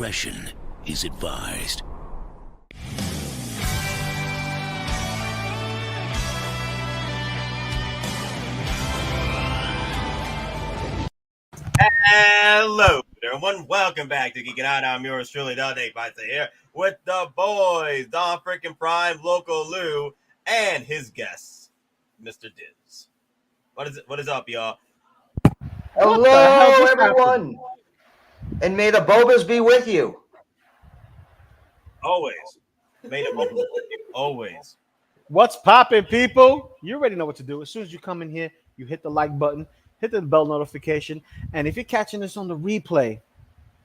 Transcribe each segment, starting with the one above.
discretion is advised. Hello, everyone. Welcome back to Geekin Out. I'm yours truly, DonPrime, here with the boys, DonPrime, Loco Lu, and his guest, Mr. Diz. What is up, y'all? Hello, everyone, and may the Bobas be with you. Always. May the Bobas be with you. Always. What's poppin', people? You already know what to do. As soon as you come in here, you hit the like button, hit the bell notification, and if you're catching this on the replay,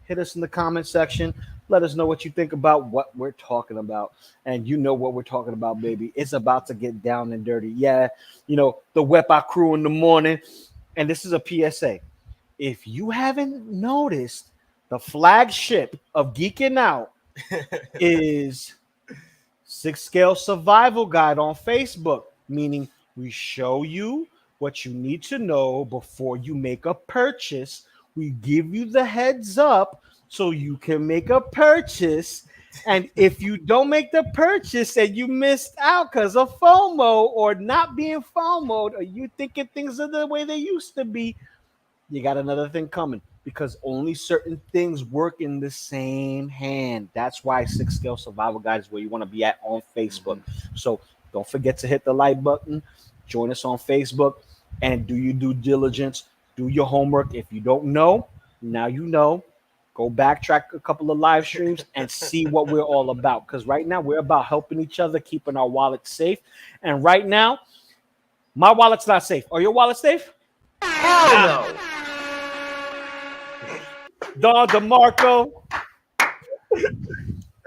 hit us in the comment section. Let us know what you think about what we're talking about. And you know what we're talking about, baby. It's about to get down and dirty. Yeah, you know, the Wepa crew in the morning. And this is a PSA. If you haven't noticed, the flagship of Geekin Out is 6-Scale Survival Guide on Facebook, meaning we show you what you need to know before you make a purchase. We give you the heads up so you can make a purchase. And if you don't make the purchase and you missed out because of FOMO or not being FOMO'd, or you thinking things are the way they used to be, you got another thing coming, because only certain things work in the same hand. That's why 6-Scale Survival Guide is where you want to be at on Facebook. So don't forget to hit the like button, join us on Facebook, and do your due diligence, do your homework. If you don't know, now you know. Go backtrack a couple of live streams and see what we're all about. Because right now we're about helping each other, keeping our wallets safe. And right now, my wallet's not safe. Are your wallets safe? Hell no. Don DeMarco.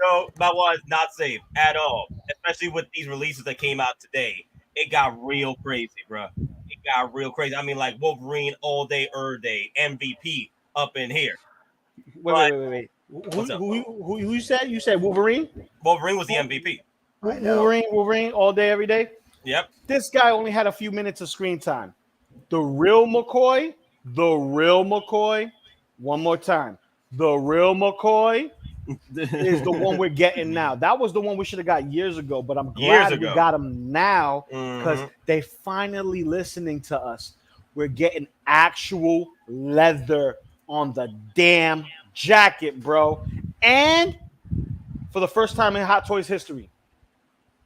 No, my wallet's not safe at all. Especially with these releases that came out today. It got real crazy, bro. It got real crazy. I mean, like Wolverine all day, day, MVP up in here. Wait. Who you said? You said Wolverine? Wolverine was the MVP. Wolverine all day, every day? Yep. This guy only had a few minutes of screen time. The real McCoy, one more time. The real McCoy is the one we're getting now. That was the one we should have got years ago, but I'm glad we got him now because they finally listening to us. We're getting actual leather on the damn jacket, bro. And for the first time in Hot Toys history,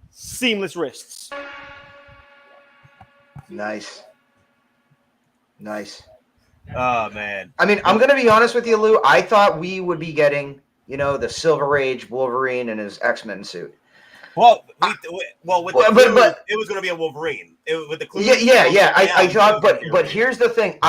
seamless wrists. Nice. Oh, man. I mean, I'm going to be honest with you, Lou. I thought we would be getting, the Silver Age Wolverine in his X-Men suit. Well, it was going to be a Wolverine. With the clues. Yeah. I thought, but here's the thing.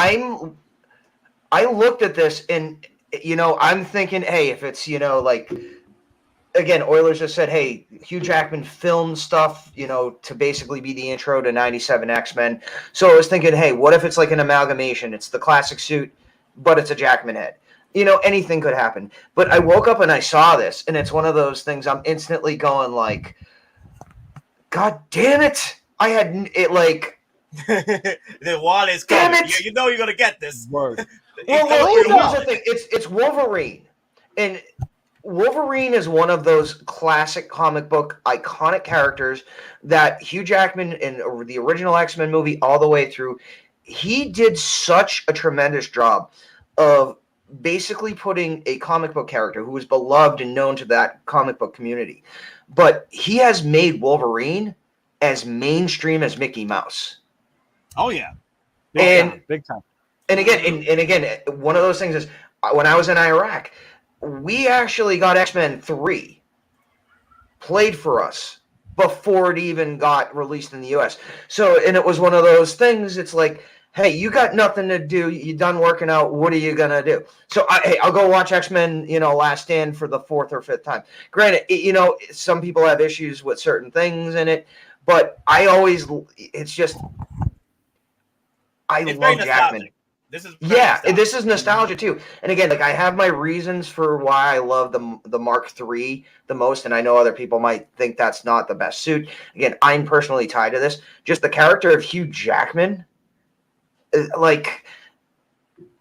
I looked at this and, I'm thinking, hey, if it's, again, Oilers just said, hey, Hugh Jackman filmed stuff, to basically be the intro to 97 X-Men. So I was thinking, hey, what if it's like an amalgamation? It's the classic suit, but it's a Jackman head. Anything could happen. But I woke up and I saw this, and it's one of those things I'm instantly going like, God damn it. I had it like. The wallet's coming. Damn it. You know you're going to get this. Word. Well, here's the thing. It's Wolverine. And Wolverine is one of those classic comic book iconic characters that Hugh Jackman in the original X-Men movie all the way through, he did such a tremendous job of basically putting a comic book character who was beloved and known to that comic book community. But he has made Wolverine as mainstream as Mickey Mouse. Oh, yeah. Big time. And again, one of those things is when I was in Iraq, we actually got X-Men 3 played for us before it even got released in the US. So, and it was one of those things, it's like, hey, you got nothing to do. You done working out. What are you going to do? So, I'll go watch X-Men, Last Stand for the 4th or 5th time. Granted, some people have issues with certain things in it, but I love Jackman. This is nostalgia too. And again, like I have my reasons for why I love the Mark III the most, and I know other people might think that's not the best suit. Again, I'm personally tied to this. Just the character of Hugh Jackman, like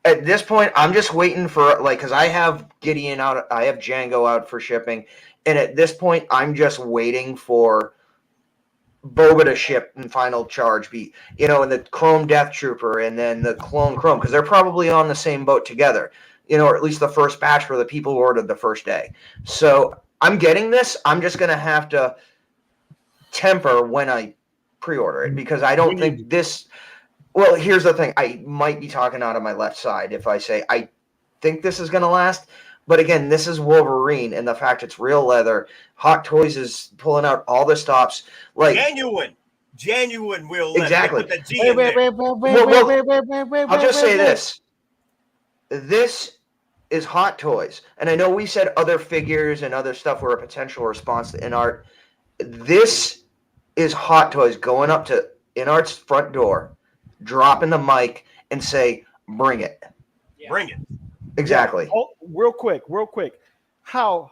at this point, I'm just waiting for because I have Gideon out, I have Django out for shipping, and at this point, I'm just waiting for Boba to ship and final charge be, and the Chrome Death Trooper and then the Clone Chrome, because they're probably on the same boat together, or at least the first batch for the people who ordered the first day. So I'm getting this. I'm just going to have to temper when I pre-order it because I don't think this. Well, here's the thing. I might be talking out of my left side if I say I think this is going to last. But again, this is Wolverine, and the fact it's real leather. Hot Toys is pulling out all the stops. Like genuine real leather. Exactly. Put the G in there. I'll just say this. This is Hot Toys. And I know we said other figures and other stuff were a potential response to InArt. This is Hot Toys going up to InArt's front door, dropping the mic, and say, bring it. Yeah. Bring it. Exactly. Oh, real quick. How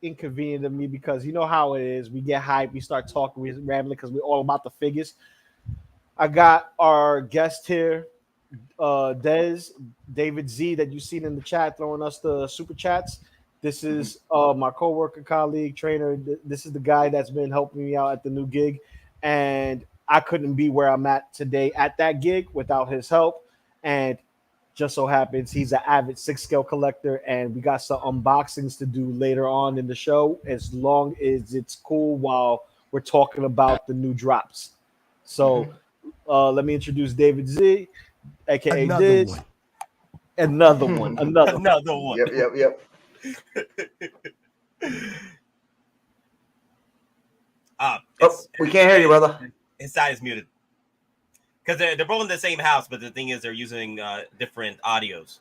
inconvenient of me, because you know how it is. We get hyped, we start talking, we're rambling because we're all about the figures. I got our guest here, David Z, that you've seen in the chat throwing us the super chats. This is my coworker, colleague, trainer. This is the guy that's been helping me out at the new gig, and I couldn't be where I'm at today at that gig without his help. And just so happens he's an avid 6-scale collector, and we got some unboxings to do later on in the show, as long as it's cool while we're talking about the new drops. So let me introduce David Z, aka Diz. Another one. Yep. We can't hear you, brother. His side is muted. Because they're both in the same house, but the thing is they're using different audios.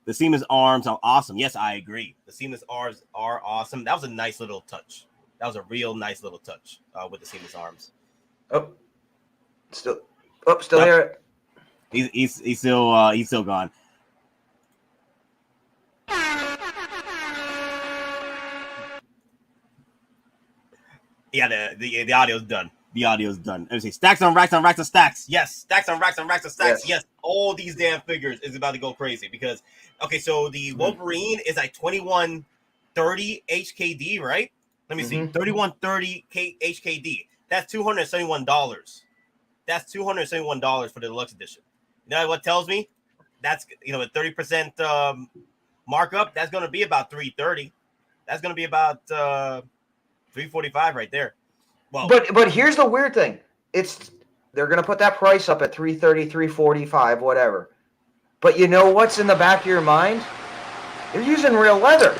The seamless arms are awesome. Yes, I agree. The seamless arms are awesome. That was a nice little touch. That was a real nice little touch with the seamless arms. Still hear it. He's still gone. Yeah, the audio's done. The audio's done. Let me see. Stacks on racks of stacks. Yes. Stacks on racks of stacks. Yes. All these damn figures is about to go crazy because, okay, so the Wolverine is like 2130 HKD, right? Let me see. 3130 HKD. That's $271. That's $271 for the deluxe edition. You know what tells me? That's, a 30% markup. That's going to be about $330. That's going to be about $345 right there. Well, but here's the weird thing. They're going to put that price up at $330, $345, whatever. But you know what's in the back of your mind? They're using real leather.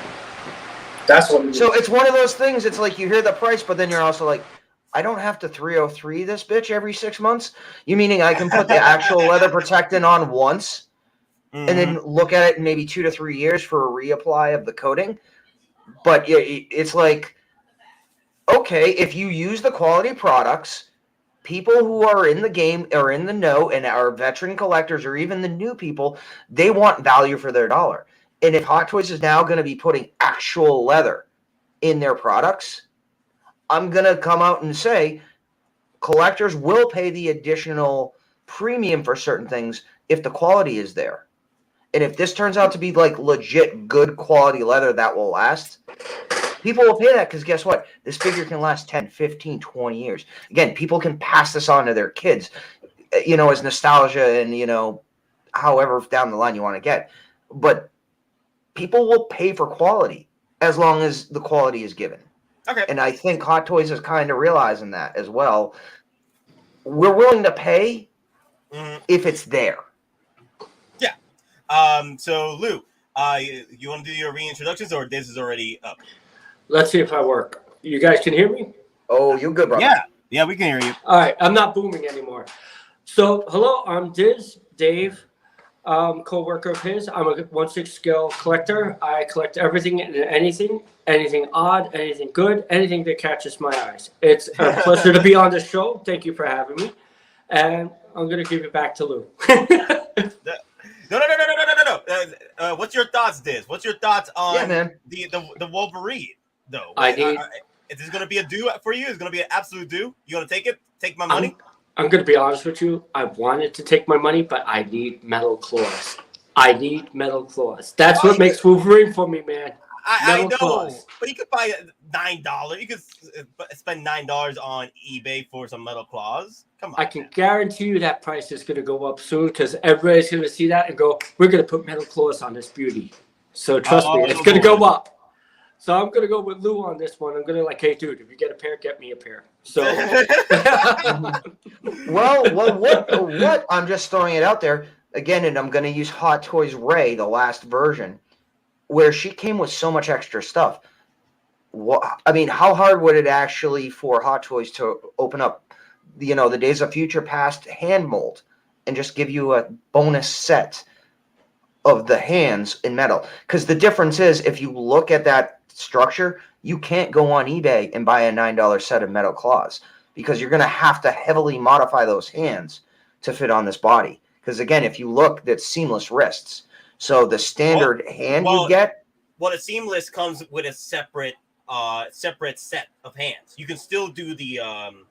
That's what. So it's one of those things. It's like you hear the price, but then you're also like, I don't have to 303 this bitch every 6 months. You meaning I can put the actual leather protectant on once, and then look at it in maybe 2 to 3 years for a reapply of the coating. But it's like, okay, if you use the quality products, people who are in the game or in the know and are veteran collectors or even the new people, they want value for their dollar. And if Hot Toys is now going to be putting actual leather in their products, I'm going to come out and say collectors will pay the additional premium for certain things if the quality is there. And if this turns out to be like legit good quality leather that will last, people will pay that because guess what? This figure can last 10, 15, 20 years. Again, people can pass this on to their kids, as nostalgia and, however down the line you want to get. But people will pay for quality as long as the quality is given. Okay. And I think Hot Toys is kind of realizing that as well. We're willing to pay if it's there. Yeah. So, Lou, you want to do your reintroductions or this is already up? Let's see if I work. You guys can hear me? Oh, you're good, brother. Yeah, we can hear you. All right, I'm not booming anymore. So, hello, I'm Dave, co-worker of his. I'm a 1/6 scale collector. I collect everything and anything odd, anything good, anything that catches my eyes. It's a pleasure to be on the show. Thank you for having me. And I'm going to give it back to Lou. No. What's your thoughts, Diz? What's your thoughts on the Wolverine? Though, is this going to be a do for you? Is going to be an absolute do? You want to take it? Take my money? I'm going to be honest with you. I wanted to take my money, but I need metal claws. I need metal claws. That's what makes Wolverine for me, man. I know, claws. but you could buy $9. You could spend $9 on eBay for some metal claws. Come on. I can guarantee you that price is going to go up soon because everybody's going to see that and go, we're going to put metal claws on this beauty. So trust me, it's going to go up. So I'm going to go with Lou on this one. I'm going to like, hey, dude, if you get a pair, get me a pair. So, well, what? I'm just throwing it out there again, and I'm going to use Hot Toys Ray, the last version, where she came with so much extra stuff. What? I mean, how hard would it actually for Hot Toys to open up, the Days of Future Past hand mold and just give you a bonus set of the hands in metal? Because the difference is, if you look at that structure, you can't go on eBay and buy a $9 set of metal claws because you're going to have to heavily modify those hands to fit on this body. Because again, if you look, that's seamless wrists. So the standard hand you get. Well, the seamless comes with a separate set of hands. You can still do the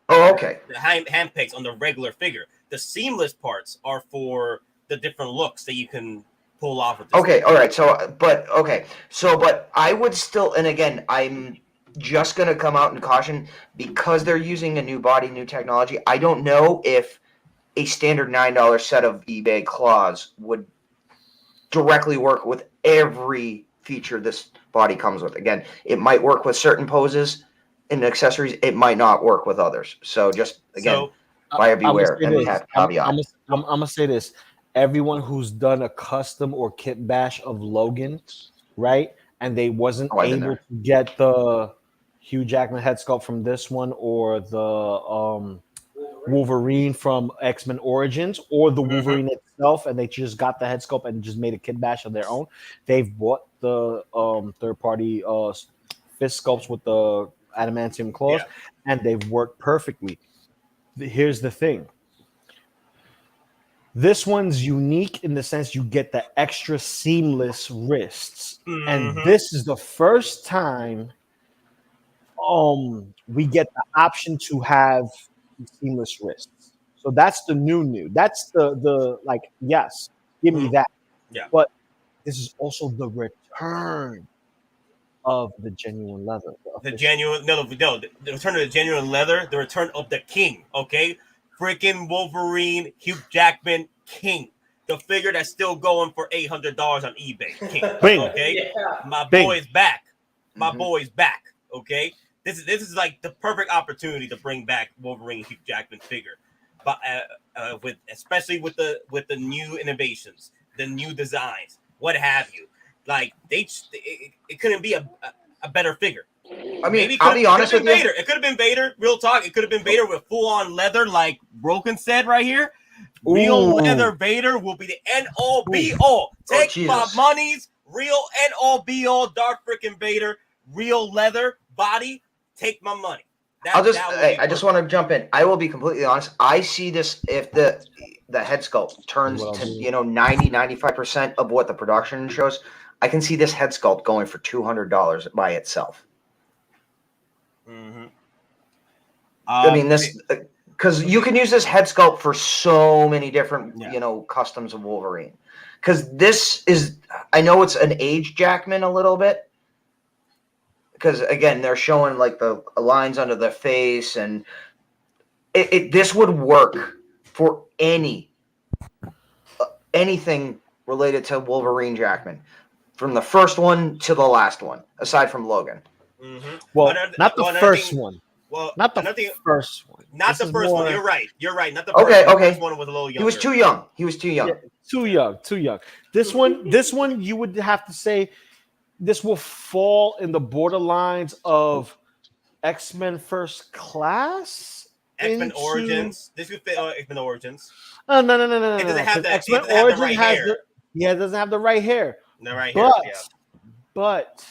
the hand pegs on the regular figure. The seamless parts are for the different looks that you can pull off with this. Okay, all right. But I would still, and again, I'm just going to come out and caution because they're using a new body, new technology. I don't know if a standard $9 set of eBay claws would directly work with every feature this body comes with. Again, it might work with certain poses and accessories. It might not work with others. So just, again, buyer beware. And caveat. I'm going to say this. Everyone who's done a custom or kit bash of Logan, right? And they wasn't able to get the Hugh Jackman head sculpt from this one or the Wolverine from X-Men Origins or the Wolverine itself, and they just got the head sculpt and just made a kit bash of their own. They've bought the third-party fist sculpts with the adamantium claws, and they've worked perfectly. Here's the thing. This one's unique in the sense you get the extra seamless wrists. And this is the first time we get the option to have seamless wrists. So that's the new. That's the like, yes, give me that. Yeah. But this is also the return of the genuine leather. The return of the genuine leather, the return of the king, okay? Freaking Wolverine, Hugh Jackman, king. The figure that's still going for $800 on eBay. King. Okay? Yeah. My boy's back. My boy's back. Okay? This is like the perfect opportunity to bring back Wolverine Hugh Jackman figure. But especially with the new innovations, the new designs, what have you. Like it couldn't be a better figure. I mean, I'll be honest with you. It could have been Vader. Real talk. It could have been Vader with full-on leather, like Broken said right here. Real leather Vader will be the end-all, be-all. Take my monies. Real end-all, be-all. Dark freaking Vader. Real leather body. Take my money. I just want to jump in. I will be completely honest. I see this if the head sculpt turns to 90-95% of what the production shows. I can see this head sculpt going for $200 by itself. I mean, this because you can use this head sculpt for so many different, customs of Wolverine. Because this is, I know it's an aged Jackman a little bit. Because again, they're showing like the lines under the face, and this would work for anything related to Wolverine Jackman, from the first one to the last one, aside from Logan. Well, not the first one. Well, not the first one. Not the first one. You're right. Not the first one. The first one was a little younger. He was too young. Yeah, too young. This one, you would have to say, this will fall in the borderlines of X-Men First Class. X-Men Origins. This would fit X-Men Origins. No. It doesn't have the X-Men Origins has hair. It doesn't have the right hair. The right hair. But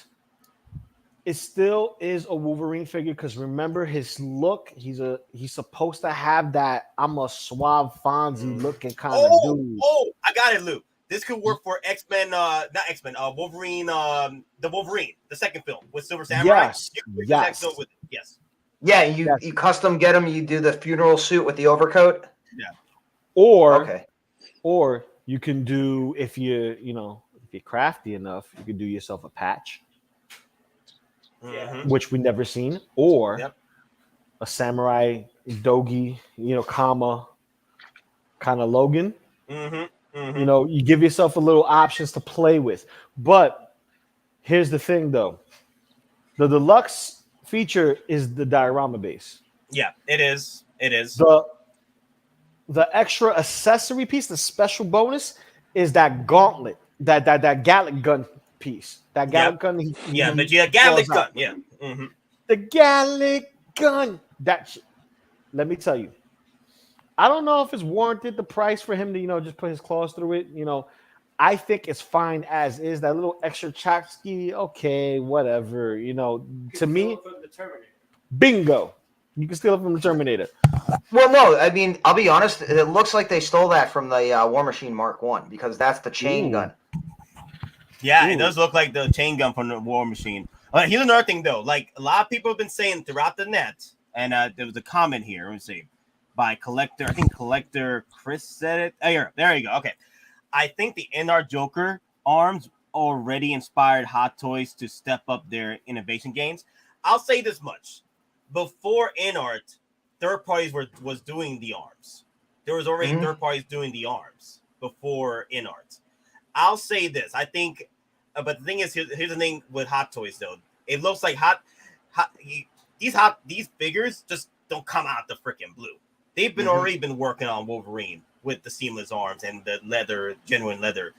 it still is a Wolverine figure because remember his look. He's supposed to have that I'm a suave Fonzie looking kind of dude. Oh, I got it, Lou. This could work for X-Men, not X-Men, Wolverine, the Wolverine, the second film with Silver Samurai. Yes. Yes. Yeah, you custom get them. You do the funeral suit with the overcoat. Yeah. Or you can do if you're crafty enough, you can do yourself a patch, which we never seen, or a samurai dogi, comma kind of Logan. You give yourself a little options to play with. But here's the thing, though: the deluxe feature is the diorama base. Yeah, it is. It is. The extra accessory piece, the special bonus, is that gauntlet, that Gallic gun piece. That Gallic gun. Gallic gun. Yeah. The Gallic gun. Let me tell you, I don't know if it's warranted the price for him to just put his claws through it. I think it's fine as is. That little extra Chakski, okay, whatever. To me, bingo. You can steal it from the Terminator. Well, no, I mean, I'll be honest. It looks like they stole that from the War Machine Mark 1 because that's the chain gun. Yeah, it does look like the chain gun from the War Machine. Here's another thing, though. Like, a lot of people have been saying throughout the net, and there was a comment here, let me see, by Collector. I think Collector Chris said it. Oh, here, there you go. Okay. I think the NR Joker arms already inspired Hot Toys to step up their innovation gains. I'll say this much. Before InArt, third parties was doing the arms. There was already third parties doing the arms before InArt. I'll say this. I think, but the thing is, here's the thing with Hot Toys, though. It looks like these figures just don't come out the freaking blue. They've already been working on Wolverine with the seamless arms and the genuine leather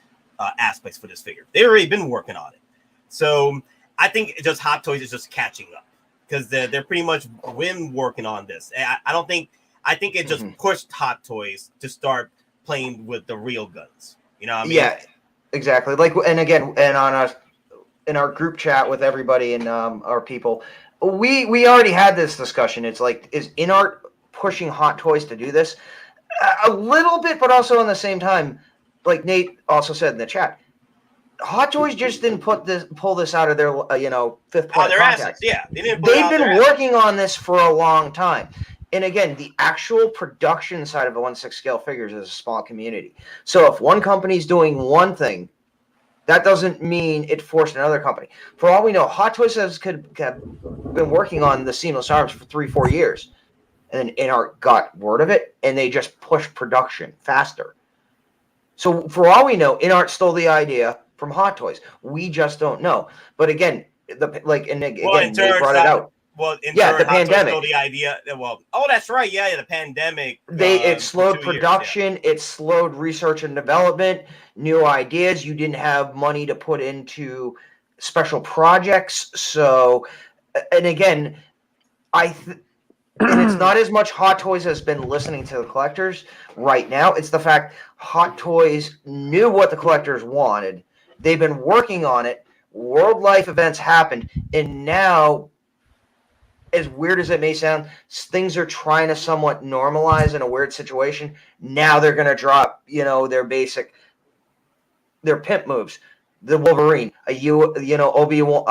aspects for this figure. They've already been working on it. So I think just Hot Toys is just catching up because they're pretty much been working on this. I think it just pushed Hot Toys to start playing with the real guns. You know what I mean? Yeah, exactly. Like, and again, and on in our group chat with everybody and our people, we already had this discussion. It's like, is InArt pushing Hot Toys to do this? A little bit, but also at the same time, like Nate also said in the chat, Hot Toys just didn't pull this out of their fifth point their contact. assets. Yeah, they've been working on this for a long time. And again, the actual production side of the 1/6 scale figures is a small community. So if one company's doing one thing, that doesn't mean it forced another company. For all we know, Hot Toys have been working on the seamless arms for 3-4 years. And then InArt got word of it, and they just pushed production faster. So for all we know, InArt stole the idea from Hot Toys. We just don't know. But again, they brought it out. Well, the pandemic. Stole the idea. Well, that's right. Yeah, the pandemic. It slowed production. Years, It slowed research and development. New ideas. You didn't have money to put into special projects. So, and again, and it's not as much Hot Toys has been listening to the collectors right now. It's the fact Hot Toys knew what the collectors wanted. They've been working on it. World life events happened. And now, as weird as it may sound, things are trying to somewhat normalize in a weird situation. Now they're going to drop, their pimp moves. The Wolverine, Obi-Wan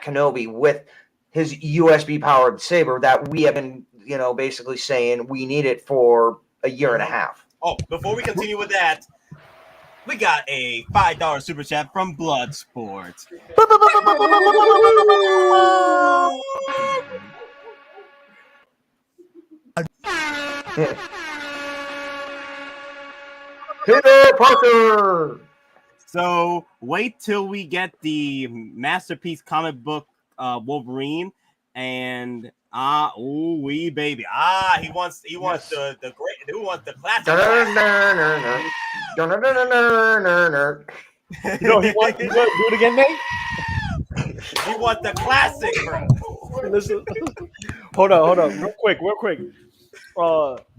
Kenobi with his USB powered saber that we have been, basically saying we need it for a year and a half. Oh, before we continue with that, we got a $5 super chat from Bloodsport. Hey there, Parker! So wait till we get the Masterpiece comic book Wolverine, and baby, he wants the great. Who wants the classic? He wants do it again, Nate. He wants the classic, bro. Listen, hold on, real quick.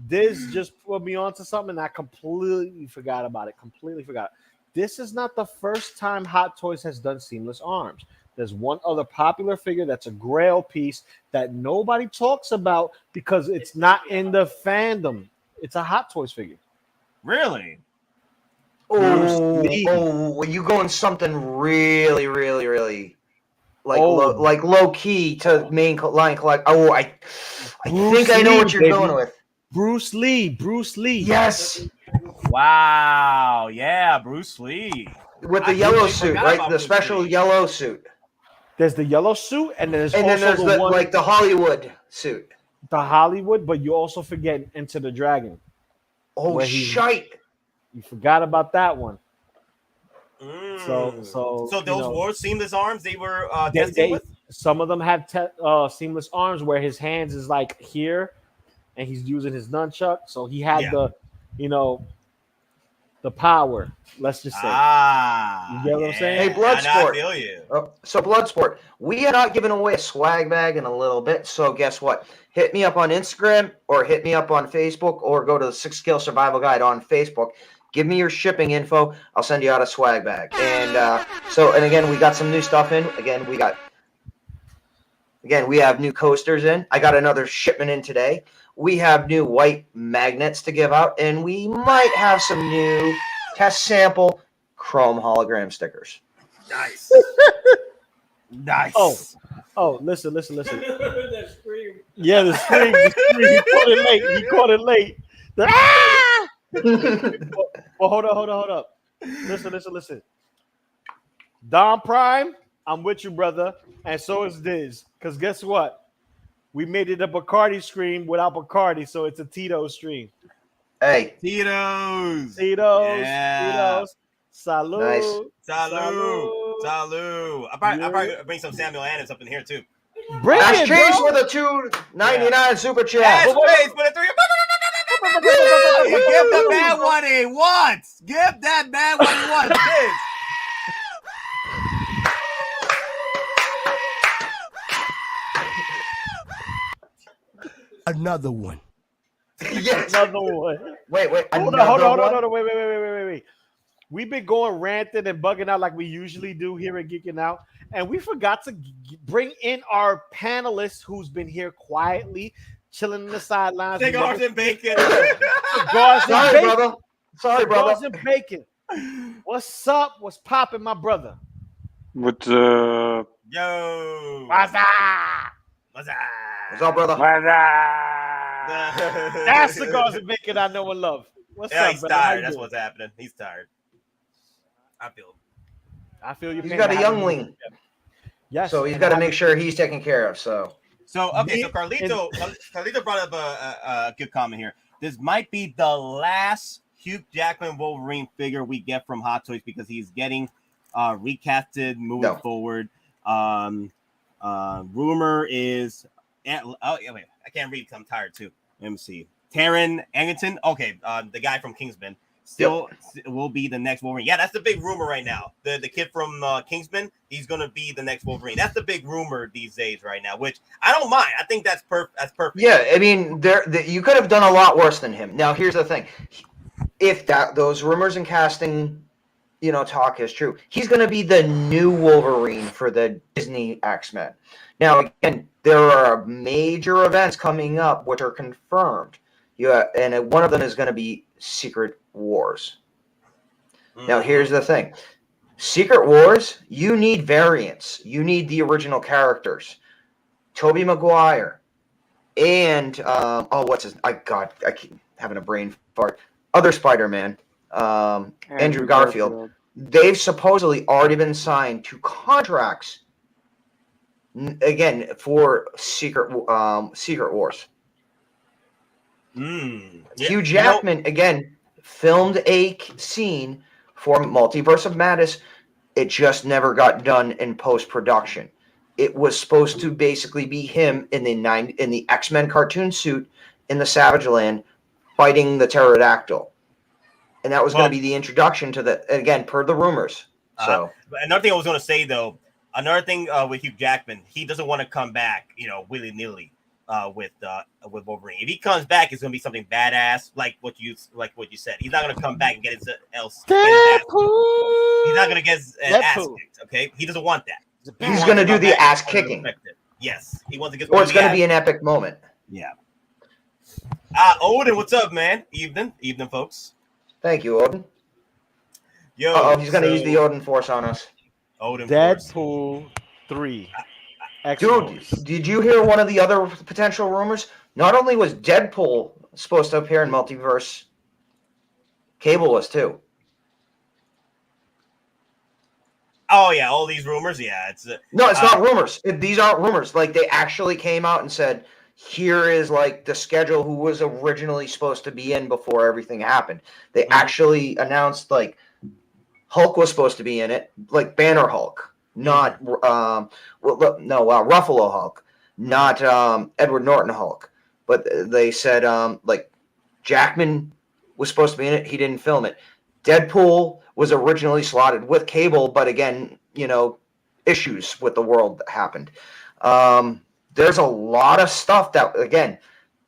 Diz just put me onto something, and I completely forgot about it. This is not the first time Hot Toys has done seamless arms. There's one other popular figure that's a grail piece that nobody talks about because it's not in the fandom. It's a Hot Toys figure. Really? Oh, you going something really, really, really like Oh. low key to main line collect. Oh, I think I know what you're going with. Bruce Lee. Yes, Wow. Yeah, Bruce Lee. with the I yellow totally suit, forgot right? about The Bruce special Lee. yellow suit, There's the yellow suit, and then there's and then also there's the one like the Hollywood suit. the Hollywood. But you also forget Enter the Dragon. Oh Where he- shite! You forgot about that one. So So those were seamless arms they were they- testing with. some of them have seamless arms where his hands is like here, and he's using his nunchuck. So he had the power. Let's just say. Ah, You get what I'm saying? Hey, Bloodsport. I feel you. So Bloodsport, we are not giving away a swag bag in a little bit. So guess what? Hit me up on Instagram or hit me up on Facebook or go to the 6 Scale Survival Guide on Facebook. Give me your shipping info. I'll send you out a swag bag. And and again, we got some new stuff in. Again, we have new coasters in. I got another shipment in today. We have new white magnets to give out, and we might have some new test sample chrome hologram stickers. Nice. Nice. Oh, listen. Yeah, the scream. He caught it late. Well, hold up. Listen. DonPrime, I'm with you, brother, and so is Diz. Because guess what? We made it a Bacardi stream without Bacardi, so it's a Tito stream. Hey, Tito's. Tito's. Salud. Nice. Salud. I'll probably bring some Samuel Adams up in here too. Bring Ash it, Chase bro. with a $2.99 super chat. Ash Chase with a 3. Give the man what he wants. Give that man what he wants. Another one. Yes. Another one. Wait. Hold on. Wait. We've been going ranting and bugging out like we usually do here at Geeking Out, and we forgot to bring in our panelist who's been here quietly, chilling in the sidelines. Cigars and bacon. Sorry, brother. Cigars and bacon. What's up? What's popping, my brother? What's Yo. What's up? What's up, brother? That's cigars and bacon I know and love. What's up, he's brother? How tired. you That's doing? what's happening. He's tired. I feel. You. He's got a youngling, Yes. so he's got to make sure he's taken care of. So Carlito brought up a good comment here. This might be the last Hugh Jackman Wolverine figure we get from Hot Toys because he's getting recasted moving forward. Rumor is wait, I can't read because I'm tired too. Let me see. Taron Egerton, okay, the guy from Kingsman, will be the next Wolverine. Yeah, that's the big rumor right now. The kid from Kingsman, he's gonna be the next Wolverine. That's the big rumor these days right now, which I don't mind. I think that's perfect. That's perfect. yeah, I mean, you could have done a lot worse than him. Now, here's the thing: if those rumors and casting, talk is true, he's gonna be the new Wolverine for the Disney X-Men. Now, again, there are major events coming up which are confirmed. And one of them is going to be Secret Wars. Now, here's the thing. Secret Wars, you need variants. You need the original characters. Tobey Maguire and, what's his... I keep having a brain fart. Other Spider-Man, Andrew Garfield. They've supposedly already been signed to contracts, again, for Secret Wars. Hugh Jackman, again, filmed a scene for Multiverse of Madness. It just never got done in post-production. It was supposed to basically be him in the X-Men cartoon suit in the Savage Land fighting the pterodactyl. And that was going to be the introduction to again, per the rumors. So another thing I was going to say, though, with Hugh Jackman, he doesn't want to come back, willy-nilly. With Wolverine, if he comes back, it's gonna be something badass, like what you said. He's not gonna come back and get his else. He's not gonna get his ass kicked. Okay, he doesn't want that. He's gonna do the ass kicking. Yes, he wants to get. Or it's gonna be an epic moment. Yeah. Odin, what's up, man? Evening, folks. Thank you, Odin. Yo, he's gonna use the Odin Force on us. Odin Deadpool. Force. 3. Dude, did you hear one of the other potential rumors? Not only was Deadpool supposed to appear in Multiverse, Cable was too. Oh yeah, all these rumors. Yeah, it's no, it's not rumors. These aren't rumors. Like they actually came out and said, "Here is like the schedule. Who was originally supposed to be in before everything happened?" They actually announced like Hulk was supposed to be in it, like Banner Hulk, not Ruffalo Hulk, not Edward Norton Hulk. But they said like Jackman was supposed to be in it. He didn't film it. Deadpool was originally slotted with Cable, but again, issues with the world that happened. There's a lot of stuff that, again,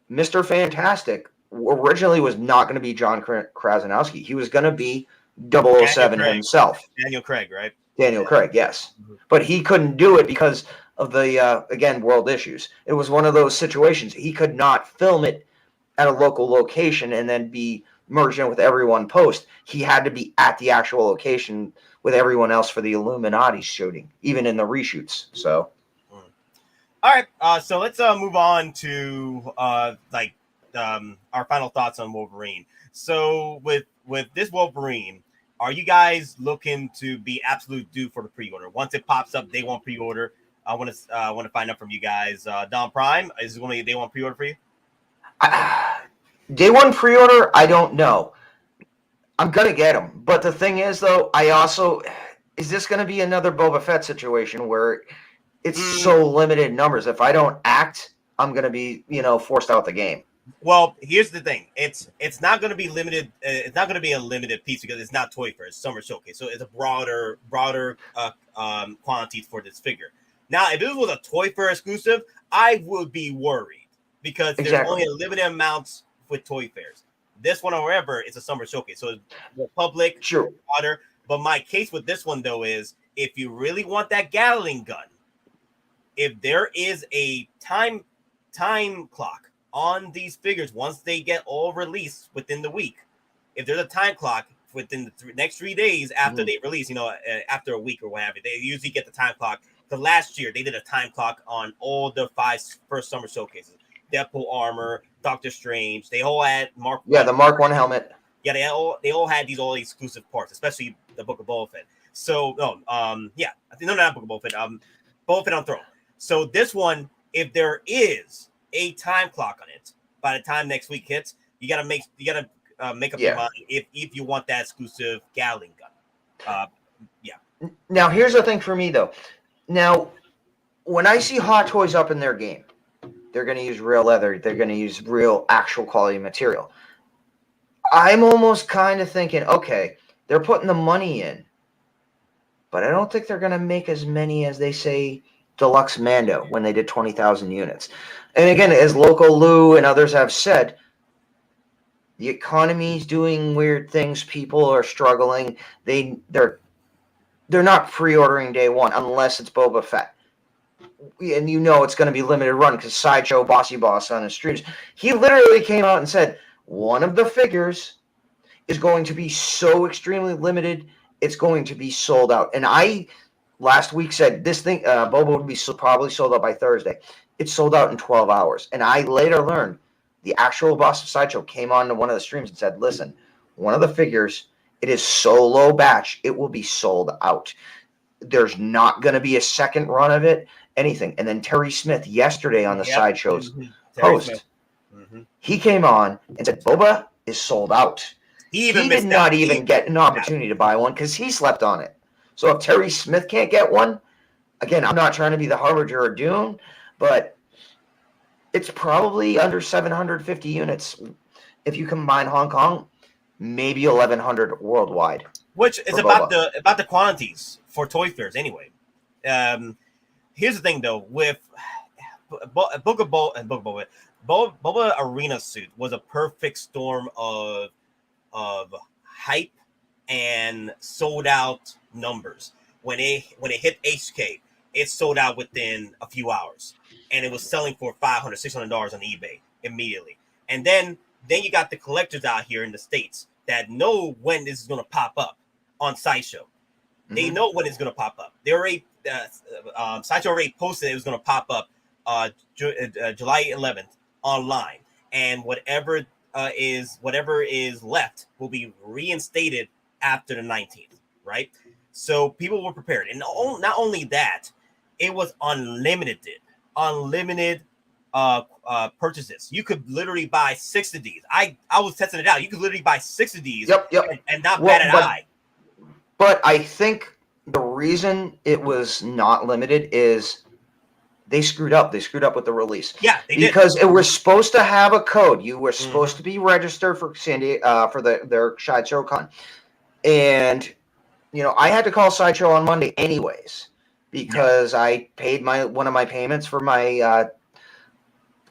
Mr. Fantastic originally was not going to be John Krasinski. He was going to be 007 himself. Daniel Craig, right? Daniel Craig, yes. But he couldn't do it because of the, again, world issues. It was one of those situations. He could not film it at a local location and then be merged in with everyone post. He had to be at the actual location with everyone else for the Illuminati shooting, even in the reshoots. So, all right. So let's move on to our final thoughts on Wolverine. So with this Wolverine, are you guys looking to be absolute due for the pre-order? Once it pops up, day one pre-order. I want to find out from you guys. DonPrime, is it going to be a day one pre-order for you? Day one pre-order, I don't know. I'm going to get them. But the thing is, though, is this going to be another Boba Fett situation where it's so limited numbers? If I don't act, I'm going to be, forced out the game. Well, here's the thing. It's not going to be limited. It's not going to be a limited piece because it's not Toy Fair. It's Summer Showcase. So it's a broader quantity for this figure. Now, if this was a Toy Fair exclusive, I would be worried because there's only a limited amounts with Toy Fairs. This one, however, is a Summer Showcase. So it's more public, broader. But my case with this one, though, is if you really want that Gatling gun, if there is a time clock on these figures, once they get all released within the week, if there's a time clock within the next 3 days after they release, after a week or whatever, they usually get the time clock. The last year, they did a time clock on all the 5 first Summer Showcases. Deadpool armor, Doctor Strange. They all had Mark. Yeah, the Mark 1 helmet. Yeah, they all had all exclusive parts, especially the Book of Boba Fett. So I think not Book of Boba Fett. Boba Fett on Throne. So this one, if there is a time clock on it, by the time next week hits, you gotta make up your mind if you want that exclusive Gatling gun. Now here's the thing for me though. Now, when I see Hot Toys up in their game, they're going to use real leather. They're going to use real, actual quality material. I'm almost kind of thinking, okay, they're putting the money in, but I don't think they're going to make as many as they say Deluxe Mando when they did 20,000 units. And again, as Loco Lu and others have said, the economy's doing weird things. People are struggling. They're not pre-ordering day one unless it's Boba Fett. And it's going to be limited run because Sideshow Bossy Boss on his streams, he literally came out and said one of the figures is going to be so extremely limited, it's going to be sold out. And I last week said this thing, Boba would be probably sold out by Thursday. It sold out in 12 hours. And I later learned the actual boss of Sideshow came on to one of the streams and said, listen, one of the figures, it is so low batch, it will be sold out. There's not going to be a second run of it. Anything. And then Terry Smith yesterday on the Sideshow's post, he came on and said Boba is sold out. He did not even get an opportunity to buy one because he slept on it. So if Terry Smith can't get one, again, I'm not trying to be the harbinger of doom, but it's probably under 750 units if you combine Hong Kong, maybe 1,100 worldwide. Which is about the quantities for Toy Fairs anyway. Here's the thing, though, with Book of Boba, Boba Arena suit was a perfect storm of hype and sold out numbers. When it hit HK, it sold out within a few hours, and it was selling for $500, $600 on eBay immediately. And then you got the collectors out here in the States that know when this is going to pop up on Sideshow. They know when it's going to pop up. Sideshow already posted it was going to pop up July 11th online, and whatever is left will be reinstated after the 19th, right? So people were prepared, and not only that, it was unlimited purchases. You could literally buy 6 of these. I was testing it out. You could literally buy 6 of these, Yep. and not bat an eye. But I think the reason it was not limited is they screwed up. They screwed up with the release. Yeah, they because did. It was supposed to have a code. You were supposed to be registered for for their Sideshow Con, and I had to call Sideshow on Monday anyways because I paid one of my payments for my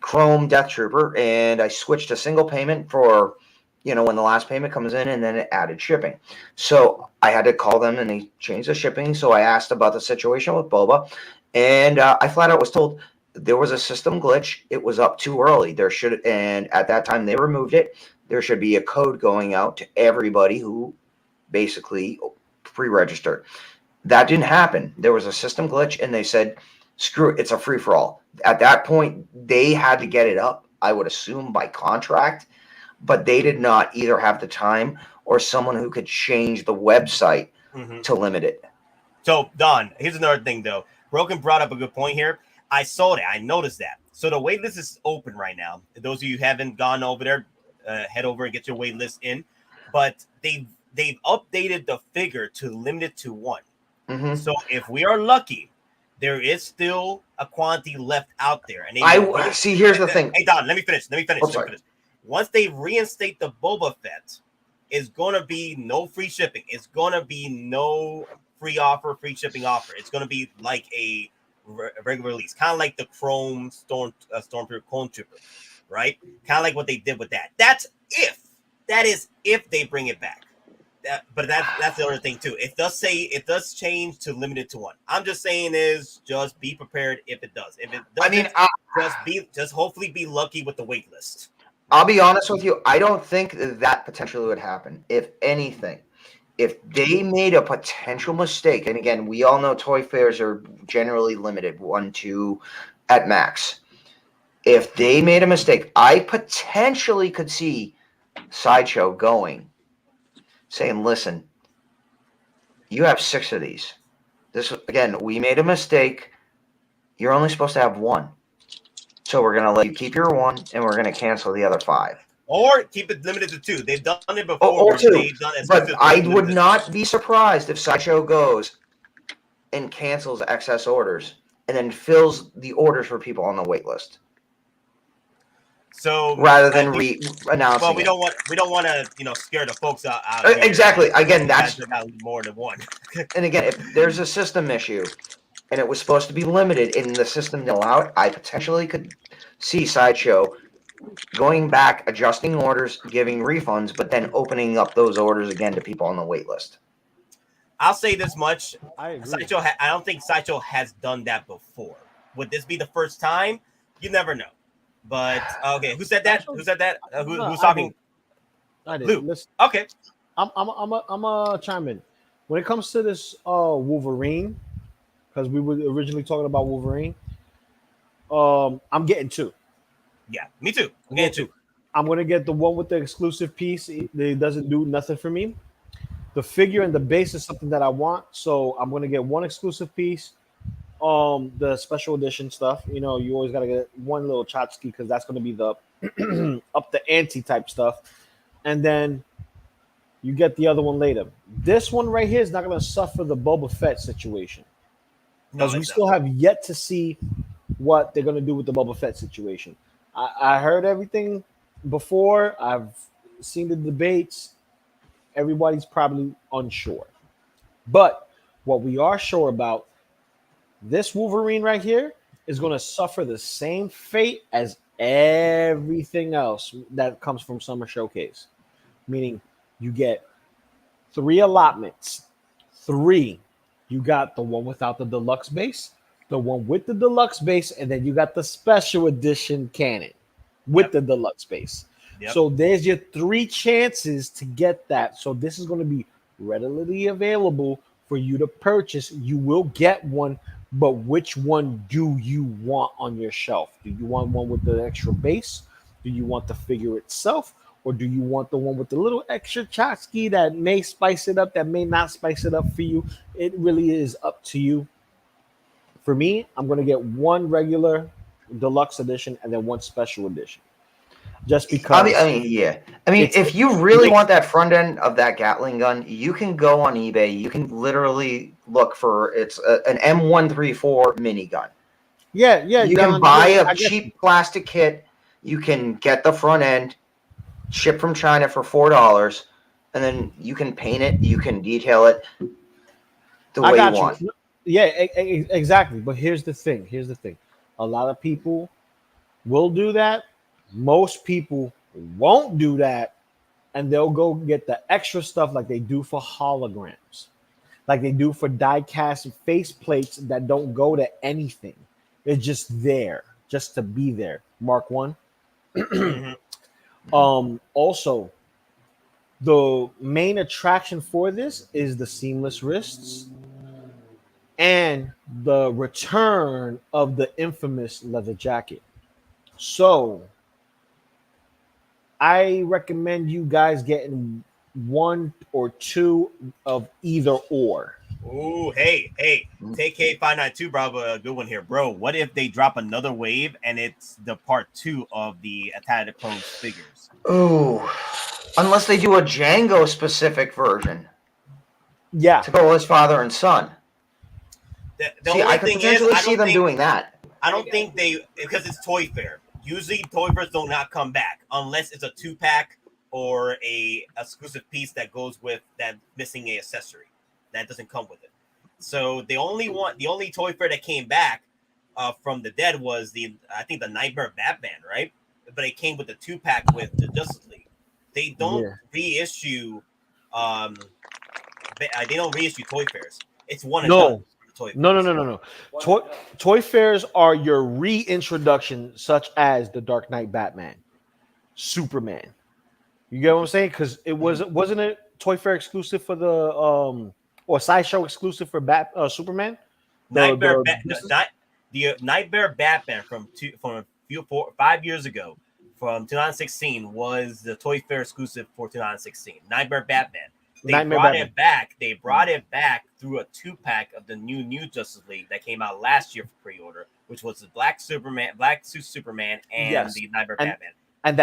Chrome Death Trooper, and I switched to single payment for when the last payment comes in, and then it added shipping. So I had to call them, and they changed the shipping. So I asked about the situation with Boba, and I flat out was told there was a system glitch. It was up too early. And at that time they removed it. There should be a code going out to everybody who basically pre-registered. That didn't happen. There was a system glitch, and they said, screw it, it's a free-for-all. At that point, they had to get it up, I would assume, by contract, but they did not either have the time or someone who could change the website to limit it. So, Don, here's another thing, though. Broken brought up a good point here. I saw that. I noticed that. So the wait list is open right now. Those of you who haven't gone over there, head over and get your wait list in. But they've updated the figure to limit it to 1. So if we are lucky, there is still a quantity left out there. And here's the thing. Hey, Don, let me finish. Oh, sorry. Once they reinstate the Boba Fett, it's going to be no free shipping. It's going to be no free shipping offer. It's going to be like a regular release, kind of like the Chrome Stormtrooper Clone Trooper, right? Kind of like what they did with that. That is if they bring it back. But that's the other thing too. It does change to limited to 1. I'm just saying just be prepared if it does. If it doesn't, just hopefully be lucky with the wait list. I'll be honest with you. I don't think that potentially would happen. If anything, if they made a potential mistake, and again, we all know toy fairs are generally limited 1, 2 at max. If they made a mistake, I potentially could see Sideshow saying, listen, you have 6 of these. Again, we made a mistake. You're only supposed to have 1. So we're going to let you keep your 1, and we're going to cancel the other 5. Or keep it limited to 2. They've done it before. Or 2. But I would not be surprised if Sideshow goes and cancels excess orders and then fills the orders for people on the wait list. So rather than re-announcing, well, we don't want to scare the folks out. Exactly. Again, that's more than 1. And again, if there's a system issue and it was supposed to be limited and the system didn't allow it, I potentially could see Sideshow going back, adjusting orders, giving refunds, but then opening up those orders again to people on the wait list. I'll say this much: I agree. Sideshow. I don't think Sideshow has done that before. Would this be the first time? You never know. But okay, who said that? Who's talking? I did. Lou. Listen, Okay. I'm a chime in. When it comes to this Wolverine, because we were originally talking about Wolverine, I'm getting 2. Yeah, me too. I'm getting 2. I'm gonna get the one with the exclusive piece. It doesn't do nothing for me. The figure and the base is something that I want, so I'm gonna get 1 exclusive piece. The special edition stuff, you always gotta get 1 little tchotchke because that's gonna be the up the ante type stuff, and then you get the other one later. This one right here is not gonna suffer the Boba Fett situation because we still have yet to see what they're gonna do with the Boba Fett situation. I heard everything before. I've seen the debates. Everybody's probably unsure, but what we are sure about. This Wolverine right here is going to suffer the same fate as everything else that comes from Summer Showcase. Meaning you get 3 allotments. 3. You got the one without the deluxe base, the one with the deluxe base, and then you got the special edition cannon with the deluxe base. Yep. So there's your 3 chances to get that. So this is going to be readily available for you to purchase. You will get one, but which one do you want on your shelf? Do you want one with the extra base? Do you want the figure itself? Or do you want the one with the little extra tchotchke that may spice it up, that may not spice it up for you? It really is up to you. For me, I'm going to get one regular deluxe edition and then one special edition. Just because. Yeah. I mean, if you really want that front end of that Gatling gun, you can go on eBay. You can literally look for an M134 minigun. Yeah. You can buy a cheap plastic kit. You can get the front end, shipped from China for $4, and then you can paint it. You can detail it the way you want. Yeah, exactly. But here's the thing. A lot of people will do that. Most people won't do that, and they'll go get the extra stuff like they do for holograms, like they do for die-cast face plates that don't go to anything. They're just there, just to be there. Mark one. Also, the main attraction for this is the seamless wrists and the return of the infamous leather jacket. So I recommend you guys getting one or two of either or. Ooh, hey, take K592, Bravo, a good one here, bro. What if they drop another wave and it's the part 2 of the Attack of the Clones figures? Ooh, unless they do a Django specific version. Yeah, to go as father and son. I could potentially see them doing that. I don't think because it's Toy Fair. Usually, Toy Fairs do not come back unless it's a 2-pack or a exclusive piece that goes with that missing a accessory that doesn't come with it. So the only Toy Fair that came back from the dead was I think the Nightmare Batman, right? But it came with the 2-pack with the Justice League. They don't reissue. They don't reissue Toy Fairs. It's one and done. No. Toy fairs are your reintroduction, such as the Dark Knight Batman, Superman. You get what I'm saying? Because it wasn't it Toy Fair exclusive for the or Sideshow exclusive for Superman? The Nightmare Batman from 5 years ago, from 2016, was the Toy Fair exclusive for 2016. Nightmare Batman. They brought it back through a 2-pack of the new Justice League that came out last year for pre-order, which was the Black Suit Superman, and the Nightmare Batman. And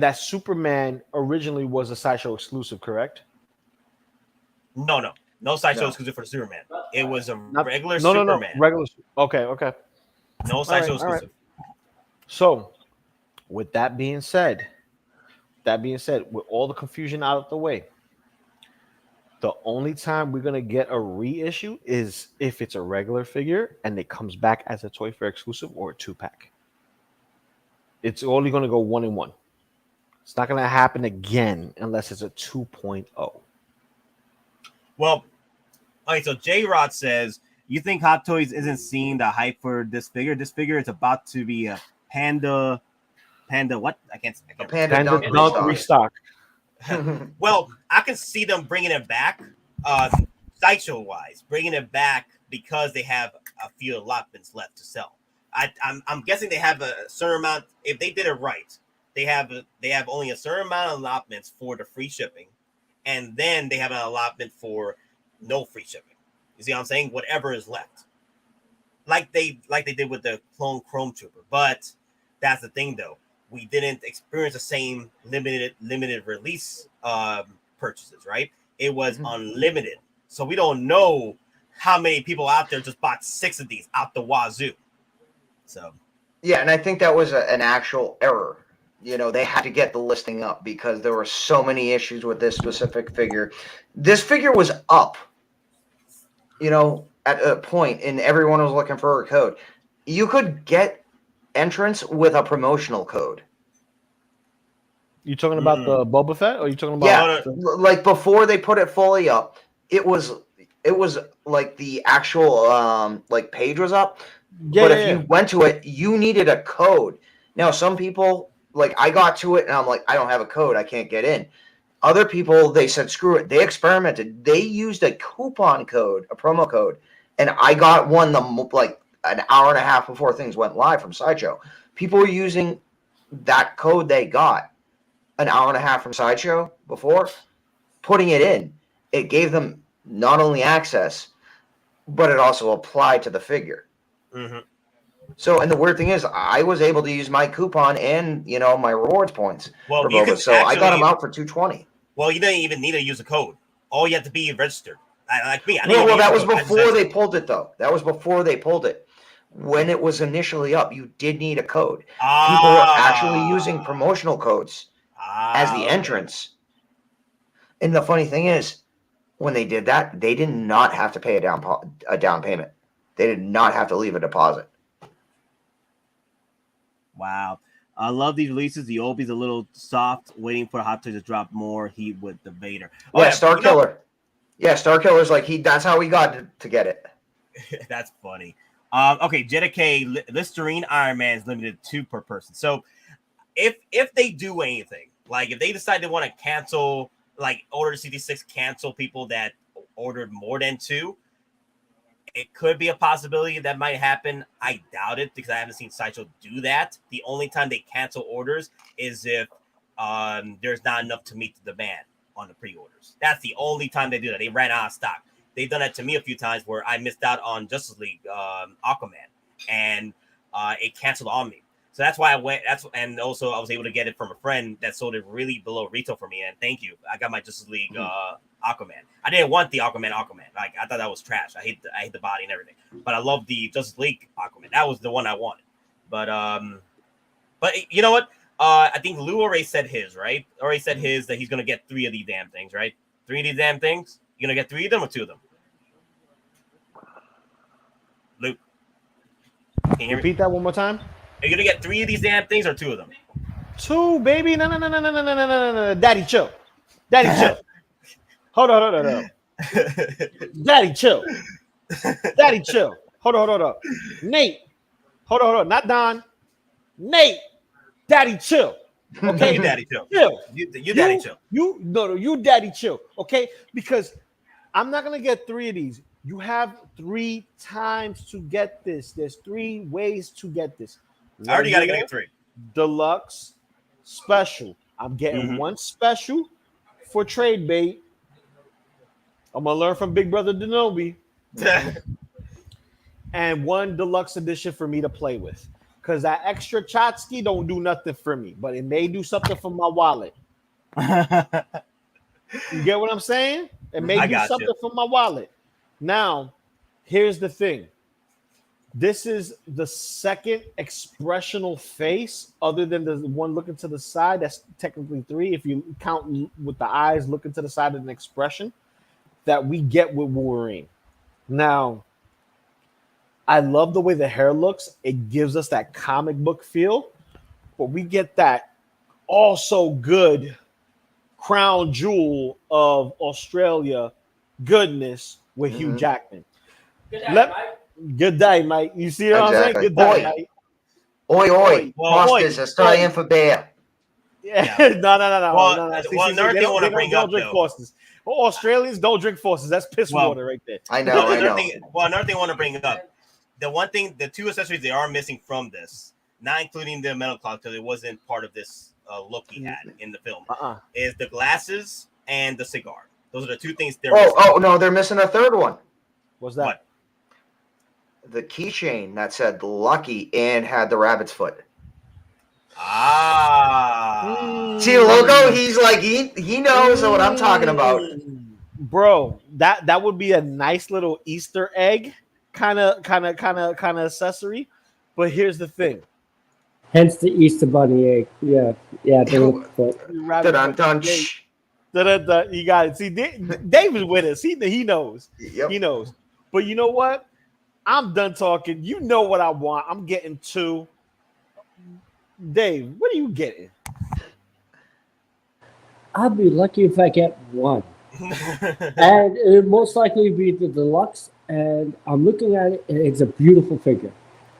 that Superman originally was a Sideshow exclusive, correct? No Sideshow exclusive for Superman. It was a regular Superman. Regular. Okay. No Sideshow exclusive. So, with that being said, with all the confusion out of the way, the only time we're going to get a reissue is if it's a regular figure and it comes back as a Toy Fair exclusive or a 2-pack. It's only going to go 1 and 1. It's not going to happen again unless it's a 2.0. Well, all right, so J-Rod says, you think Hot Toys isn't seeing the hype for this figure? This figure is about to be a Panda what? I can't Panda Dunk restock. Well, I can see them bringing it back, Sideshow wise, bringing it back because they have a few allotments left to sell. I'm guessing they have a certain amount. If they did it right, they have only a certain amount of allotments for the free shipping, and then they have an allotment for no free shipping. You see what I'm saying? Whatever is left, like they did with the Clone Chrome Trooper. But that's the thing, though. We didn't experience the same limited release purchases, right? It was unlimited. So we don't know how many people out there just bought 6 of these out the wazoo. So yeah, and I think that was an actual error. You know, they had to get the listing up because there were so many issues with this specific figure. This figure was up, you know, at a point, and everyone was looking for a code. You could get entrance with a promotional code. You talking about the Boba Fett, or you talking about like before they put it fully up, it was like the actual like page was up. But if you went to it, you needed a code. Now some people, like, I got to it and I'm like, I don't have a code, I can't get in. Other people, they said, screw it. They experimented. They used a coupon code, a promo code, and I got one like an hour and a half before things went live from Sideshow. People were using that code they got an hour and a half from Sideshow before, putting it in. It gave them not only access, but it also applied to the figure. Mm-hmm. So, and the weird thing is, I was able to use my coupon and, you know, my rewards points. Well, for you Boba, can so I got actually- them out for $220. Well, you didn't even need to use a code. All you have to be registered. Like me. Well, that was before they pulled it, though. That was before they pulled it. When it was initially up, you did need a code. People were actually using promotional codes as the entrance. And the funny thing is, when they did that, they did not have to pay a down payment. They did not have to leave a deposit. Wow. I love these releases. The Obi's a little soft, waiting for Hot Toy to drop more heat with the Vader. Oh, yeah, Star Killer. Yeah, Star Killer's like, that's how he got to get it. That's funny. Okay, Jetta K, Listerine Iron Man is limited to 2 per person. So if they do anything, like if they decide they want to cancel, like Order 66, cancel people that ordered more than 2, it could be a possibility that might happen. I doubt it because I haven't seen Sideshow do that. The only time they cancel orders is if there's not enough to meet the demand on the pre-orders. That's the only time they do that. They ran out of stock. They've done that to me a few times where I missed out on Justice League Aquaman, and it canceled on me. So that's why I went. And also I was able to get it from a friend that sold it really below retail for me. And thank you. I got my Justice League Aquaman. I didn't want the Aquaman. Like I thought that was trash. I hate the body and everything. But I love the Justice League Aquaman. That was the one I wanted. But you know what? I think Lou already said his, right? Already said his that he's gonna get 3 of these damn things, right? 3 of these damn things. You gonna get 3 of them or 2 of them? Luke, can you hear me? Repeat that one more time. Are you gonna get 3 of these damn things or 2 of them? 2, baby. No. Daddy, chill. Daddy, chill. Hold on. Daddy, chill. Daddy, chill. Hold on. Nate. Hold on. Not Don. Nate. Daddy, chill. Okay, You daddy chill. Chill. You daddy chill. You daddy chill. Okay, because I'm not gonna get 3 of these. You have 3 times to get this. There's 3 ways to get this. I already gotta get 3. Deluxe, special. I'm getting 1 special for trade bait. I'm gonna learn from Big Brother Kenobi. And 1 deluxe edition for me to play with. Because that extra Chotsky don't do nothing for me, but it may do something for my wallet. You get what I'm saying? It may do something for my wallet. Now, here's the thing. This is the second expressional face, other than the one looking to the side. That's technically 3 if you count with the eyes looking to the side of an expression that we get with Wolverine. Now, I love the way the hair looks. It gives us that comic book feel, but we get that also good crown jewel of Australia goodness with Hugh Jackman. Good day, mate. You see what I'm saying? Good day, mate. Oi. Well, Masters, Australian for beer. Yeah. No. Well, another thing I want to bring up, drink Forsters. Australians don't drink Forsters. That's piss water right there. I know. Another thing I want to bring up. The 2 accessories they are missing from this, not including the metal clock, because it wasn't part of this look he had in the film, is the glasses and the cigar. Those are the 2 things they're missing. Oh, no, they're missing a 3rd one. What's that? What? The keychain that said Lucky and had the rabbit's foot. See, Loco, he's like, he knows what I'm talking about. Bro, that would be a nice little Easter egg kind of accessory. But here's the thing. Hence the Easter Bunny egg. Yeah. You got it. See, Dave is with us. He knows. Yep. He knows. But you know what? I'm done talking. You know what I want. I'm getting 2. Dave, what are you getting? I'll be lucky if I get 1. And it'll most likely be the deluxe. And I'm looking at it, and it's a beautiful figure.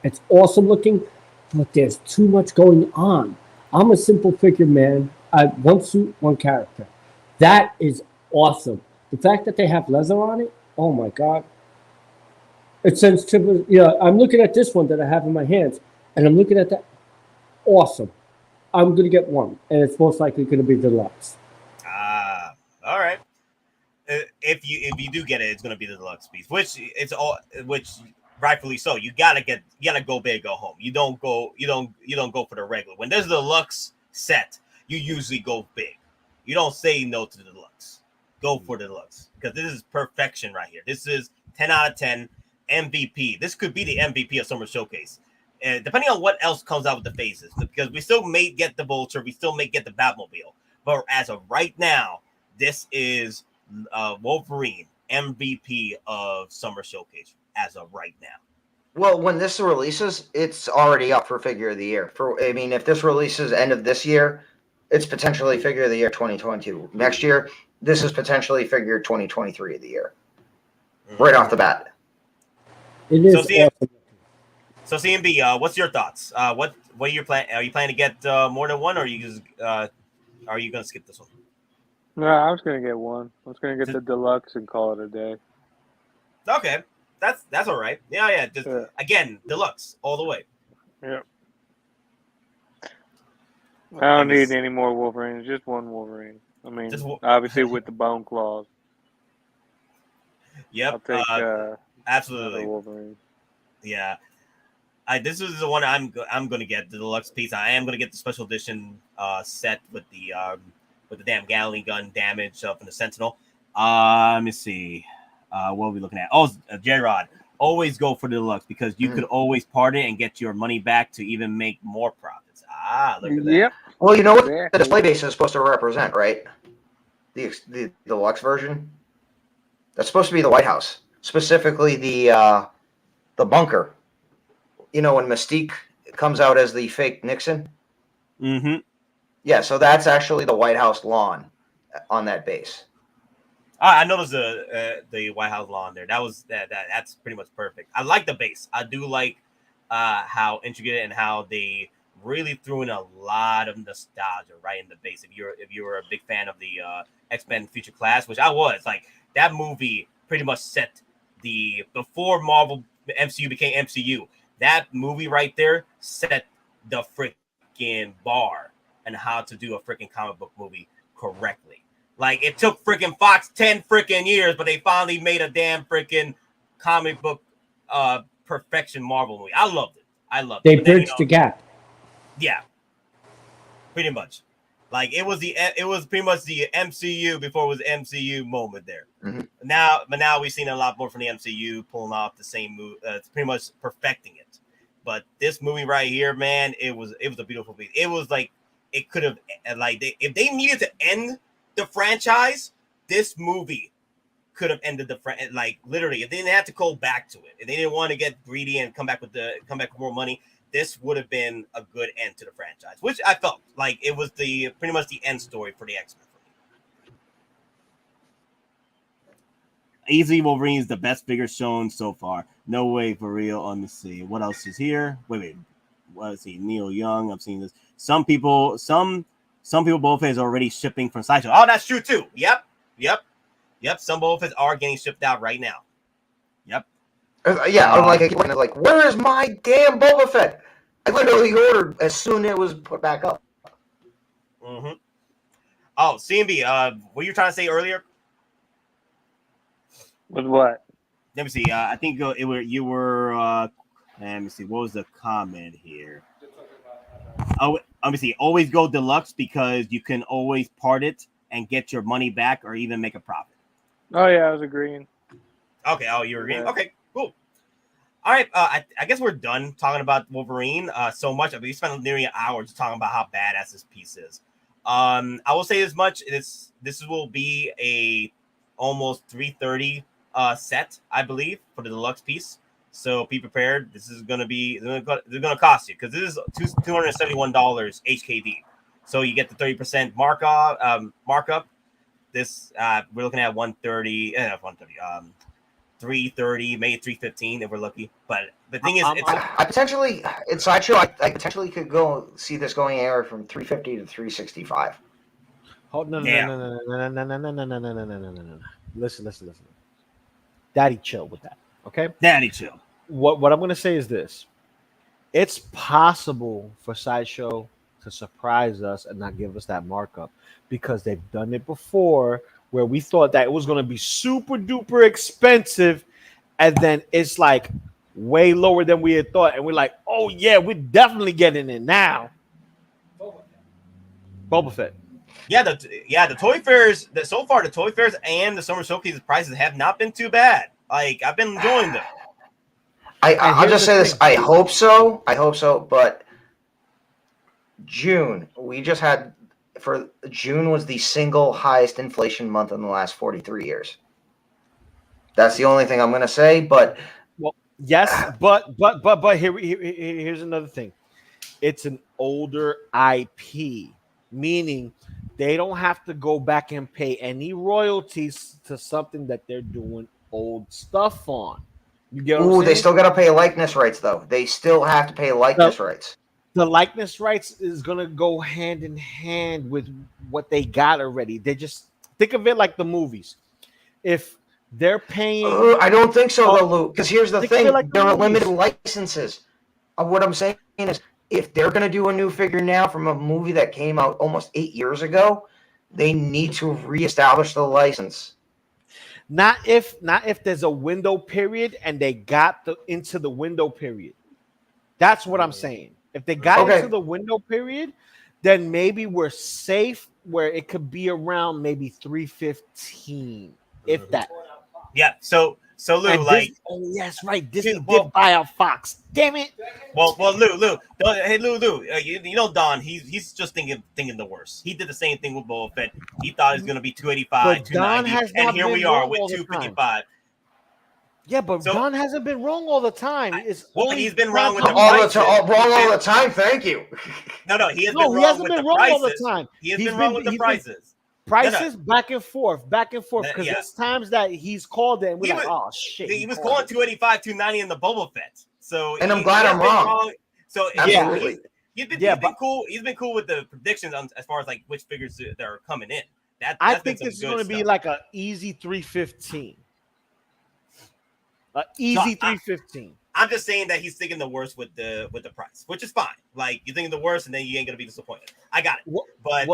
It's awesome looking, but there's too much going on. I'm a simple figure man. I 1 suit, 1 character. That is awesome. The fact that they have leather on it, oh my god. It sends triple. I'm looking at this one that I have in my hands, and I'm looking at that. Awesome. I'm gonna get one, and it's most likely gonna be deluxe. All right. If you do get it, it's gonna be the deluxe piece, which rightfully so. You gotta go big, go home. You don't go for the regular. When there's a deluxe set, you usually go big. You don't say no to the deluxe. Go for the deluxe because this is perfection right here. This is 10 out of 10 MVP. This could be the MVP of Summer Showcase. Depending on what else comes out with the phases, because we still may get the Vulture, we still may get the Batmobile, but as of right now, this is Wolverine MVP of Summer Showcase as of right now. Well, when this releases, it's already up for Figure of the Year. If this releases end of this year, it's potentially Figure of the Year 2022. Next year, this is potentially Figure 2023 of the year. Right off the bat. It is awesome. So CMB, what's your thoughts? What are you planning? Are you planning to get more than one, or are you just are you gonna skip this one? No, I was gonna get one. I was gonna get the deluxe and call it a day. Okay, that's all right. Yeah. Just again, deluxe all the way. Yeah. I don't need any more Wolverines. Just one Wolverine. I mean, obviously with the bone claws. Yep. I'll take absolutely Wolverine. Yeah. This is the one I'm gonna get, the deluxe piece. I am gonna get the special edition set with the damn Gatling gun damage from the Sentinel. Let me see. What are we looking at? Oh, J-Rod. Always go for the deluxe because you could always part it and get your money back to even make more profits. Look at that. Yep. Well, you know what the display base is supposed to represent, right? The deluxe version. That's supposed to be the White House, specifically the bunker. You know, when Mystique comes out as the fake Nixon. Mm-hmm. Yeah, so that's actually the White House lawn on that base. I noticed the White House lawn there. That's pretty much perfect. I like the base. I do like how intricate and how they really threw in a lot of nostalgia right in the base. If you were a big fan of the X-Men Future Class, which I was, like that movie pretty much set before Marvel MCU became MCU. That movie right there set the freaking bar and how to do a freaking comic book movie correctly. Like it took freaking Fox 10 freaking years, but they finally made a damn freaking comic book perfection Marvel movie. I loved it. They bridged the gap. Yeah, pretty much. Like it was pretty much the MCU before it was MCU moment there. Mm-hmm. Now we've seen a lot more from the MCU pulling off the same move. It's pretty much perfecting it. But this movie right here, man, it was a beautiful piece. It was like it could have if they needed to end the franchise, this movie could have ended the like literally. If they didn't have to go back to it, if they didn't want to get greedy and come back with more money, this would have been a good end to the franchise, which I felt like it was pretty much the end story for the X-Men for me. Easily Wolverine is the best figure shown so far. No way, for real. On the see what else is here. Wait. What is he? Neil Young. I'm seeing this. Some people both is already shipping from Sideshow. Oh, that's true too. Yep. Some both are getting shipped out right now. Yep. I'm like, where is my damn Boba Fett? I literally ordered as soon as it was put back up. Mm-hmm. Oh, CMB, what were you trying to say earlier? With what? Let me see. I think you were. Let me see. What was the comment here? Oh, let me see. Always go deluxe because you can always part it and get your money back or even make a profit. Oh yeah, I was agreeing. Okay. Oh, you were agreeing. Okay. Cool. All right. I guess we're done talking about Wolverine so much. We spent nearly an hour just talking about how badass this piece is. I will say as much. This will be a almost 330 set, I believe, for the deluxe piece. So be prepared. This is gonna cost you because this is $271 HKD. So you get the 30% markup. This we're looking at 330, maybe 315 if we're lucky. But the thing is, I potentially in Sideshow, I potentially could go see this going anywhere from 350 to 365. Hold no, Damn. no. Listen. Daddy, chill with that. Okay. Daddy chill. What I'm gonna say is this: it's possible for Sideshow to surprise us and not give us that markup because they've done it before, where we thought that it was gonna be super duper expensive, and then it's like way lower than we had thought, and we're like, oh yeah, we're definitely getting it now. Boba Fett. Yeah, the toy fairs. So far, the toy fairs and the summer showcase prices have not been too bad. Like I've been enjoying them. I'll just say this. I hope so. But June, June was the single highest inflation month in the last 43 years. That's the only thing I'm going to say. But yes, but here's another thing. It's an older IP, meaning they don't have to go back and pay any royalties to something that they're doing old stuff on. You get what I'm saying? They still got to pay likeness rights, though. They still have to pay likeness rights. The likeness rights is going to go hand in hand with what they got already. They just think of it like the movies. If they're paying... I don't think so, though, Lou, because here's the thing. Like there are limited licenses. What I'm saying is, if they're going to do a new figure now from a movie that came out almost 8 years ago, they need to reestablish the license. Not if there's a window period and they got into the window period. That's what I'm saying. If they got into the window period, then maybe we're safe where it could be around maybe 315, if that. Yeah. So Lou, and like, yes, right. Disney did buy out Fox. Damn it. Well, Lou. Hey, Lou. You know Don. He's just thinking the worst. He did the same thing with Boba Fett. He thought it was going to be 285, 290, and here we are with 255. Yeah, but Don hasn't been wrong all the time. He's been wrong with all the time. Thank you. No, he has been wrong with the prices. All the time. He has been wrong with the prices. Prices back and forth, because there's times that he's called it and we're like, oh shit. He was calling 285, 290 in the Boba Fett. So and I'm glad I'm wrong. So absolutely. He's been cool. He's been cool with the predictions as far as like which figures that are coming in. I think this is going to be like an easy 315. Easy 315. I'm just saying that he's thinking the worst with the price, which is fine. Like you're thinking the worst, and then you ain't gonna be disappointed. I got it. But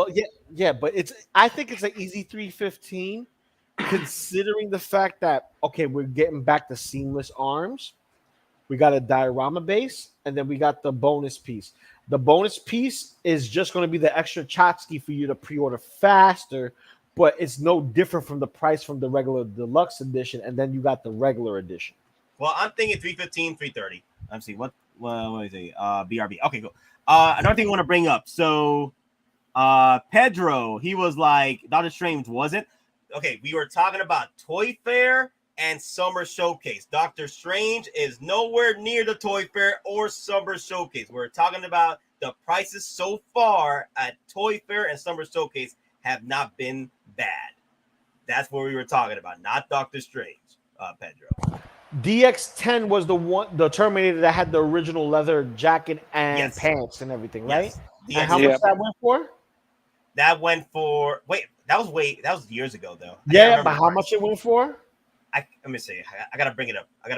I think it's an easy 315, considering the fact that we're getting back to seamless arms. We got a diorama base, and then we got the bonus piece. The bonus piece is just going to be the extra Chotsky for you to pre-order faster, but it's no different from the price from the regular deluxe edition, and then you got the regular edition. Well, I'm thinking 315, 330. Let's see what is it? BRB. Okay, cool. Another thing I want to bring up. So, Pedro, he was like, Doctor Strange wasn't. Okay, we were talking about Toy Fair and Summer Showcase. Doctor Strange is nowhere near the Toy Fair or Summer Showcase. We're talking about the prices so far at Toy Fair and Summer Showcase have not been bad. That's what we were talking about, not Doctor Strange, Pedro. DX10 was the Terminator that had the original leather jacket and pants and everything, right? Yes. And how much that went for? That went for that was years ago though. Yeah, but how much it went for? Let me see. I gotta bring it up. I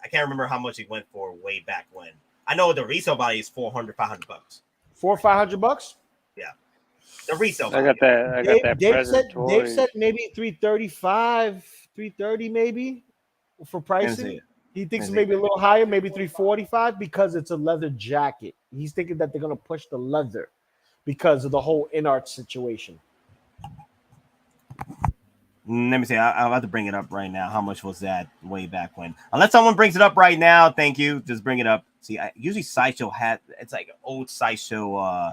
can't remember how much it went for way back when. I know the resale value is $400, $500. $400 or $500? Yeah. The resale value. I got that present toy. Dave said maybe 335, 330 maybe for pricing. He thinks maybe a little higher, maybe 345 because it's a leather jacket. He's thinking that they're gonna push the leather because of the whole in-art situation. Let me see. I'll have to bring it up right now. How much was that way back when? Unless someone brings it up right now, thank you. Just bring it up. See, usually Sideshow it's like an old Sideshow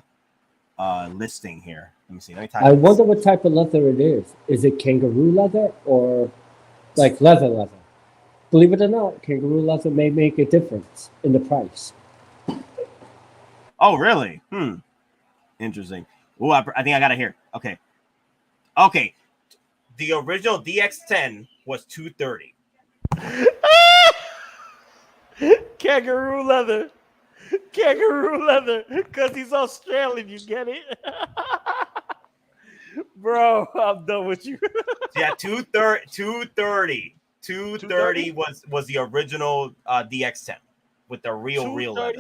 listing here. Let me see. I wonder what type of leather it is. Is it kangaroo leather or like leather? Believe it or not, kangaroo leather may make a difference in the price. Oh, really? Interesting. Oh, I think I got it here. Okay. The original DX10 was $230. Kangaroo leather, because he's Australian. You get it? Bro, I'm done with you. Yeah, 230 was the original DX10 with the real leather.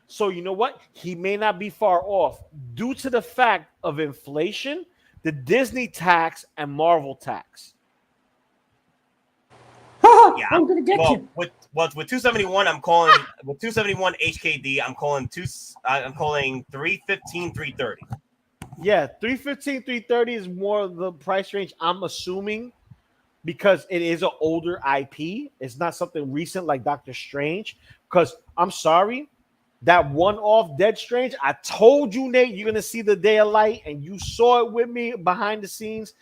So you know what? He may not be far off due to the fact of inflation, the Disney tax, and Marvel tax. Yeah, I'm gonna get you. with 271, I'm calling with 271 HKD. I'm calling 315, 330. Yeah, 315, 330 is more the price range. I'm assuming because it is an older IP. It's not something recent like Doctor Strange. Because I'm sorry, that one-off Dead Strange, I told you, Nate, you're gonna see the day of light, and you saw it with me behind the scenes.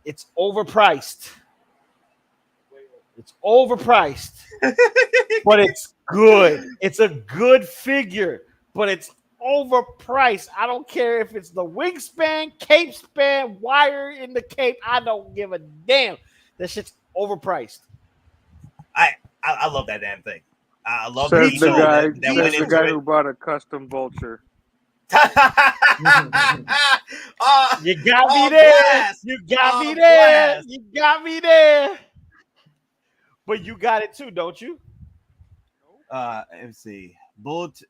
It's overpriced. It's overpriced, but it's good. It's a good figure, but it's overpriced. I don't care if it's the wingspan, cape span, wire in the cape. I don't give a damn. That shit's overpriced. I love that damn thing. I love Says the guy, that went into guy it. who bought a custom Vulture. You got me there. Blast. You got me there. Blast. You got me there. But you got it too, don't you? Let's see. Let's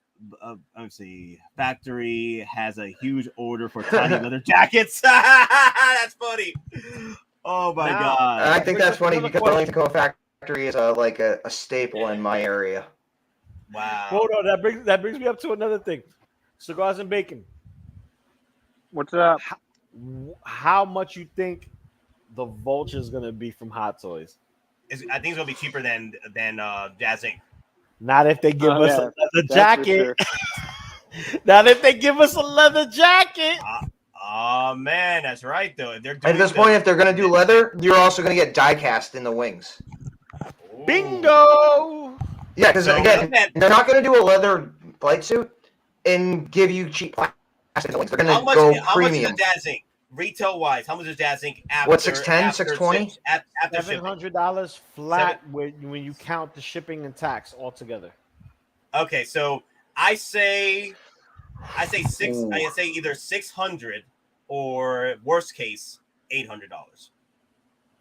see. Factory has a huge order for tiny leather jackets. That's funny. Oh my Now, god! I think that's funny Another because question. the Lincoln Factory is a staple in my area. Wow. Hold on, that brings me up to another thing. Cigars and bacon. What's up? How much you think the Vulture is gonna be from Hot Toys? I think it's gonna be cheaper than Jazz Inc. Not if they give us yeah, a leather that's for jacket. Not if they give us a leather jacket. Oh man, that's right though. If they're At this point, if they're going to do leather, you're also going to get die cast in the wings. Bingo. Yeah, because So, again, man, they're not going to do a leather blight suit and give you cheap plastic in the wings. They're going to go how premium. much is Jazz Inc. Retail wise? How much is Jazz Inc. After What, 610, 620? After shipping? $700 flat when you count the shipping and tax altogether. Okay, so I say six. Ooh. I say either 600 or worst case $800.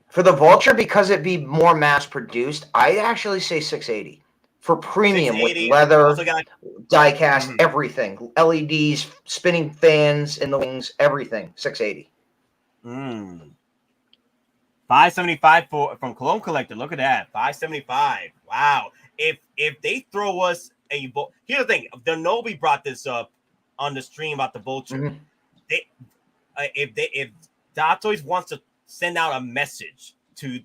For the Vulture, because it'd be more mass produced, I'd actually say 680 for premium with 680, leather, also got die cast, Mhm. everything, LEDs, spinning fans in the wings, everything. 680. 575 from Cologne Collector. Look at that, 575. Wow. If they throw us here's the thing. Kenobi brought this up on the stream about the Vulture. Mhm. If Hot Toys wants to send out a message to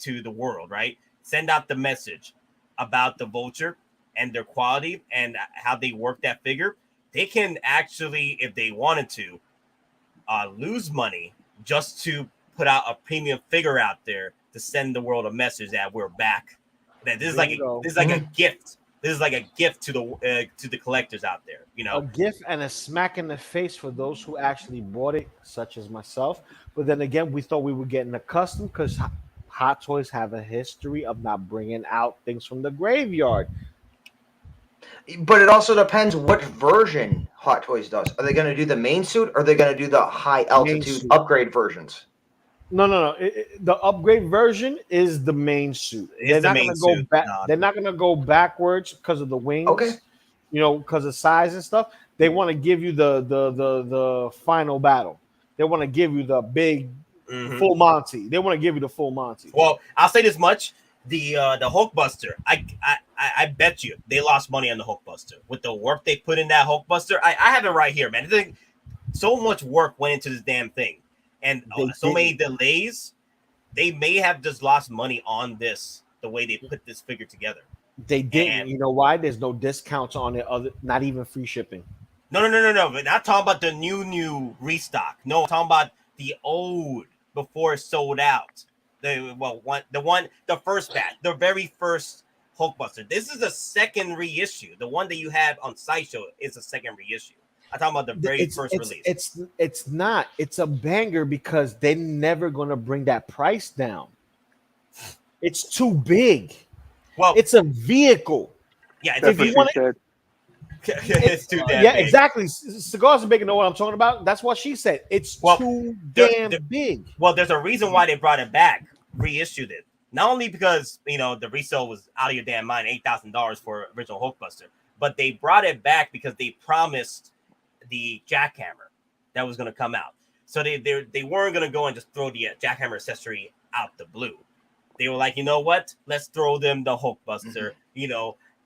the world, right? Send out the message about the Vulture and their quality and how they work that figure. They can actually, if they wanted to, lose money just to put out a premium figure out there to send the world a message that we're back. That this is like a gift. This is like a gift to the collectors out there, you know. A gift and a smack in the face for those who actually bought it, such as myself. But then again, we thought we were getting accustomed because Hot Toys have a history of not bringing out things from the graveyard. But it also depends what version Hot Toys does. Are they going to do the main suit or are they going to do the high altitude suit. upgrade versions? No. The upgrade version is the main suit. They're not going to go back. They're not going to go backwards because of the wings. Okay. You know, because of size and stuff. They want to give you the final battle. They want to give you the big full Monty. They want to give you the full Monty. Well, I'll say this much: the Hulkbuster. I bet you they lost money on the Hulkbuster with the work they put in that Hulkbuster. I have it right here, man. So much work went into this damn thing. And so many delays, they may have just lost money on this, the way they put this figure together. They didn't. You know why? There's no discounts on it, not even free shipping. No. But not talking about the new restock. No, I'm talking about the old before it sold out. The first batch, the very first Hulkbuster. This is a second reissue. The one that you have on Sideshow is a second reissue. I'm talking about the very first release. It's not. It's a banger because they're never gonna bring that price down. It's too big. Well, it's a vehicle. Yeah, That's what she said. It's too damn yeah, big. exactly. Cigars are big. Know what I'm talking about? That's what she said. It's too damn big. Well, there's a reason why they brought it back, reissued it. Not only because the resale was out of your damn mind, $8,000 for original Hulkbuster, but they brought it back because they promised the jackhammer that was going to come out. So they weren't going to go and just throw the jackhammer accessory out the blue. They were like, you know what? Let's throw them the Hulkbuster.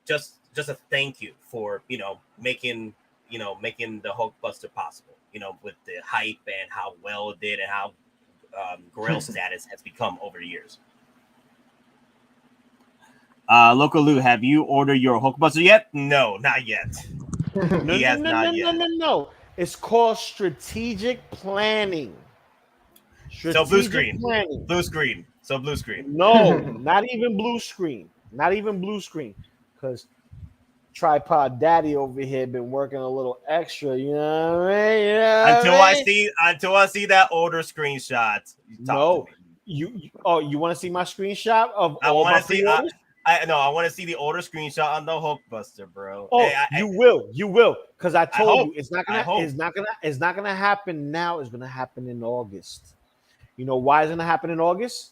Just a thank you for making the Hulkbuster possible. With the hype and how well it did and how Grail status has become over the years. Loco Lu, have you ordered your Hulkbuster yet? No, not yet. No. It's called strategic planning. So blue screen. So blue screen. No, not even blue screen. Not even blue screen. Because Tripod Daddy over here been working a little extra. You know what I mean? Until I see that older screenshot. No. You want to see my screenshot of I all want my to see. I want to see the older screenshot on the Hulkbuster, bro. Oh, you will, because I told you it's not gonna happen now. It's gonna happen in August. You know why it's gonna happen in August?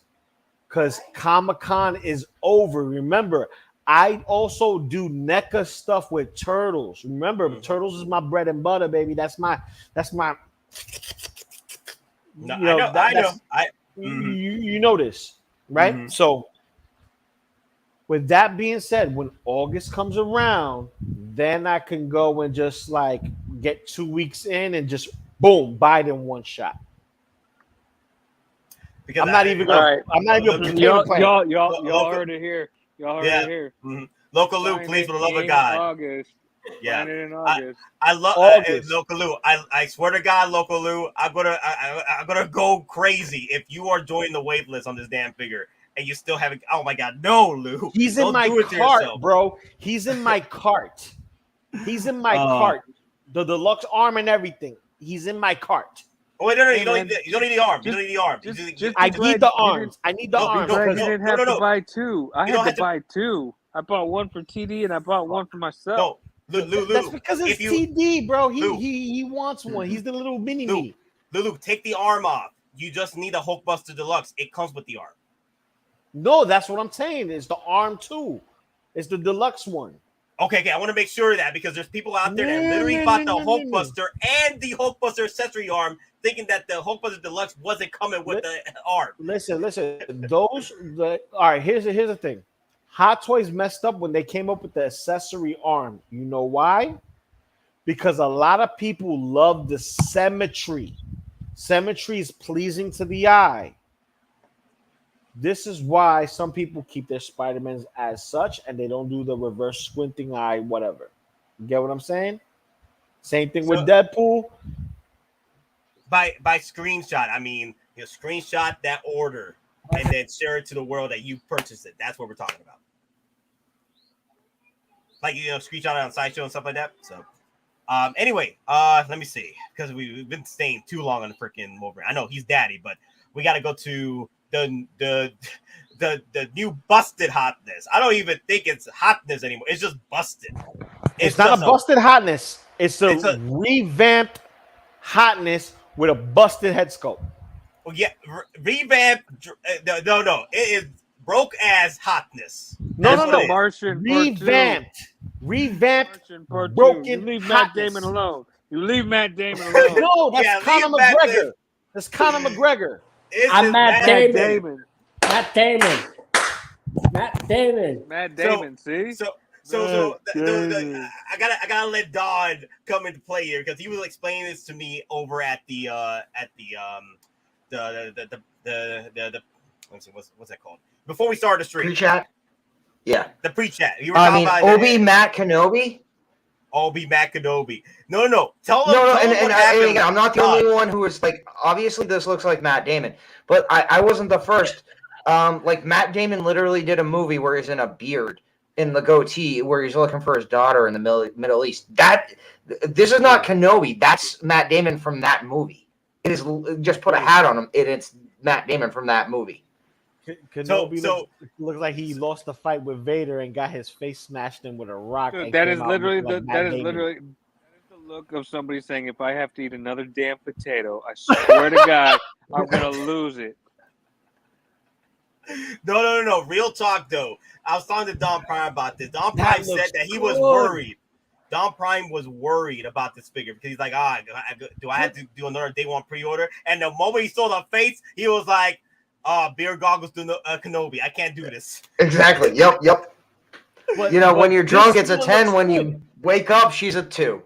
Because Comic-Con is over. Remember, I also do NECA stuff with Turtles. Remember, Turtles is my bread and butter, baby. That's my. No, I know. You know this, right? Mm-hmm. So. With that being said, when August comes around, then I can go and just like get 2 weeks in and just boom, buy them one shot. Because I'm not even gonna. Y'all heard it here. Y'all heard it here. Mm-hmm. Loco Lu, please, for the love of God. August. Yeah, in August. I love Loco Lu. I swear to God, Loco Lu, I'm gonna go crazy if you are joining the wait list on this damn figure. And you still haven't. Oh my God, no, Lou. He's in my cart, bro. He's in my cart. He's in my cart. The deluxe arm and everything. He's in my cart. Oh wait, no, you don't need the arm. You don't need the arm. I need the arms. I need the arms. You didn't have to buy two. I had to buy two. I bought one for TD and I bought one for myself. No, Lou. That's because it's TD, bro. He wants one. He's the little mini me. Lou, take the arm off. You just need a Hulkbuster Deluxe. It comes with the arm. No, that's what I'm saying. It's the arm too. It's the deluxe one. Okay. I want to make sure of that because there's people out there that literally bought the Hulkbuster and the Hulkbuster accessory arm, thinking that the Hulkbuster Deluxe wasn't coming with the arm. Listen. All right. Here's the thing. Hot Toys messed up when they came up with the accessory arm. You know why? Because a lot of people love the symmetry. Symmetry is pleasing to the eye. This is why some people keep their Spider-Mans as such and they don't do the reverse squinting eye, whatever. You get what I'm saying? Same thing with Deadpool. By screenshot, I mean, screenshot that order and then share it to the world that you purchased it. That's what we're talking about. Like, screenshot it on Sideshow and stuff like that. So, anyway, let me see. Because we've been staying too long on the freaking Wolverine. I know he's daddy, but we got to go to the new busted hotness. I don't even think it's hotness anymore. It's just busted. It's not a busted hotness. It's a revamped hotness with a busted head sculpt. Well, yeah, revamped. No. It is broke ass hotness. No. Martian revamped. Broken. You leave hotness. Matt Damon alone. No, that's Conor McGregor. That's Conor McGregor. I'm Matt Damon. Matt Damon. See. So I gotta let Don come into play here because he was explaining this to me over at the let's see, what's that called? Before we started the stream. Pre-chat? Yeah. The pre-chat. You were talking about Obi-Wan Kenobi? Obi-Wan Kenobi. No. Tell them. And I'm not the only one who was like, obviously this looks like Matt Damon, but I wasn't the first. Like Matt Damon literally did a movie where he's in a beard in the goatee where he's looking for his daughter in the Middle East. This is not Kenobi. That's Matt Damon from that movie. It is just put a hat on him. It's Matt Damon from that movie. Kenobi looks like he lost the fight with Vader and got his face smashed in with a rock. Dude, and that came is out literally looking like that Matt is Damon. literally the look of somebody saying, if I have to eat another damn potato, I swear to God, I'm gonna lose it. No. Real talk though. I was talking to DonPrime about this. DonPrime said that he was good. worried. DonPrime was worried about this figure because he's like, do I have to do another day one pre-order? And the moment he saw the face, he was like, beer goggles to Kenobi. I can't do this. Exactly. Yep. But, when you're drunk, it's a one 10. looks When good. you wake up, she's a 2.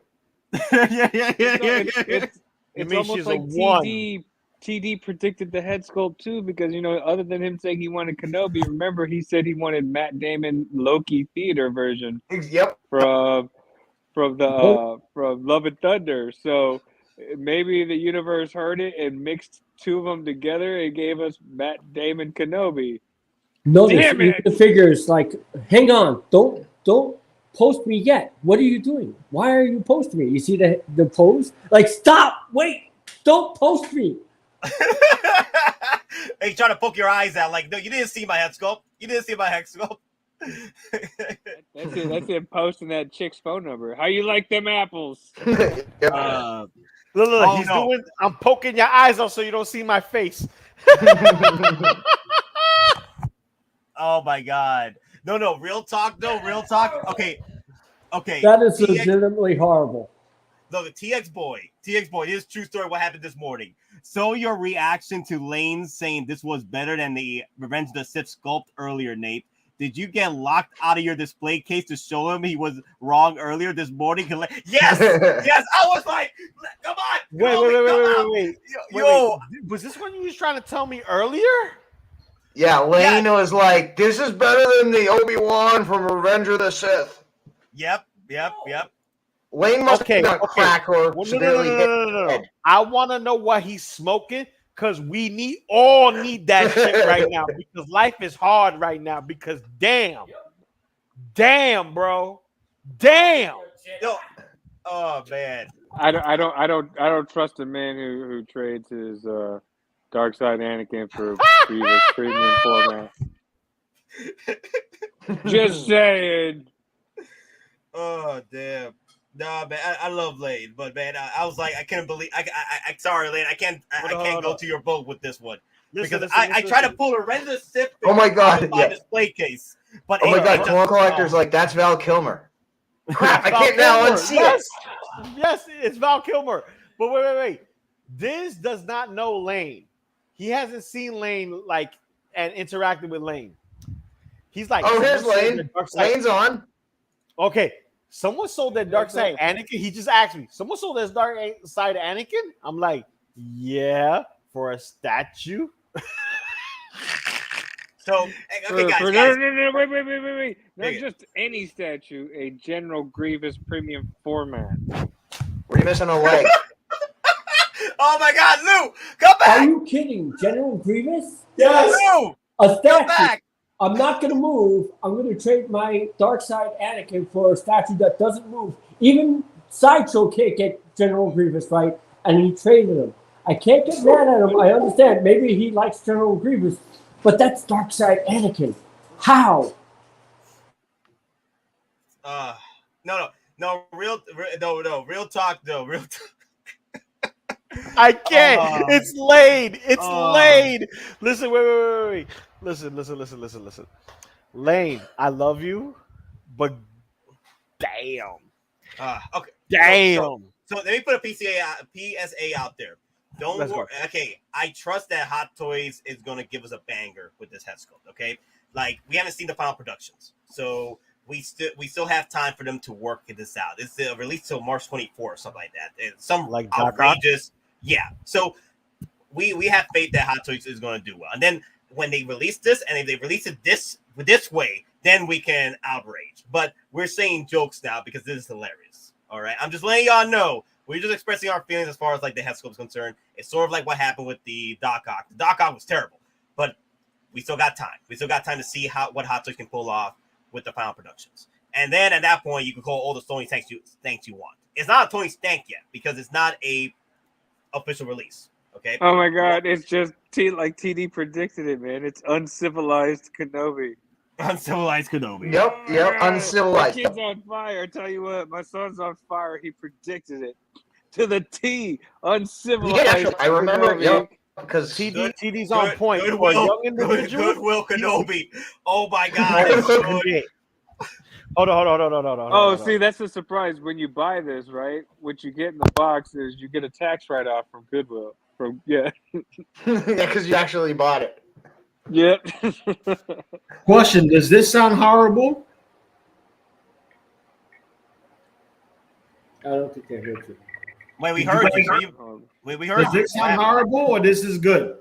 yeah. It's mean almost she's like a 1. TD predicted the head sculpt too, because other than him saying he wanted Kenobi, remember he said he wanted Matt Damon Loki theater version Yep. from Love and Thunder. So maybe the universe heard it and mixed two of them together and gave us Matt Damon Kenobi. Notice Damn it! the figures like, hang on, don't post me yet. What are you doing? Why are you posting me? You see the pose? Like, stop! Wait! Don't post me! Hey, trying to poke your eyes out. Like, no, you didn't see my head sculpt. That's it. Posting that chick's phone number. How you like them apples? Yep. Look, he's doing. I'm poking your eyes out so you don't see my face. Oh my God. No. Real talk though. Real talk. Okay. That is legitimately horrible. No, the TX boy. This is true story. What happened this morning? So your reaction to Lane saying this was better than the Revenge of the Sith sculpt earlier, Nate? Did you get locked out of your display case to show him he was wrong earlier this morning? Yes. I was like, come on. Wait. Yo. Was this what you was trying to tell me earlier? Yeah, Lane was like, this is better than the Obi-Wan from Revenge of the Sith. Yep. Lane must have got crack or severely hit. No. I want to know what he's smoking because we all need that shit right now because life is hard right now because damn, bro. Damn. Yo. Oh man. I don't trust a man who trades his Dark Side Anakin for Grievous premium format. Just saying. Oh damn. Nah, man, I love Lane, but man, I was like, I can't believe. I sorry, Lane, I can't go to your boat with this one because I try to pull a render sip. Oh my God! My display case, but oh my God, Clone Collector's like that's Val Kilmer. Crap! I can't now unsee it. Yes, it's Val Kilmer. But wait. Diz does not know Lane. He hasn't seen Lane and interacted with Lane. He's like, oh, here's Lane. Lane's on. Okay. Someone sold their dark side Anakin. He just asked me, someone sold their dark side Anakin? I'm like, yeah, for a statue. So, okay, guys. No, wait. Not just any statue, a General Grievous premium format. We're missing a leg. Oh my God, Lou, come back! Are you kidding? General Grievous? Yes. Lou, a statue. come back! I'm not going to move. I'm going to trade my Dark Side Anakin for a statue that doesn't move. Even Sideshow can't get General Grievous, right? And he traded him. I can't get mad at him. I understand. Maybe he likes General Grievous, but that's Dark Side Anakin. How? Real talk though. Real talk. I can't. It's Lane. Lane. Listen, wait. Listen. Lane, I love you, but damn. Okay. Damn. So let me put a PSA out there. Don't worry. Okay, I trust that Hot Toys is going to give us a banger with this head sculpt. Okay, like we haven't seen the final productions, so we still have time for them to work this out. It's released till March 24th or something like that. It's some like outrageous. Yeah. So we have faith that Hot Toys is going to do well, and then when they release this, and if they release it this way, then we can outrage. But we're saying jokes now because this is hilarious. All right, I'm just letting y'all know. We're just expressing our feelings as far as like the head sculpt is concerned. It's sort of like what happened with the Doc Ock. The Doc Ock was terrible, but we still got time. We still got time to see what Hot Toys can pull off with the final productions. And then at that point, you can call all the Tony Stanks you want. It's not a Tony Stank yet because it's not a official release. Okay. Oh my God! It's just like TD predicted it, man. It's uncivilized Kenobi. Uncivilized Kenobi. Yep, My uncivilized. kid's on fire. I tell you what, my son's on fire. He predicted it to the T. Uncivilized. Yeah, actually, I remember. Kenobi. Yep, because TD's on point for a Goodwill, young individual. Goodwill Kenobi. Oh my God. It's good. Hold on. Oh, see, that's the surprise when you buy this, right? What you get in the box is you get a tax write-off from Goodwill. Yeah, because you actually bought it. yep. Question: does this sound horrible? I don't think they heard you. Wait, we heard you. We heard Does you. this sound horrible or this is good?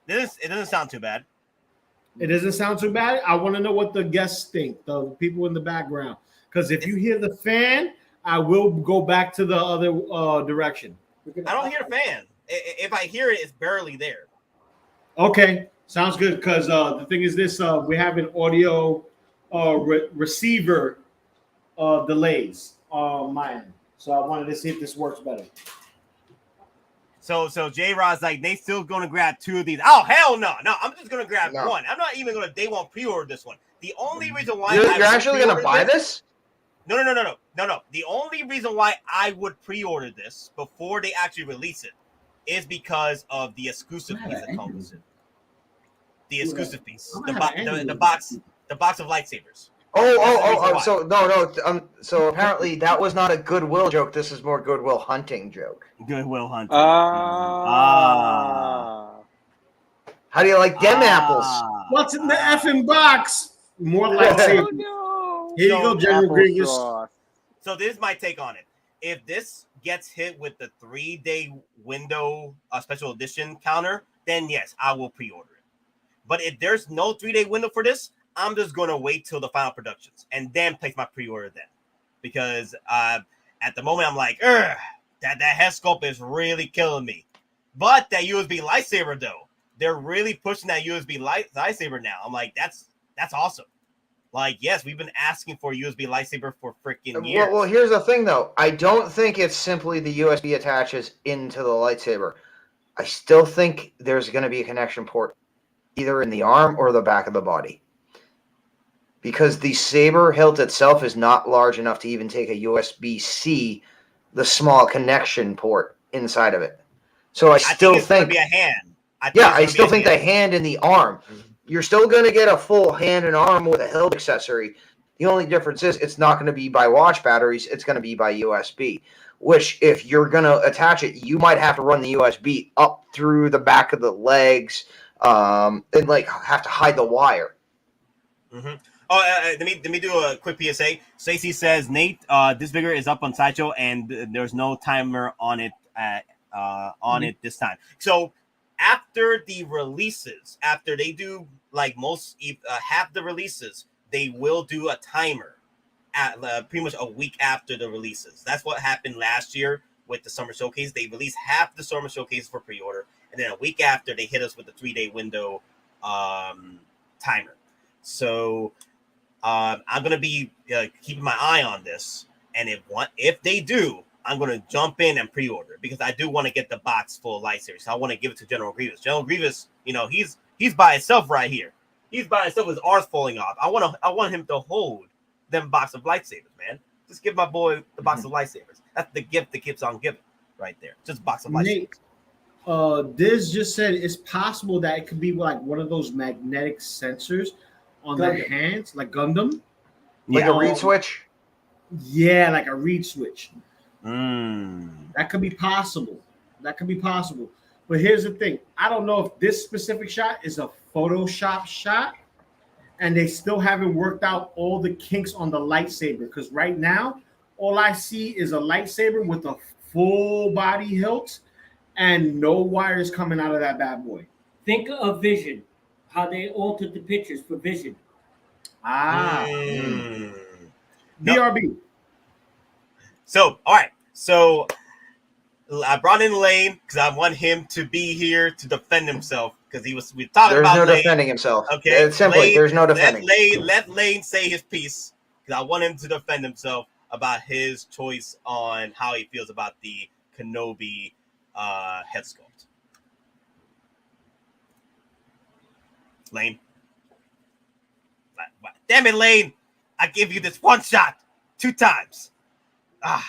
It doesn't sound too bad. It doesn't sound too bad. I want to know what the guests think, the people in the background. Because if you hear the fan, I will go back to the other direction. I don't hear a fan. If I hear it, it's barely there. Okay, sounds good. Because the thing is this, we have an audio receiver delays on my end. So I wanted to see if this works better. So J-Rod's like, they still going to grab 2 of these. Oh, hell no. No, I'm just going to grab No. 1. I'm not even going to day one pre-order this one. The only reason why You're actually going to buy this? No. The only reason why I would pre-order this before they actually release it is because of the exclusive piece that comes with it. The exclusive piece. The box of lightsabers. Oh, so no. So apparently that was not a Goodwill joke. This is more Goodwill Hunting joke. Goodwill Hunting. How do you like them apples? What's in the effing box? More lightsaber. Oh no! Here you go, General Grievous. So this is my take on it. If this gets hit with the 3-day window special edition counter, then yes, I will pre-order it. But if there's no 3-day window for this, I'm just going to wait till the final productions and then place my pre-order then. Because at the moment, I'm like, that head sculpt is really killing me. But that USB lightsaber, though, they're really pushing that USB lightsaber now. I'm like, that's awesome. Like, yes, we've been asking for a USB lightsaber for freaking years. Well, here's the thing, though. I don't think it's simply the USB attaches into the lightsaber. I still think there's going to be a connection port either in the arm or the back of the body. Because the saber hilt itself is not large enough to even take a USB-C, the small connection port inside of it. So I still think it's going to be a hand. I still think the hand and the arm. You're still going to get a full hand and arm with a hilt accessory. The only difference is it's not going to be by watch batteries. It's going to be by USB, which if you're going to attach it, you might have to run the USB up through the back of the legs and like have to hide the wire. Mm-hmm. Oh, let me do a quick PSA. Stacey says, Nate, this figure is up on Sideshow and there's no timer on it it this time. So after the releases, after they do like most half the releases, they will do a timer at pretty much a week after the releases. That's what happened last year with the Summer Showcase. They released half the Summer Showcase for pre-order, and then a week after they hit us with the 3-day window timer. So I'm gonna be keeping my eye on this, and if they do, I'm gonna jump in and pre-order because I do want to get the box full of lightsabers. So I want to give it to General Grievous. General Grievous, he's by himself right here. He's by himself with his arms falling off. I want him to hold them box of lightsabers, man. Just give my boy the box of lightsabers. That's the gift that keeps on giving, right there. Just a box of lightsabers. Nate, Diz just said it's possible that it could be like one of those magnetic sensors on the hands, like Gundam, like a reed switch. Yeah, like a reed switch. That could be possible. But here's the thing: I don't know if this specific shot is a Photoshop shot, and they still haven't worked out all the kinks on the lightsaber. Because right now, all I see is a lightsaber with a full body hilt and no wires coming out of that bad boy. Think of Vision, how they altered the pictures for Vision. BRB. So, all right. So I brought in Lane because I want him to be here to defend himself because we talking There's about no Lane. defending himself. Okay, It's simply there's no defending. Let Lane say his piece because I want him to defend himself about his choice on how he feels about the Kenobi head sculpt. Lane. Damn it, Lane. I give you this one shot 2 times. Oh.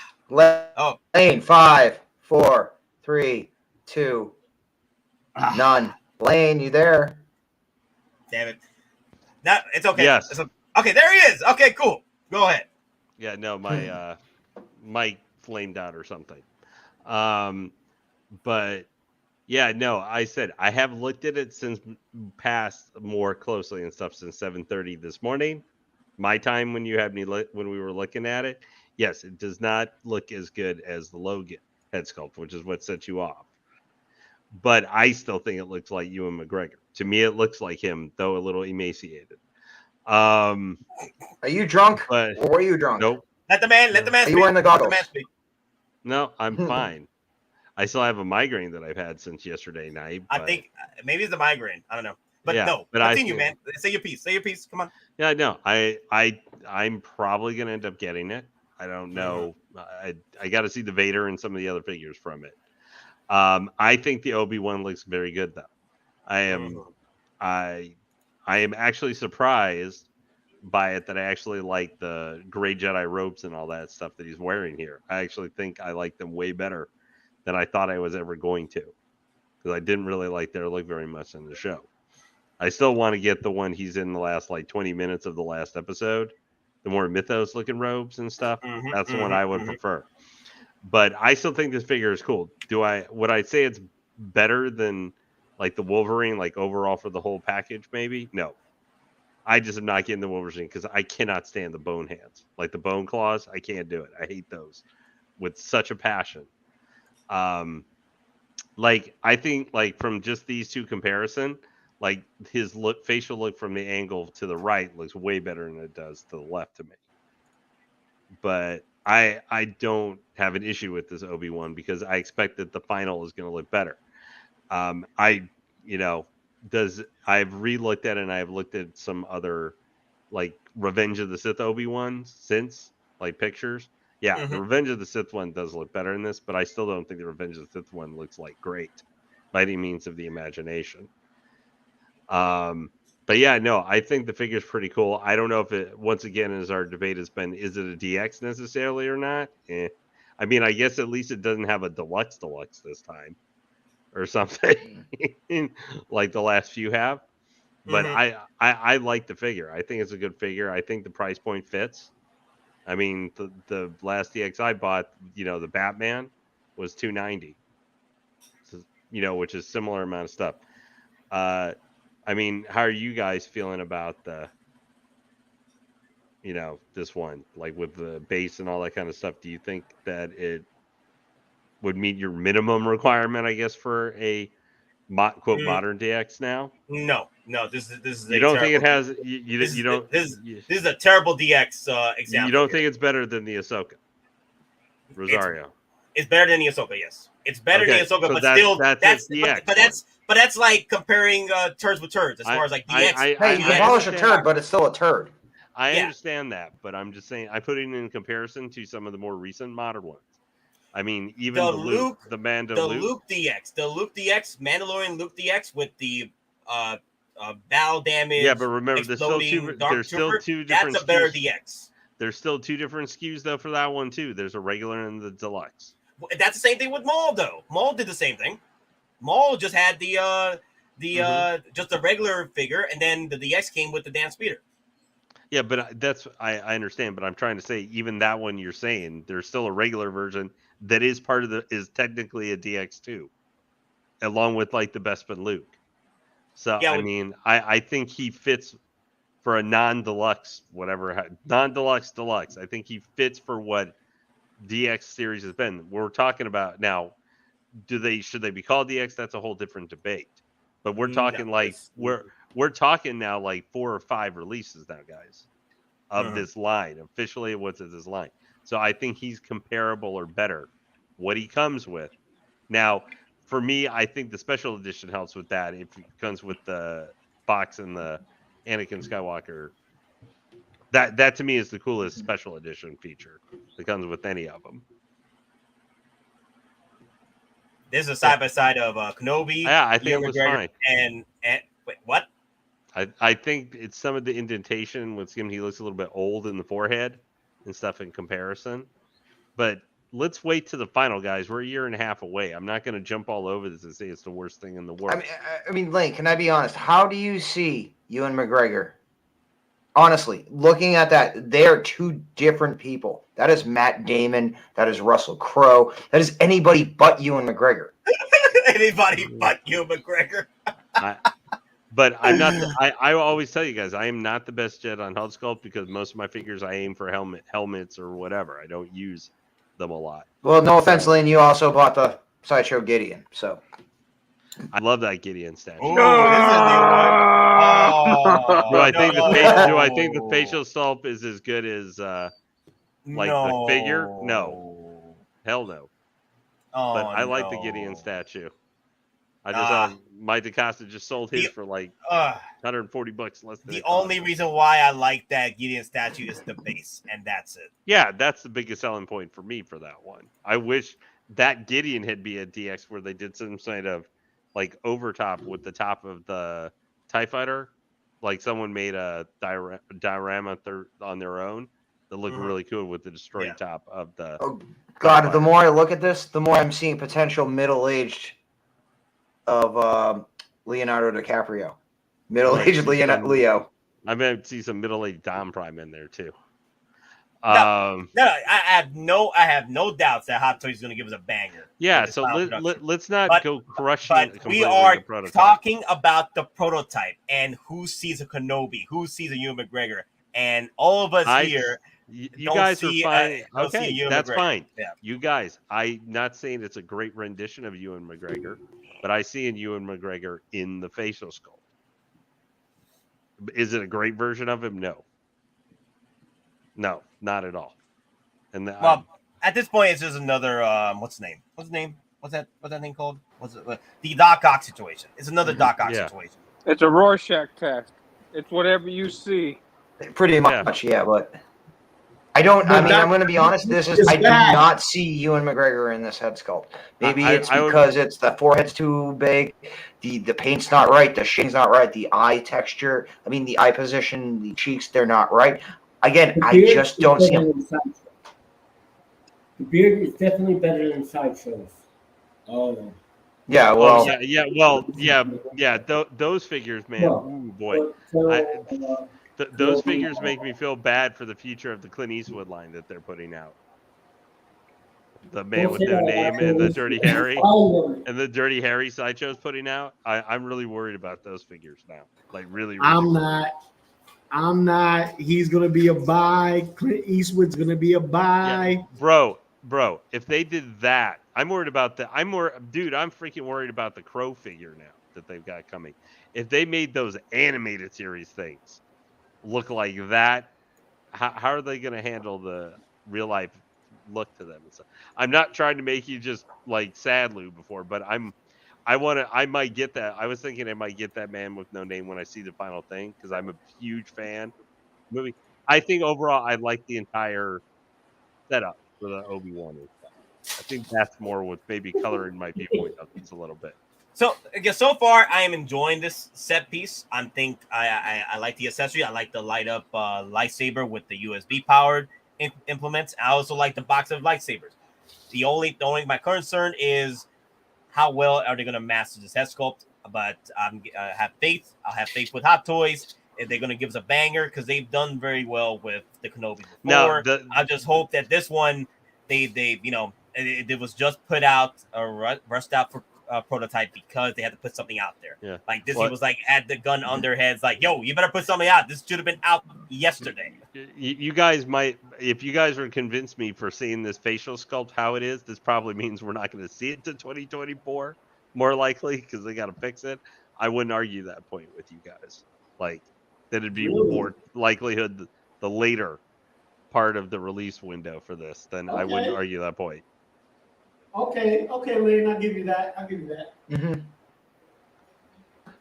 Lane, 5, 4, 3, 2, none. Lane, you there? Damn it. It's okay. Yes. Okay, there he is. Okay, cool. Go ahead. Yeah, no, my mic flamed out or something. But yeah, no, I said I have looked at it since past more closely and stuff since 7:30 this morning. My time when you had me when we were looking at it. Yes, it does not look as good as the Logan head sculpt, which is what set you off. But I still think it looks like Ewan McGregor. To me, it looks like him, though a little emaciated. Are you drunk? But, or were you drunk? Nope. Let the man Are speak. you wearing the goggles? Let the man speak. No, I'm fine. I still have a migraine that I've had since yesterday night. I think maybe it's the migraine. I don't know. But Yeah, no, but continue, man. Say your piece. Say your piece. Come on. Yeah, no, I'm probably gonna end up getting it. I don't know. I got to see the Vader and some of the other figures from it. I think the Obi-Wan looks very good, though. I am actually surprised by it that I actually like the gray Jedi robes and all that stuff that he's wearing here. I actually think I like them way better than I thought I was ever going to, because I didn't really like their look very much in the show. I still want to get the one he's in the last 20 minutes of the last episode, the more mythos looking robes and stuff. That's the one I would prefer. But I still think this figure is cool. Would I say it's better than the Wolverine, overall for the whole package? Maybe no. I just am not getting the Wolverine because I cannot stand the bone hands, the bone claws. I can't do it. I hate those with such a passion. I think from just these two comparison, his facial look from the angle to the right looks way better than it does to the left to me. But I don't have an issue with this Obi-Wan because I expect that the final is going to look better. I've re-looked at it and I've looked at some other Revenge of the Sith Obi-Wan since pictures. Yeah, the Revenge of the Sith one does look better in this, but I still don't think the Revenge of the Sith one looks great by any means of the imagination. But yeah, no, I think the figure's pretty cool. I don't know if it, once again, as our debate has been, is it a DX necessarily or not? I mean, I guess at least it doesn't have a deluxe this time or something like the last few have. But I like the figure. I think it's a good figure. I think the price point fits. I mean, the last DX I bought, the Batman was $290. So, which is similar amount of stuff. I mean, how are you guys feeling about the, this one, with the base and all that kind of stuff? Do you think that it would meet your minimum requirement, I guess, for a quote modern DX now? No. This is. You don't think it has? You don't. This is a terrible DX example. You don't think it's better than the Ahsoka? Rosario. It's better than the Ahsoka. Yes, it's better than the Ahsoka, so but still, that's DX, but that's like comparing turds with turds as far as DX. Hey, you can polish a turd, but it's still a turd. I understand that, but I'm just saying I put it in comparison to some of the more recent modern ones. I mean, even the Luke, the Luke DX, the Luke DX, Mandalorian Luke DX with the battle damage. Yeah, but remember, there's still two different. That's a better DX. There's still two different SKUs though for that one too. There's a regular and the deluxe. That's the same thing with Maul though. Maul did the same thing. Maul just had just a regular figure, and then the DX came with the damn speeder. Yeah, but I understand, but I'm trying to say even that one you're saying there's still a regular version that is is technically a DX too, along with the Bespin Luke. So yeah, I mean, I think he fits for a non-deluxe, deluxe. I think he fits for what DX series has been. We're talking about now. Should they be called DX? That's a whole different debate. But we're talking we're talking now 4 or 5 releases now, guys, of this line. Officially, what's this line? So I think he's comparable or better. What he comes with. Now, for me, I think the special edition helps with that. If it comes with the box and the Anakin Skywalker, that to me is the coolest special edition feature that comes with any of them. This is a side by side of Kenobi. Yeah, I think it was fine. And wait, what? I think it's some of the indentation with him. He looks a little bit old in the forehead and stuff in comparison. But let's wait to the final, guys. We're a year and a half away. I'm not going to jump all over this and say it's the worst thing in the world. I mean, Lane, can I be honest? How do you see Ewan McGregor? Honestly, looking at that, they are two different people. That is Matt Damon. That is Russell Crowe. That is anybody but Ewan McGregor. Anybody but Ewan McGregor. But I'm not. I always tell you guys, I am not the best jet on Hot Sculpt because most of my figures I aim for helmets or whatever. I don't use them a lot. Well, no offense, Lane. You also bought the Sideshow Gideon, so I love that Gideon statue. Ooh, this is a new one. Oh, do I think no. the facial sculpt is as good as the figure? No, hell no. Oh, But I like the no. Gideon statue. I just Mike DaCosta just sold his for like $140 less than the only reason why I like that Gideon statue is the base, and that's it. Yeah, that's the biggest selling point for me for that one. I wish that Gideon had be a DX where they did some kind of like overtop with the top of the TIE Fighter, like someone made a diorama on their own that looked really cool with the destroyed top of the. Oh God! The more I look at this, the more I'm seeing potential middle-aged of Leonardo DiCaprio, middle-aged Leo. I mean, see some middle-aged DonPrime in there too. No, I have no doubts that Hot Toys is going to give us a banger. Yeah, so let's not go crushing. But we are talking about the prototype and who sees a Kenobi, who sees a Ewan McGregor, and all of us here. You guys are fine. Okay, that's McGregor. fine. Yeah. You guys, I'm not saying it's a great rendition of Ewan McGregor, but I see in Ewan McGregor in the facial sculpt. Is it a great version of him? No. No, not at all. And at this point, it's just another what's the name? What's that thing called? What's it? The Doc Ock situation. It's another Doc Ock situation. It's a Rorschach test. It's whatever you see. Pretty much, yeah. But I don't. I mean, I'm going to be honest. I do not see Ewan McGregor in this head sculpt. Maybe it's because it's the forehead's too big, the paint's not right, the shading's not right, the eye texture. I mean, the eye position, the cheeks, they're not right. Again, I just don't see him. The beard is definitely better than Sideshow's. Oh. Yeah, well. Those figures, man. Ooh, boy. Those figures make me feel bad for the future of the Clint Eastwood line that they're putting out. The Man with No Name and the Dirty Harry. And the Dirty Harry Sideshow's putting out. I'm really worried about those figures now. Like, really. I'm not. He's going to be a buy. Clint Eastwood's going to be a buy. Yeah. Bro, if they did that, I'm worried about that. I'm freaking worried about the Crow figure now that they've got coming. If they made those animated series things look like that, how are they going to handle the real life look to them? I'm not trying to make you just like sad Lou before, but I might get that. I was thinking I might get that Man with No Name when I see the final thing because I'm a huge fan of the movie. I think overall I like the entire setup for the Obi-Wan and stuff. I think that's more what maybe coloring my viewpoint of these a little bit. So far I am enjoying this set piece. I like the accessory. I like the light up lightsaber with the USB powered implements. I also like the box of lightsabers. The only my concern is how well are they going to master this head sculpt? But I have faith. I'll have faith with Hot Toys. If they're going to give us a banger, because they've done very well with the Kenobi before. I just hope that this one, it was just put out, rushed out for prototype because they had to put something out there. Yeah. Like Disney was like, had the gun on their heads, like, yo, you better put something out. This should have been out yesterday. You guys might, if you guys were convinced me for seeing this facial sculpt how it is, this probably means we're not going to see it to 2024, more likely, because they got to fix it. I wouldn't argue that point with you guys. Like, that it'd be more likelihood the later part of the release window for this, then I wouldn't argue that point. Okay, Lane, I'll give you that. Mm-hmm.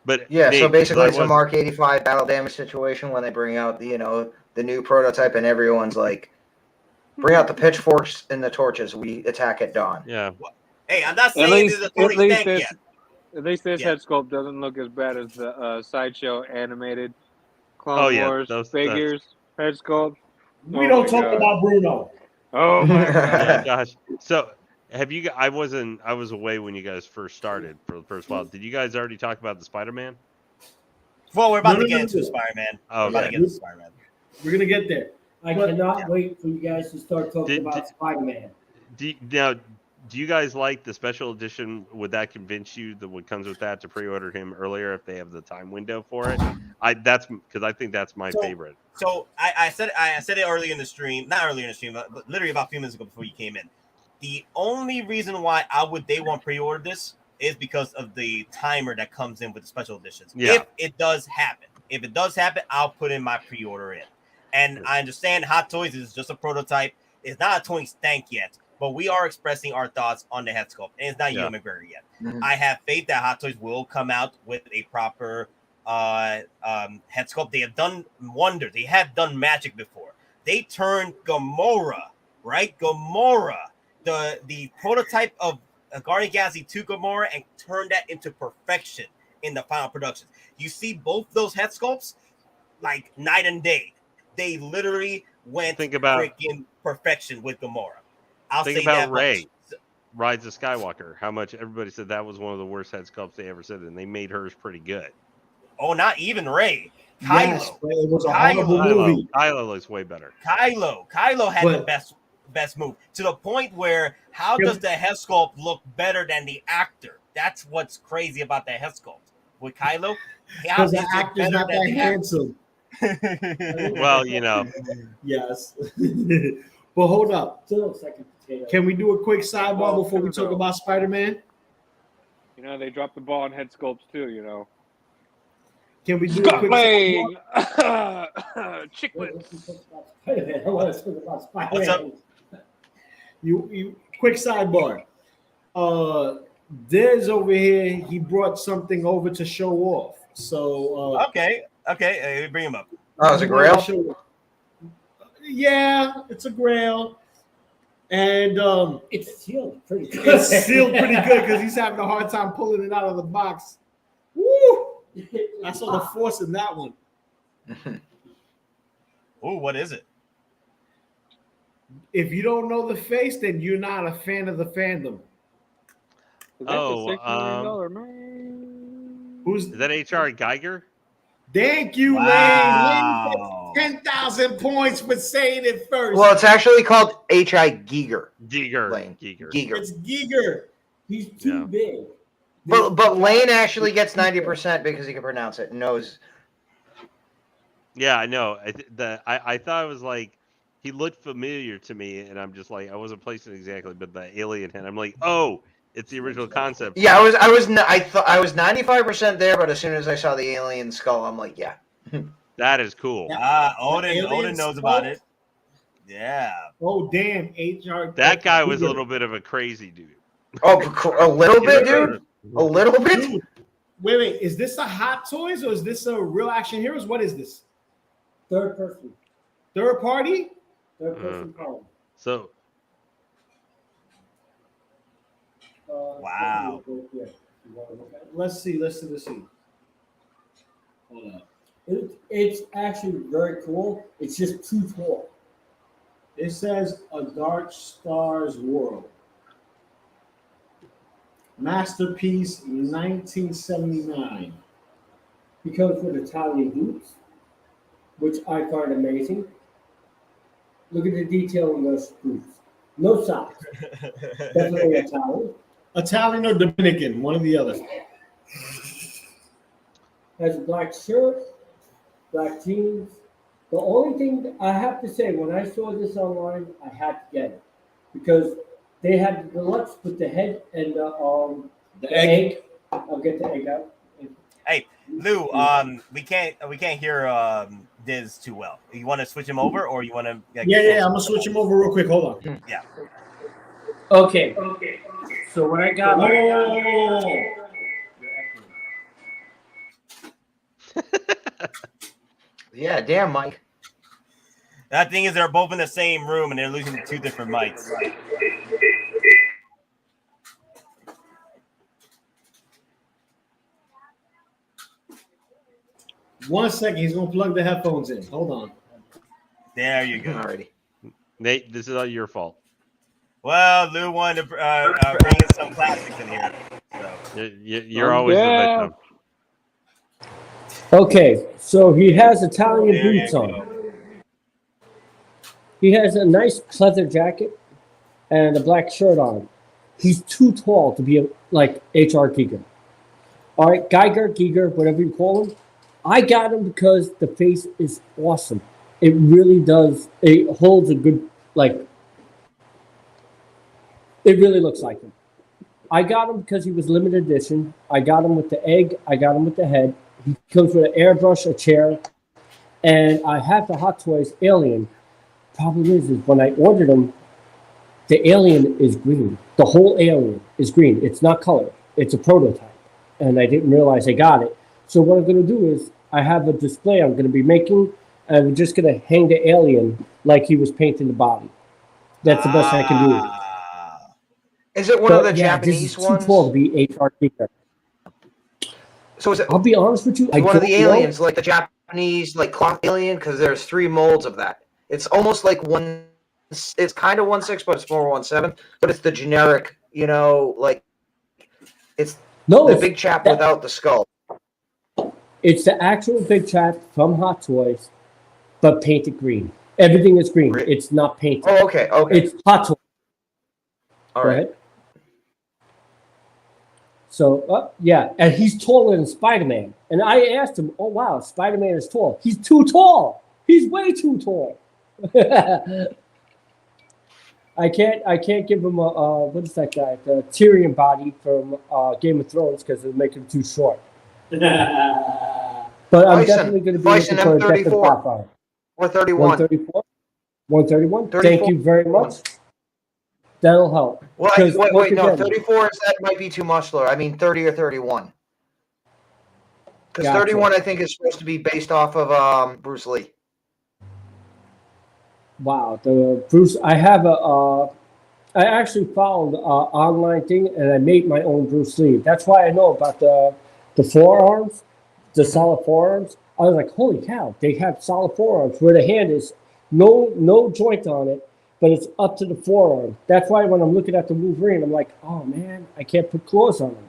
But yeah, Nate, so basically it's a Mark 85 battle damage situation when they bring out the new prototype and everyone's like, bring out the pitchforks and the torches. We attack at dawn. Yeah. Hey, I'm not saying this is a Tony Stank yet. At least this Yeah. head sculpt doesn't look as bad as the Sideshow animated Clone Oh, yeah, Wars those- figures head sculpt. We Oh don't my talk God. about Bruno. Oh my Oh God. gosh. So have you? I was away when you guys first started for the first while. Did you guys already talk about the Spider-Man? Well, we're about No, to no, get no, into no. Spider-Man. Oh, We're about to okay. get into Spider-Man. We're gonna get there. I But- cannot wait for you guys to start talking Did- about did- Spider-Man. Do you guys like the special edition? Would that convince you that what comes with that to pre-order him earlier if they have the time window for it? That's because I think that's my favorite. So I said it earlier in the stream, not earlier in the stream, but literally about a few minutes ago before you came in. The only reason why I would day one pre-order this is because of the timer that comes in with the special editions. Yeah. If it does happen, I'll put in my pre-order in. And I understand Hot Toys is just a prototype. It's not a toy stank yet, but we are expressing our thoughts on the head sculpt. And it's not Ewan McGregor yet. Mhm. I have faith that Hot Toys will come out with a proper head sculpt. They have done wonders. They have done magic before. They turned Gamora, right? Gamora, the prototype of Guardian Galaxy 2 Gamora, and turned that into perfection in the final productions. You see both those head sculpts like night and day. They literally went freaking perfection with Gamora. I'll Think say about that Rey, much. Rise of Skywalker. How much everybody said that was one of the worst head sculpts they ever said, and they made hers pretty good. Oh, not even Rey. Kylo. Yes, but it was a horrible movie. Kylo looks way better. Kylo had the But- best move, to the point where how does the head sculpt look better than the actor? That's what's crazy about that head sculpt with Kylo. How Because the is it actor's better not than that the handsome. Well, you know, Yes. But hold up. Still looks like a potato. Can we do a quick sidebar Well, before we talk no. about Spider-Man? You know, they dropped the ball on head sculpts too, you know. Can we do a Stop quick playing! I Chicklets. want to talk about Spider-Man. What's up? You quick sidebar. Dez over here, he brought something over to show off. So Okay, bring him up. Oh, it's a he wanted to grail? show- Yeah, it's a grail. And It's sealed pretty good. it's sealed pretty good because he's having a hard time pulling it out of the box. Woo! I saw the force in that one. Oh, what is it? If you don't know the face, then you're not a fan of the fandom. Is that Oh, the $6 million man? Who's is that HR Geiger? Thank you, Wow. Lane. 10,000 points for saying it first. Well, it's actually called H.I. Giger. Giger. Lane. Giger. Giger. It's Giger. He's too Yeah. big. But Lane actually gets 90% because he can pronounce it and knows. Yeah, I know. I thought it was like he looked familiar to me, and I'm just like I wasn't placing it exactly, but the alien head. I'm like, oh, it's the original concept. Yeah, I thought I was 95% there, but as soon as I saw the alien skull, I'm like, yeah. That is cool. Odin Alien knows skull? about it. Yeah. Oh, damn. HR. That guy was a little bit of a crazy dude. Oh, a little bit, dude. A little bit. Dude, wait. Is this a Hot Toys or is this a Real Action Heroes? What is this? Third person. Third party? Third person column. So Wow. Yeah. You want to look at it? Let's see. Hold up. It's actually very cool. It's just too tall. It says A Dark Star's World. Masterpiece 1979. He comes with Italian boots, which I find amazing. Look at the detail in those boots. No socks. Definitely Italian. Italian or Dominican, one or the other. Has a black shirt, black jeans. The only thing I have to say, when I saw this online, I had to get it because they had the deluxe with the head and the egg. I'll get the egg out. Hey, Lou, we can't hear Diz too well. You want to switch him over, or you want to? Yeah. I'm gonna switch him over real quick. Hold on. Yeah. Okay. So when I got Yeah, damn, Mike. That thing is, they're both in the same room and they're losing two different mics. 1 second. He's gonna plug the headphones in. Hold on. There you go. Alrighty. Nate, this is all your fault. Well, Lou wanted to bring in some classics in here. So. You're always yeah. the victim. Okay, so he has Italian There you boots go. on. He has a nice leather jacket and a black shirt on. He's too tall to be like H.R. Giger. All right, Giger, whatever you call him. I got him because the face is awesome. It really does. It holds a good, like, it really looks like him. I got him because he was limited edition. I got him with the egg. I got him with the head. He comes with an airbrush, a chair, and I have the Hot Toys Alien. Problem is when I ordered him, the alien is green. The whole alien is green. It's not colored. It's a prototype. And I didn't realize I got it. So what I'm going to do is I have a display I'm going to be making, and I'm just going to hang the alien like he was painting the body. That's the best I can do. Is it one of the Japanese this is ones? too tall to be HR Giger. So is it I'll be honest with you. I one of the don't know. aliens, like the Japanese, like cloth alien? Because there's 3 molds of that. It's almost like one. It's kind of 1/6, but it's more 1/7. But it's the generic, you know, like it's the big chap without the skull. It's the actual big chap from Hot Toys, but painted green. Everything is green. It's not painted. Oh, okay, okay. It's Hot Toys. All Go right. ahead. So, yeah, and he's taller than Spider-Man. And I asked him, oh, wow, Spider-Man is tall. He's too tall. He's way too tall. I can't give him a what is that guy? The Tyrion body from Game of Thrones because it'll make him too short. But I'm definitely going to be looking for a Death Popeye. 131. 134? 131? 34. Thank you very much. That'll help. Well, Because wait, no, again- 34 that might be too muscular. I mean 30 or 31. Because Gotcha. 31, I think, is supposed to be based off of Bruce Lee. Wow, the Bruce. I have I actually found an online thing and I made my own Bruce Lee. That's why I know about the forearms, the solid forearms. I was like, holy cow, they have solid forearms where the hand is no joint on it, but it's up to the forearm. That's why when I'm looking at the Wolverine, I'm like, oh man, I can't put claws on him.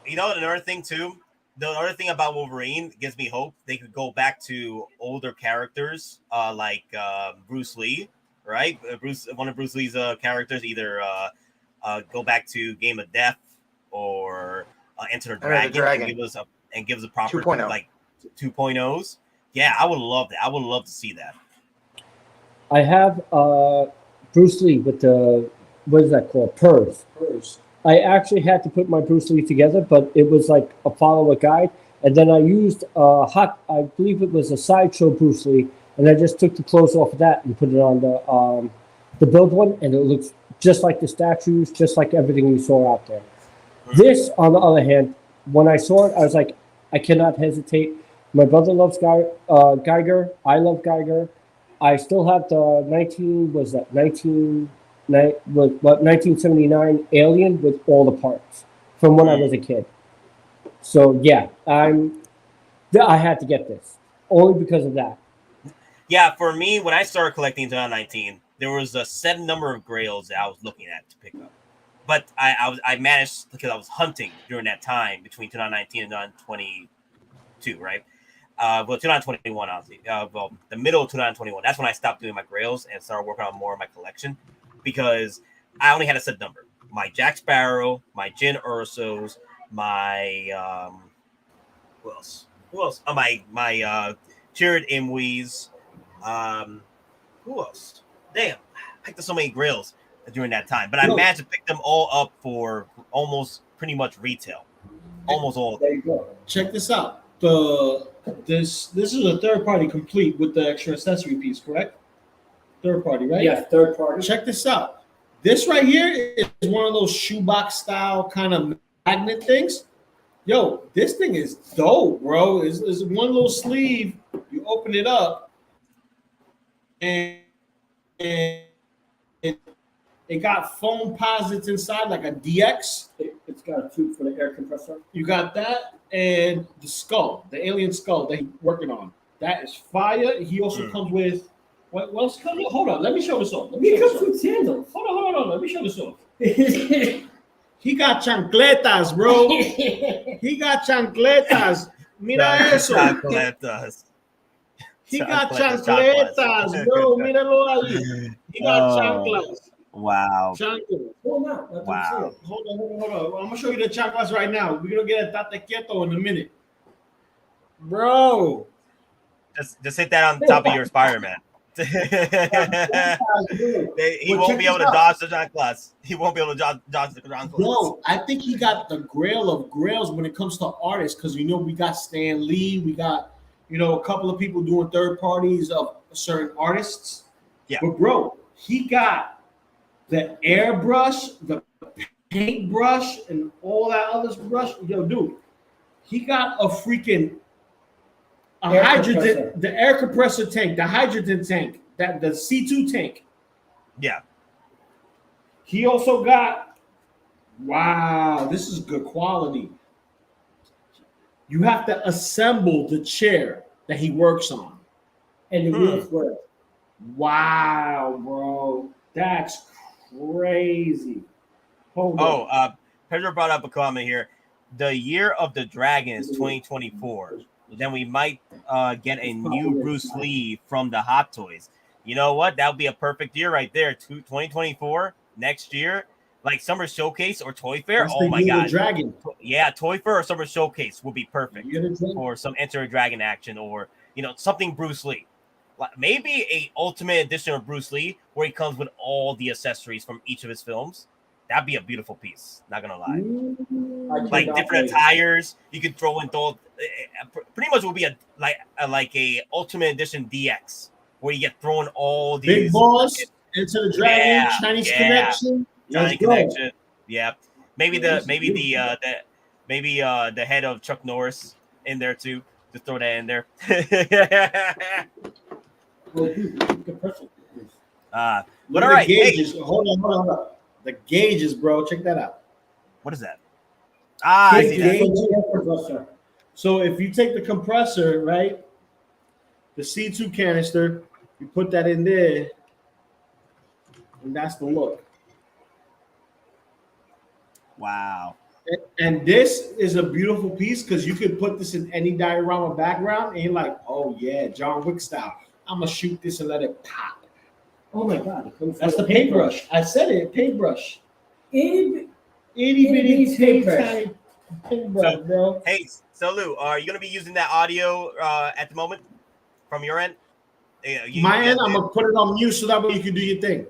You know, another thing too. The other thing about Wolverine gives me hope. They could go back to older characters, like Bruce Lee, right? One of Bruce Lee's characters, either go back to Game of Death or Enter the Dragon, and give us a proper 2.0. like 2.0s. Yeah, I would love that. I would love to see that. I have Bruce Lee with the, what is that called? Purrs. I actually had to put my Bruce Lee together, but it was like a follow-up guide. And then I used I believe it was a Sideshow Bruce Lee, and I just took the clothes off of that and put it on the build one, and it looks just like the statues, just like everything you saw out there. This, on the other hand, when I saw it, I was like, I cannot hesitate. My brother loves Geiger. I love Geiger. I still have the 1979 Alien with all the parts from when I was a kid. So yeah, I had to get this only because of that. Yeah, for me, when I started collecting in 2019, there was a set number of grails that I was looking at to pick up. But I managed, because I was hunting during that time between 2019 and 2022, right? Well, 2021, obviously. Well, the middle of 2021. That's when I stopped doing my grails and started working on more of my collection because I only had a set number. My Jack Sparrow, my Jyn Ursos, my who else? My Jared Imwees. Who else? Damn, I picked up so many grails during that time, but I managed to pick them all up for almost pretty much retail. Almost all of them. There you go. Check this out. This is a third party complete with the extra accessory piece, correct? Third party, right? Yeah, third party. Check this out. This right here is one of those shoebox style kind of magnet things. Yo, this thing is dope, bro. It's one little sleeve. You open it up, and it got foam posits inside, like a DX. It's got a tube for the air compressor. You got that and the skull, the alien skull that he's working on. That is fire. He also comes with what else comes with? Hold on, let me show this off. He comes with sandals. Hold on. Let me show this off. He got chancletas, bro. He got chancletas. Mira eso. Chancletas. He got chancletas, bro. Míralo ahí. He got chanclas. Wow. Chanclas. Wow. Hold on. I'm gonna show you the chanclas right now. We're gonna get a tate quieto in a minute, bro. Just hit that on top of your Spider-Man. He won't be able to dodge the chanclas. He won't be able to dodge the chanclas. Bro, I think he got the grail of grails when it comes to artists, because we got Stan Lee, we got a couple of people doing third parties of certain artists. Yeah. But bro, he got the airbrush, the paintbrush, and all that other brush. Yo, dude, he got a freaking hydrogen, the air compressor tank, the hydrogen tank, the C2 tank. Yeah. He also got, wow, this is good quality. You have to assemble the chair that he works on. And the wheels work. Wow, bro. That's crazy. Hold on. Pedro brought up a comment here. The year of the dragon is 2024. Then we might get a new Bruce Lee from the Hot Toys. You know what? That would be a perfect year right there. 2024, next year. Like Summer Showcase or Toy Fair. That's oh my God. Dragon. Yeah, Toy Fair or Summer Showcase would be perfect for some Enter a Dragon action or, something Bruce Lee. Like maybe a Ultimate Edition of Bruce Lee where he comes with all the accessories from each of his films. That'd be a beautiful piece. Not going to lie. Like different attires. You could throw in pretty much will be a Ultimate Edition DX where you get thrown all these. Big Boss, Enter the Dragon, Chinese Connection. Johnny Connection, yeah. Maybe the head of Chuck Norris in there too. Just throw that in there. But all right, gauges. Hey. Hold on. The gauges, bro. Check that out. What is that? I see that. So if you take the compressor, right, the C2 canister, you put that in there, and that's the look. Wow. And this is a beautiful piece because you could put this in any diorama background and you're like, oh yeah, John Wick style. I'm gonna shoot this and let it pop. Oh my God. That's the paintbrush. I said it, paintbrush. Itty bitty paintbrush, bro. Hey, so Lou, are you gonna be using that audio at the moment from your end? My end, I'm gonna put it on mute so that way you can do your thing.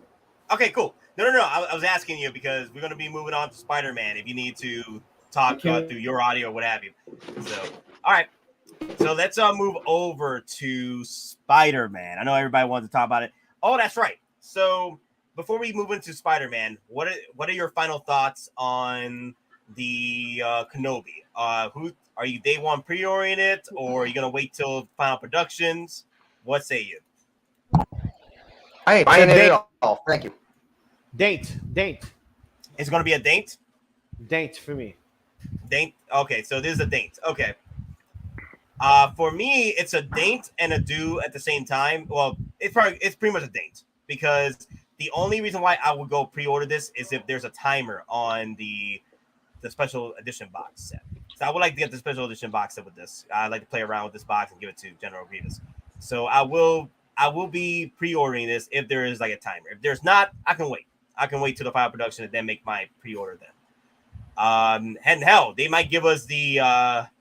Okay, cool. No. I was asking you because we're going to be moving on to Spider-Man if you need to talk through your audio or what have you. So, all right. So let's move over to Spider-Man. I know everybody wants to talk about it. Oh, that's right. So before we move into Spider-Man, what are your final thoughts on the Kenobi? Who are you day one pre-ordering it, or are you going to wait till final productions? What say you? I ain't buying it at all. Thank you. Date. It's going to be a date? Date for me. Date? Okay, so this is a date. Okay. For me, it's a date and a do at the same time. Well, it's pretty much a date because the only reason why I would go pre-order this is if there's a timer on the special edition box set. So I would like to get the special edition box set with this. I'd like to play around with this box and give it to General Grievous. So I will be pre-ordering this if there is like a timer. If there's not, I can wait. I can wait till the final production and then make my pre-order then. And hell, they might give us the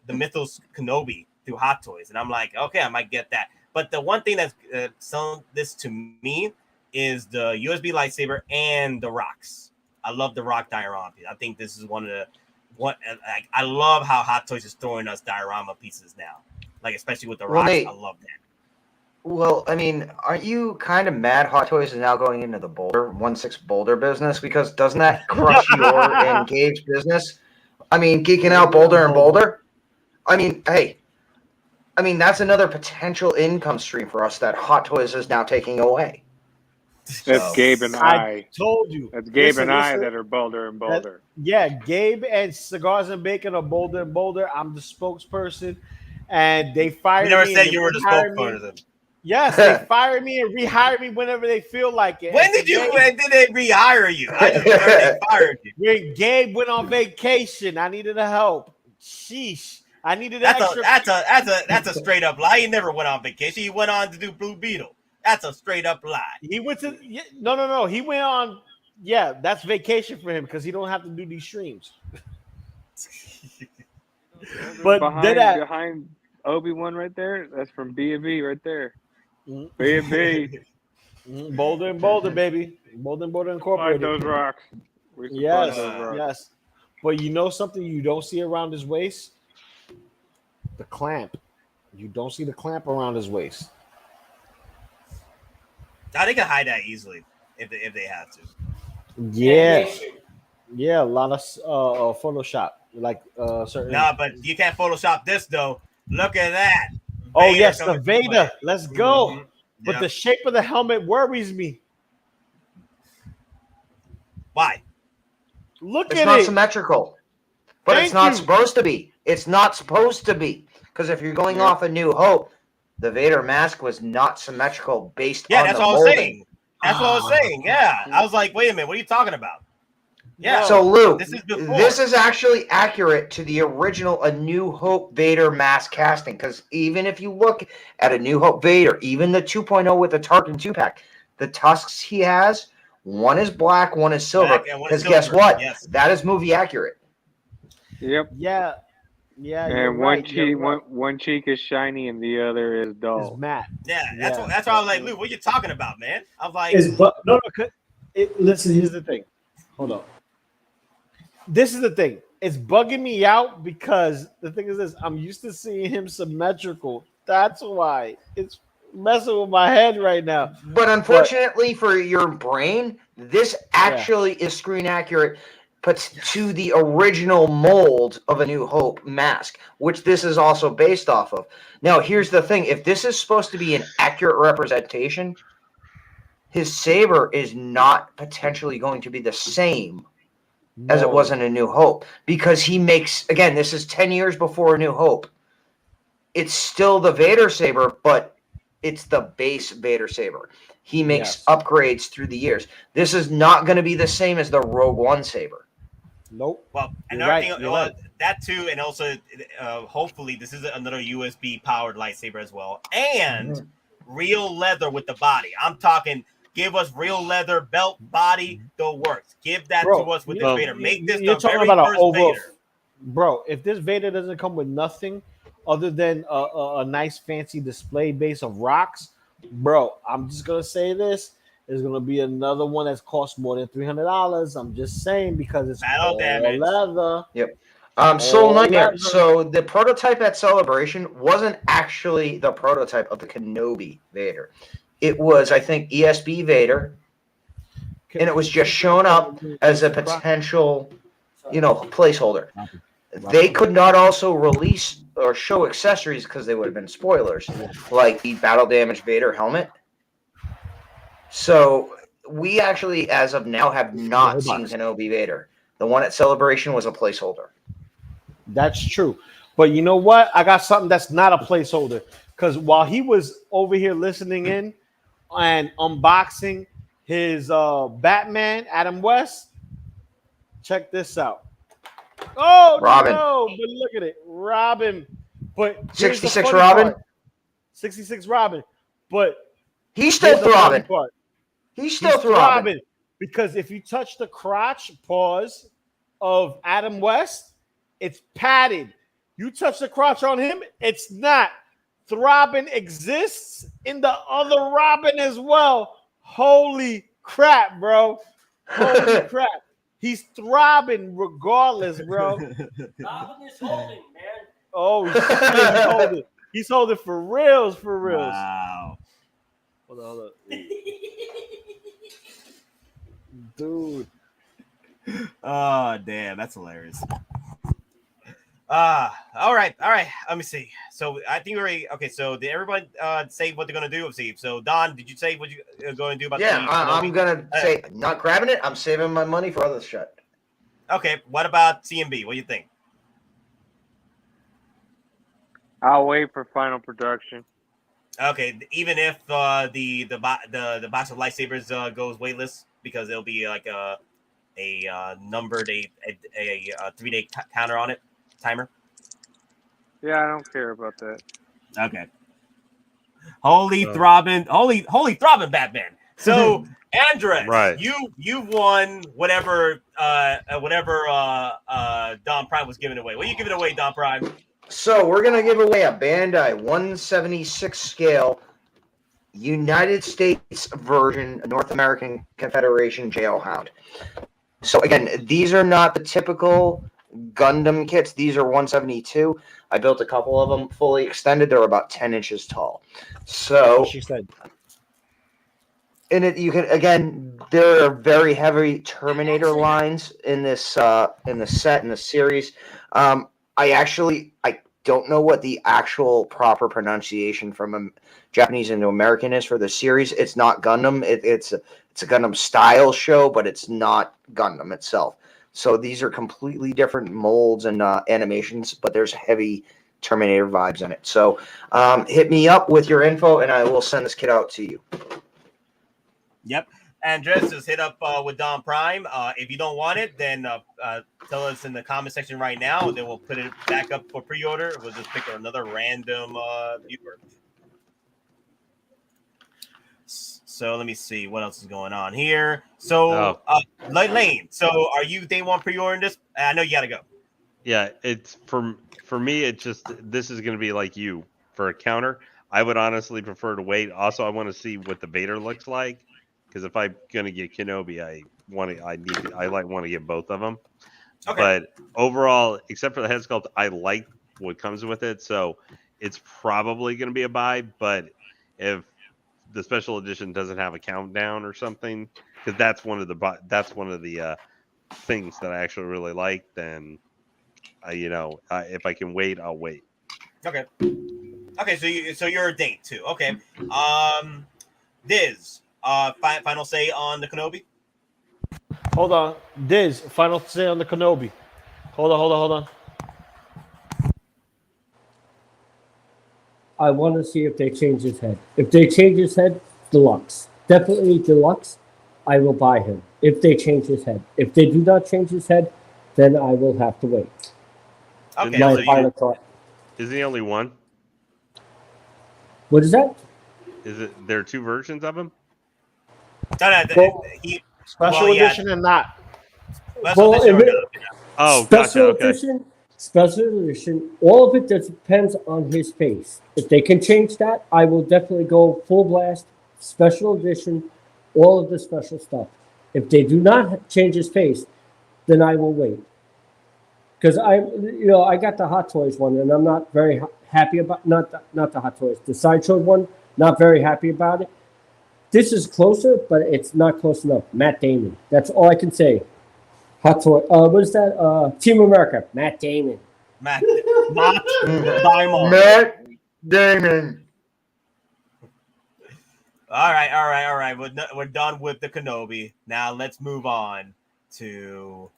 Mythos Kenobi through Hot Toys, and I'm like, okay, I might get that. But the one thing that's selling this to me is the USB lightsaber and the rocks. I love the rock diorama. I think this is I love how Hot Toys is throwing us diorama pieces now, like especially with the rocks. I love that. Well, I mean, aren't you kind of mad Hot Toys is now going into the Boulder 1/6 Boulder business? Because doesn't that crush your engaged business? I mean, Geeking Out Boulder and Boulder. I mean, hey, that's another potential income stream for us that Hot Toys is now taking away. That's So, Gabe and I I. told you. That's Gabe and I Listen. that are bolder and bolder. Yeah, Gabe and Cigars and Bacon are bolder and bolder. I'm the spokesperson, and they fired we never me. said and you were the rehired me. spokesperson. Yes, they fired me and rehired me whenever they feel like it. When And did today, when did they rehire you? I just heard they fired you. when Gabe went on vacation, I needed the help. Sheesh. I needed That's extra. that's a straight up lie. He never went on vacation. He went on to do Blue Beetle. That's a straight up lie. He went to no. He went on. Yeah, that's vacation for him because he don't have to do these streams. But behind Obi-Wan right there, that's from B&B right there. B&B. Bolder and bolder, baby. Bolder and bolder incorporated. Find those rocks. We support Yes, those rocks. yes. But you know something you don't see around his waist? The clamp. You don't see the clamp around his waist. Now they can hide that easily if they have to. Yeah. Yeah, a lot of Photoshop. Like certain. Nah, but you can't Photoshop this though. Look at that. Oh, Vader yes, the coming to Vader. play. Let's go. Mhm. But Yep. the shape of the helmet worries me. Why? Look It's at not it. symmetrical. But Thank it's not you. supposed to be. It's not supposed to be. Because if you're going off A New Hope, the Vader mask was not symmetrical based Yeah, on that's the what I was molding. saying. That's what I was saying. Yeah, I was like, wait a minute, what are you talking about? Yeah. So Lou, this is before. this is actually accurate to the original A New Hope Vader mask casting. Because even if you look at A New Hope Vader, even the 2.0 with the Tarkin 2-pack, the tusks he has, one is black, one is silver. Black and one is Because guess silver, what? yes. That is movie accurate. Yep. Yeah. Yeah. You're And right, you're right. one cheek is shiny and the other is It's dull. matte. Yeah, that's Yeah. why I was like, Lou, what are you talking about, man? I was like, No. Listen, here's the thing. Hold on. This is the thing. It's bugging me out because the thing is this. I'm used to seeing him symmetrical. That's why it's messing with my head right now. But unfortunately for your brain, this actually is screen accurate, but to the original mold of A New Hope mask, which this is also based off of. Now, here's the thing. If this is supposed to be an accurate representation, his saber is not potentially going to be the same as it was in A New Hope. Because he makes, again, this is 10 years before A New Hope. It's still the Vader saber, but it's the base Vader saber. He makes upgrades through the years. This is not going to be the same as the Rogue One saber. Nope. well, You're another right, thing, you're right. that too, and also, hopefully, this is another USB powered lightsaber as well, and real leather with the body. I'm talking. Give us real leather belt, body, the works. Give that to us with the Vader. Make this You're the talking very about first an over, Vader. bro. If this Vader doesn't come with nothing other than a nice fancy display base of rocks, bro, I'm just gonna say this. There's gonna be another one that's cost more than $300. I'm just saying because it's all leather. Yep. Soul All Nightmare. leather. So the prototype at Celebration wasn't actually the prototype of the Kenobi Vader. It was, I think, ESB Vader, and it was just shown up as a potential, placeholder. They could not also release or show accessories because they would have been spoilers, like the battle damage Vader helmet. So we actually, as of now, have not seen Kenobi Vader. The one at Celebration was a placeholder. That's true. But you know what? I got something that's not a placeholder. Because while he was over here listening in and unboxing his Batman, Adam West, check this out. Oh, Robin. no. But look at it. Robin. But here's the 66 funny Robin? part. 66 Robin. But he's still here's the funny throbbing. part. He's still throbbing. Because if you touch the crotch pause of Adam West, it's padded. You touch the crotch on him, it's not. Throbbing exists in the other Robin as well. Holy crap, bro. Holy crap. He's throbbing regardless, bro. Robin is holding, man. Oh, he's holding. He's holding for reals, for reals. Wow. Hold on. Dude. Oh, damn. That's hilarious. All right. Let me see. So I think we're ready. Okay. So did everybody say what they're gonna do? Let's see. So Don, did you say what you going to do about Yeah, the I'm Kenobi? gonna say not grabbing it. I'm saving my money for other shit. Okay. What about CMB? What do you think? I'll wait for final production. Okay. Even if the box of lightsabers goes weightless because it'll be like a numbered a 3-day counter on it timer. Yeah, I don't care about that. Okay. Holy throbbing Batman. So Andres, Right. you've won whatever DonPrime was giving away. What are you giving away, DonPrime? So we're gonna give away a Bandai 176 scale United States version North American Confederation Jailhound. So again, these are not the typical Gundam kits. These are 172. I built a couple of them fully extended. They're about 10 inches tall. So She said. in it, you can again. There are very heavy Terminator lines in this set in the series. I don't know what the actual proper pronunciation from Japanese into American is for the series. It's not Gundam. It's a Gundam style show, but it's not Gundam itself. So these are completely different molds and animations, but there's heavy Terminator vibes in it. So hit me up with your info, and I will send this kit out to you. Yep. Andres, just hit up with DonPrime. If you don't want it, then tell us in the comment section right now, and then we'll put it back up for pre-order. We'll just pick another random viewer. So let me see what else is going on here. So, Lane, so are you day one pre-ordering this? I know you got to go. Yeah, it's for me. It just this is going to be like you for a counter. I would honestly prefer to wait. Also, I want to see what the Vader looks like because if I'm going to get Kenobi, I want to get both of them. Okay. But overall, except for the head sculpt, I like what comes with it. So it's probably going to be a buy. But if the special edition doesn't have a countdown or something, because that's one of the things that I actually really like, then if I can wait, I'll wait. Okay. So you're a date too. Okay. Diz, final say on the Kenobi. Hold on, Diz. Final say on the Kenobi. Hold on. I want to see if they change his head. If they change his head, deluxe. Definitely deluxe. I will buy him. If they change his head. If they do not change his head, then I will have to wait. Okay. My final thought. Is he only one? What is that? There are two versions of him? Special edition and not. Special edition. All of it depends on his face. If they can change that, I will definitely go full blast, special edition, all of the special stuff. If they do not change his face, then I will wait. Because I got the Hot Toys one, and I'm not very happy about not the Hot Toys, the Sideshow one. Not very happy about it. This is closer, but it's not close enough. Matt Damon. That's all I can say. Hot Toy. What is that? Team America. Matt Damon. Matt Damon. Matt Damon. All right. We're done with the Kenobi. Now let's move on to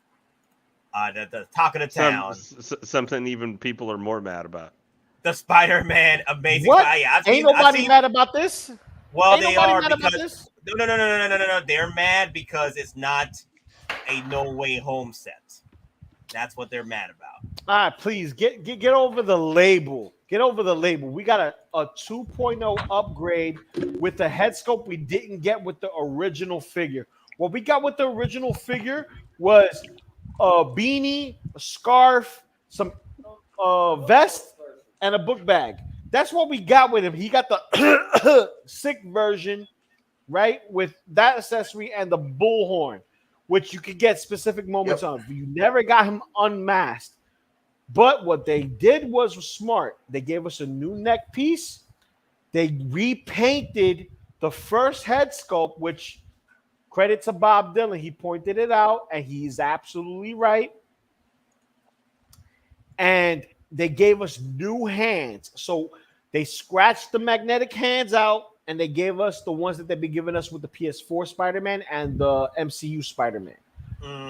the talk of the town. Something even people are more mad about. The Spider-Man amazing. What? Yeah, Ain't nobody mad about this? Well, they are because no. They're mad because it's not a No Way Home set. That's what they're mad about. All right, please get over the label. Get over the label. We got a 2.0 upgrade with the head sculpt we didn't get with the original figure. What we got with the original figure was a beanie, a scarf, some vest, and a book bag. That's what we got with him. He got the sick version, right, with that accessory and the bullhorn, which you could get specific moments on. You never got him unmasked. But what they did was smart. They gave us a new neck piece. They repainted the first head sculpt, which credit to Bob Dylan. He pointed it out, and he's absolutely right. and they gave us new hands. So they scratched the magnetic hands out, and they gave us the ones that they've been giving us with the PS4 Spider-Man and the MCU Spider-Man,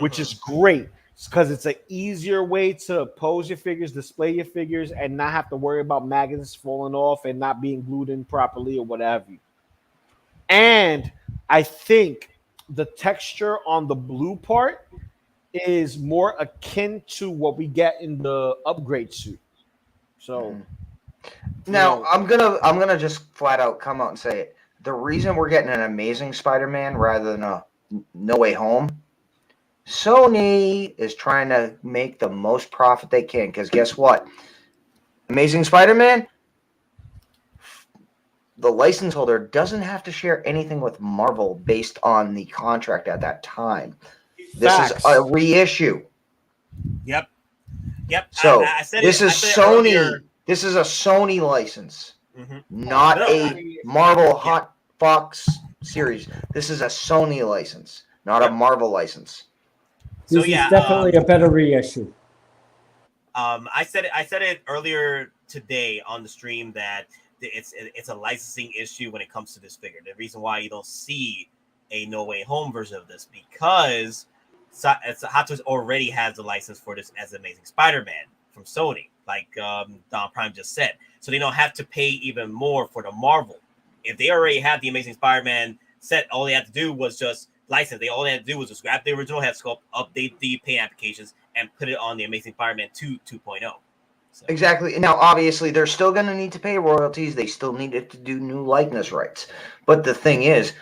which is great because it's an easier way to pose your figures, display your figures, and not have to worry about magnets falling off and not being glued in properly or whatever. And I think the texture on the blue part is more akin to what we get in the upgrade suit. So now I'm gonna just flat out come out and say it. The reason we're getting an Amazing Spider-Man rather than a No Way Home, Sony is trying to make the most profit they can. Because guess what? Amazing Spider-Man, the license holder doesn't have to share anything with Marvel based on the contract at that time. This is a reissue. Yep. So I said this it, is I said Sony. Earlier. This is a Sony license, not a Marvel Hot Fox series. This is a Sony license, not a Marvel license. This is definitely a better reissue. I said it earlier today on the stream that it's a licensing issue when it comes to this figure. The reason why you don't see a No Way Home version of this because Hot Toys already has the license for this as Amazing Spider-Man from Sony, like DonPrime just said. So they don't have to pay even more for the Marvel. If they already have the Amazing Spider-Man set, all they had to do was just license. All they had to do was just grab the original head sculpt, update the pay applications, and put it on the Amazing Spider-Man 2.0. So. Exactly. Now, obviously, they're still going to need to pay royalties. They still need to do new likeness rights. But the thing is,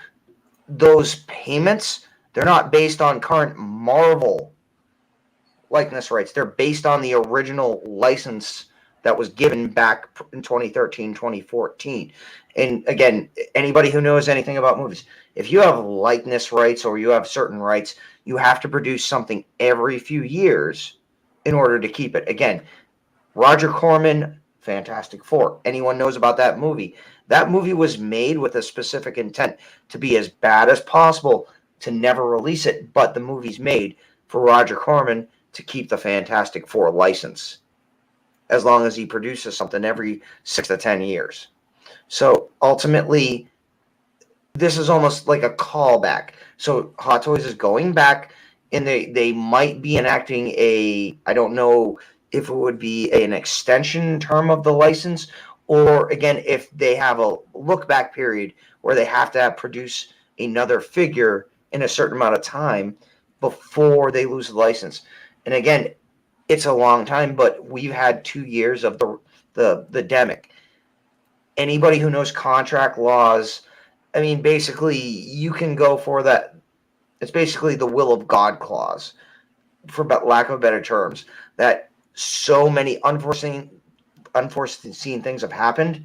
those payments, they're not based on current Marvel likeness rights. They're based on the original license that was given back in 2013, 2014. And again, anybody who knows anything about movies, if you have likeness rights or you have certain rights, you have to produce something every few years in order to keep it. Again, Roger Corman, Fantastic Four. Anyone knows about that movie? That movie was made with a specific intent to be as bad as possible, to never release it, but the movie's made for Roger Corman to keep the Fantastic Four license as long as he produces something every 6 to 10 years. So ultimately, this is almost like a callback. So Hot Toys is going back, and they might be enacting I don't know if it would be an extension term of the license, or again, if they have a look back period where they have to produce another figure in a certain amount of time before they lose the license. And again, it's a long time, but we've had 2 years of the demic. Anybody who knows contract laws, I mean, basically, you can go for that. It's basically the will of God clause, for lack of better terms, that so many unforeseen things have happened.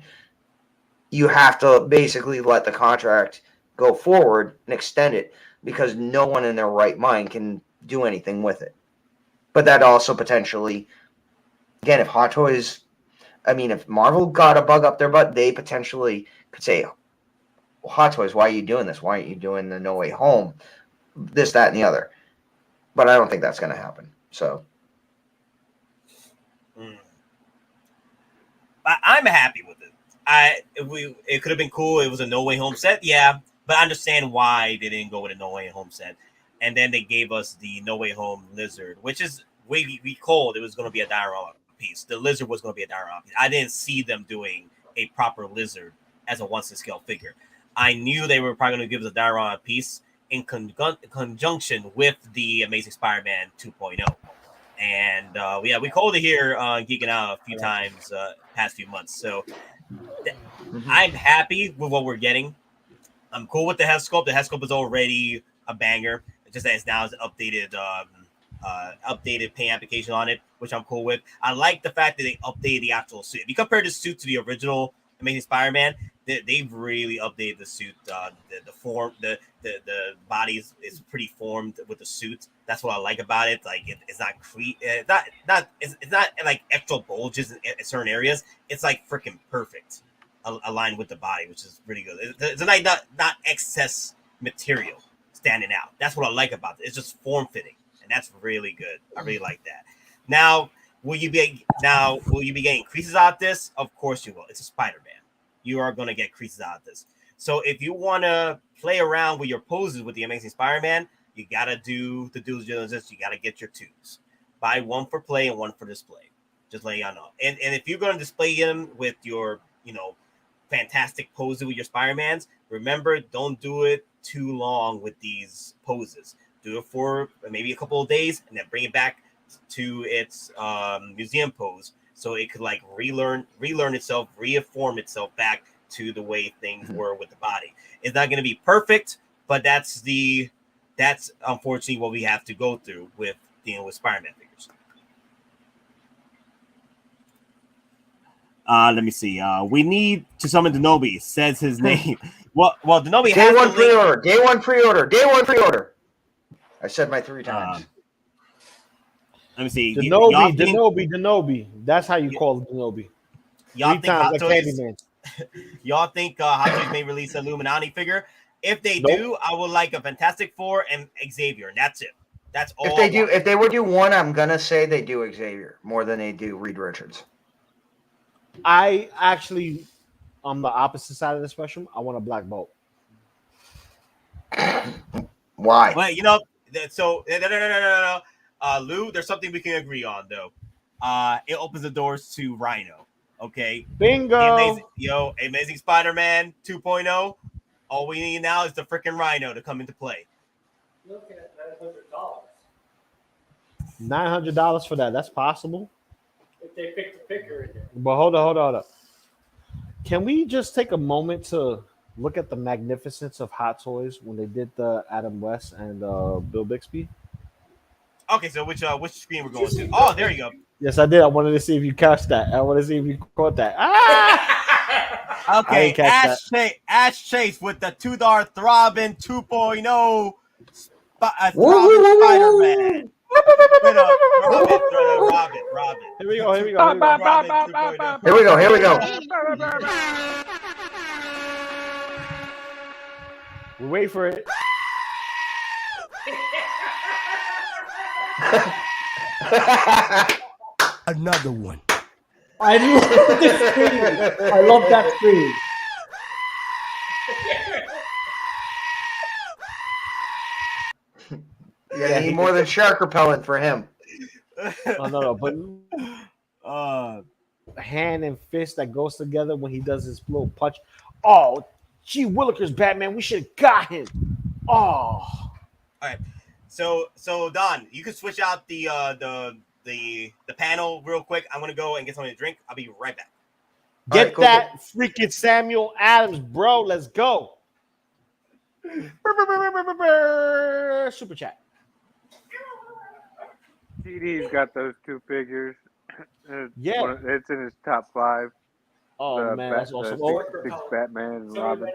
You have to basically let the contract go forward and extend it because no one in their right mind can do anything with it. But that also potentially, again, if Hot Toys, if Marvel got a bug up their butt, they potentially could say, well, Hot Toys, why are you doing this? Why aren't you doing the No Way Home? This, that, and the other. But I don't think that's going to happen. So. I'm happy with it. It could have been cool. It was a No Way Home set, yeah, but I understand why they didn't go with a No Way Home set. And then they gave us the No Way Home Lizard, which is we called it was going to be a diorama piece. The Lizard was going to be a diorama piece. I didn't see them doing a proper Lizard as a 1/6 scale figure. I knew they were probably going to give us a diorama piece in conjunction with the Amazing Spider-Man 2.0. And we called it here on Geekin Out a few times past few months. So I'm happy with what we're getting. I'm cool with the head sculpt. The head sculpt is already a banger. It just as now is an updated paint application on it, which I'm cool with. I like the fact that they updated the actual suit. If you compare the suit to the original Amazing Spider-Man, they've really updated the suit. The form, the body is pretty formed with the suit. That's what I like about it. Like it's not it's not like extra bulges in certain areas. It's like freaking perfect, aligned with the body, which is pretty good. It's like not excess material standing out. That's what I like about it. It's just form fitting, and that's really good. I really like that. Now, Will you be getting creases out of this? Of course you will. It's a Spider-Man. You are going to get creases out of this. So if you want to play around with your poses with the Amazing Spider-Man, you got to do the due diligence. You got to get your twos. Buy one for play and one for display. Just letting y'all know. And if you're going to display him with your, fantastic poses with your Spider-Mans, remember, don't do it too long with these poses. Do it for maybe a couple of days and then bring it back to its museum pose so it could like relearn itself, reform itself back to the way things were with the body. It's not going to be perfect, but that's unfortunately what we have to go through with dealing with Spider-Man figures. Let me see. We need to summon Kenobi. Says his name. Well, Kenobi Day has one the link. pre-order. Day one pre-order. Day one pre-order. I said my 3 times. Let me see. Kenobi. That's how you call it, Kenobi. Y'all 3 think times Hot like Toys? Candyman. Y'all think Hot Toys may release an Illuminati figure? If they do, I would like a Fantastic Four and Xavier, and that's it. That's all. If they would do one, I'm gonna say they do Xavier more than they do Reed Richards. I actually, on the opposite side of the spectrum, I want a Black Bolt. Why? But so no. Lou, there's something we can agree on though. It opens the doors to Rhino. Okay. Bingo. Amazing Spider-Man 2.0. All we need now is the freaking Rhino to come into play. Look at $900. $900 for that. That's possible. If they pick the figure in there. But hold on. Can we just take a moment to look at the magnificence of Hot Toys when they did the Adam West and Bill Bixby? Okay, so which screen we're going to? Oh, there you go. Yes, I did. I wanted to see if you catch that. I want to see if you caught that. Ah! Okay, Ash Chase with the $2 Throbbing 2.0 Spider-Man. Robin. Here we go. Here we go. We wait for it. Another one. I love this screen. I love that screen. Yeah, need more than shark repellent for him. No, but hand and fist that goes together when he does his little punch. Oh, gee willikers, Batman, we should have got him. Oh. All right. So Don, you can switch out the panel real quick. I'm gonna go and get something to drink. I'll be right back. Get right, cool, that freaking Samuel Adams, bro. Let's go. Super chat. TD's got those 2 figures. Yeah. It's in his top 5. Oh man, that's awesome. Oh, 6 Batman and Robin.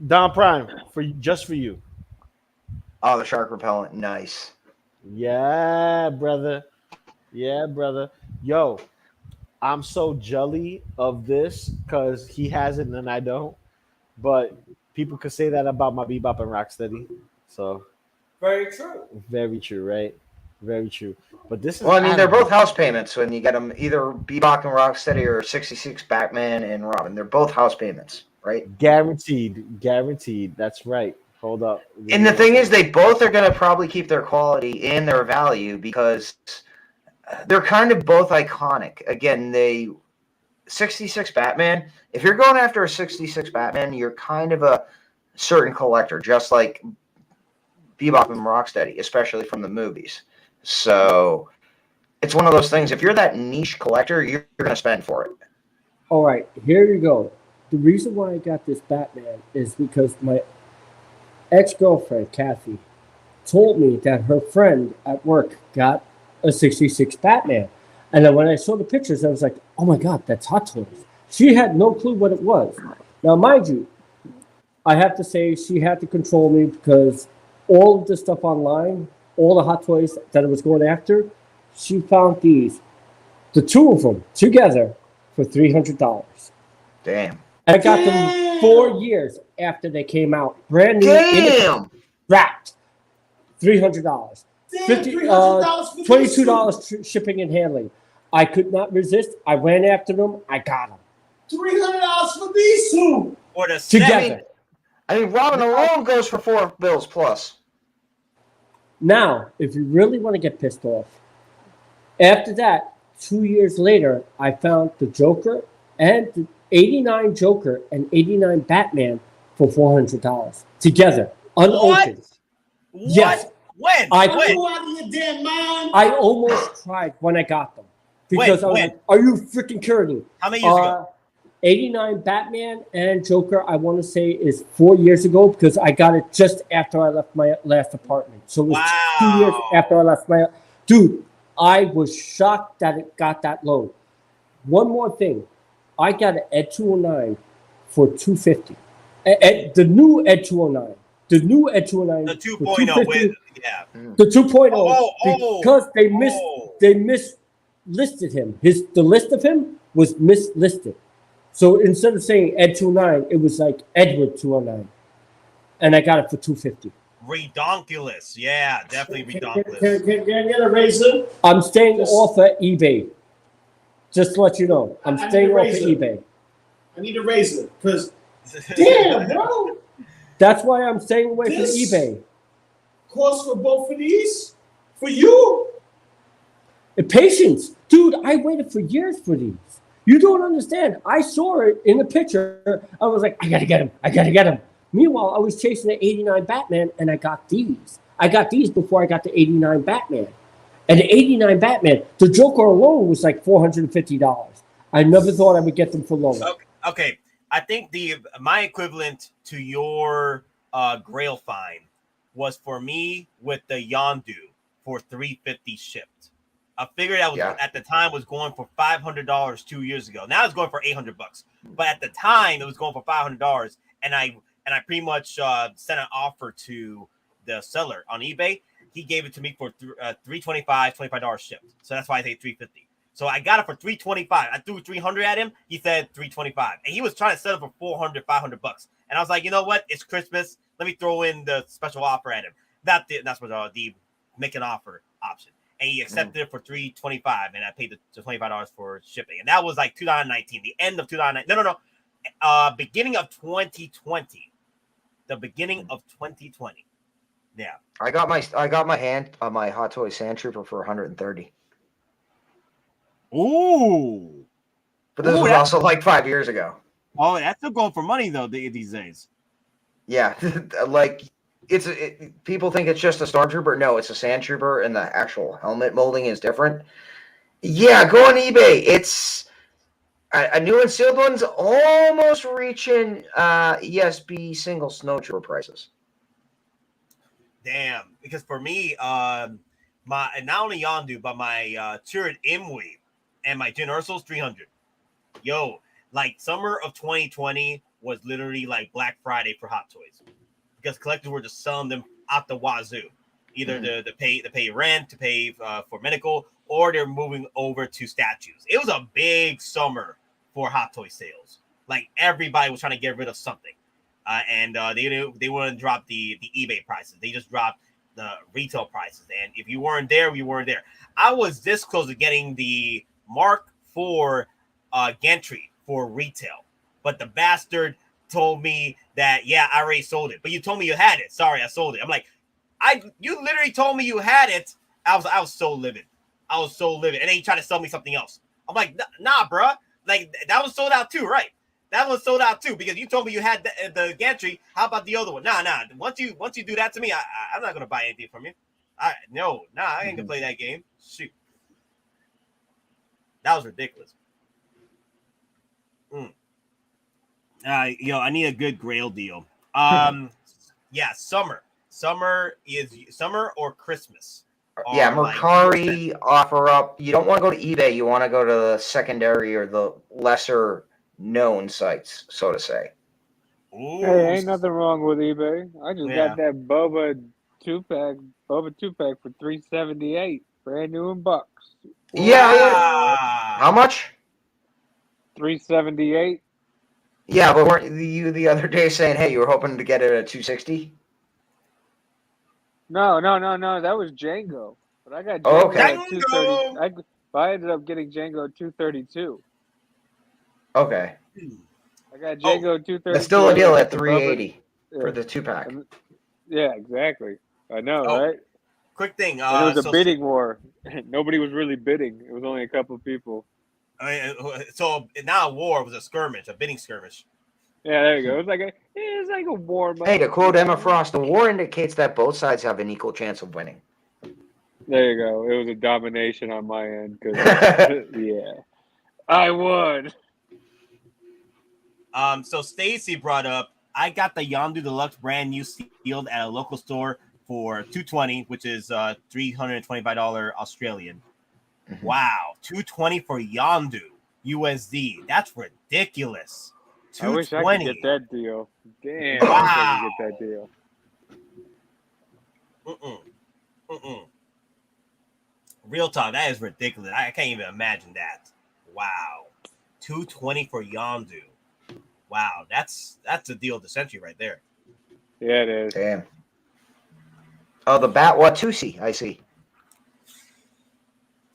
DonPrime just for you. Oh, the shark repellent, nice. Yeah, brother. Yo, I'm so jelly of this because he has it and I don't. But people could say that about my Bebop and Rocksteady. So Very true. very true, right? Very true. But this is Well, I mean, they're both house payments when you get them either Bebop and Rocksteady or 66 Batman and Robin. They're both house payments, right? guaranteed. That's right. Hold up. And the thing is, they both are going to probably keep their quality and their value because they're kind of both iconic. Again, 66 Batman, if you're going after a 66 Batman, you're kind of a certain collector, just like Bebop and Rocksteady, especially from the movies. So it's one of those things. If you're that niche collector, you're going to spend for it. All right, here you go. The reason why I got this Batman is because my ex-girlfriend, Kathy, told me that her friend at work got a 66 Batman. And then when I saw the pictures, I was like, oh my God, that's Hot Toys. She had no clue what it was. Now, mind you, I have to say she had to control me because all of the stuff online, all the Hot Toys that I was going after, she found the 2 of them together for $300. Damn. I got them 4 years after they came out, brand new, Damn. wrapped, $300. $50, $300 for $22 shipping and handling. I could not resist. I ran after them. I got them. $300 for these two. Or the Together. I mean, Robin alone goes for $4 plus. Now, if you really want to get pissed off, after that, 2 years later, I found the Joker and the 89 Joker and 89 Batman for $400 together, unopened. What? Yes. When? I Are When? you out of your damn mind? I almost cried when I got them. Because I was When? like, are you freaking kidding me? How many years ago? 89 Batman and Joker, I want to say, is 4 years ago because I got it just after I left my last apartment. So it was 2 years Wow. after I left my... Dude, I was shocked that it got that low. One more thing. I got an Ed 209 for $250. The new Ed 209. The new Ed 209. The for 2.0 $250. with, yeah. The 2.0 Oh, because they oh. mislisted him. The list of him was mislisted. So instead of saying Ed 209, it was like Edward 209. And I got it for $250. Redonkulous. Yeah, definitely redonkulous. Can I get a razor? I'm staying Just- off of eBay. Just to let you know. I'm I staying need a off of razor. eBay. I need a razor because damn, bro, That's why I'm staying away This- from eBay. cost for both of these for you. Patience. Dude, I waited for years for these. You don't understand. I saw it in the picture. I was like, I gotta get him. I gotta get him. Meanwhile, I was chasing the 89 Batman and I got these. I got these before I got the 89 Batman. And the 89 Batman, the Joker alone was like $450. I never thought I would get them for lower. Okay. I think my equivalent to your Grail find was for me with the Yondu for $350 shipped. I figured that was at the time was going for $500 2 years ago. Now it's going for $800. But at the time it was going for $500, and I pretty much sent an offer to the seller on eBay. He gave it to me for $325, $25 shipped. So that's why I say $350. So I got it for $325. I threw $300 at him. He said $325, and he was trying to sell it for $400, $500. And I was like, you know what? It's Christmas. Let me throw in the special offer at him. That's the make an offer option. And he accepted it for $325, and I paid the $25 for shipping. And that was like 2019, the end of 2019. No. Beginning of 2020. The beginning of 2020. Yeah. I got my Hot Toy Sand Trooper for 130. Ooh. But this was also like 5 years ago. Oh, that's still going for money though these days. Yeah, like people think it's just a Stormtrooper. No, it's a Sand Trooper, and the actual helmet molding is different. Yeah, go on eBay. It's a new and sealed one's almost reaching ESB single Snow Trooper prices. Damn. Because for me, my not only Yondu, but my Turret Imwe and my Jyn Ursul's 300. Yo, like summer of 2020 was literally like Black Friday for Hot Toys. Because collectors were just selling them out the wazoo, either to pay rent, to pay for medical, or they're moving over to statues. It was a big summer for Hot Toy sales. Like everybody was trying to get rid of something, and they wouldn't drop the eBay prices. They just dropped the retail prices, and if you weren't there, you weren't there. I was this close to getting the Mark IV Gantry for retail, but the bastard told me that I already sold it, but you told me you had it. Sorry, I sold it. I'm like, you literally told me you had it. I was so livid. And then he tried to sell me something else. I'm like, nah, bruh. Like that was sold out too, right? That was sold out too because you told me you had the gantry. How about the other one? Nah. Once you do that to me, I'm not gonna buy anything from you. I ain't gonna play that game. Shoot, that was ridiculous. I need a good Grail deal. Summer or Christmas. Yeah, Mercari offer up. You don't want to go to eBay. You want to go to the secondary or the lesser known sites, so to say. Ooh. Hey, ain't nothing wrong with eBay. I just got that Boba 2-pack for $378, brand new in bucks. Yeah. How much? $378. Yeah, but weren't you the other day saying, hey, you were hoping to get it at $260? No. That was Django. But I got Django Oh, okay. at 230. I ended up getting Django 232. Okay. I got Django 232. That's still a deal at the 380 Bubba- for yeah. the 2-pack. Yeah, exactly. I know, Oh, right? Quick thing. And it was a bidding war. Nobody was really bidding. It was only a couple of people. So now war was a skirmish, a bidding skirmish. Yeah, there you go. It's like a war. Hey, to quote Emma Frost, the war indicates that both sides have an equal chance of winning. There you go. It was a domination on my end. Cause, yeah, I won. So Stacy brought up, I got the Yondu Deluxe brand new sealed at a local store for $220, which is $325 Australian. Mm-hmm. Wow, $220 for Yondu USD. That's ridiculous. I wish I could get that deal. Damn, Wow. I wish I could get that deal. Real talk, that is ridiculous. I can't even imagine that. Wow, $220 for Yondu. Wow, that's a deal of the century right there. Yeah, it is. Damn. Oh, the Bat Watusi, I see.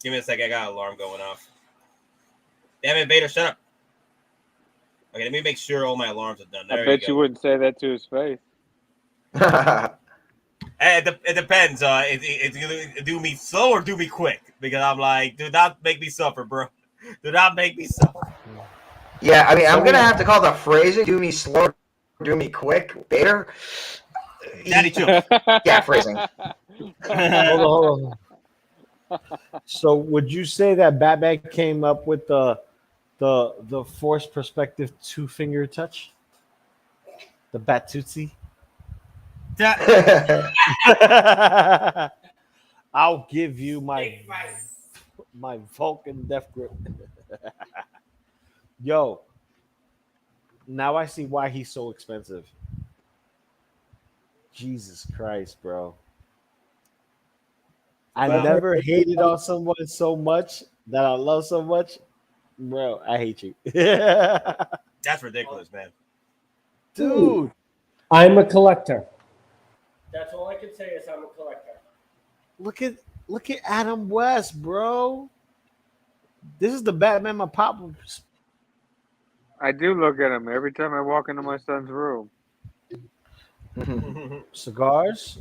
Give me a second. I got an alarm going off. Damn it, Vader, shut up. Okay, let me make sure all my alarms are done. There I bet you wouldn't say that to his face. It depends. It's either do me slow or do me quick. Because I'm like, do not make me suffer, bro. Do not make me suffer. Yeah, I mean, I'm going to have to call the phrasing, do me slow, do me quick, Vader. Daddy chill. Yeah, phrasing. Hold on. So would you say that Batman came up with the forced perspective 2-finger touch? The Batutsi? I'll give you my Vulcan death grip. Yo, now I see why he's so expensive. Jesus Christ, bro. I never hated on someone so much that I love so much. Bro, I hate you. That's ridiculous, man. Dude. I'm a collector. That's all I can say is I'm a collector. Look at Adam West, bro. This is the Batman my pop. I do look at him every time I walk into my son's room. Cigars.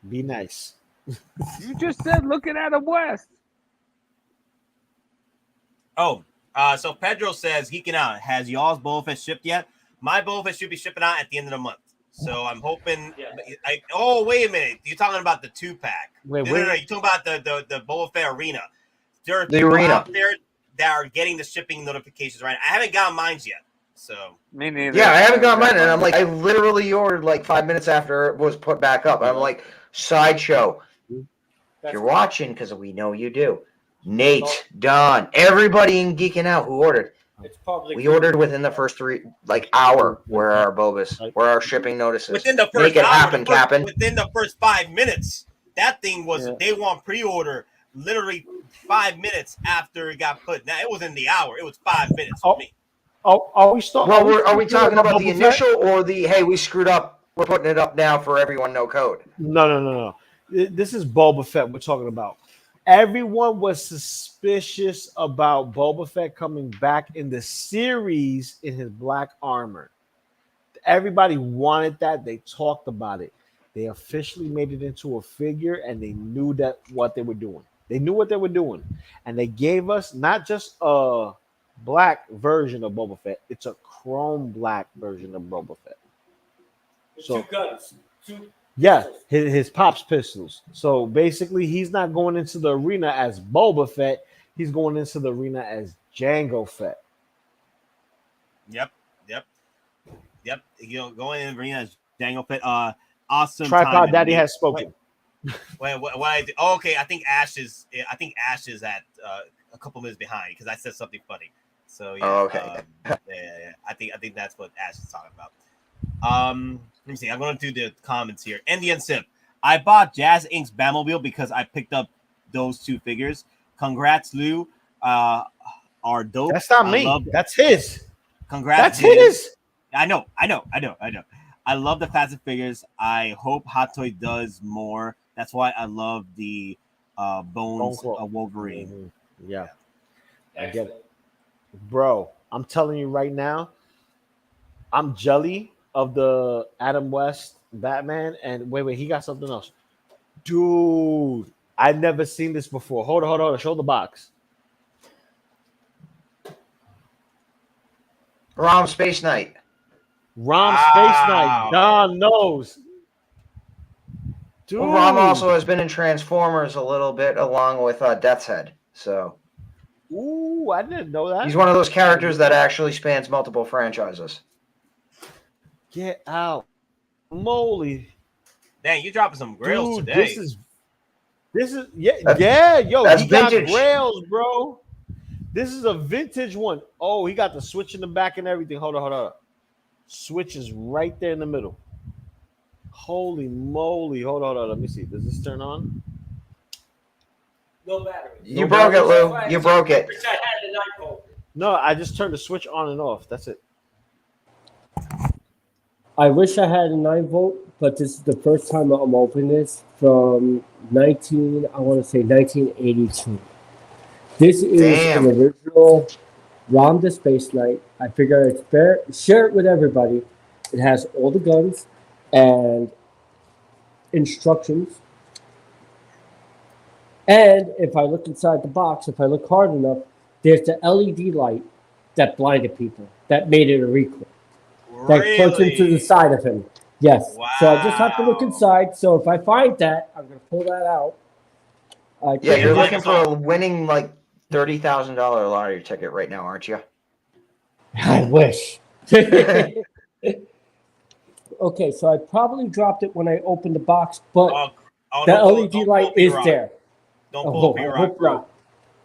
Be nice. You just said look at Adam West. Oh, so Pedro says, Geekin Out, has y'all's Boba Fett shipped yet? My Boba Fett should be shipping out at the end of the month. So I'm hoping. Yeah. Wait a minute. You're talking about the 2-pack. No. You're talking about the Boba Fett arena. There are people out there that are getting the shipping notifications right now. I haven't gotten mine yet. So me neither. Yeah, I haven't got mine, and I'm like, I literally ordered like 5 minutes after it was put back up. I'm like, Sideshow, if you're watching, because we know you do. Nate, Don, everybody in Geeking Out who ordered. We ordered within the first hour where our shipping notices. Within the first Make it hour, happen, Captain. Within the first 5 minutes. That thing was day one pre-order, literally 5 minutes after it got put. Now it was in the hour. It was 5 minutes for me. Are we still? Well, are we talking about the initial or the hey, we screwed up? We're putting it up now for everyone. No code. No. This is Boba Fett we're talking about. Everyone was suspicious about Boba Fett coming back in the series in his black armor. Everybody wanted that. They talked about it. They officially made it into a figure, and they knew what they were doing. They knew what they were doing, and they gave us not just a black version of Boba Fett. It's a chrome black version of Boba Fett. So, 2 guns. Yeah, his pops pistols. So basically, he's not going into the arena as Boba Fett. He's going into the arena as Jango Fett. Yep. Going in the arena as Jango Fett. Awesome. Tripod Daddy has spoken. Wait, okay, I think Ash is at a couple minutes behind because I said something funny. So yeah. Oh, okay. Yeah. I think that's what Ash is talking about. Let me see. I'm going to do the comments here. Indian Sip. I bought Jazz Inc.'s Batmobile because I picked up those 2 figures. Congrats, Lou. Are dope. That's not me. That's his. Congrats. That's his. I know. I love the classic figures. I hope Hot Toy does more. That's why I love the Bones of Wolverine. Mm-hmm. Yeah, I get it, bro. I'm telling you right now, I'm jelly of the Adam West Batman. And wait, he got something else, dude. I've never seen this before. Hold on. Show the box. Rom Space Knight. Rom Space Knight. Don knows. Dude. Well, Rom also has been in Transformers a little bit, along with Death's Head. So, ooh, I didn't know that. He's one of those characters that actually spans multiple franchises. Get out, moly! Dang, you dropping some grails Dude, today. This is yo, that's he got vintage. grails, bro. This is a vintage one. Oh, he got the switch in the back and everything. Hold on. Switch is right there in the middle. Holy moly! Hold on. Let me see. Does this turn on? No battery. You broke it, Lou. You broke it. Which I had the 9-volt. No, I just turned the switch on and off. That's it. I wish I had a 9-volt, but this is the first time I'm opening this from 1982. This is Damn. an original Rom the Space Knight. I figure it's fair, share it with everybody. It has all the guns and instructions. And if I look inside the box, if I look hard enough, there's the LED light that blinded people, that made it a recoil. That plugs into the side of him. Yes. Wow. So I just have to look inside. So if I find that, I'm going to pull that out. Yeah, you're looking for a winning like $30,000 lottery ticket right now, aren't you? I wish. Okay, so I probably dropped it when I opened the box, but the LED light is there. Don't pull P-Rock, bro. not.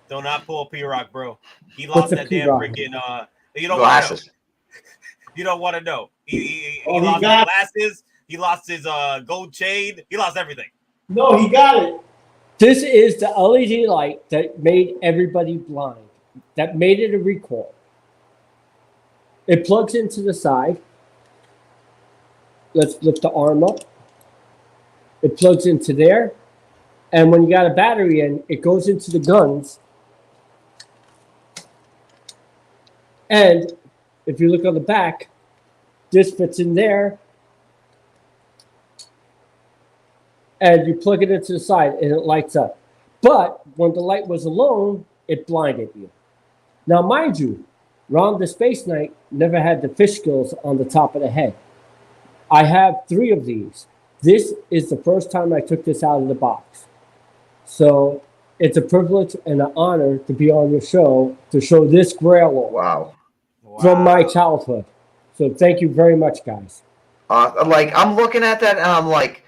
Do not pull P-Rock, bro. He What's lost a that damn P-Rock? freaking you don't want to know. Glasses. You don't want to know. He Oh, he lost his got glasses. He lost his gold chain. He lost everything. No, he got it. This is the LED light that made everybody blind, that made it a recoil. It plugs into the side. Let's lift the arm up. It plugs into there. And when you got a battery in, it goes into the guns. And if you look on the back, this fits in there. And you plug it into the side and it lights up. But when the light was alone, it blinded you. Now, mind you, Rom the Space Knight never had the fish gills on the top of the head. I have 3 of these. This is the first time I took this out of the box. So it's a privilege and an honor to be on your show to show this grail Wow. from my childhood. So thank you very much, guys. Like, I'm looking at that and I'm like,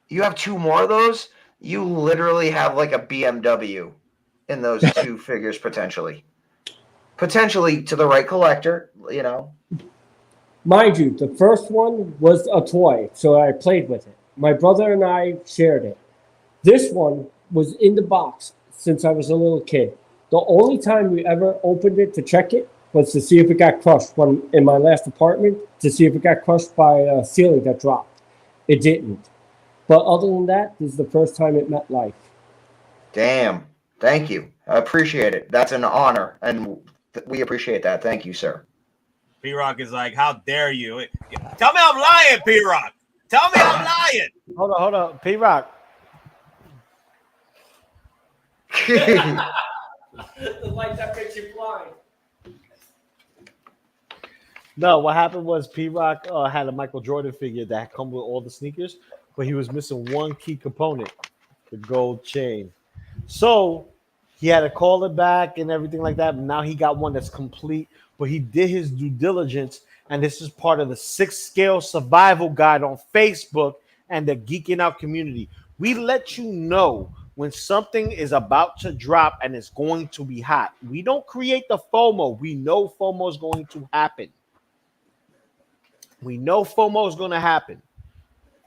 you have 2 more of those? You literally have like a BMW in those 2 figures potentially. Potentially to the right collector, you know. Mind you, the first one was a toy, so I played with it. My brother and I shared it. This one was in the box since I was a little kid. The only time we ever opened it to check it was to see if it got crushed when in my last apartment, to see if it got crushed by a ceiling that dropped. It didn't. But other than that, this is the first time it met life. Damn. Thank you. I appreciate it. That's an honor, and we appreciate that. Thank you, sir. P-Rock is like, how dare you? Tell me I'm lying, P-Rock. Tell me I'm lying. Hold on. P-Rock. The light that makes you blind. No, what happened was P-Rock had a Michael Jordan figure that come with all the sneakers, but he was missing one key component, the gold chain. So he had to call it back and everything like that. But now he got one that's complete, but he did his due diligence, and this is part of the 6-scale survival guide on Facebook and the Geekin Out community. We let you know when something is about to drop and it's going to be hot. We don't create the FOMO. We know FOMO is going to happen. We know FOMO is going to happen.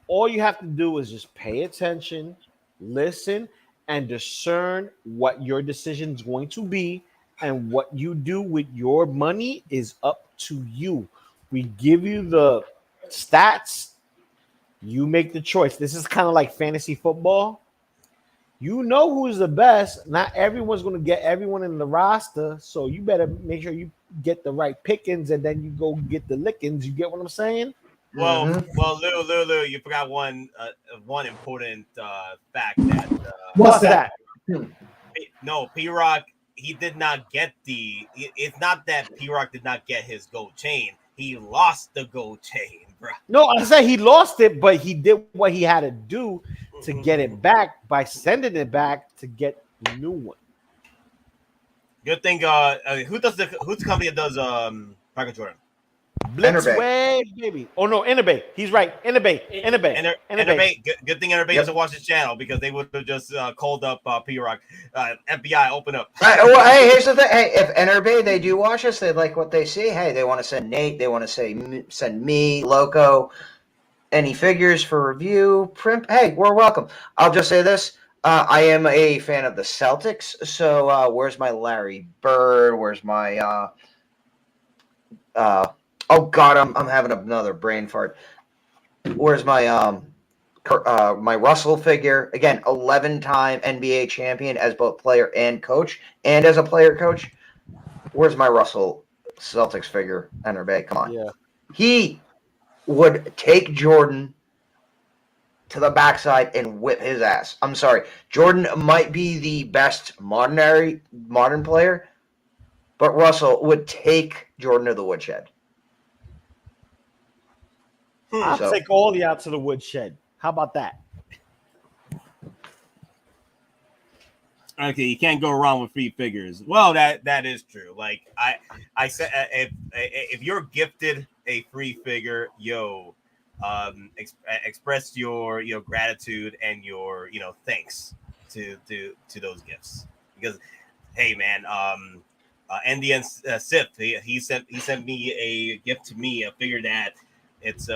All you have to do is just pay attention, listen, and discern what your decision is going to be, and what you do with your money is up to you. We give you the stats, you make the choice. This is kind of like fantasy football. You know who's the best. Not everyone's going to get everyone in the roster, so you better make sure you get the right pickings, and then you go get the lickings. You get what I'm saying? Well, Lou, you forgot one important fact that What's that? No, P-Rock, he did not get it's not that P-Rock did not get his gold chain. He lost the gold chain, bro. No, I said he lost it, but he did what he had to do to get it back by sending it back to get the new one. Good thing. Who's the company that does Michael Jordan? Blitzway, baby. Oh no, Enerbay. He's right. Enerbay. Good thing Enerbay doesn't watch this channel because they would have just called up P-Rock. FBI, open up. Right, well, hey, here's the thing. Hey, if Enerbay, they do watch us, they like what they see. Hey, they want to send Nate. They want to send me, Loco, any figures for review, print. Hey, we're welcome. I'll just say this. I am a fan of the Celtics. So where's my Larry Bird? Where's my oh God, I'm having another brain fart. Where's my my Russell figure? Again, 11-time NBA champion as both player and coach, and as a player coach. Where's my Russell Celtics figure? Enerbay, come on. Yeah. He would take Jordan to the backside and whip his ass. I'm sorry. Jordan might be the best modern player, but Russell would take Jordan to the woodshed. I'll take all the out to the woodshed. How about that? Okay, you can't go wrong with free figures. Well, that is true. Like I said, if you're gifted a free figure, express your gratitude and your thanks to those gifts, because hey man, Andy Sith, he sent me a gift to me, a figure that it's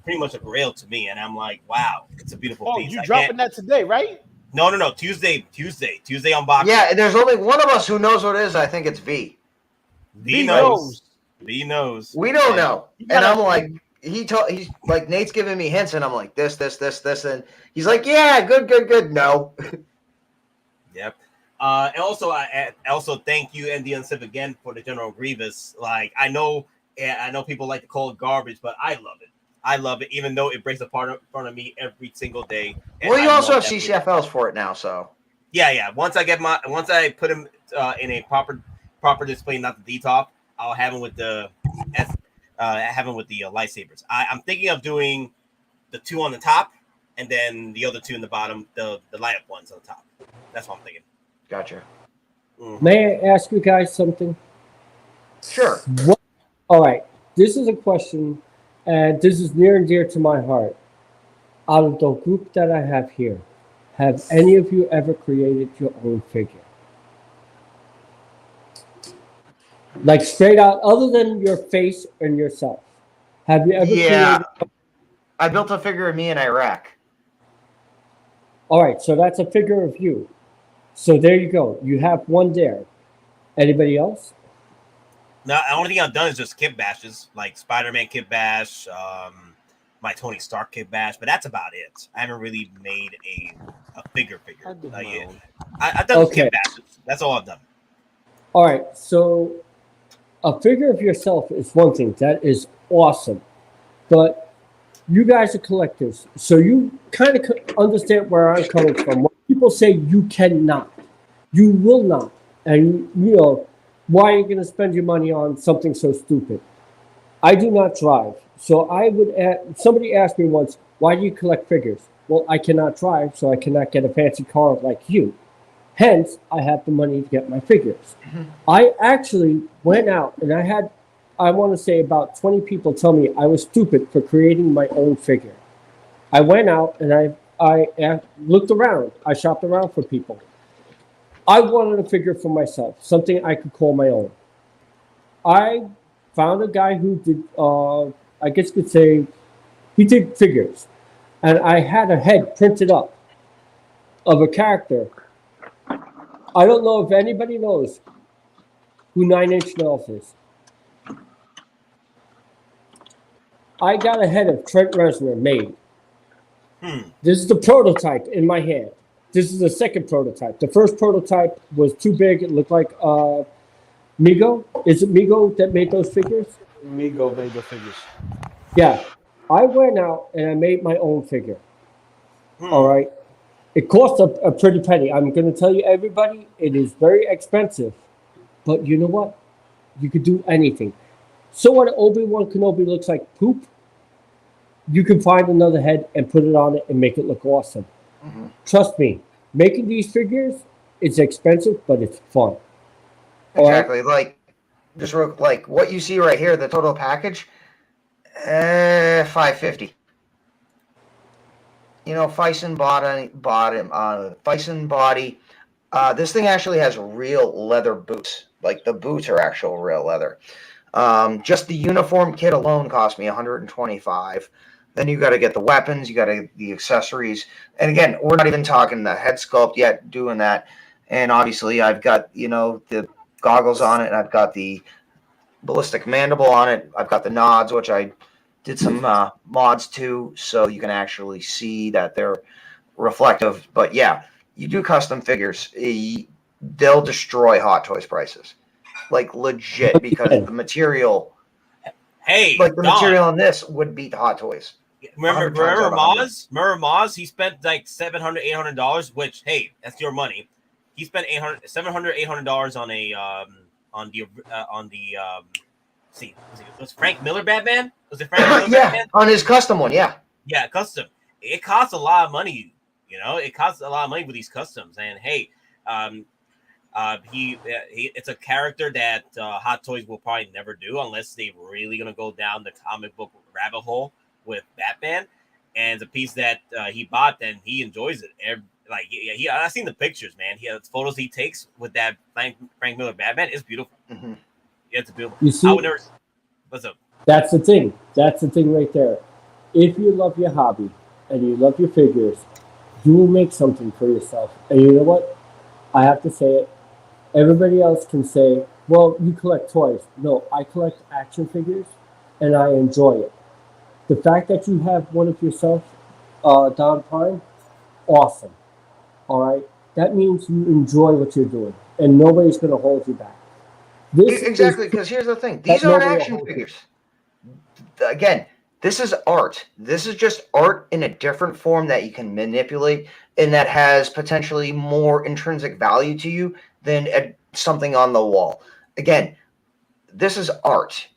pretty much a grail to me, and I'm like, wow, it's a beautiful piece. You dropping that today, right? No, Tuesday unboxing. Yeah, there's only one of us who knows what it is. I think it's V. V knows. V knows. We don't know, and I'm like, he's like, Nate's giving me hints, and I'm like, this, and he's like, yeah, good. No. Yep. And also, I also thank you, Andy Sith, again for the General Grievous. Like, I know people like to call it garbage, but I love it. I love it, even though it breaks apart in front of me every single day. Well, you also have CCFLs for it now, so. Yeah. Once I put him in a proper display, not the D-top, I'll have him with the lightsabers. I'm thinking of doing the two on the top and then the other two in the bottom, the light up ones on the top. That's what I'm thinking. Gotcha. May I ask you guys something? Sure. All right. This is a question, and this is near and dear to my heart. Out of the group that I have here, have any of you ever created your own figure? Like straight out, other than your face and yourself. Have you ever created? I built a figure of me in Iraq. All right, so that's a figure of you. So there you go. You have one there. Anybody else? No, the only thing I've done is just kit bashes, like Spider-Man kit bash, my Tony Stark kit bash, but that's about it. I haven't really made a figure. I've done kit bashes. That's all I've done. All right, so a figure of yourself is one thing. That is awesome. But you guys are collectors, so you kind of understand where I'm coming from. When people say you cannot, you will not. And, why are you going to spend your money on something so stupid? I do not drive. So I would somebody asked me once, why do you collect figures? Well, I cannot drive, so I cannot get a fancy car like you. Hence, I have the money to get my figures. I actually went out and I want to say about 20 people tell me I was stupid for creating my own figure. I went out and I looked around. I shopped around for people. I wanted a figure for myself, something I could call my own. I found a guy who did, I guess you could say, he did figures. And I had a head printed up of a character. I don't know if anybody knows who 9 Inch Nails is. I got a head of Trent Reznor made. Hmm. This is the prototype in my hand. This is the second prototype. The first prototype was too big. It looked like Mego. Is it Mego that made those figures? Migo made the figures. Yeah. I went out and I made my own figure. Hmm. All right. It cost a pretty penny. I'm going to tell you, everybody, it is very expensive. But you know what? You could do anything. So what Obi-Wan Kenobi looks like poop, you can find another head and put it on it and make it look awesome. Mhm. Trust me, making these figures, it's expensive, but it's fun. All right? Exactly. Like just like what you see right here, the total package, $550. You know, Fison Fison body. This thing actually has real leather boots. Like the boots are actual real leather. Just the uniform kit alone cost me $125. Then you got to get the weapons, you got to the accessories, and again, we're not even talking the head sculpt yet. Doing that, and obviously, I've got the goggles on it, and I've got the ballistic mandible on it. I've got the nods, which I did some mods to, so you can actually see that they're reflective. But yeah, you do custom figures, they'll destroy Hot Toys prices, like legit, because the material. Hey, Like the Don, material on this would beat the Hot Toys. remember 100 times out of 100. Moz? Remember Moz? He spent like $700, $800, which, hey, that's your money. He spent $700, $800 on a see, was Frank Miller Batman? Was it Frank Miller Yeah, Batman? on his custom one, yeah. Yeah, custom. It costs a lot of money. You know, it costs a lot of money with these customs. And hey, he it's a character that Hot Toys will probably never do unless they're really gonna go down the comic book rabbit hole with Batman. And it's a piece that he bought, and he enjoys it. I've seen the pictures, man. He has photos he takes with that Frank Miller Batman. It's beautiful. Mm-hmm. Yeah, it's beautiful. You see, I would never. What's up? that's the thing. That's the thing right there. If you love your hobby and you love your figures, you will make something for yourself. And you know what? I have to say it. Everybody else can say, well, you collect toys. No, I collect action figures, and I enjoy it. The fact that you have one of yourself, DonPrime, awesome. All right? That means you enjoy what you're doing, and nobody's going to hold you back. Exactly, because here's the thing. These aren't action figures. Again, this is art. This is just art in a different form that you can manipulate and that has potentially more intrinsic value to you than something on the wall. Again, this is art.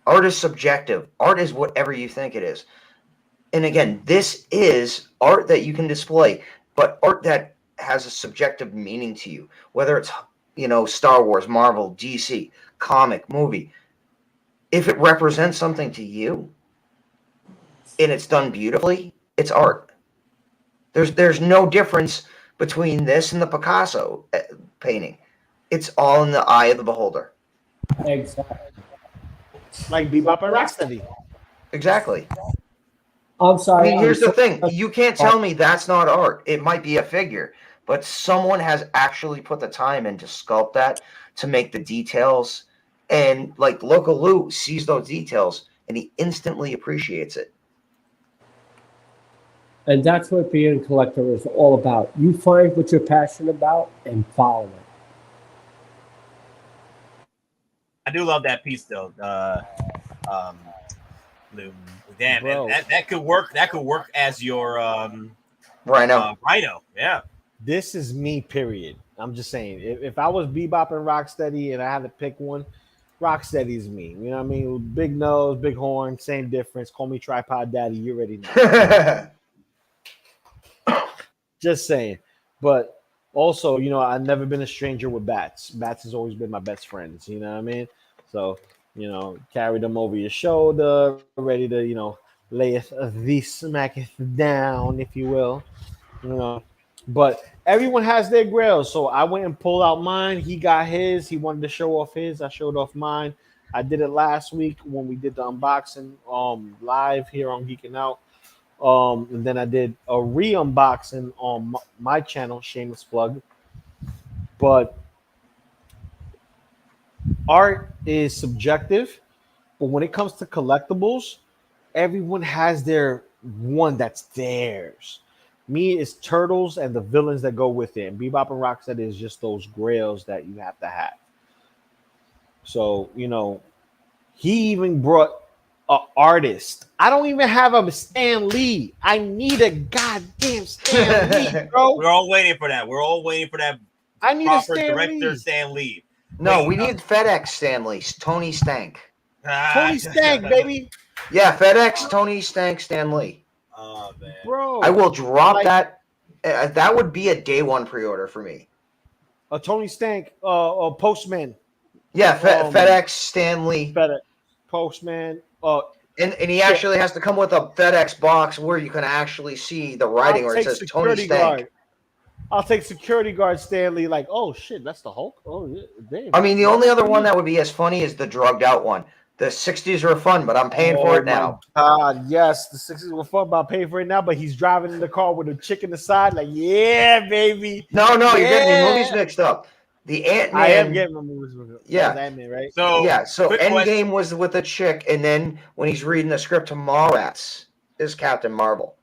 Art is subjective. Art is whatever you think it is. And again, this is art that you can display, but art that has a subjective meaning to you, whether it's Star Wars, Marvel, DC, comic, movie. If it represents something to you and it's done beautifully, it's art. There's no difference between this and the Picasso painting. It's all in the eye of the beholder. Exactly. Like Bebop and Rocksteady. Exactly. I'm sorry. I mean, here's the thing. You can't tell me that's not art. It might be a figure, but someone has actually put the time in to sculpt that, to make the details. And like Loco Lu sees those details and he instantly appreciates it. And that's what being a collector is all about. You find what you're passionate about and follow it. I do love that piece though. Lou. Damn, that could work. That could work as your Rhino. Rhino, yeah. This is me, period. I'm just saying. If I was Bebop and Rocksteady and I had to pick one, Rocksteady's me. You know what I mean? Big nose, big horn, same difference. Call me Tripod Daddy. You already know. Just saying. But also, I've never been a stranger with bats. Bats has always been my best friends. You know what I mean? So, carry them over your shoulder, ready to, layeth thee smacketh down, if you will. But everyone has their grails. So I went and pulled out mine. He got his. He wanted to show off his. I showed off mine. I did it last week when we did the unboxing live here on Geekin Out. And then I did a re-unboxing on my channel, shameless plug. But art is subjective, but when it comes to collectibles, everyone has their one that's theirs. Me, it's Turtles and the villains that go with it. And Bebop and Rocksteady is just those grails that you have to have. So, you know, he even brought an artist. I don't even have a Stan Lee. I need a goddamn Stan Lee, bro. We're all waiting for that. We're all waiting for that. I need a Proper Stan director Lee. Stan Lee. No, Wait, we need FedEx Stanley, Tony Stank. Tony Stank, baby. Yeah, FedEx, Tony Stank, Stan Lee. Oh man, Bro. I will drop like- that. That would be a day one pre-order for me. A Tony Stank, Postman. Yeah, Oh, FedEx Stanley. FedEx Postman. And he actually has to come with a FedEx box where you can actually see the writing where it says Tony Stank. I'll take security guard Stanley. Like, oh shit, that's the Hulk. Oh, yeah, damn. I mean, the only other one that would be as funny is the drugged out one. The 60s were fun, but I'm paying for it now. God, yes, the 60s were fun, but I'm paying for it now. But he's driving in the car with a chick in the side, like, yeah, baby. No, you're getting Yeah. your movies mixed up. The Ant-Man. I am getting my movies with it. Yeah. That's Ant-Man, right? So quick Endgame was with a chick, and then when he's reading the script to Mallrats is Captain Marvel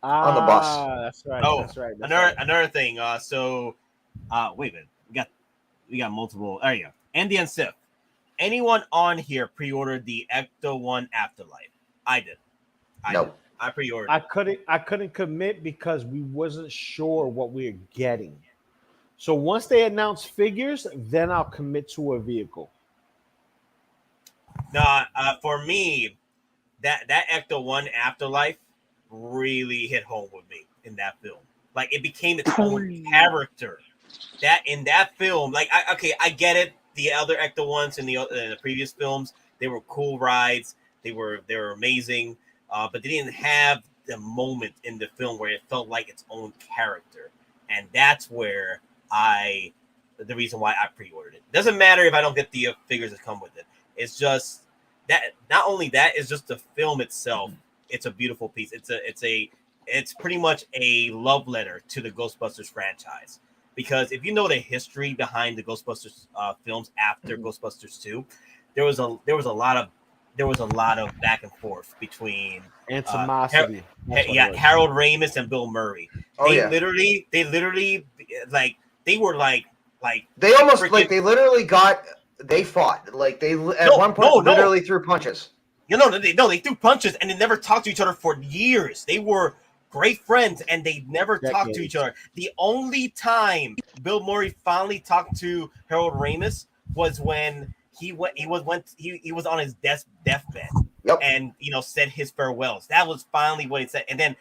on the bus. That's right. Oh, that's right. another thing. Wait a minute. We got multiple. There you go. Andy and Sif. Anyone on here pre-ordered the Ecto-1 Afterlife? I did. Nope. I pre-ordered. I couldn't commit because we wasn't sure what we were getting. So once they announce figures, then I'll commit to a vehicle. No, for me, that Ecto-1 Afterlife really hit home with me in that film. Like it became its own character. That in that film, like I get it. The other Ecto-1s in the previous films, they were cool rides. They were amazing, but they didn't have the moment in the film where it felt like its own character, and that's where the reason why I pre-ordered it. Doesn't matter if I don't get the figures that come with it. It's just that not only that, it's just the film itself. It's a beautiful piece. It's pretty much a love letter to the Ghostbusters franchise. Because if you know the history behind the Ghostbusters films after Ghostbusters 2, there was a lot of back and forth between Animosity. Harold Ramis and Bill Murray. They literally like they were like they almost freaking, like they fought like they at one point literally threw punches. They threw punches and they never talked to each other for years. They were great friends, and they never talked to each other. The only time Bill Murray finally talked to Harold Ramis was when he was on his deathbed, and said his farewells. That was finally what he said. And then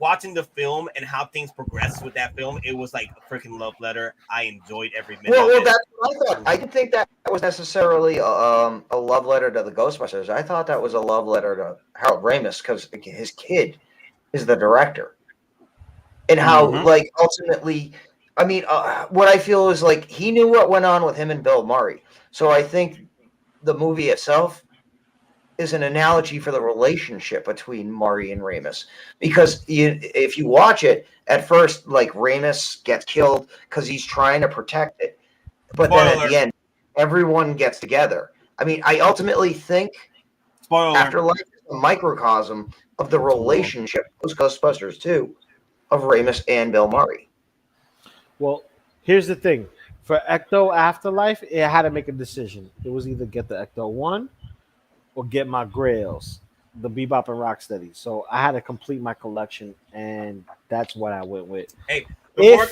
watching the film and how things progressed with that film, it was like a freaking love letter. I enjoyed every minute. Well, that's what I thought. I didn't think that was necessarily a love letter to the Ghostbusters. I thought that was a love letter to Harold Ramis because his kid is the director, and how like ultimately, I mean, what I feel is like he knew what went on with him and Bill Murray. So I think the movie itself is an analogy for the relationship between Murray and Ramis, because if you watch it at first, like Ramis gets killed because he's trying to protect it, but then at the end, everyone gets together. I mean, I ultimately think Afterlife is a microcosm of the relationship of Ghostbusters 2 of Ramis and Bill Murray. Well, here's the thing. For Ecto Afterlife, it had to make a decision. It was either get the Ecto 1 or get my grails, the Bebop and Rocksteady. So I had to complete my collection, and that's what I went with. Hey, before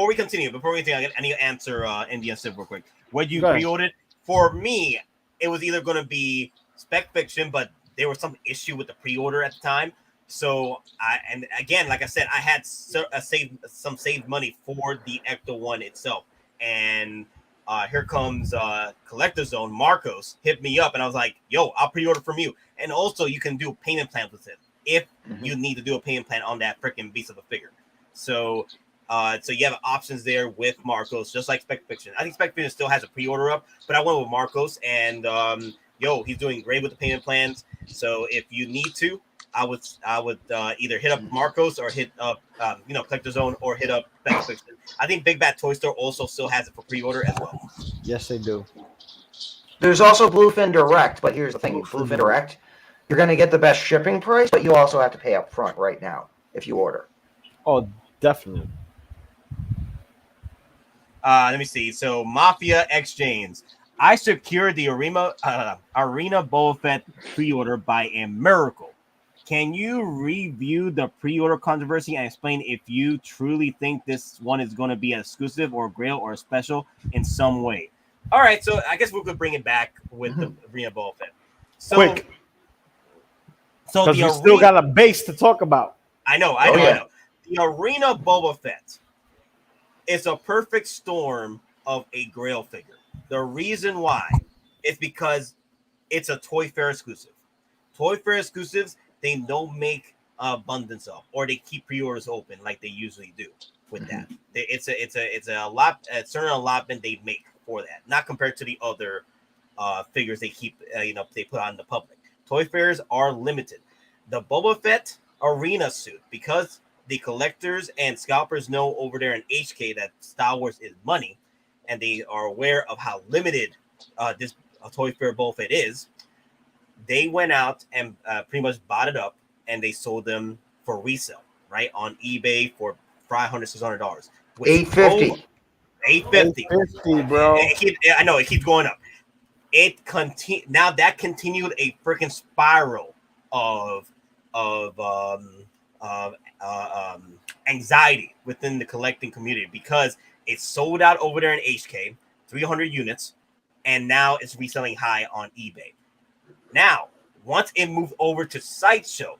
we continue, I need to answer Indian Civ real quick. What you pre-ordered? For me, it was either going to be Specfiction, but there was some issue with the pre-order at the time. So like I said, I had saved money for the Ecto 1 itself. And here comes Collector Zone. Marcos hit me up, and I was like, "Yo, I'll pre-order from you." And also, you can do payment plans with it if you need to do a payment plan on that freaking beast of a figure. So you have options there with Marcos, just like Specfiction. I think Specfiction still has a pre-order up, but I went with Marcos, and he's doing great with the payment plans. So if you need to, I would either hit up Marcos or hit up Collector Zone or hit up Specfiction. I think Big Bad Toy Store also still has it for pre-order as well. Yes, they do. There's also Bluefin Direct, but here's the thing: Bluefin Direct, you're going to get the best shipping price, but you also have to pay up front right now if you order. Oh, definitely. Let me see. So Mafia X James. I secured the Arena Boba Fett pre-order by a miracle. Can you review the pre-order controversy and explain if you truly think this one is going to be exclusive or grail or special in some way? All right, so I guess we could bring it back with the Arena Boba Fett. So, Quick. So Because the we still got a base to talk about. I know. The Arena Boba Fett is a perfect storm of a grail figure. The reason why is because it's a Toy Fair exclusive. Toy Fair exclusives, they don't make abundance of, or they keep pre-orders open like they usually do with that. It's a certain allotment they make for that, not compared to the other figures they keep they put out in the public. Toy Fairs are limited. The Boba Fett arena suit, because the collectors and scalpers know over there in HK that Star Wars is money, and they are aware of how limited this Toy Fair Boba Fett is. They went out and pretty much bought it up, and they sold them for resale, right, on eBay for $500, $600. $850. $850, bro. I know it keeps going up. Now that continued a freaking spiral of anxiety within the collecting community, because it's sold out over there in HK, 300 units, and now it's reselling high on eBay. Now, once it moved over to Sideshow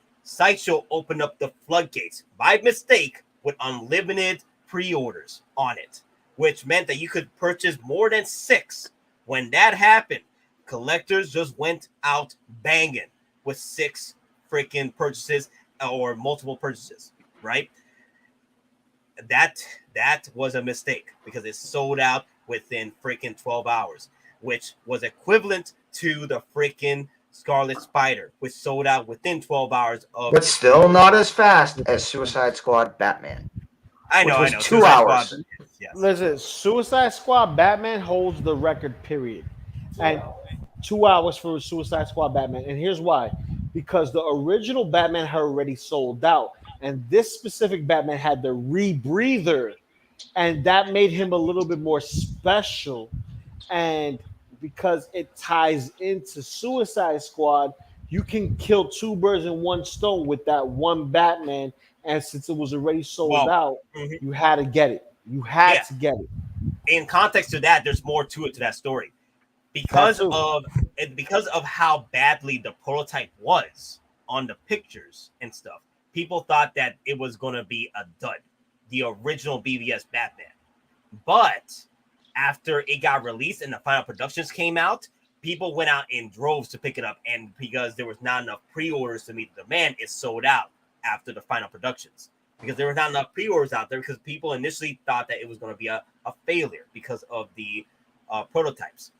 opened up the floodgates by mistake with unlimited pre-orders on it, which meant that you could purchase more than 6. When that happened, collectors just went out banging with 6 freaking purchases or multiple purchases, right? That was a mistake, because it sold out within freaking 12 hours, which was equivalent to the freaking Scarlet Spider, which sold out within 12 hours of. But still not as fast as Suicide Squad Batman. I know. 2 Suicide hours. Squad, yes. Listen, Suicide Squad Batman holds the record, period. And 2 hours for Suicide Squad Batman. And here's why. Because the original Batman had already sold out. And this specific Batman had the rebreather. And that made him a little bit more special. And because it ties into Suicide Squad, you can kill 2 birds in 1 stone with that one Batman. And since it was already sold out, you had to get it. You had to get it. In context to that, there's more to it, to that story. Because of how badly the prototype was on the pictures and stuff, people thought that it was going to be a dud, the original BBS Batman. But after it got released and the final productions came out, people went out in droves to pick it up, and because there was not enough pre-orders to meet the demand, it sold out after the final productions, because there was not enough pre-orders out there, because people initially thought that it was going to be a failure because of the prototypes.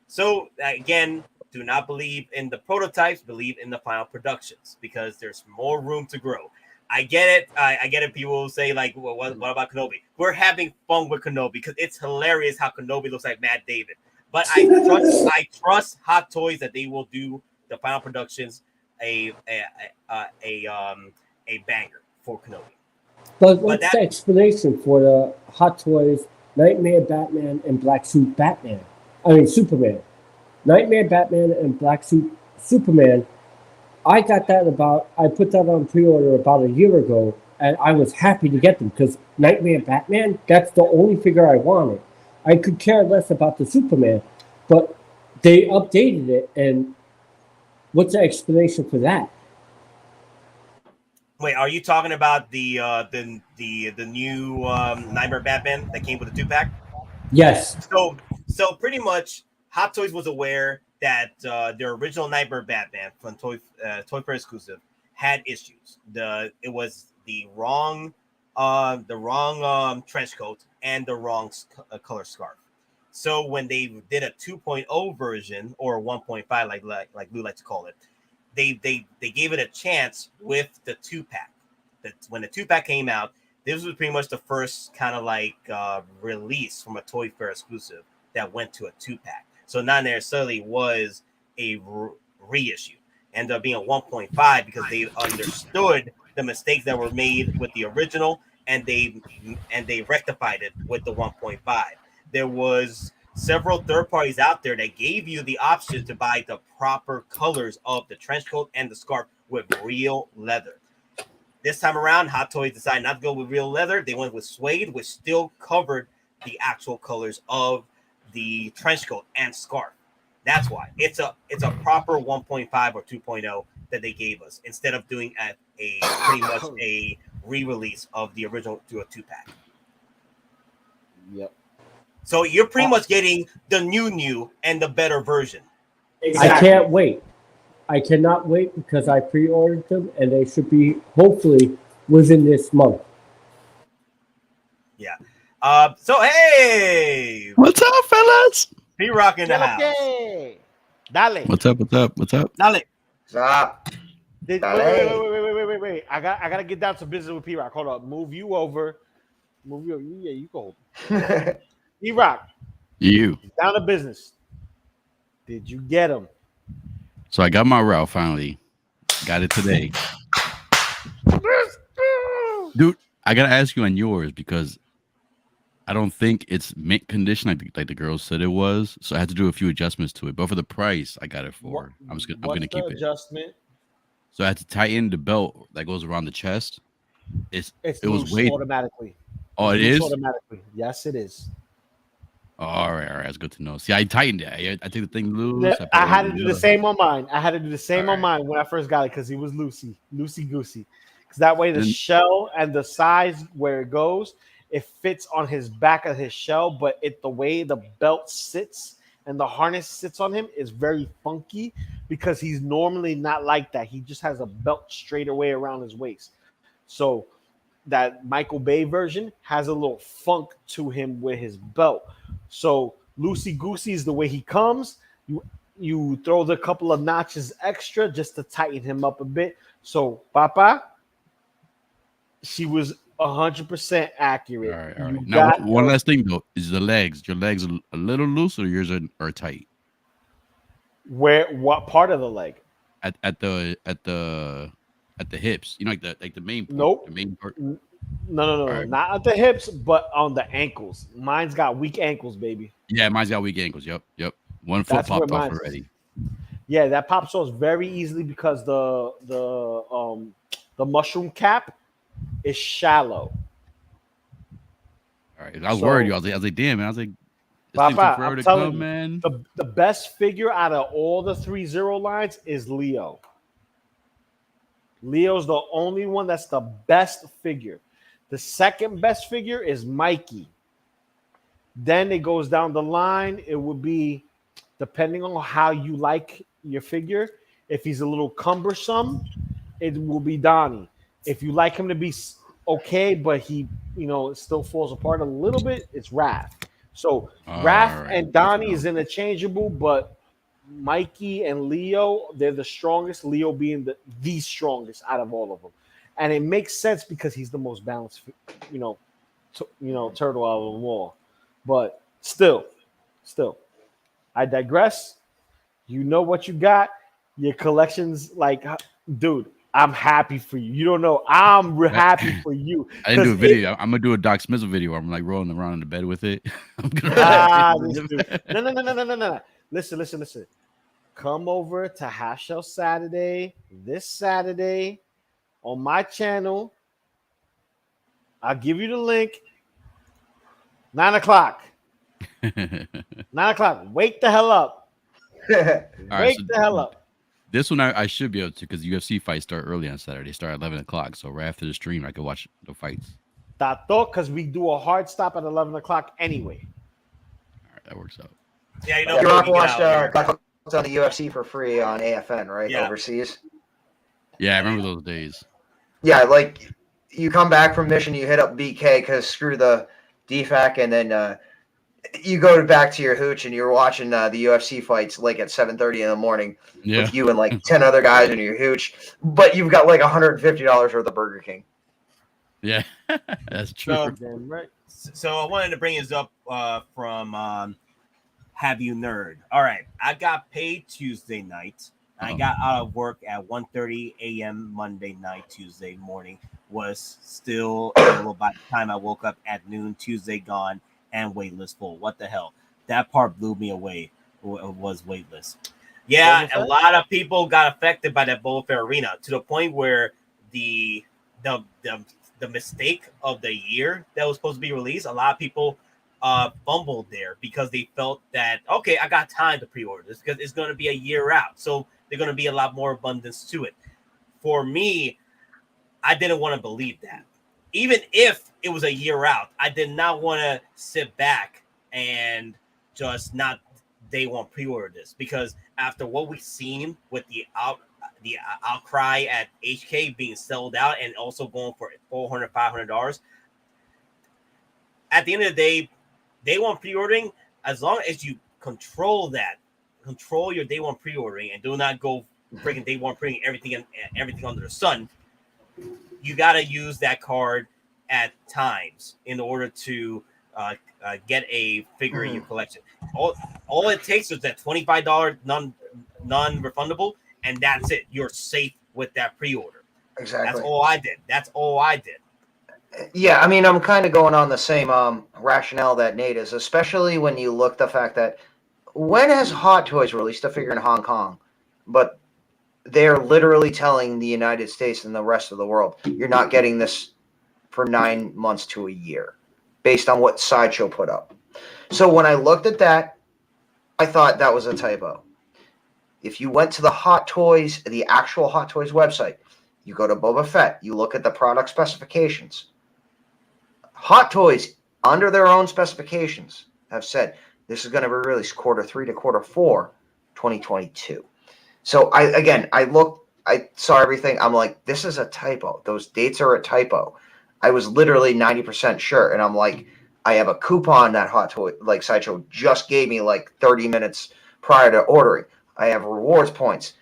So again, do not believe in the prototypes, believe in the final productions, because there's more room to grow. I get it. I get it. People will say, like, well, what about Kenobi? We're having fun with Kenobi because it's hilarious how Kenobi looks like Matt Damon. But I trust Hot Toys that they will do the final productions a banger for Kenobi. But what's the explanation for the Hot Toys Nightmare Batman and Black Suit Batman? I mean Superman. Nightmare Batman and Black Suit Superman. I got that I put that on pre-order about a year ago, and I was happy to get them because Nightmare Batman, that's the only figure I wanted. I could care less about the Superman, but they updated it, and what's the explanation for that? Wait, are you talking about the new Nightmare Batman that came with the 2-pack? Yes. So pretty much, Hot Toys was aware that their original Nightmare Batman from Toy Fair exclusive had issues. It was the wrong trench coat and the wrong color scarf. So when they did a 2.0 version, or 1.5, like Lou likes to call it, they gave it a chance with the 2-pack. When the 2-pack came out, this was pretty much the first kind of like release from a Toy Fair exclusive that went to a 2-pack. So not necessarily was a reissue. ended up being a 1.5 because they understood the mistakes that were made with the original, and they rectified it with the 1.5. There was several third parties out there that gave you the option to buy the proper colors of the trench coat and the scarf with real leather. This time around, Hot Toys decided not to go with real leather. They went with suede, which still covered the actual colors of the trench coat and scarf. That's why it's a proper 1.5 or 2.0 that they gave us instead of doing a pretty much a re-release of the original to a 2-pack. Yep. So you're pretty much getting the new and the better version. I can't wait. I cannot wait because I pre-ordered them and they should be hopefully within this month. Yeah. So hey, What's up, fellas? P-Rock in the house. Dale. What's up? What's up? What's up? Dale. Stop. Wait. I gotta get down to business with P-Rock. Hold up. Move you over. Yeah, you go. P-Rock. You. Down to business. Did you get him? So I got my route finally. Got it today. Dude, I gotta ask you on yours because I don't think it's mint condition like the girls said it was. So I had to do a few adjustments to it. But for the price, I got it for. I'm gonna keep it. Adjustment? So I had to tighten the belt that goes around the chest. It was was way automatically. Oh, it is automatically. Yes, it is. Oh, all right, that's good to know. See, I tightened it. I take the thing loose. I had to do the same on mine. Mine when I first got it because he was loosey goosey. Because that way the shell and the size where it goes, it fits on his back of his shell, but the way the belt sits and the harness sits on him is very funky because he's normally not like that. He just has a belt straight away around his waist. So that Michael Bay version has a little funk to him with his belt. So loosey goosey is the way he comes. You throw the couple of notches extra just to tighten him up a bit. So Papa, she was 100% accurate. All right. Now one last thing though is the legs. Your legs are a little loose or yours are tight? What part of the leg? At the hips. You know, like the main part. Nope. The main part. No. Right. Not at the hips, but on the ankles. Mine's got weak ankles, baby. Yeah, mine's got weak ankles. Yep. One foot popped off already. Yeah, that pops off very easily because the mushroom cap is shallow. All right. I was worried. I was like, damn, man. I was like, Papa, I'm telling you, man. The best figure out of all the 3-0 lines is Leo. Leo's the only one that's the best figure. The second best figure is Mikey. Then it goes down the line. It would be, depending on how you like your figure, if he's a little cumbersome, it will be Donnie. If you like him to be okay, but he, still falls apart a little bit, it's Raph. So Raph and Donnie is interchangeable, but Mikey and Leo, they're the strongest. Leo being the strongest out of all of them, and it makes sense because he's the most balanced, turtle out of them all. But still, I digress. You know what you got. Your collection's like, dude, I'm happy for you. You don't know. I'm happy for you. I didn't do a video. I'm gonna do a Doc Smith video. I'm like rolling around in the bed with it. No. Listen. Come over to Half Shell Saturday this Saturday on my channel. I'll give you the link. 9 o'clock. 9 o'clock. Wake the hell up. Wake the hell up. This one I should be able to because UFC fights start early on Saturday. Start at 11 o'clock. So right after the stream, I can watch the fights. Because we do a hard stop at 11 o'clock anyway. All right, that works out. Yeah, you watched on the UFC for free on AFN, right? Yeah. Overseas. Yeah, I remember those days. Yeah, like you come back from mission, you hit up BK because screw the DFAC, and then you go back to your hooch and you're watching the UFC fights like at 7:30 in the morning with you and like 10 other guys in your hooch, but you've got like $150 worth of Burger King. Yeah, that's true. So I wanted to bring this up from Have You Nerd. All right, I got paid Tuesday night. I got out of work at 1:30 a.m. Monday night, Tuesday morning. Was still available by the time I woke up at noon. Tuesday gone and waitlist full. What the hell? That part blew me away. Was waitlist. Yeah, a lot of people got affected by that Boba Fett arena to the point where the mistake of the year that was supposed to be released, a lot of people fumbled there because they felt that, okay, I got time to pre-order this because it's going to be a year out. So there's going to be a lot more abundance to it. For me, I didn't want to believe that. Even if it was a year out, I did not want to sit back and just not day one pre-order this, because after what we've seen with the outcry at HK being sold out and also going for $400, $500, at the end of the day one pre-ordering, as long as you control your day one pre-ordering and do not go freaking day one printing everything under the sun, you got to use that card at times in order to get a figure in your collection. All it takes is that $25 non-refundable, and that's it. You're safe with that pre-order. Exactly. That's all I did. Yeah, I mean, I'm kind of going on the same rationale that Nate is, especially when you look the fact that when has Hot Toys released a figure in Hong Kong? But they're literally telling the United States and the rest of the world, you're not getting this for 9 months to a year, based on what Sideshow put up. So when I looked at that, I thought that was a typo. If you went to the Hot Toys, the actual Hot Toys website, you go to Boba Fett, you look at the product specifications. Hot Toys, under their own specifications, have said this is going to be released Q3 to Q4, 2022. So I saw everything. I'm like, this is a typo. Those dates are a typo. I was literally 90% sure. And I'm like, I have a coupon that Hot Toy, like Sideshow, just gave me like 30 minutes prior to ordering. I have rewards points.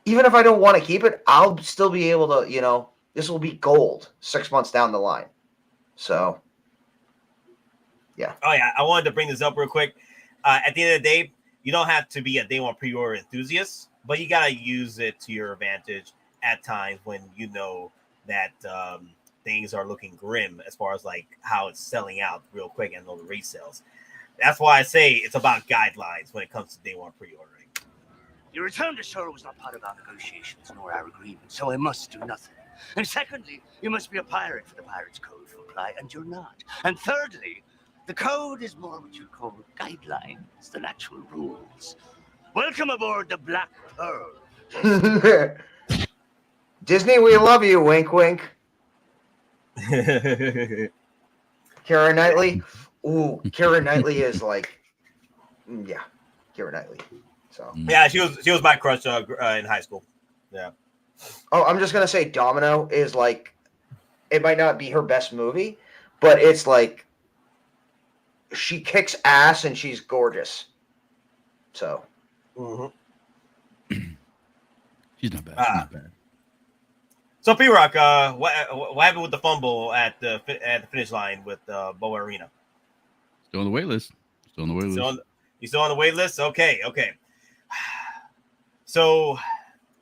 Even if I don't want to keep it, I'll still be able to, this will be gold 6 months down the line. So, yeah. Oh, yeah. I wanted to bring this up real quick. At the end of the day, you don't have to be a day one pre-order enthusiast, but you got to use it to your advantage at times when you know that things are looking grim as far as like how it's selling out real quick and all the resales. That's why I say it's about guidelines when it comes to day one pre-ordering. Your return to Shore was not part of our negotiations nor our agreement, so I must do nothing. And secondly, you must be a pirate for the Pirate's Code to apply, and you're not. And thirdly, the code is more what you call guidelines than actual rules. Welcome aboard the Black Pearl. Disney, we love you. Wink, wink. Keira Knightley. Ooh, Keira Knightley is like, yeah, Keira Knightley. So yeah, she was my crush in high school. Yeah. Oh, I'm just gonna say Domino is like, it might not be her best movie, but it's like she kicks ass and she's gorgeous. So. Mm-hmm. She's not bad. She's not bad. So P-Rock, what happened with the fumble at the finish line with Boa Arena? Still on the wait list. You still on the wait list? Okay. So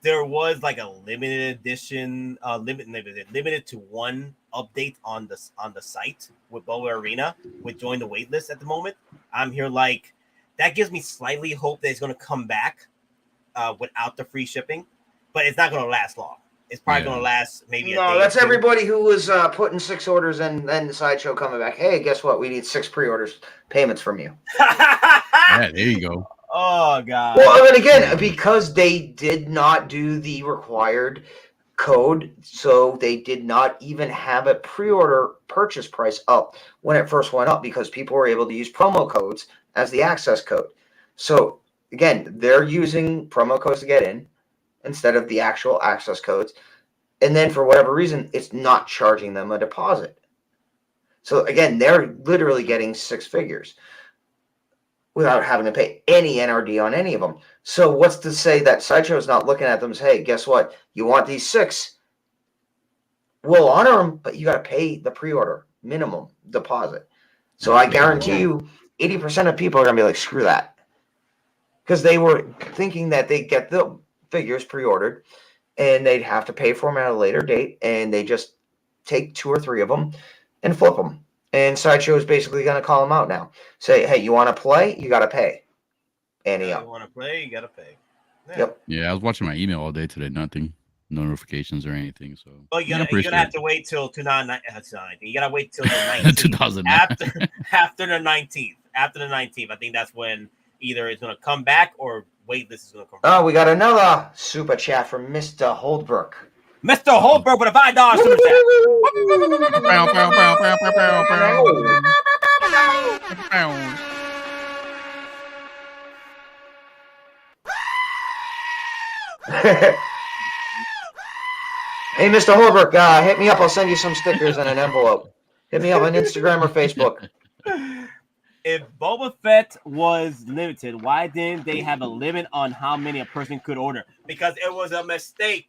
there was like a limited edition, limited to one update on the site with Boa Arena with join the wait list at the moment. I'm here like that gives me slightly hope that it's going to come back without the free shipping, but it's not going to last long. It's probably going to last maybe a day. No, that's everybody who was putting 6 orders and then the Sideshow coming back. Hey, guess what? We need 6 pre-orders payments from you. Yeah, there you go. Oh, God. Well, and again, because they did not do the required code, so they did not even have a pre-order purchase price up when it first went up because people were able to use promo codes as the access code. So, again, they're using promo codes to get in instead of the actual access codes. And then for whatever reason, it's not charging them a deposit. So again, they're literally getting 6 figures without having to pay any NRD on any of them. So what's to say that Sideshow is not looking at them and say, hey, guess what? You want these 6? We'll honor them, but you got to pay the pre-order minimum deposit. So I guarantee you 80% of people are going to be like, screw that. because they were thinking that they get the figures pre-ordered and they'd have to pay for them at a later date, and they just take 2 or 3 of them and flip them. And Sideshow is basically going to call them out now. Say, hey, you want to play? You got to pay. Ante You up. want to play? You gotta pay. Yeah. Yep. Yeah, I was watching my email all day today. Nothing, no notifications or anything. So But you're I gonna appreciate have it. to wait till 2019. You gotta wait till the 19th. 2009. after the 19th. After the 19th, I think that's when either it's gonna come back or waitlist is gonna come back. Oh, we got another super chat from Mr. Holdbrook. Mr. Holberg with a $5 super chat. Bow, bow, bow, bow, bow, bow, bow. Bow. Hey, Mr. Holbrook, hit me up. I'll send you some stickers in an envelope. Hit me up on Instagram or Facebook. If Boba Fett was limited, why didn't they have a limit on how many a person could order? Because it was a mistake.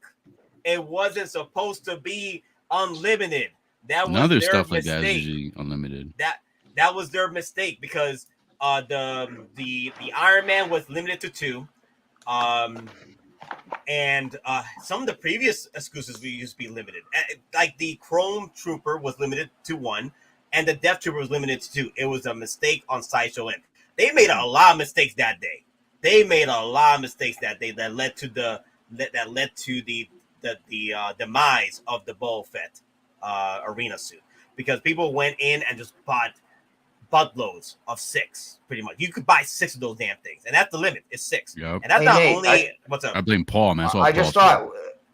It wasn't supposed to be unlimited. That was Another their stuff like that is mistake. usually unlimited. That was their mistake because the Iron Man was limited to 2. And some of the previous exclusives used to be limited. Like the Chrome Trooper was limited to 1, and the Death Trooper was limited to 2. It was a mistake on Sideshow end. They made a lot of mistakes that day. That led to the demise of the Boba Fett arena suit, because people went in and just bought buttloads of 6, pretty much. You could buy 6 of those damn things, and that's the limit. It's 6. Yep. And that's Hey, not Nate, only what's up. I blame Paul, man. I just thought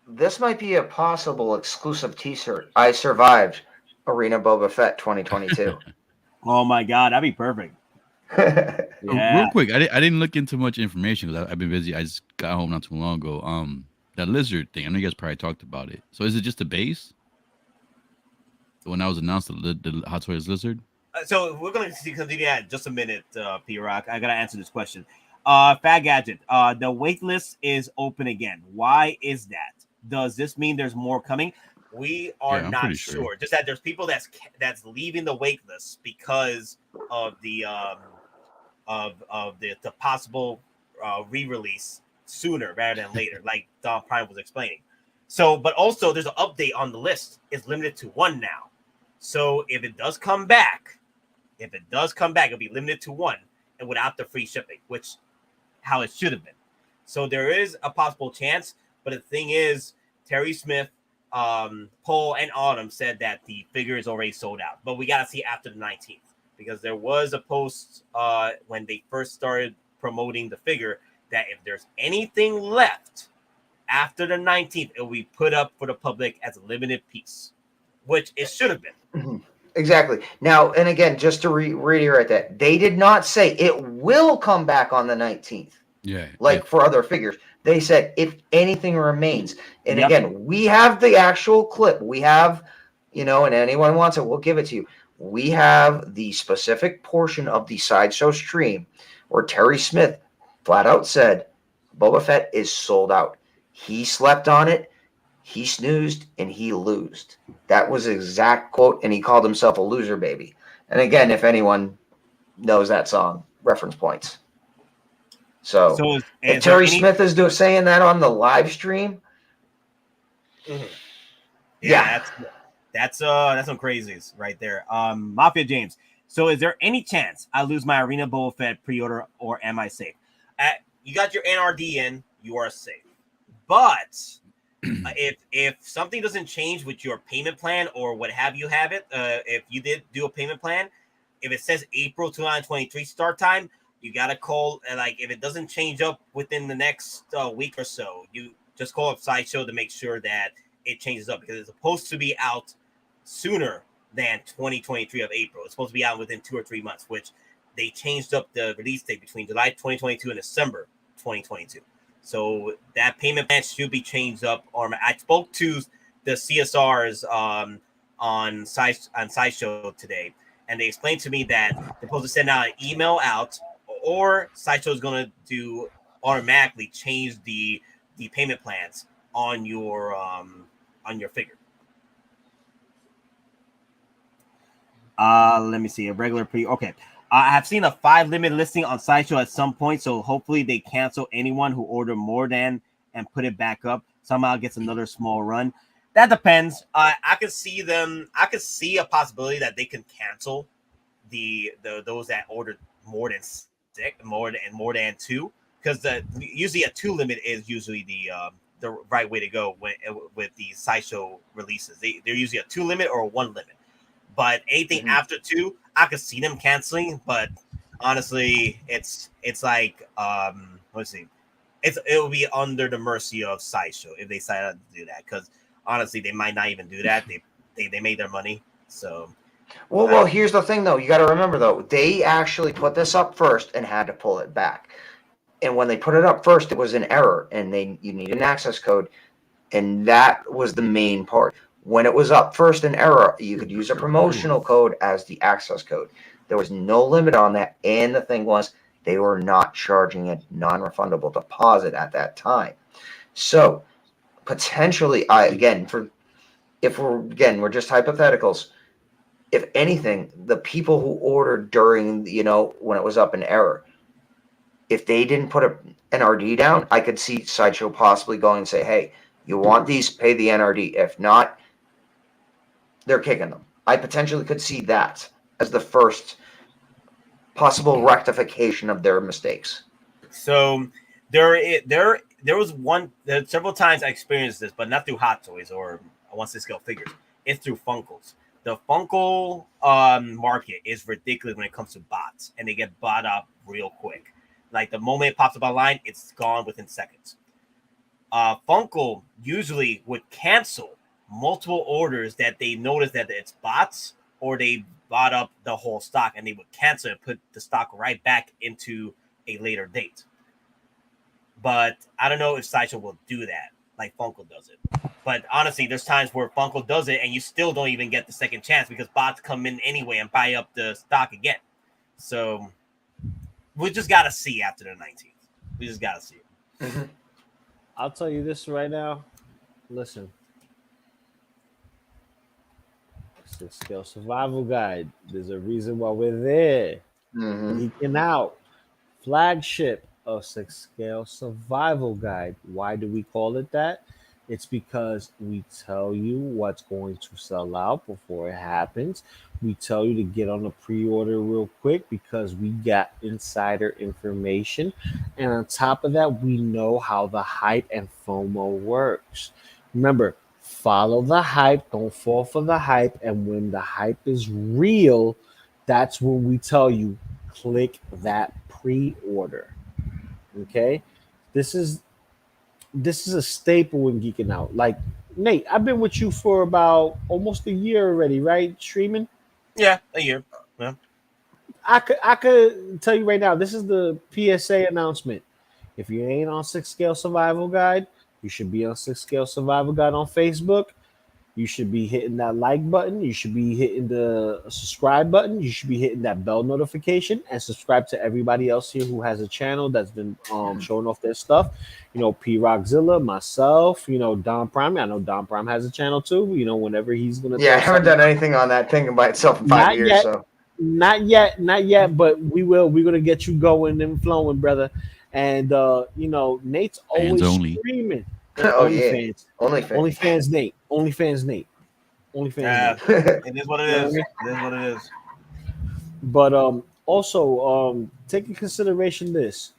this might be a possible exclusive t-shirt. I survived Arena Boba Fett 2022. Oh my God, that'd be perfect. Yeah. Real quick, I didn't look into much information because I've been busy. I just got home not too long ago. That lizard thing, I know you guys probably talked about it. So is it just a base? When that was announced, the Hot Toys lizard? So we're going to continue that in just a minute, P-Rock. I got to answer this question. Fat Gadget, the wait list is open again. Why is that? Does this mean there's more coming? We are I'm not pretty sure. Just that there's people that's leaving the wait list because of the possible re-release sooner rather than later, like DonPrime was explaining. So, but also there's an update on the list. It's limited to 1 now. So if it does come back, it'll be limited to 1 and without the free shipping, which how it should have been. So there is a possible chance, but the thing is, Terry Smith, Paul, and Autumn said that the figure is already sold out. But we got to see after the 19th, because there was a post when they first started promoting the figure that if there's anything left after the 19th, it will be put up for the public as a limited piece, which it should have been. Mm-hmm. Exactly. Now, and again, just to reiterate that, they did not say it will come back on the 19th. Yeah. Like for other figures. They said if anything remains. And Yep. again, we have the actual clip. We have, and anyone wants it, we'll give it to you. We have the specific portion of the Sideshow stream where Terry Smith flat out said Boba Fett is sold out. He slept on it, he snoozed, and he losed. That was the exact quote, and he called himself a loser baby. And again, if anyone knows that song, reference points. So if Terry Smith is saying that on the live stream, yeah, that's some crazies right there. Mafia James. So is there any chance I lose my Arena Boba Fett pre-order, or am I safe? You got your NRD in, you are safe. But if something doesn't change with your payment plan or what have you have it, if you did do a payment plan, if it says April 2023 start time, you got to call, if it doesn't change up within the next week or so, you just call up Sideshow to make sure that it changes up, because it's supposed to be out sooner than 2023 of April. It's supposed to be out within 2 or 3 months, which they changed up the release date between July 2022 and December 2022. So that payment plan should be changed up. Or I spoke to the CSRs on Sideshow today, and they explained to me that they're supposed to send out an email out, or Sideshow is going to do automatically change the payment plans on your figure. Let me see. A regular pre. Okay. I have seen a 5 limit listing on Sideshow at some point, so hopefully they cancel anyone who ordered more than and put it back up. Somehow gets another small run. That depends. I could see them. I could see a possibility that they can cancel the those that ordered more than 6, more than 2, because usually a 2 limit is usually the right way to go with the Sideshow releases. They're usually a 2 limit or a 1 limit. But anything after 2, I could see them canceling. But honestly, it's like let's see, it will be under the mercy of Sideshow if they decide to do that. Because honestly, they might not even do that. They made their money. So Well, here's the thing though. You got to remember though, they actually put this up first and had to pull it back. And when they put it up first, it was an error, and you need an access code, and that was the main part. When it was up first in error, you could use a promotional code as the access code. There was no limit on that, and the thing was they were not charging a non-refundable deposit at that time. So potentially, we're just hypotheticals. If anything, the people who ordered during, when it was up in error, if they didn't put an RD down, I could see Sideshow possibly going and say, hey, you want these, pay the NRD. If not, they're kicking them. I potentially could see that as the first possible rectification of their mistakes. So there was several times I experienced this, but not through Hot Toys or 1/6 scale figures. It's through Funkles. The Funko market is ridiculous when it comes to bots, and they get bought up real quick. Like the moment it pops up online, it's gone within seconds. Funko usually would cancel multiple orders that they notice that it's bots, or they bought up the whole stock, and they would cancel and put the stock right back into a later date. But I don't know if Sideshow will do that like Funko does it. But honestly, there's times where Funko does it and you still don't even get the second chance because bots come in anyway and buy up the stock again. So we just got to see after the 19th. We just got to see it. I'll tell you this right now. Listen. 6 Scale Survival Guide. There's a reason why we're there. Geeking Out. Flagship of 6 Scale Survival Guide. Why do we call it that? It's because we tell you what's going to sell out before it happens. We tell you to get on a pre-order real quick because we got insider information. And on top of that, we know how the hype and FOMO works. Remember, follow the hype. Don't fall for the hype. And when the hype is real, that's when we tell you, click that pre-order. Okay? This is a staple in Geeking Out. Like, Nate, I've been with you for about almost a year already, right? Streaming? Yeah, a year. Yeah. I could tell you right now, this is the PSA announcement. If you ain't on 6 Scale Survival Guide, you should be on 6 Scale Survival Guide on Facebook. You should be hitting that like button. You should be hitting the subscribe button. You should be hitting that bell notification and subscribe to everybody else here who has a channel that's been showing off their stuff. You know, Prockzilla, myself, you know, DonPrime. I know DonPrime has a channel too. You know, whenever he's going to. Yeah, I haven't done anything on that thing by itself in 5 years. Yet, so not yet, but we will. We're going to get you going and flowing, brother. And, you know, Nate's always streaming. Oh, yeah. OnlyFans Nate. OnlyFans Nate. It is what it is. It is what it is. But also take in consideration this.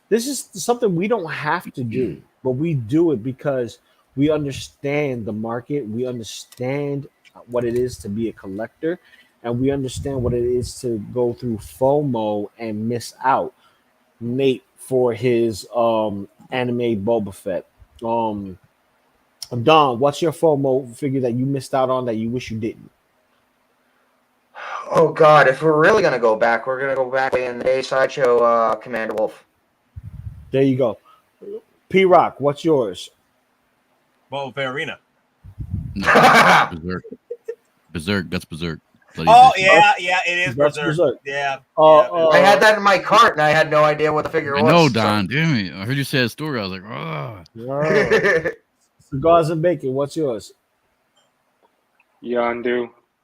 This is something we don't have to do, but we do it because we understand the market. We understand what it is to be a collector, and we understand what it is to go through FOMO and miss out. Nate for his anime Boba Fett. Don, what's your FOMO figure that you missed out on that you wish you didn't? Oh God, if we're really gonna go back, we're gonna go back in the day Sideshow Commander Wolf. There you go. P-Rock, what's yours? Boba Fett Arena. Berserk. That's Berserk. Oh yeah, it is Berserk. Yeah. I had that in my cart and I had no idea what the figure was. I know, Don. Damn it! I heard you say a story. I was like, oh. Cigars and bacon. What's yours? Yondu.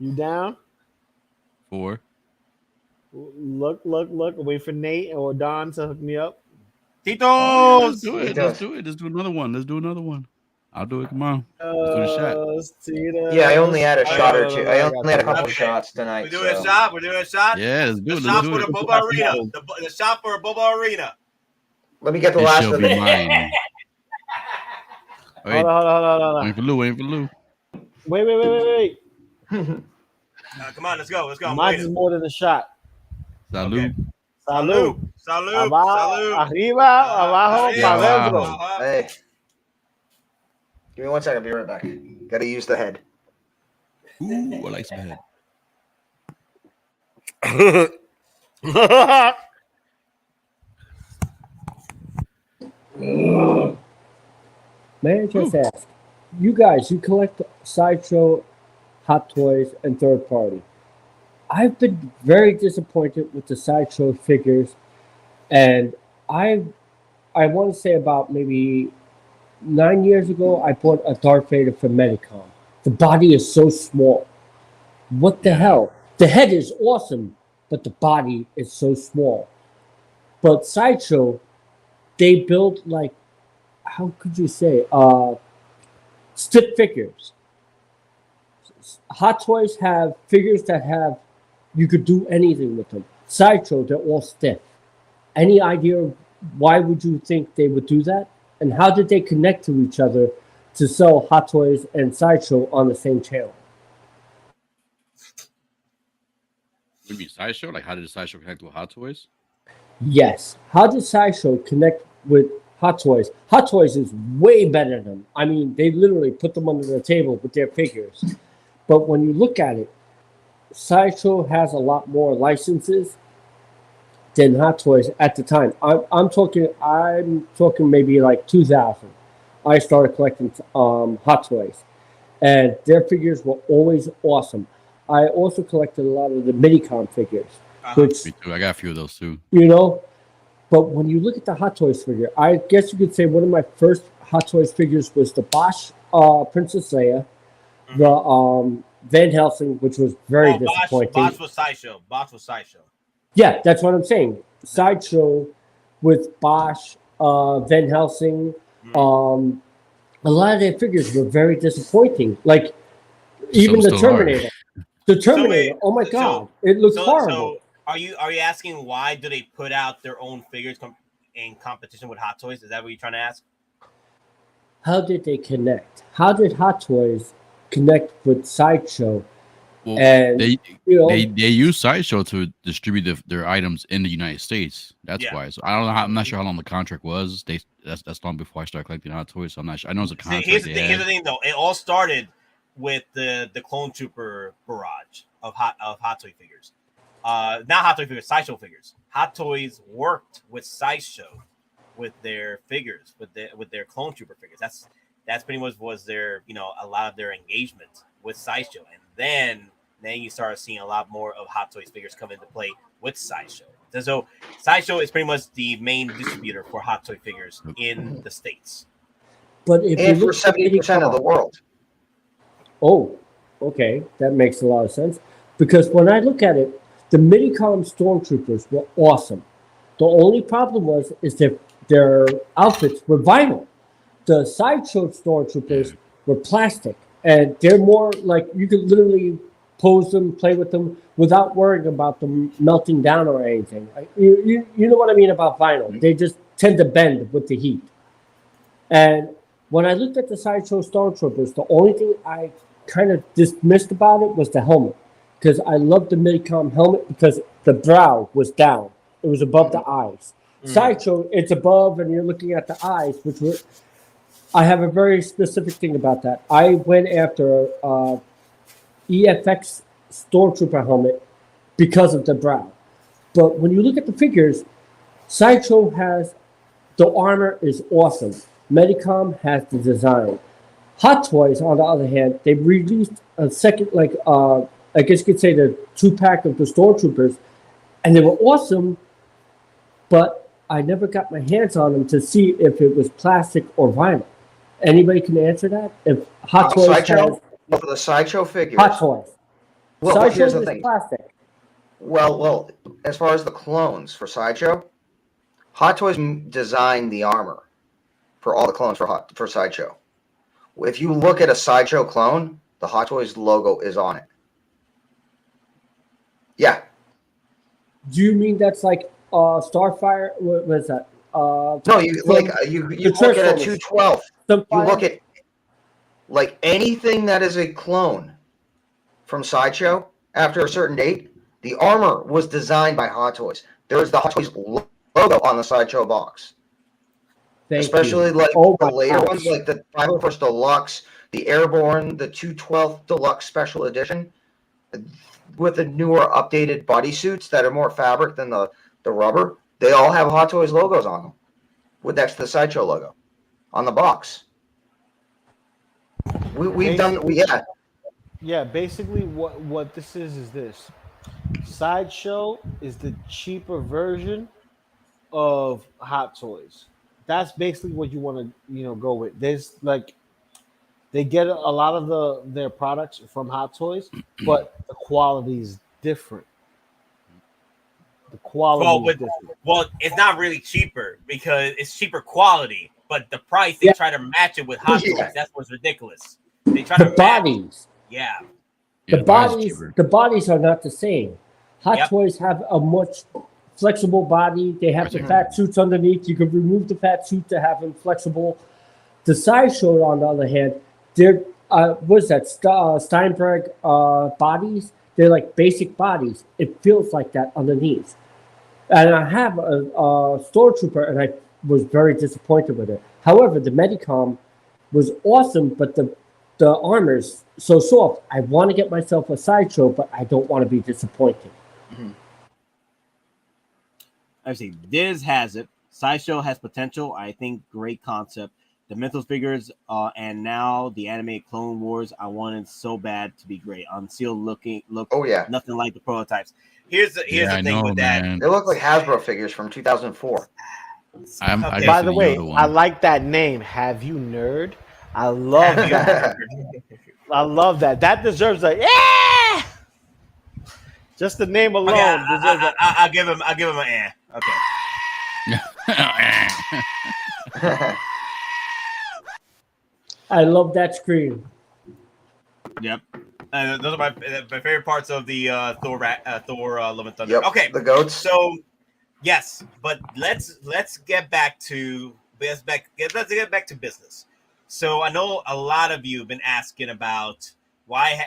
You down? 4. Look. Wait for Nate or Don to hook me up. Titos! Oh, yeah, let's do it. Titos. Let's do it. Let's do another one. I'll do it. Come on. Let's do the shot. Yeah, I only had a Oh, shot yeah, or two. I only had a couple Okay. shots tonight. We're doing so. a shot. We're doing a shot. Yeah, let's do The it. shot Let's do for it. the Boba Arena. The shot for Boba Arena. Let me get the It last shall of be it. mine. Wait, Hold on. waiting for Lou. Wait. Come on, let's go. I'm Mine is waiting. more than a shot. Salud. Salud. Salud. Arriba, abajo, Arriba, para adentro. abajo. Hey. Give me 1 second. I'll be right back. Got to use the head. Ooh, I like some head. May I just ask, you guys, you collect Sideshow, Hot Toys, and third party. I've been very disappointed with the Sideshow figures, and I want to say about maybe 9 years ago, I bought a Darth Vader from Medicom. The body is so small. What the hell? The head is awesome, but the body is so small. But Sideshow, they build like, how could you say, stiff figures. Hot Toys have figures that have, you could do anything with them. Sideshow, they're all stiff. Any idea why would you think they would do that? And how did they connect to each other to sell Hot Toys and Sideshow on the same channel? What do you mean, Sideshow? Like, how did the Sideshow connect with Hot Toys? Yes. How did Sideshow connect with Hot Toys? Hot Toys is way better than them. I mean, they literally put them under the table with their figures. But when you look at it, Sideshow has a lot more licenses than Hot Toys at the time. I'm talking maybe like 2000. I started collecting Hot Toys, and their figures were always awesome. I also collected a lot of the Minicom figures, which, Me too. I got a few of those too. you know. But when you look at the Hot Toys figure, I guess you could say one of my first Hot Toys figures was the Bosch Princess Leia, the Van Helsing, which was very disappointing. Bosch was Sideshow. Yeah, that's what I'm saying. Sideshow with Bosch, Van Helsing, a lot of their figures were very disappointing. Like even the Terminator. The Terminator. Oh my God, it looks horrible. So are you asking why do they put out their own figures in competition with Hot Toys? Is that what you're trying to ask? How did they connect? How did Hot Toys connect with Sideshow? Well, And they you know, they use Sideshow to distribute their items in the United States. That's why. So I don't know. I'm not sure how long the contract was. That's long before I started collecting Hot Toys. So I'm not sure. I know it's a contract. Here's the thing, though. It all started with the Clone Trooper barrage of Hot Toy figures. Not Hot Toy figures, Sideshow figures. Hot Toys worked with Sideshow with their figures, with their Clone Trooper figures. That's pretty much was their, a lot of their engagement with Sideshow. And then you start seeing a lot more of Hot Toys figures come into play with Sideshow. So Sideshow is pretty much the main distributor for Hot Toy figures in the States. but if And you for look at 70% of the world. Oh, okay, that makes a lot of sense. Because when I look at it, the Minicom Stormtroopers were awesome. The only problem is their outfits were vinyl. The Sideshow Stormtroopers were plastic, and they're more like you could literally pose them, play with them without worrying about them melting down or anything. You know what I mean about vinyl? They just tend to bend with the heat. And when I looked at the Sideshow Stormtroopers, the only thing I kind of dismissed about it was the helmet, because I loved the Minicom helmet because the brow was down. It was above the eyes. Sideshow, it's above and you're looking at the eyes, which were... I have a very specific thing about that. I went after EFX Stormtrooper helmet because of the brow. But when you look at the figures, Sideshow has... The armor is awesome. Medicom has the design. Hot Toys, on the other hand, they released a second, I guess you could say the 2-pack of the Stormtroopers, and they were awesome, but I never got my hands on them to see if it was plastic or vinyl. Anybody can answer that? If Hot Toys Sideshow? has... For the Sideshow figures. Hot Toys. Well, Sideshow here's the is thing. plastic. Well, as far as the clones for Sideshow, Hot Toys designed the armor for all the clones for Sideshow. If you look at a Sideshow clone, the Hot Toys logo is on it. Yeah. Do you mean that's like Starfire? What is that? No, you look at a 212. You look at like anything that is a clone from Sideshow after a certain date. The armor was designed by Hot Toys. There's the Hot Toys logo on the Sideshow box. Especially like the later ones, like the 501st Deluxe, the Airborne, the 212 Deluxe Special Edition, with the newer updated bodysuits that are more fabric than the rubber. They all have Hot Toys logos on them, with next to the Sideshow logo on the box. Yeah, basically what this is this. Sideshow is the cheaper version of Hot Toys. That's basically what you want to go with. There's like they get a lot of their products from Hot Toys, but the quality is different. The quality is different. Well, it's not really cheaper because it's cheaper quality, but the price they try to match it with Hot Toys. That's what's ridiculous. They try to bodies. Yeah. The bodies are not the same. Hot Toys have a much flexible body. They have the fat suits underneath. You can remove the fat suit to have them flexible. The Sideshow, on the other hand, they're what's that? Steinberg bodies. They're like basic bodies. It feels like that underneath. And I have a Stormtrooper, and I was very disappointed with it. However, the Medicom was awesome, but the armor's so soft. I want to get myself a Sideshow, but I don't want to be disappointed. I see. Diz has it. Sideshow has potential. I think great concept. The Mythos figures, and now the anime Clone Wars. I wanted so bad to be great. Unsealed look. Oh yeah, nothing like the prototypes. Here's the thing with that. They look like Hasbro figures from 2004. By the way, I like that name. Have you nerd? I love that. I love that. That deserves a yeah. Just the name alone. Okay, I'll give him an eh. Okay. I love that screen. Yep. Those are my favorite parts of the Thor Love and Thunder. Yep, okay, the goats. So yes, but let's get back to let's get back to business. So I know a lot of you have been asking about why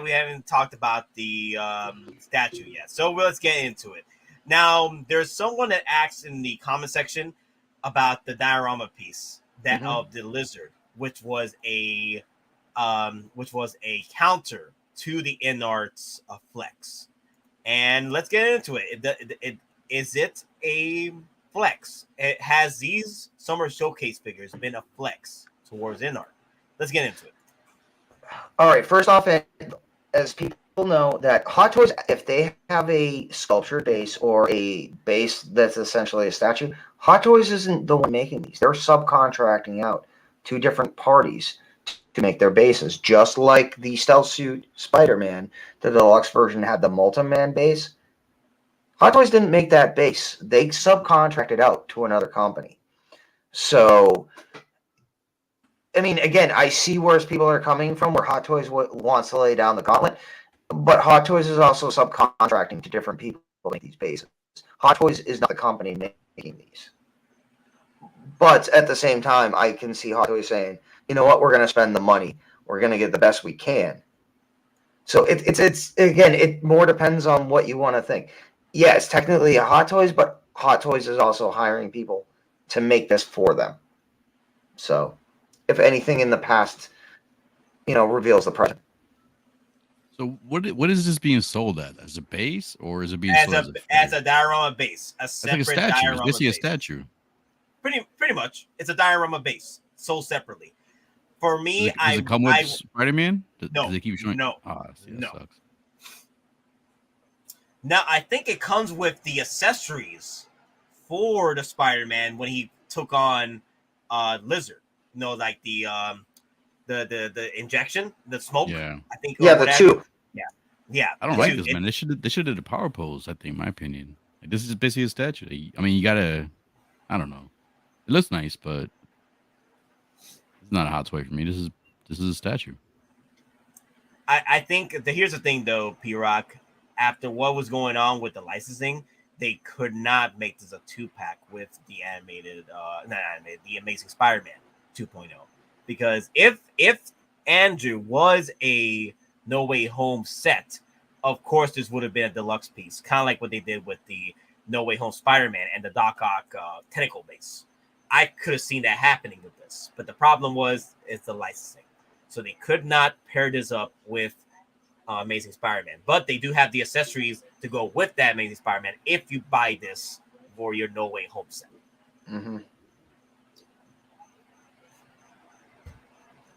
we haven't talked about the statue yet. So let's get into it. Now, there's someone that asked in the comment section about the diorama piece of the lizard, which was a counter to the InArts Flex. And let's get into it. Is it a flex? It has these summer showcase figures been a flex towards InArt? Let's get into it. All right. First off, as people know, that Hot Toys, if they have a sculpture base or a base that's essentially a statue, Hot Toys isn't the one making these. They're subcontracting out to different parties to make their bases. Just like the stealth suit Spider-Man, the deluxe version had the Multi-Man base. Hot Toys didn't make that base. They subcontracted out to another company. So, I mean, again, I see where people are coming from, where Hot Toys wants to lay down the gauntlet, but Hot Toys is also subcontracting to different people to make these bases. Hot Toys is not the company making these. But at the same time, I can see Hot Toys saying, you know what, we're going to spend the money. We're going to get the best we can. So it's again, it more depends on what you want to think. Yeah, it's technically a Hot Toys, but Hot Toys is also hiring people to make this for them. So, if anything in the past, reveals the present. So what is this being sold at? As a base, or is it being sold as a diorama base? A separate diorama base. Is this a base. statue? Pretty much. It's a diorama base sold separately. For me, does it come with Spider-Man? No. Do they keep showing? No. No. Sucks. Now, I think it comes with the accessories for the Spider-Man when he took on Lizard. Like the injection, the smoke. Yeah. I think. Yeah, the tube. Yeah. Yeah, I don't like this, man. They should have did a power pose. I think, in my opinion, like, this is basically a statue. I mean, you gotta. I don't know. It looks nice, but it's not a hot toy for me. This is a statue. I think here's the thing though, P-Rock. After what was going on with the licensing, they could not make this a 2-pack with the the Amazing Spider-Man 2.0, because if Andrew was a No Way Home set, of course this would have been a deluxe piece, kind of like what they did with the No Way Home Spider-Man and the Doc Ock tentacle base. I could have seen that happening with this, but the problem was it's the licensing, so they could not pair this up with Amazing Spider-Man. But they do have the accessories to go with that Amazing Spider-Man if you buy this for your No Way Home set. Mm-hmm.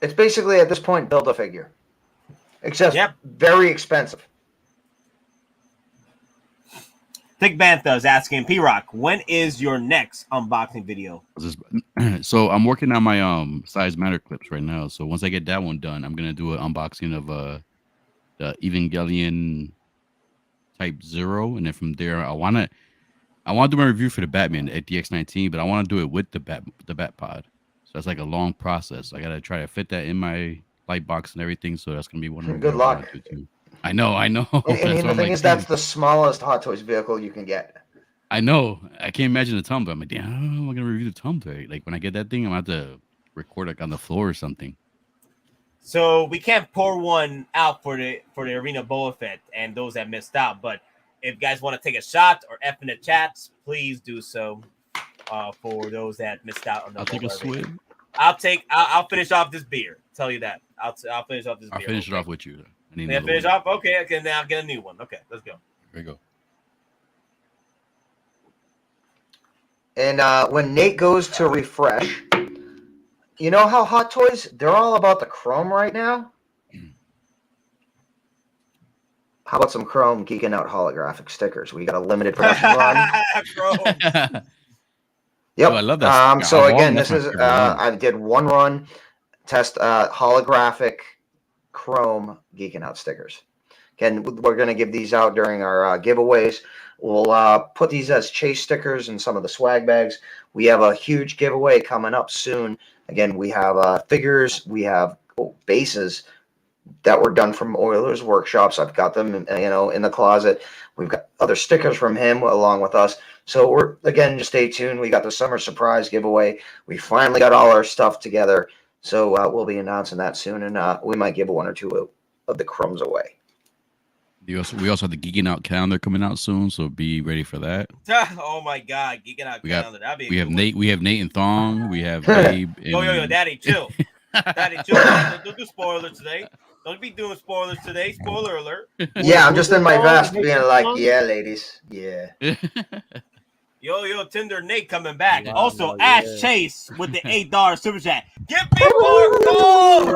It's basically at this point build a figure, except very expensive. Thick Bantha is asking P-Rock, when is your next unboxing video? So I'm working on my size matter clips right now. So once I get that one done, I'm gonna do an unboxing of the Evangelion Type 0, and then from there I wanna do my review for the Batman at DX19, but I want to do it with the Bat Pod. So that's like a long process. I gotta try to fit that in my light box and everything. So that's gonna be one of Good luck. I know. And the thing is, that's the smallest Hot Toys vehicle you can get. I know. I can't imagine the tumbler. I'm like, damn, I don't know how I'm gonna review the tumbler. Like when I get that thing, I'm gonna have to record like on the floor or something. So we can't pour one out for the Arena Boba Fett and those that missed out. But if you guys want to take a shot or F in the chats, please do so. For those that missed out on the. I'll take a swig. I'll finish off this beer. Tell you that. I'll finish off this beer. I'll finish it off with you. Yeah, finish off. Okay, now I'll get a new one. Okay, let's go. Here we go. And when Nate goes to refresh, you know how Hot Toys, they're all about the chrome right now? How about some chrome Geekin Out holographic stickers? We got a limited production run. Yep. Oh, I love that. So again, this is I did one run, test holographic chrome Geekin Out stickers. Again, we're going to give these out during our giveaways. We'll put these as chase stickers in some of the swag bags. We have a huge giveaway coming up soon. Again, we have figures. We have bases that were done from Oilers workshops. I've got them, in the closet. We've got other stickers from him along with us. So we're, again, just stay tuned. We got the summer surprise giveaway. We finally got all our stuff together. So we'll be announcing that soon, and we might give one or two of the crumbs away. We also have the Geekin Out calendar coming out soon, so be ready for that. Oh my God, Geekin Out calendar. That'd be we have Nate. We have Nate and Thong. We have Babe. Yo, Daddy, chill. Daddy, chill. Don't do spoilers today. Don't be doing spoilers today. Spoiler alert. Yeah, I'm just in my vest being like, yeah, ladies. Yeah. Yo, Tinder Nate coming back. Wow, also, Ash Chase with the $8 super chat. Give me more gold!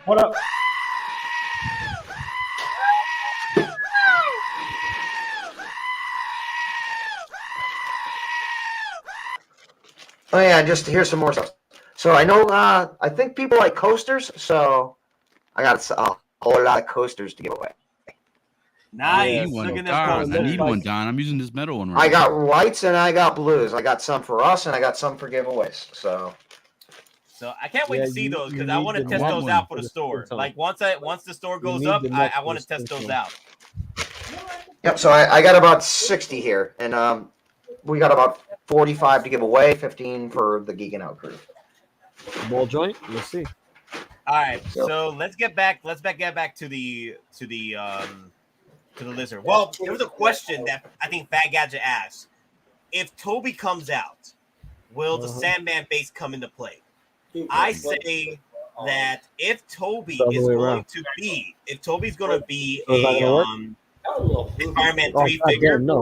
What up? Oh yeah, just here's some more stuff. So I know, I think people like coasters, so I got a whole lot of coasters to give away. Nice. I need one, Don. I'm using this metal one. I got whites and I got blues. I got some for us and I got some for giveaways. So I can't wait to see those because I want to test those out for the store. Like once the store goes up, I want to test those out. Yep. So I got about 60 here, and we got about 45 to give away, 15 for the Geekin Out crew. Ball joint. Let's see. All right. So let's get back. Let's get back to the lizard. Well, there was a question that I think Fat Gadget asked: if Toby comes out, will the Sandman base come into play? I say that if Toby is going to be a Spider-Man 3 figure, then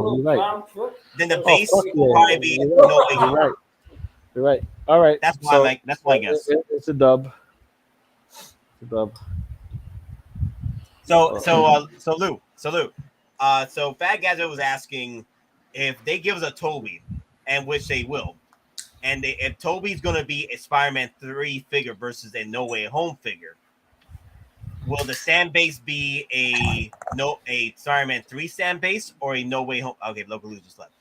the base will probably be no way. You're right. All right. That's why I guess it's a dub. So Lou. So Fat Gadget was asking if they give us a Toby, and which they will. and if Toby's gonna be a Spider-Man 3 figure versus a No Way Home figure, will the stand base be a Spider-Man 3 stand base or a No Way Home? Okay, Loco Lu just left.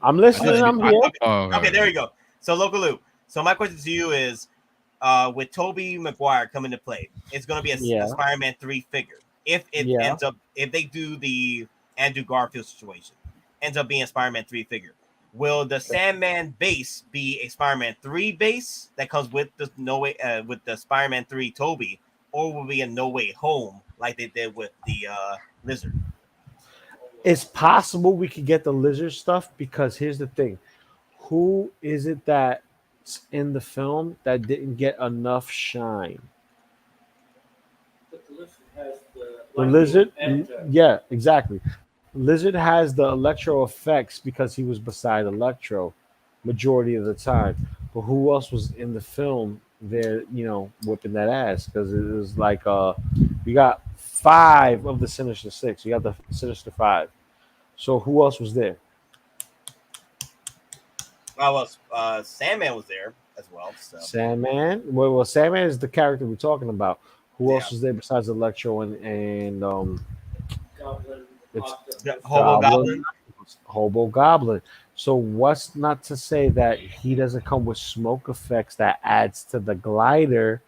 I'm listening. I'm here. Okay, there you go. So Loco Lu. So my question to you is, with Tobey Maguire coming to play, it's going to be a Spider-Man 3 figure. If it ends up, if they do the Andrew Garfield situation, ends up being a Spider-Man 3 figure, will the Sandman base be a Spider-Man 3 base that comes with the with the Spider-Man 3 Tobey, or will it be a No Way Home like they did with the Lizard? It's possible we could get the Lizard stuff, because here's the thing: who is it that's in the film that didn't get enough shine? But the Lizard has The Lizard, yeah, exactly. Lizard has the Electro effects because he was beside Electro majority of the time. But who else was in the film there, whipping that ass? Because it was like you got 5 of the Sinister Six. You got the Sinister 5. So who else was there? Well, Sandman was there as well. So. Sandman. Well, Sandman is the character we're talking about. Who else was there besides Electro and Goblin, it's Hobo Goblin. So what's not to say that he doesn't come with smoke effects that adds to the glider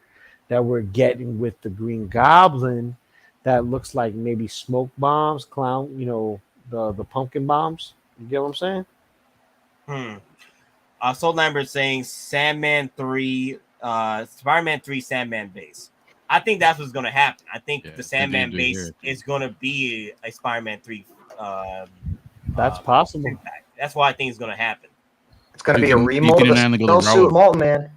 that we're getting with the Green Goblin, that looks like maybe smoke bombs, the pumpkin bombs. You get what I'm saying? Soul Number saying Sandman 3, Spider-Man 3 Sandman base. I think that's what's going to happen. I think the Sandman base is going to be a Spider-Man 3. That's possible. That's what I think is going to happen. It's going to be a remold of the Snowsuit Molten Man.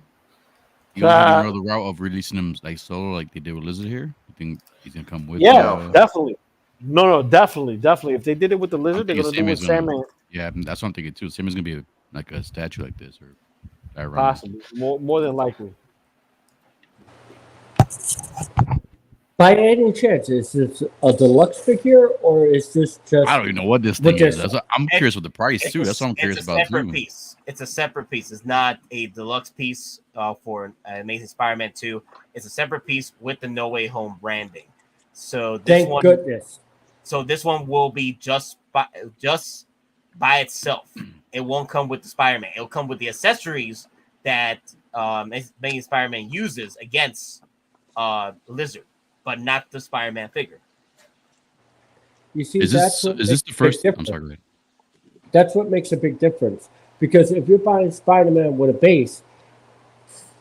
You don't think the route of releasing them like solo, like they did with Lizard here? You think he's going to come with? Definitely. No, definitely. If they did it with the Lizard, they're going to do it with Sandman. Yeah, that's what I'm thinking too. Sandman's going to be like a statue like this, or possibly more than likely. By any chance, is this a deluxe figure, or is this just? I don't even know what this thing is. I'm curious with the price too. That's what I'm curious about too. It's a separate piece. It's not a deluxe piece for Amazing Spider-Man 2. It's a separate piece with the No Way Home branding. So this Thank goodness. So this one will be just by itself. It won't come with the Spider-Man. It'll come with the accessories that Amazing Spider-Man uses against Lizard, but not the Spider-Man figure. You see, is this the first? I'm sorry. That's what makes a big difference, because if you're buying Spider-Man with a base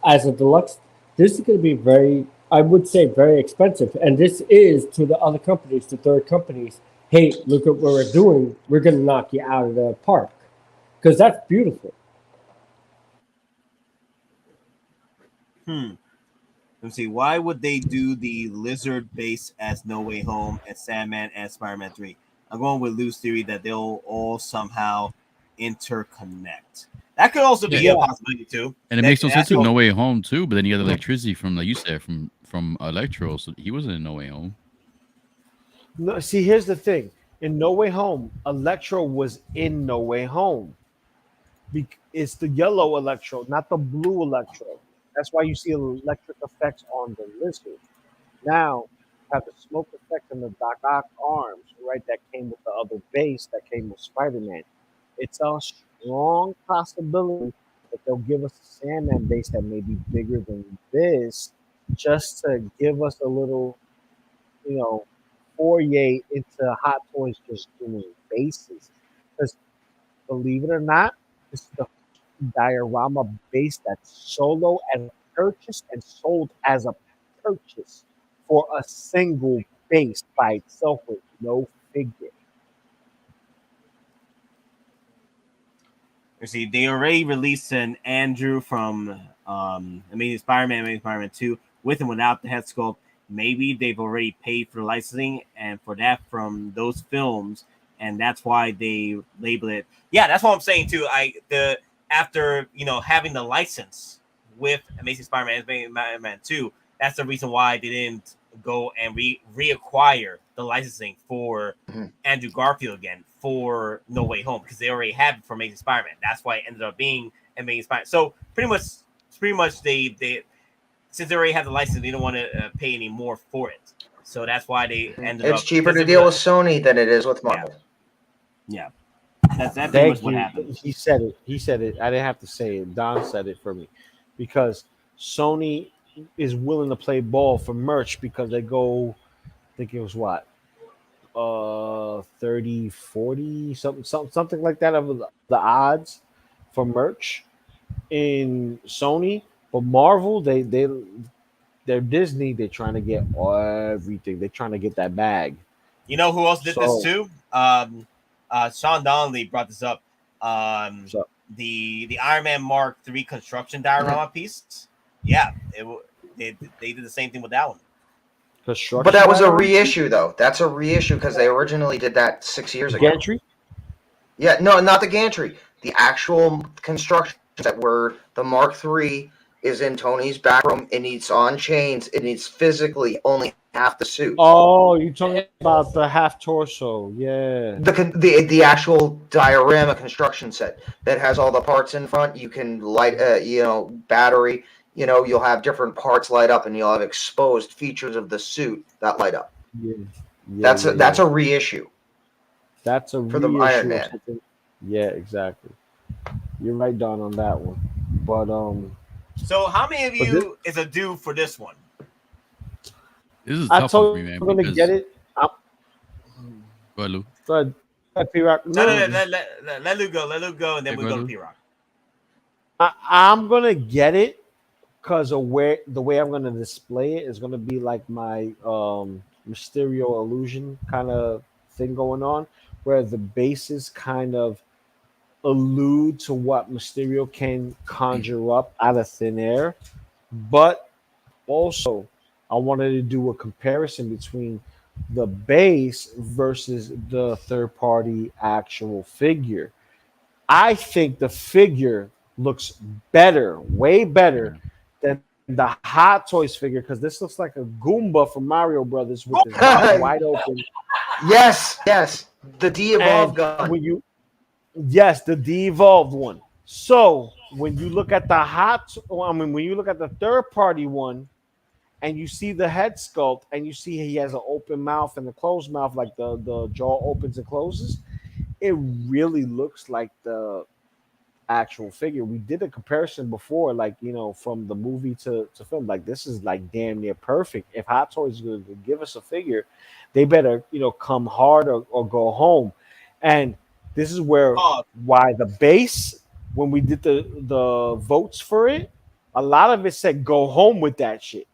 as a deluxe, this is going to be very expensive. And this is to the other companies, the third companies. Hey, look at what we're doing. We're going to knock you out of the park, because that's beautiful. Let's see. Why would they do the Lizard base as No Way Home and Sandman as Spider-Man 3? I'm going with Lou's theory that they'll all somehow interconnect. That could also be a possibility too. And it makes no sense with No Way Home too. But then you got electricity from, like you said, from Electro, so he wasn't in No Way Home. No, see, here's the thing. In No Way Home, Electro was in No Way Home. It's the yellow Electro, not the blue Electro. That's why you see electric effects on the Lizard. Now, you have the smoke effect and the Doc Ock arms, right? That came with the other base that came with Spider-Man. It's a strong possibility that they'll give us a Sandman base that may be bigger than this, just to give us a little, foray into Hot Toys just doing bases. Because believe it or not, this is the diorama base that's solo as a purchase and sold as a purchase for a single base by itself with no figure. You see, they already released an Andrew from Amazing Spider-Man 2 with and without the head sculpt. Maybe they've already paid for licensing and for that from those films, and that's why they label it. Yeah, that's what I'm saying too. After having the license with Amazing Spider-Man 2, that's the reason why they didn't go and reacquire the licensing for Andrew Garfield again for No Way Home, because they already have it for Amazing Spider-Man. That's why it ended up being and being inspired. So pretty much they since they already have the license, they don't want to pay any more for it. So that's why they ended up. It's cheaper to deal with Sony than it is with Marvel. Yeah. That's pretty Thank much what you. happened. He said it. He said it. I didn't have to say it. Don said it for me, because Sony is willing to play ball for merch because they go. I think it was what, 30, 40, something like that of the odds for merch in Sony. But Marvel, they're Disney. They're trying to get everything. They're trying to get that bag. You know who else did this too? Sean Donnelly brought this up. The Iron Man Mark III construction diorama piece. Yeah, they did the same thing with that one. But that was a reissue, though. That's a reissue because they originally did that 6 years ago. Gantry? Yeah, no, not the gantry. The actual constructions that were the Mark III is in Tony's back room, and it's on chains, and it's physically only half the suit. Oh, you're talking about the half torso, yeah. The actual diorama construction set that has all the parts in front. You can light, battery. You'll have different parts light up, and you'll have exposed features of the suit that light up. Yeah, that's a reissue. That's a for the Iron Man. Yeah, exactly. You're right, Don, on that one. But So how many of you is a due for this one? This is I tough told for me, man. you I'm gonna get it. Go ahead, Lou. Go ahead, P-Rock. No, let Lou go. Let Lou go, and then we go to P-Rock. I'm gonna get it because the way I'm gonna display it is gonna be like my Mysterio illusion kind of thing going on, where the bases kind of allude to what Mysterio can conjure up out of thin air, but also I wanted to do a comparison between the base versus the third-party actual figure. I think the figure looks better, way better than the Hot Toys figure, because this looks like a Goomba from Mario Brothers with his mouth wide open. Yes, the de-evolved gun. The de-evolved one. So when you look at when you look at the third-party one, and you see the head sculpt, and you see he has an open mouth and a closed mouth, like the jaw opens and closes, it really looks like the actual figure. We did a comparison before, from the movie to film. Like, this is like damn near perfect. If Hot Toys is going to give us a figure, they better come hard or go home. And this is why the base, when we did the votes for it, a lot of it said go home with that shit.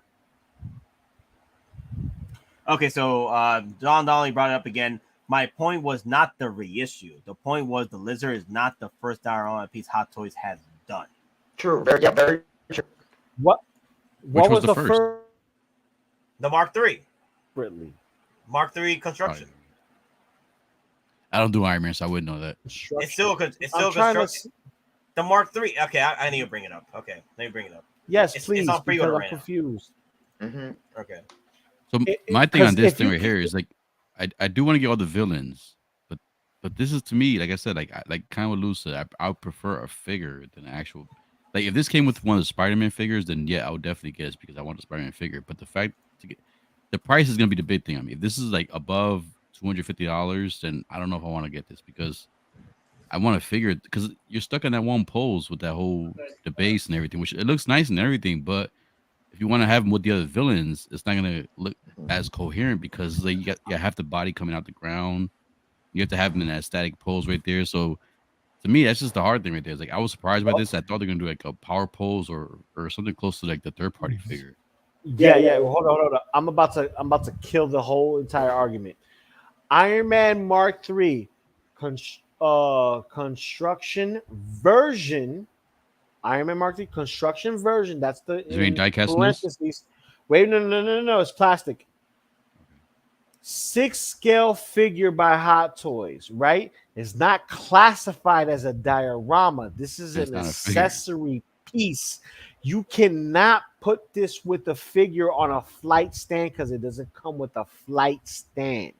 Okay, so John Donnelly brought it up again. My point was not the reissue. The point was the Lizard is not the first diorama piece Hot Toys has done. True. Very true. What was the first? The Mark III. Ridley. Mark III construction. I don't do Iron Man, so I wouldn't know that. It's still construction. The Mark III. Okay, I need to bring it up. Okay, let me bring it up. Yes, please. It's on pre-order I'm right confused. Mm-hmm. Okay. So my thing on this thing right here is like, I do want to get all the villains, but this is, to me, like I said, like kind of what Lou said, I would prefer a figure than an actual. Like, if this came with one of the Spider-Man figures, then yeah, I would definitely guess because I want the Spider-Man figure. But the fact to get the price is gonna be the big thing. I mean, if this is like above $250, then I don't know if I want to get this because I want to figure, because you're stuck in that one pose with that whole the base and everything, which it looks nice and everything, but if you want to have them with the other villains, it's not gonna look as coherent because like you have the body coming out the ground. You have to have them in that static pose right there. So to me, that's just the hard thing right there. It's like, I was surprised by this. I thought they're gonna do like a power pose or something close to like the third party figure. Yeah. Well, hold on. I'm about to kill the whole entire argument. Iron Man Mark III construction version. Iron Man Mark III construction version. That's the Is there any die casting? Wait, no. It's plastic. 6-scale figure by Hot Toys, right? It's not classified as a diorama. This is an accessory piece. You cannot put this with a figure on a flight stand because it doesn't come with a flight stand.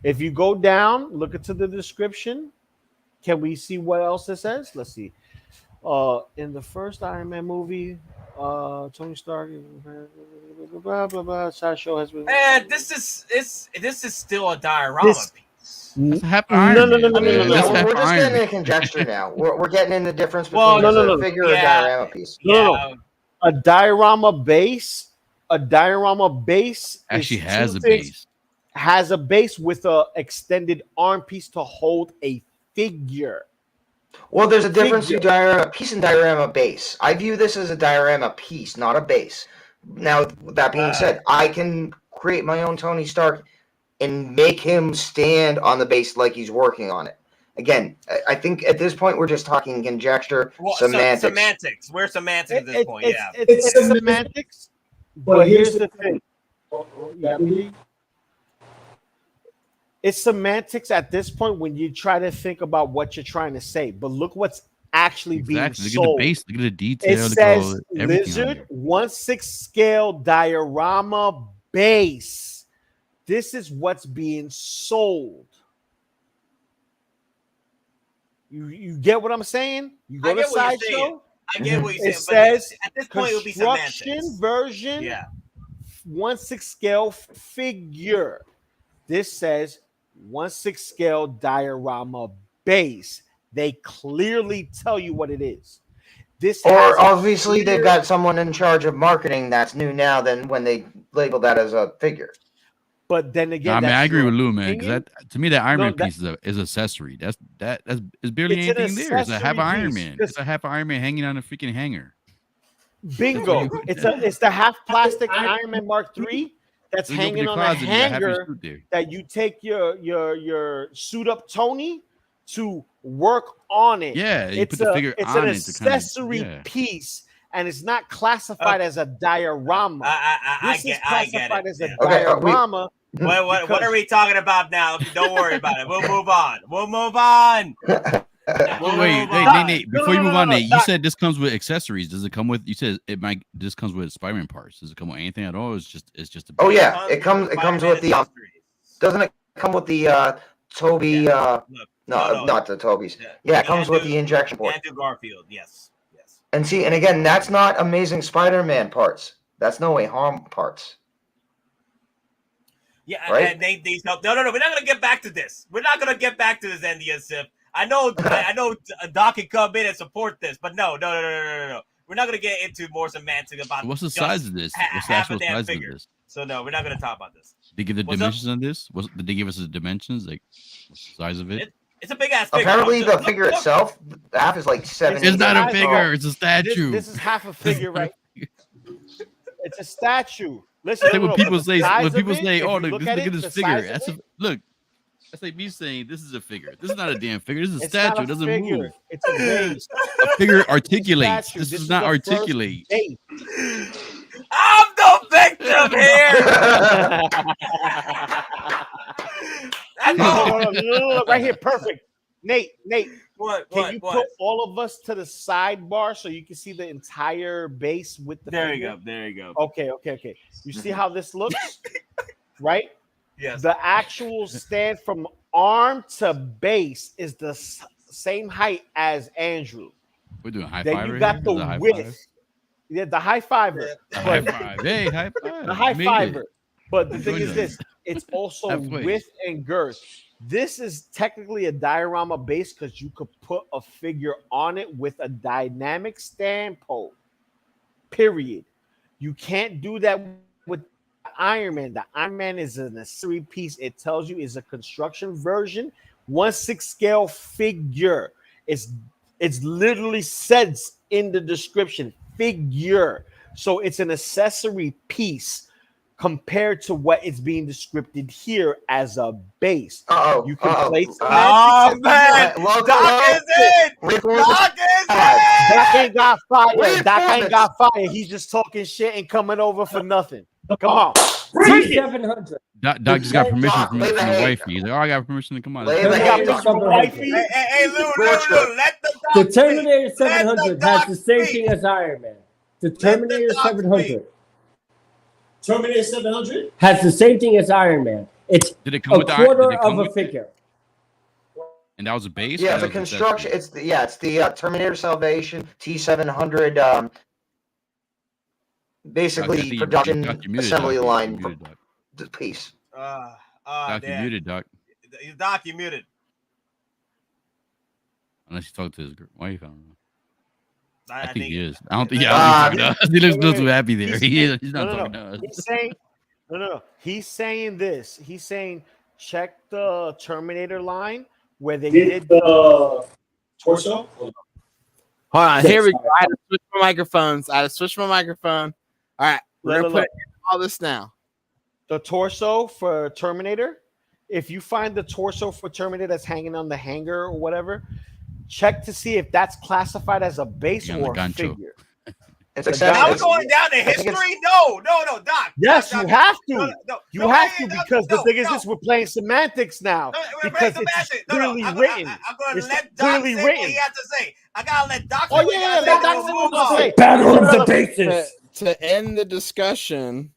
If you go down, look into the description, Can we see what else it says? Let's see. In the first Iron Man movie, Tony Stark, blah blah blah. Sideshow has been. And this is still a diorama piece. That's half No, Iron no, no, Man, no, no, man. no, no, That's no. half We're just Iron getting Man. into conjecture now. We're getting into the difference between Well, is no, no, a no. figure or a Yeah. diorama piece. No. A diorama base. A diorama base Actually is has two a things. base. Has a base with a extended arm piece to hold a figure. Well, there's a difference Figure. between diorama piece and diorama base. I view this as a diorama piece, not a base. Now, that being said, I can create my own Tony Stark and make him stand on the base like he's working on it. Again, I think at this point we're just talking conjecture, Well, semantics. semantics. We're semantics at this point. Yeah. It's semantics. But here's the thing. Yeah, it's semantics at this point when you try to think about what you're trying to say. But look what's actually being Exactly. Look at sold. the base. Look at the It detail. Look at says all everything on Lizard there. 1/6 scale diorama base. This is what's being sold. You get what I'm saying? You go I to get what you're saying. Sideshow. I get what you're It saying. says But at this point, it would be construction semantics. version. Yeah. 1/6 scale figure. This says 1/6 scale diorama base. They clearly tell you what it is. This has Or a obviously they've clear- got someone in charge of marketing that's new now than when they labeled that as a figure. But then No, again, I mean, I that's agree your with Lou, man. opinion. Because to me, that Iron No, Man that- piece is accessory. That's barely It's an anything there. It's a half accessory Iron piece, Man. 'cause- It's a half Iron Man hanging on a freaking hanger. Bingo! It's the half plastic Iron Man Mark III that's When you open hanging your on closet, a you got half your hanger suit there. that you take your suit up Tony to work on it. Yeah, you It's put the a figure it's on an it to kinda- accessory yeah. piece, and it's not classified as a diorama. I This is get it. classified as a Yeah. Okay, diorama. What because- are we talking about now? Don't worry about it. We'll move on. We'll move on. Well, wait, Nate. Before you move on, Nate, you said this comes with accessories. Does it come with? You said this comes with Spider-Man parts. Does it come with anything at all? Or it's just a. Oh yeah, it comes with the doesn't it come with the Toby no, not the Toby's. Yeah, it comes with the injection port. Andrew Garfield, yes. And see, and again, that's not Amazing Spider-Man parts. That's No Way Home parts. Yeah, Right? and these no. We're not gonna get back to this. We're not gonna get back to this NDSF. I know Doc can come in and support this, but no. We're not gonna get into more semantics about What's the just size of this? What's the half a actual damn size of figure. this? So no, we're not gonna talk about this. Did they give the What's up? dimensions on this? Did they give us the dimensions? Like, what's the size of it? It's a big ass figure. Apparently, the figure itself, the half is like 7. It's not a inches figure. tall. It's a statue. This is half a figure, right? It's a statue. Listen, I think when people say, "Oh, "Oh, look at this figure," that's look. That's like me saying, "This is a figure. This is not a damn figure. This is a It's not statue. a It doesn't figure. move. It's a base. A figure articulates. Statue. This This does is not the first articulate." base. I'm the victim here. No, right here, perfect. Nate, can you what? put all of us to the sidebar so you can see the entire base with the There figure? you go. Okay. You see how this looks, right? Yes. The actual stand from arm to base is the same height as Andrew. We're doing high Then five. you right got here? the Is it a high width. five? Yeah, the high fiver. A high five. Hey, high five. The high Made fiver. it. But the thing Join is us. this: it's also Halfway. width and girth. This is technically a diorama base because you could put a figure on it with a dynamic stand pole. Period. You can't do that with Iron Man. The Iron Man is an accessory piece. It tells you is a construction version, 1/6 scale figure. It's literally says in the description, figure. So it's an accessory piece compared to what it's being described here as a base. You can place Oh man, Doc is in. Doc is in. Doc ain't got fire. Reinforcements. Doc ain't got fire. He's just talking shit and coming over for nothing. Come on. Bring it. 700. Doc just got permission Doc, from lay the the hay. wifey. He's like, "Oh, I got permission to come on." Lay the He hay. got permission from the wifey. Hey, Lou, let the The Doc Terminator speak. Let 700 the has Doc the same speak. thing as Iron Man. The Let the Terminator Doc 700 Terminator 700? has the same thing as Iron Man. It's Did it a come with the? quarter Did it come of a with, figure. And that was a base. Yeah, or it's a that was construction. accessory? It's the Terminator Salvation T700. Basically, you production Doc, you muted, assembly Doc. line You muted, Doc. piece. Doc, you damn. muted, Doc. Doc, you muted. Unless you talk to his girl. Why are you found? I think think he is. I don't think. Yeah, I don't think he's talking to us. He looks wait, too happy there. He's not no, talking to us. He's saying no. He's saying this. He's saying check the Terminator line where they did the torso. Hold on, here we go. I had to switch my microphone. All right, we're gonna put all this now. the torso for Terminator. If you find the torso for Terminator that's hanging on the hanger or whatever, check to see if that's classified as a base or a figure. It's I'm going down to history. No, Doc. Yes, Doc, you have to. No, you have to because the thing is this: we're playing semantics now because it's clearly written. I'm going to It's let Doc clearly say what he has to say. I gotta let Doc. Oh yeah, let Doc say what he say. Battle of the bases. To end the discussion,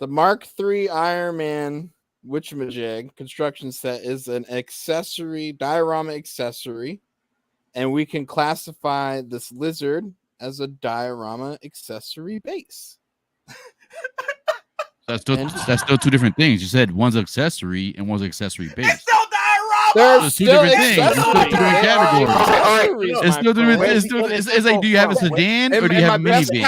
the Mark III Iron Man Witchamajig construction set is an accessory, diorama accessory, and we can classify this lizard as a diorama accessory base. That's still two different things. You said one's accessory and one's accessory base. It's still diorama. There's two different things. It's still two different categories. It's still different. It's like, do you have a sedan or do you have a minivan?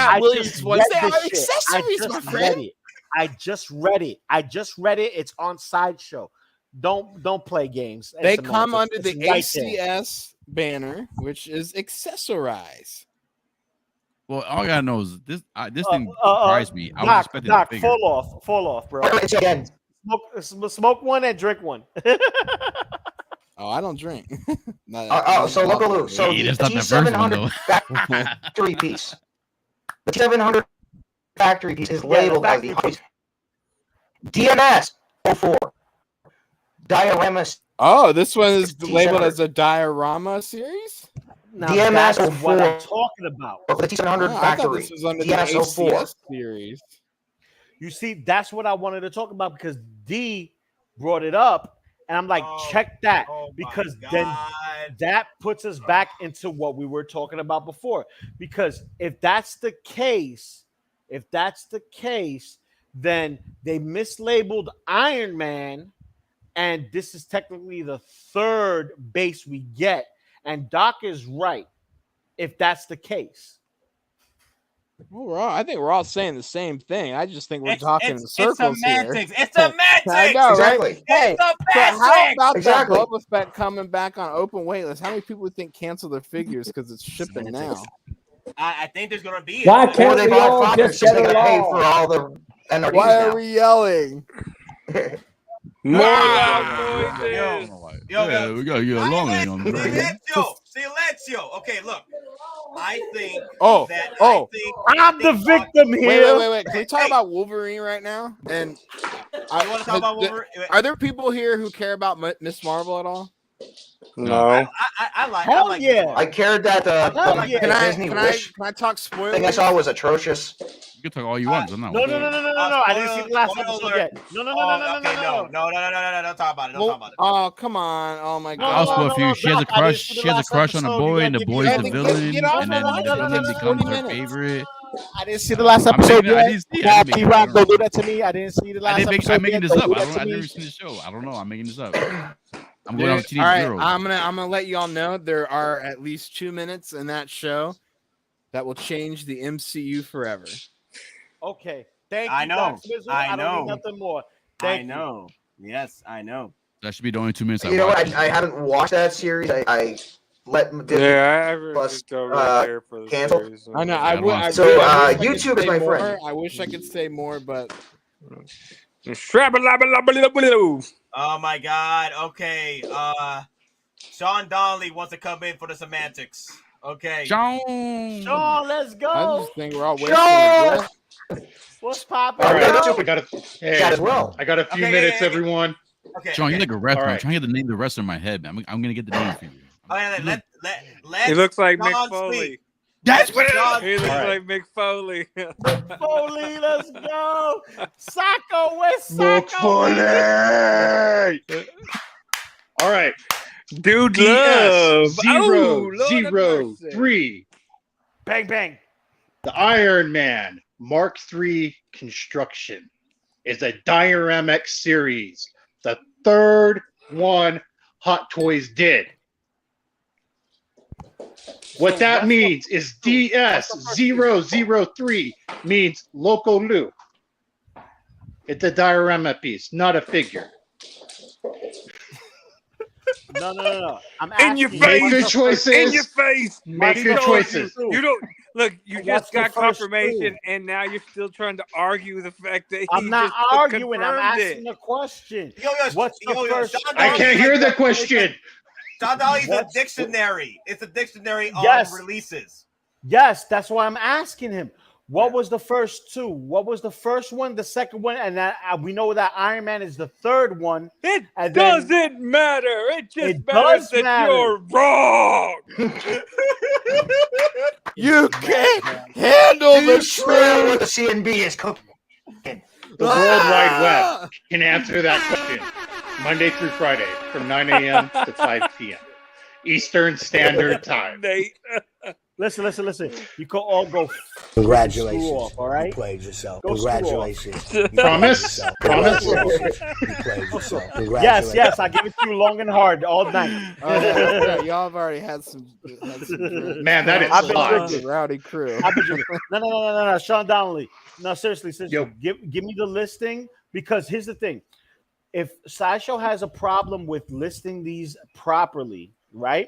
I just read it. It's on Sideshow. Don't play games. They come under the ACS banner, which is accessorize. Well, all I gotta know is this thing surprised me. I was expecting Doc, a figure. fall off, bro. Smoke one and drink one. Oh, I don't drink. So Loco Lu. So the T700 factory piece. The T700 factory piece is labeled as the DMS 04 diorama. Oh, this one is labeled as a diorama series. Now DMS that's 04. what I'm talking about. For the T700 factory. This was under DMS the 04 ACS series. You see, that's what I wanted to talk about because D brought it up, and I'm like, check that because then that puts us back into what we were talking about before. Because if that's the case, then they mislabeled Iron Man, and this is technically the third base we get. And Doc is right if that's the case. Well, I think we're all saying the same thing. I just think we're talking in circles semantics. here. It's semantics. I know, exactly. Right? Hey, it's so how about exactly. that Boba Fett coming back on open waitlist? How many people think cancel their figures because it's shipping now? I think there's gonna be. Why can't we all just get pay along? for all the NRDs Why now. are we yelling? More Yeah, we gotta get along. Silencio. Okay, look. I think I'm the victim here. Wait. Can we talk about Wolverine right now? And I want to talk about Wolverine. Are there people here who care about Miss Marvel at all? No. I like. Hell I like yeah. I cared that the Disney Wish Can I talk spoilers? thing I saw was atrocious. You can talk all you want. I'm not. No. I didn't see the last episode yet. No. Don't talk about it. Don't talk about it. Oh, come on. Oh, my God. I'll spoil for you. She has a Doc, I didn't crush. see the She has a last crush on a episode. boy, You and the gotta boy's give the me villain, get off and my then life. the villain becomes 40 her minutes. favorite. I didn't see the last episode I yet. didn't see it. I didn't P-Rock, don't do that to me. I didn't see the last episode. I'm making yet. this Don't up. do that I've to me. never seen the show. I don't know. I'm making this up. I'm going on Teenage All right, Girls. I'm gonna let y'all know there are at least 2 minutes in that show that will change the MCU forever. Okay. Thank you. I know. Doc Swizzle. I don't need nothing more. Thank I know. Yes, I know. That should be the only 2 minutes. You know what? I haven't watched that series. I let Disney I Plus just don't really care for the cancel. series. I know. I wish I So YouTube is my friend. I wish I could say more, but Oh my God. Okay. Sean Donnelly wants to come in for the semantics. Okay. Sean, let's I go. just think we're all waiting for it. What's popping? All right, Yo. I got Chat as well. I got a few Okay, minutes, yeah. everyone. Okay. Sean, you're like a wrestler. All I'm right. trying to get the name of the wrestler in my head, man. I'm gonna get the name for you. Let He looks like Sean Mick Foley. speak. That's what it is. He looks All right. like Mick Foley. Foley, let's go. Sacco, where's Look Sacco? All right. Dude, DS love. Oh, Lord have 003. Bang bang. The Iron Man Mark III construction is a Diorama series. The third one Hot Toys did. What that means is DS003 means Loco Lu. It's a diorama piece, not a figure. No. I'm In asking your you, face. Make good choices. In your face. Make He good told choices. You don't look. You What's just the got first confirmation, two? and now you're still trying to argue the fact that he I'm not just arguing. I'm confirmed asking it. a question. Yo, What's the first? Sean I Donnelly's can't hear the like- question. Sean Donnelly's a What's- dictionary. It's a dictionary on Yes. releases. Yes, that's why I'm asking him. What was the first two? What was the first one, the second one, and that we know that Iron Man is the third one. It And then- doesn't matter. It just It matters does that matter. you're wrong. You can't handle the truth. The CNB is cooking. The World Wide Web can answer that question Monday through Friday from 9 a.m. to 5 p.m. Eastern Standard Time. Nate. Listen. You can all go. Congratulations. Screw off, all right? You played yourself. Go screw off. Congratulations. You Promise? played yourself. Promise? Congratulations. You played yourself. Congratulations. Yes. I give it to you long and hard all night. Oh, yeah, y'all have already had some. Man, that is I've been hot. drinking. Rowdy crew. I've been drinking. No, Sean Donnelly. No, seriously. Yo. Give me the listing, because here's the thing: if Sideshow has a problem with listing these properly, right?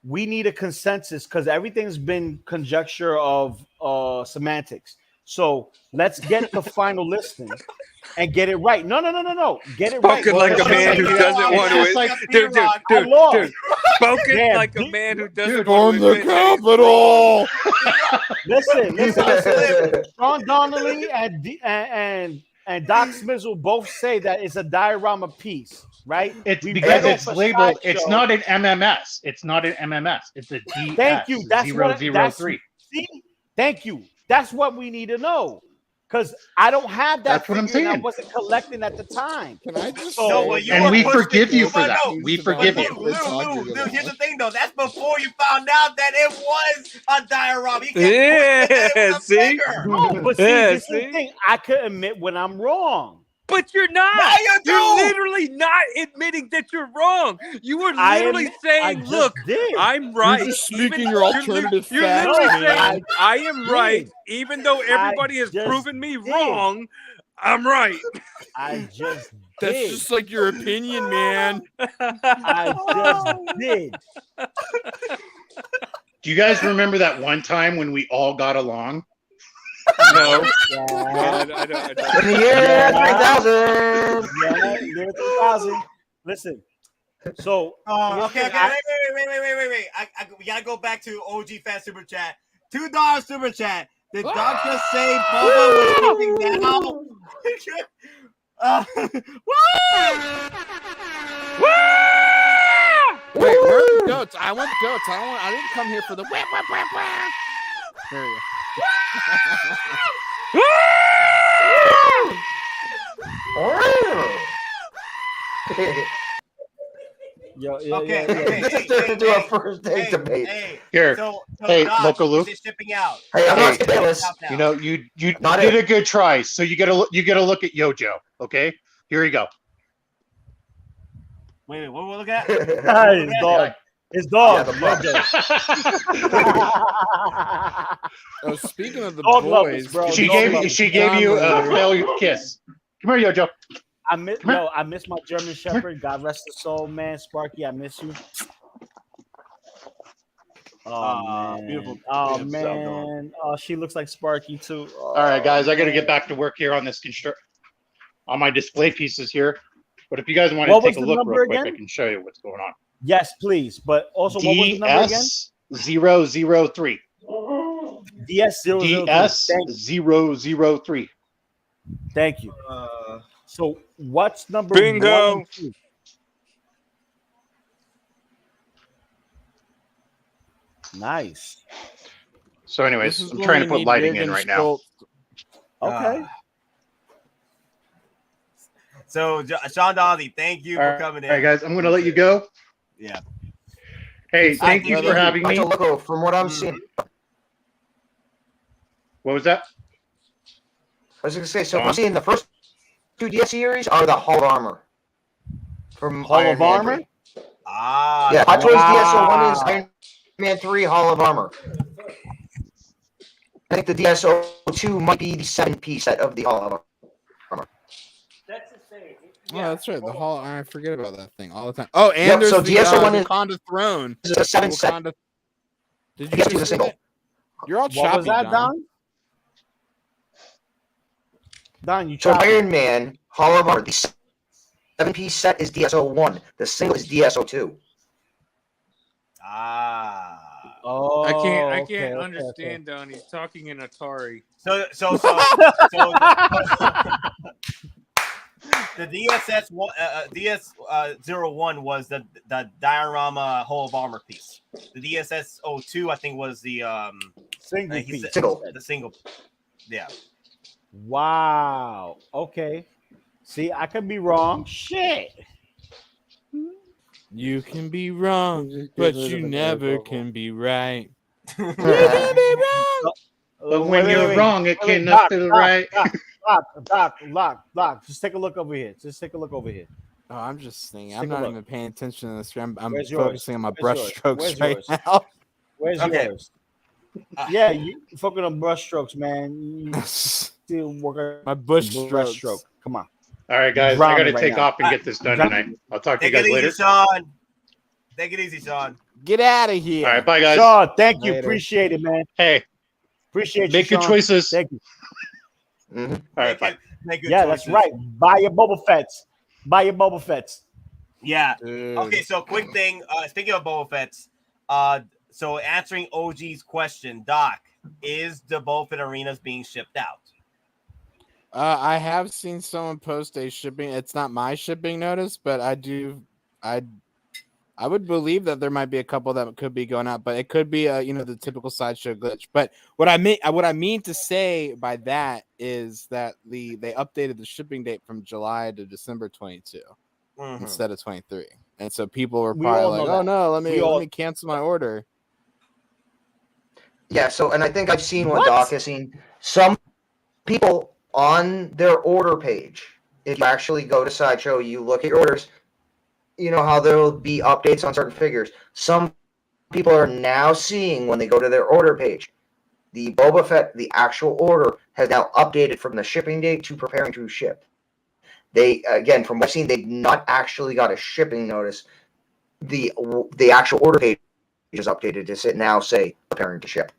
We need a consensus, because everything's been conjecture of semantics. So let's get the final listing and get it right. No. Get it right. Spoken like a man who doesn't want to. Dude. Spoken Damn, like a man who doesn't Storm want the to. Capitol. Listen. Sean Donnelly and Doc Smizzle both say that it's a diorama piece, right? It's We because read it's off a labeled. It's Sideshow. not an MMS. It's not an MMS. It's a DS. Thank you. That's what. 003. See, thank you. That's what we need to know, because I don't have that. That's what I'm figure and I saying. wasn't collecting at the time. Can I just So- No, say well, you And were we pushed forgive it. you for But that. no, We but forgive Lou, you. Lou, here's the thing, though. That's before you found out that it was a diorama. You can't Yeah, push it was a see? figure. No, but see, Yeah, this is the thing. I could admit when I'm wrong. But you're not. Now you do. You're literally not admitting that you're wrong. You were literally I saying, just "Look, did. I'm right." just speaking Even- your alternative You're facts, literally man. saying, "I am right," even though everybody has just proven me did. wrong. I'm right. I just That's did. just like your opinion, man. I just did. Do you guys remember that one time when we all got along? No. Yeah. I don't. In the year 3000. Yeah, year 2000. Listen. So Okay. Wait. We gotta go back to OG Fan Super Chat. $2 Super Chat. Did Doc just say Boba was shipping down? Wait, where are the goats? I want goats. I didn't come here for the. There you Okay. This turned into a first date debate. Here. So Hey, Doc, Loco Lu. is it shipping out? Hey, I'm not Hey, jealous. You know, you Not did it. a good try, so you gotta look at Yojo. Okay, here you go. Wait, what we're looking at? His dog. His dog. Oh, speaking of the Dog boys, lovers, bro. She Dog gave lovers. you a failure kiss. Come here, Yojo. I miss my German Shepherd. God rest his soul, man. Sparky, I miss you. Oh man. Beautiful. Oh beautiful dog. man. Oh, she looks like Sparky too. Oh, All right, guys, I got to man. get back to work here on this on my display pieces here. But if you guys want What to take was a the look number real quick, again? I can show you what's going on. Yes, please. But also, what was the number again? DS003. DS003. DS003. Thank you. So what's number Bingo. 1 and 2? Nice. So, anyways, this is I'm when trying we to put need lighting rig in and right now. sculpt. Okay. So, Sean Donnelly, thank you for coming in. All right, guys, I'm going to let you go. Yeah. Hey, thank you for having me. Loco, from what I'm seeing. What was that? I was going to say, so I'm seeing the first 2 DS series are the Hall of Armor. From Hall Iron of Man Armor? 3. Ah. Yeah, Hot Toys DSO1 is Iron Man 3 Hall of Armor. I think the DSO2 might be the 7-piece set of the Hall of Armor. That's the same. Oh, that's right. The Hall. I forget about that thing all the time. Oh, and Yep, there's so the DSO1 is Wakanda throne. This is a 7 set. Wakanda. Did you Yes, just to the see single. that? You're all What choppy, was that, Don. Don? Don, you So choppy. Iron Man Hall of Armor, the 7-piece set is DSO1. The single is DSO2. Ah. Oh, I can't okay. understand, Don. He's talking in Atari. So the DS01 was the diorama Hall of Armor piece. The DSS02 I think was the Single piece. The single. Yeah. Wow. Okay. See, I could be wrong. Shit. You can be wrong, but you never can be right. But when you're wrong, it cannot feel right. Doc. Just take a look over here. Oh, I'm just thinking. Take I'm a not look. even paying attention to this. I'm Where's yours? focusing on my Where's brush yours? strokes Where's right yours? now. Where's Okay. yours? Yeah, you focus on brush strokes, man. You still working My bush brush strokes. stroke. Come on. All right, guys, I Drowning got to right take now. off and get this done tonight. I'll talk to you Take guys it later. easy, Sean. Take it easy, Sean. Get out of here. All right, bye, guys. Sean, thank you. Later. Appreciate it, man. Hey, Appreciate make you, good Sean. choices. Thank you. Mm-hmm. All right, bye. Make good Yeah, that's choices. right. Buy your Boba Fett's. Buy your Boba Fett's. Yeah. Dude. Okay, so quick thing. Speaking of Boba Fett's, so answering OG's question, Doc, is the Boba Fett arenas being shipped out? I have seen someone post a shipping. It's not my shipping notice, but I would believe that there might be a couple that could be going out, but it could be the typical Sideshow glitch. But what I mean to say by that is that they updated the shipping date from July to December 22 instead of 23, and so people were We all probably know like, "Oh that. no, let We all- me cancel my order." Yeah, so, and I think I've seen what Doc has seen. Some people on their order page, if you actually go to Sideshow, you look at your orders, you know how there'll be updates on certain figures. Some people are now seeing when they go to their order page, the Boba Fett, the actual order, has now updated from the shipping date to preparing to ship. They, again, from what I've seen, they've not actually got a shipping notice. The actual order page is updated to now say preparing to ship.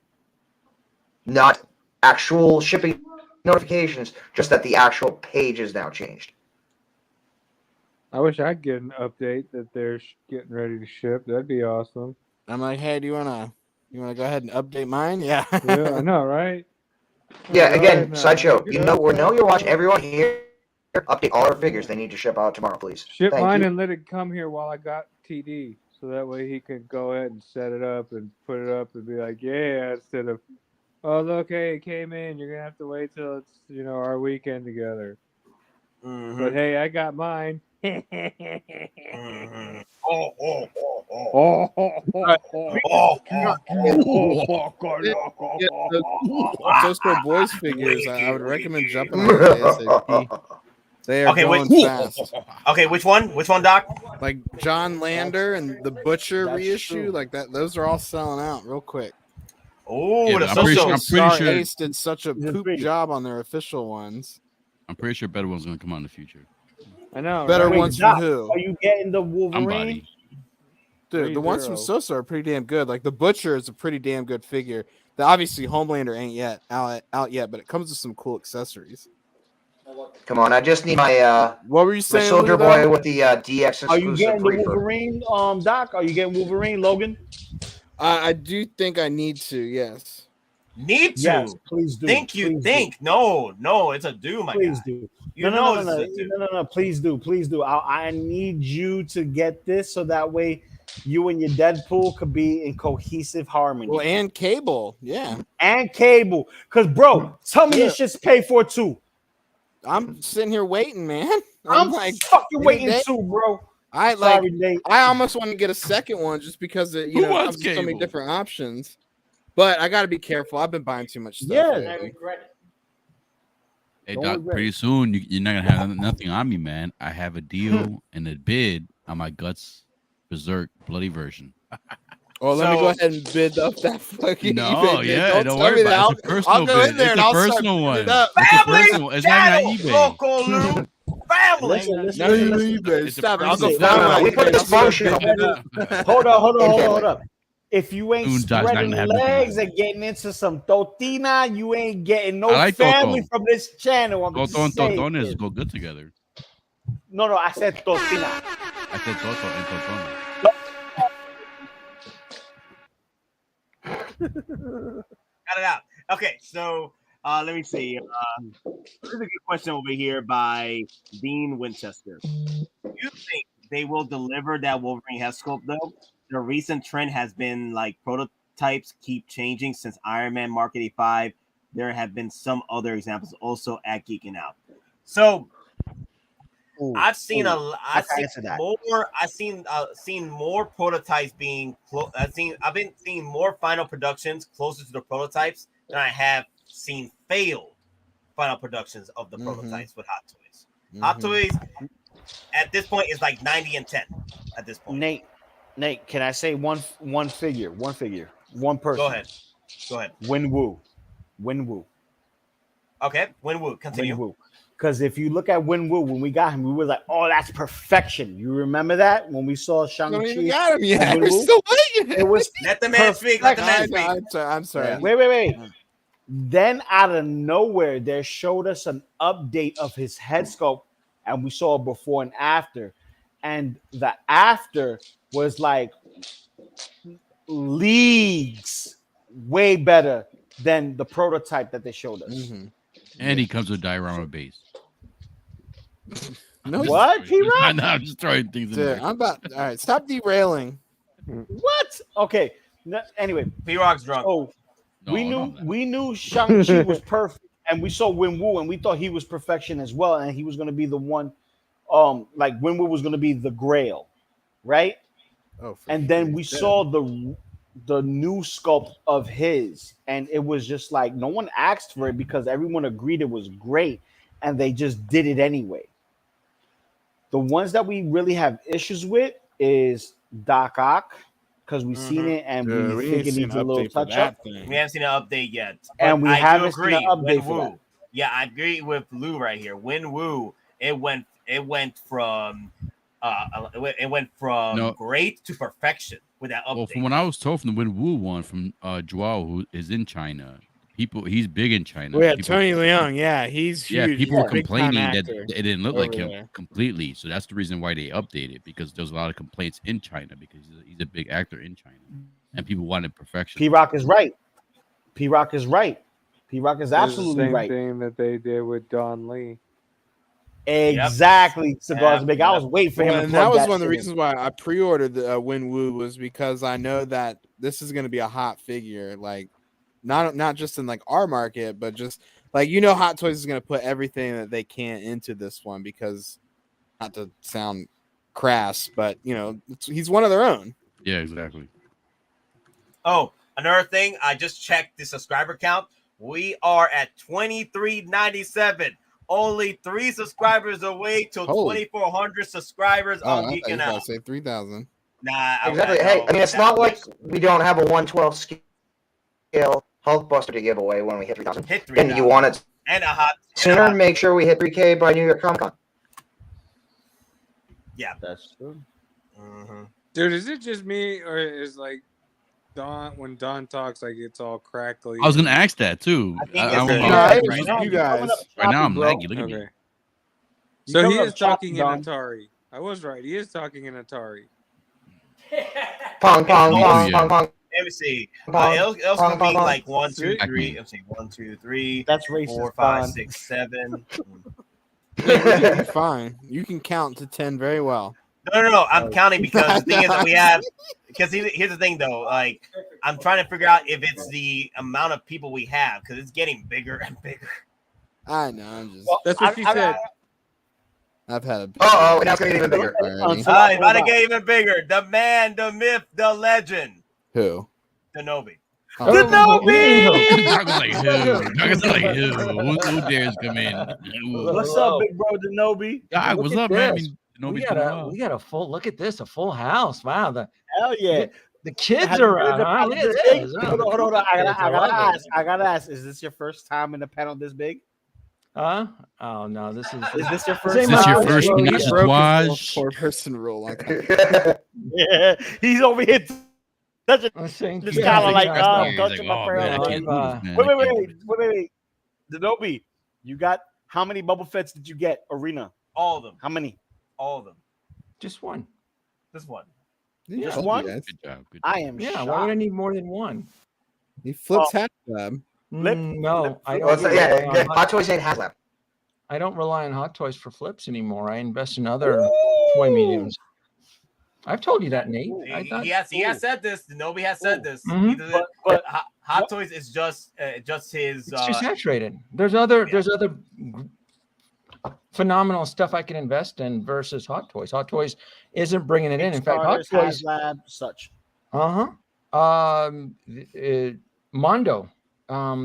Not actual shipping notifications, just that the actual page is now changed. I wish I'd get an update that they're getting ready to ship. That'd be awesome. I'm like, "Hey, do you wanna go ahead and update mine?" Yeah, Yeah, I know, right? Yeah, All again, right, now, Sideshow, pick you it know, up, we know man. you're watching. Everyone here, update all our figures. They need to ship out tomorrow, please. Ship Thank mine you. and let it come here while I got TD, so that way he can go ahead and set it up and put it up and be like, "Yeah," instead of, "Oh, look, hey, it came in. You're gonna have to wait till it's our weekend together." Mm-hmm. But hey, I got mine. Mm-hmm. Oh. Social Boys figures. I would recommend jumping on ASAP. They are Okay, going wait. fast. Okay, which one? Which one, Doc? Like John Lander and the Butcher That's reissue, true. like that. Those are all selling out real quick. Oh, Yeah, the but I'm pretty social. sure- Star sure- Ace did such a Season poop 3. job on their official ones. I'm pretty sure better ones going to come out in the future. I know. Better right? Wait, ones Doc, from who? are you getting the Wolverine? Somebody. Dude, the ones from 3-0. Sosa are pretty damn good. Like the Butcher is a pretty damn good figure. The obviously Homelander ain't yet out yet, but it comes with some cool accessories. Come on, I just need my What were you my saying, Soldier Ludo? Boy with the DX Are you exclusive getting the free fur. Wolverine, Doc? Are you getting Wolverine, Logan? I do think I need to. Yes. Need to. Yes, please do. Think you Please think. No, it's a do, my Please guy. do. You know it's a do. No. Please do. I need you to get this so that way you and your Deadpool could be in cohesive harmony. Well, and Cable, yeah. And Cable, because bro, tell me Yeah. this shit's paid for too. I'm sitting here waiting, man. I'm I'm fucking waiting too, bro. I Sorry, Nate. I almost want to get a second one just because it, Who it wants comes with so many cable? different options. But I got to be careful. I've been buying too much stuff. Yeah. lately. I regret it. Hey, Don't Doc, regret pretty soon you're not gonna have nothing on me, man. I have a deal and a bid on my Guts Berserk Bloody version. Oh, let me So- go ahead and bid up that fucking No, eBay bid. yeah, don't tell worry me about that. it. It's a personal I'll go bid. in there It's and a I'll start personal bidding one. it up. It's a Family personal. It's not channel, even on eBay. Loco Lu. Family. Listen. No, you eBay. It's a Stop it. I'll go personal find No, my we put eBay. this I'll start function bidding it up. Hold up. If you ain't Soon, Doc's not spreading gonna have nothing legs on and getting into some totina, you ain't getting no I like family Toton. from this channel. I'm Toton and saying Totones this. go good together. No, I said totina. I said Toto and Totones. Got it out. Okay, so let me see. There's a good question over here by Dean Winchester. Do you think they will deliver that Wolverine head sculpt though? The recent trend has been like prototypes keep changing since Iron Man Mark 85. There have been some other examples also at Geeking Out. So I've seen I've seen more prototypes being I've been seeing more final productions closer to the prototypes than I have seen failed final productions of the prototypes with Hot Toys. Hot Toys at this point is like 90 and 10 at this point. Nate, can I say one figure, one person? Go ahead. Winwoo. Okay, Winwoo. Continue. Winwoo. Because if you look at Winwoo, when we got him, we were like, "Oh, that's perfection." You remember that when we saw Shang-Chi? Don't even got him yet. and We're Winwoo? still waiting. It was Let the man speak. Let the man speak. I'm sorry. Wait. Then out of nowhere, they showed us an update of his head sculpt, and we saw a before and after. And the after was like leagues way better than the prototype that they showed us. And he comes with diorama base. No, What, P-Rock? No, I'm just throwing things in Dude, there. I'm about. All right, stop derailing. What? Okay. Anyway, P-Rock's drunk. Oh, No, we knew Shang-Chi was perfect, and we saw Winwoo, and we thought he was perfection as well, and he was going to be the one. Like Winwoo was going to be the Grail, right? Oh, and then we saw the new sculpt of his, and it was just like no one asked for it because everyone agreed it was great, and they just did it anyway. The ones that we really have issues with is Doc Ock, because we've seen it and we think it needs a little touch up. We haven't seen an update yet, And we I haven't do agree. seen an update for Winwoo. that. Yeah, I agree with Lou right here. Winwoo, it went from great to perfection with that update. Well, from what I was told from the Winwoo one from Joao, who is in China, he's big in China. Oh, yeah, People- Tony Leung. Yeah, he's huge. Yeah, people He's were a big-time complaining that actor it didn't look like over him there. completely. So that's the reason why they updated, because there's a lot of complaints in China because he's a big actor in China, and people wanted perfection. P-Rock is right. P-Rock is absolutely same right. thing that they did with Don Lee. Exactly, Cigars Big. I was waiting for him. Well, to and plug that was that one of the shit in. reasons why I pre-ordered the Winwoo was because I know that this is going to be a hot figure, like not just in like our market, but just like Hot Toys is going to put everything that they can into this one because, not to sound crass, but he's one of their own. Yeah, exactly. Oh, another thing, I just checked the subscriber count. We are at 2397. Only 3 subscribers away till 2,400 subscribers on Geekin Out. Say 3,000. Nah, Exactly. Hey, I mean, it's not like we don't have a 112 scale Hulkbuster to give away when we hit 3,000. Hit 3,000. And you want it And a hot. sooner, make sure we hit 3K by New York Comic Con. Yeah, that's true. Dude, is it just me or is like when Don talks like it's all crackly? I was gonna ask that too. think I'm it's right you guys. now I'm bro. laggy. Look at me. Okay. So he coming is up choppy, talking in Don. Atari. I was right. He is talking in Atari. Pong, pong, pong, pong, pong. Let me see. Pong, It was pong, gonna be pong, like pong. 1, 2, Acme. 3. I'm saying 1, 2, 3. That's racist, 4, 5, Don. 6, 7. You're fine. You can count to 10 very well. No. I'm counting because the thing is that we have. Because here's the thing though, like I'm trying to figure out if it's the amount of people we have because it's getting bigger and bigger. I know. I'm just. That's what she said. I've had a. Oh, now it's gonna get even bigger. All right, about to get even bigger. The man, the myth, the legend. Who? Kenobi. Oh. Kenobi! Doc was like, who? Doc was like, who dares come in? What's up, big bro Kenobi? Doc, Look what's at up, man? I this. mean, We Kenobi's got coming a out. we got a full look at this, a full house. Wow, Hell yeah. the kids Have you are been in around. the Huh? panel Look at this big? this. Hold on. I love gotta it. ask. I gotta ask. Is this your first time in the panel this big? Huh? Oh no, this is this your first? ain't Is this my your first first rodeo. Nash Squash? Four-person rule. Yeah, he's over here touching Thank this you. kind of like, He's like, touching my oh, prayer. man, I can't do this, man. I can't do this. Wait. Kenobi, you got how many Boba Fett's did you get? Arena. All of them. How many? All of them. Just one. This one. Just Yeah, one? Good job. Good job. I am Yeah, shocked. why would I need more than one? He flips Oh. hat job. No, I Well, don't. so, yeah, rely on Hot Toys ain't HasLab. I don't rely on Hot Toys for flips anymore. I invest in other toy mediums. I've told you that, Nate. I thought, He has said this. Kenobi has said this. Mhm. He doesn't- But- Hot Toys is just his. it's too saturated. There's other phenomenal stuff I can invest in versus Hot Toys. Hot Toys isn't bringing it in. In fact, Hot Toys. HasLab, such. Mondo.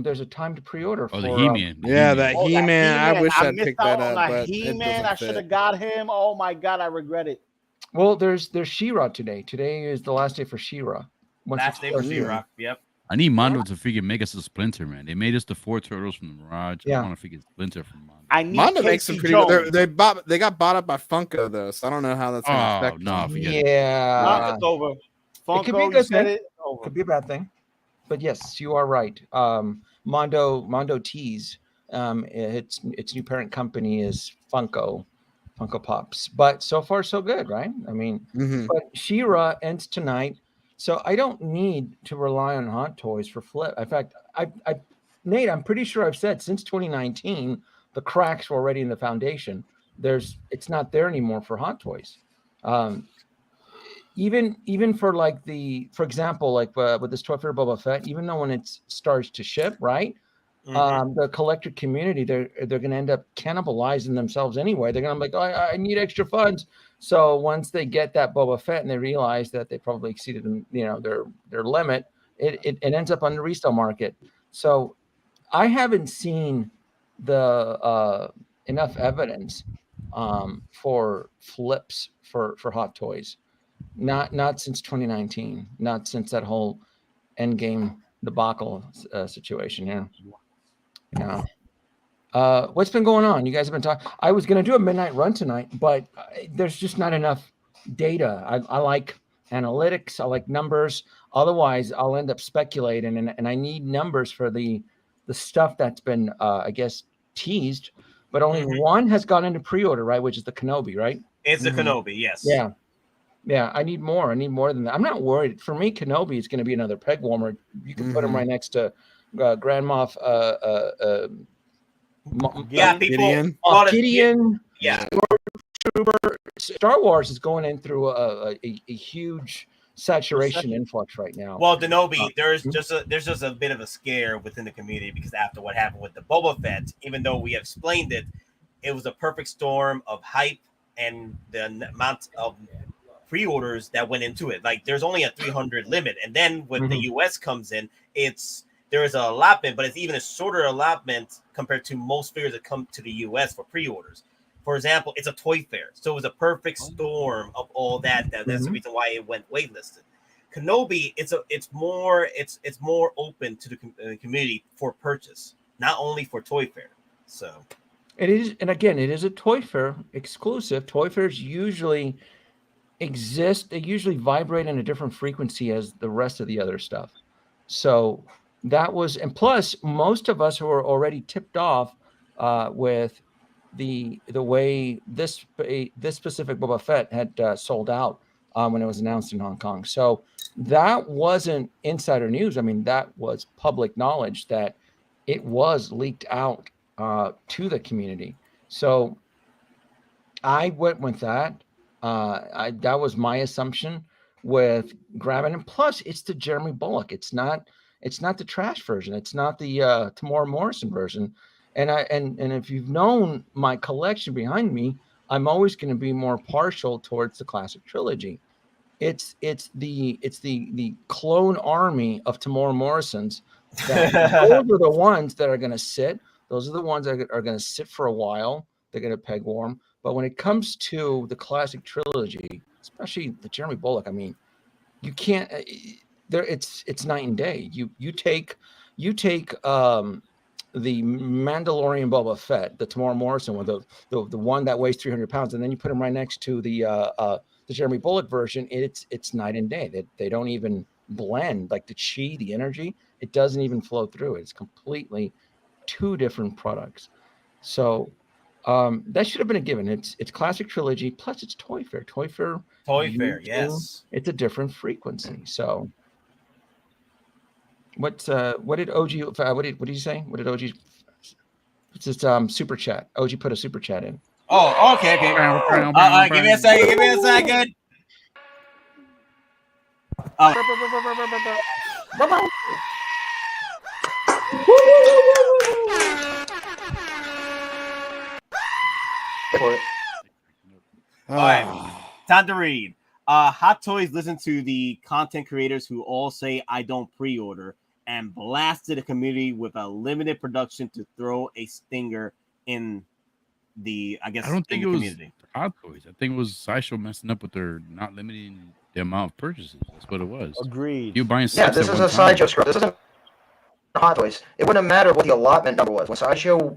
There's a time to pre-order for Oh, the He-Man. Yeah, that Oh, that He-Man. I wish I'd missed picked out that on up, that but it He-Man. I doesn't should fit. have got him. Oh my god, I regret it. Well, there's She-Ra today. Today is the last day for She-Ra. Last day for She-Ra. Yep. I need Mondo to figure make us a Splinter, man. They made us the 4 turtles from the Mirage. Yeah. I want to figure Splinter from Mondo. I need Mondo makes some Casey pretty good. Jones. They got bought up by Funko though, so I don't know how that's going to Oh, affect no, them. forget it. Yeah, It's over. it could be a Funko, you good said thing. it. Over. Could be a bad thing, but yes, you are right. Mondo Tees, its new parent company is Funko Pops. But so far so good, right? I mean, but She-Ra ends tonight, so I don't need to rely on Hot Toys for flip. In fact, Nate, I'm pretty sure I've said since 2019 the cracks were already in the foundation. It's not there anymore for Hot Toys. Even for like for example, like with this Toy Fair Boba Fett, even though when it starts to ship, right, the collector community, they're going to end up cannibalizing themselves anyway. They're going to be like, oh, I need extra funds. So once they get that Boba Fett and they realize that they probably exceeded their limit, it ends up on the resale market. So I haven't seen the enough evidence for flips for Hot Toys. Not since 2019. Not since that whole EndGame debacle situation. Yeah. What's been going on? You guys have been talking. I was going to do a midnight run tonight, but there's just not enough data. I like analytics. I like numbers. Otherwise, I'll end up speculating, and I need numbers for the stuff that's been, I guess, teased. But only one has gone into pre-order, right? Which is the Kenobi, right? It's the Kenobi, yes. Yeah. I need more. I need more than that. I'm not worried. For me, Kenobi is going to be another peg warmer. You can put him right next to Grand Moff. Gideon. Yeah. Star Wars is going in through a huge saturation influx right now. Well, Kenobi, there's just a bit of a scare within the community because after what happened with the Boba Fett, even though we have explained it, it was a perfect storm of hype and the amount of pre-orders that went into it. Like there's only a 300 limit, and then when the US comes in, there is an allotment, but it's even a shorter allotment compared to most figures that come to the US for pre-orders. For example, it's a toy fair, so it was a perfect storm of all that. That's the reason why it went waitlisted. Kenobi, it's more open to the community for purchase, not only for toy fair. So it is, and again, it is a toy fair exclusive. Toy fairs usually exist; they usually vibrate in a different frequency as the rest of the other stuff. So that was, and plus, most of us who are already tipped off with the way this specific Boba Fett had sold out when it was announced in Hong Kong. So that wasn't insider news. I mean, that was public knowledge that it was leaked out to the community. So I went with that. That was my assumption with grabbing him. Plus, it's the Jeremy Bulloch. It's not the trash version. It's not the Tamora Morrison version. And if you've known my collection behind me, I'm always going to be more partial towards the classic trilogy. It's the clone army of Tamora Morrison's. Those are the ones that are going to sit. Those are the ones that are going to sit for a while. They're going to peg warm. But when it comes to the classic trilogy, especially the Jeremy Bulloch, I mean, you can't. It's night and day. You take the Mandalorian Boba Fett, the Tamora Morrison one, the one that weighs 300 pounds, and then you put him right next to the Jeremy Bulloch version. It's night and day. They don't even blend. Like the chi, the energy, it doesn't even flow through. It's completely two different products. So that should have been a given. It's classic trilogy plus it's Toy Fair. Toy Fair, yes. It's a different frequency. So what did OG what did you say? What did OG? It's this super chat. OG put a super chat in. Oh, okay. Give me a second. All right, time to read. Hot Toys listened to the content creators who all say I don't pre-order and blasted a community with a limited production to throw a stinger in the, I guess, I don't think it was community. Hot Toys. I think it was Sideshow messing up with their not limiting the amount of purchases. That's what it was. Agreed. You buying Yeah, six this at is one a time. Sideshow scrub. This isn't Hot Toys. It wouldn't matter what the allotment number was. When Sideshow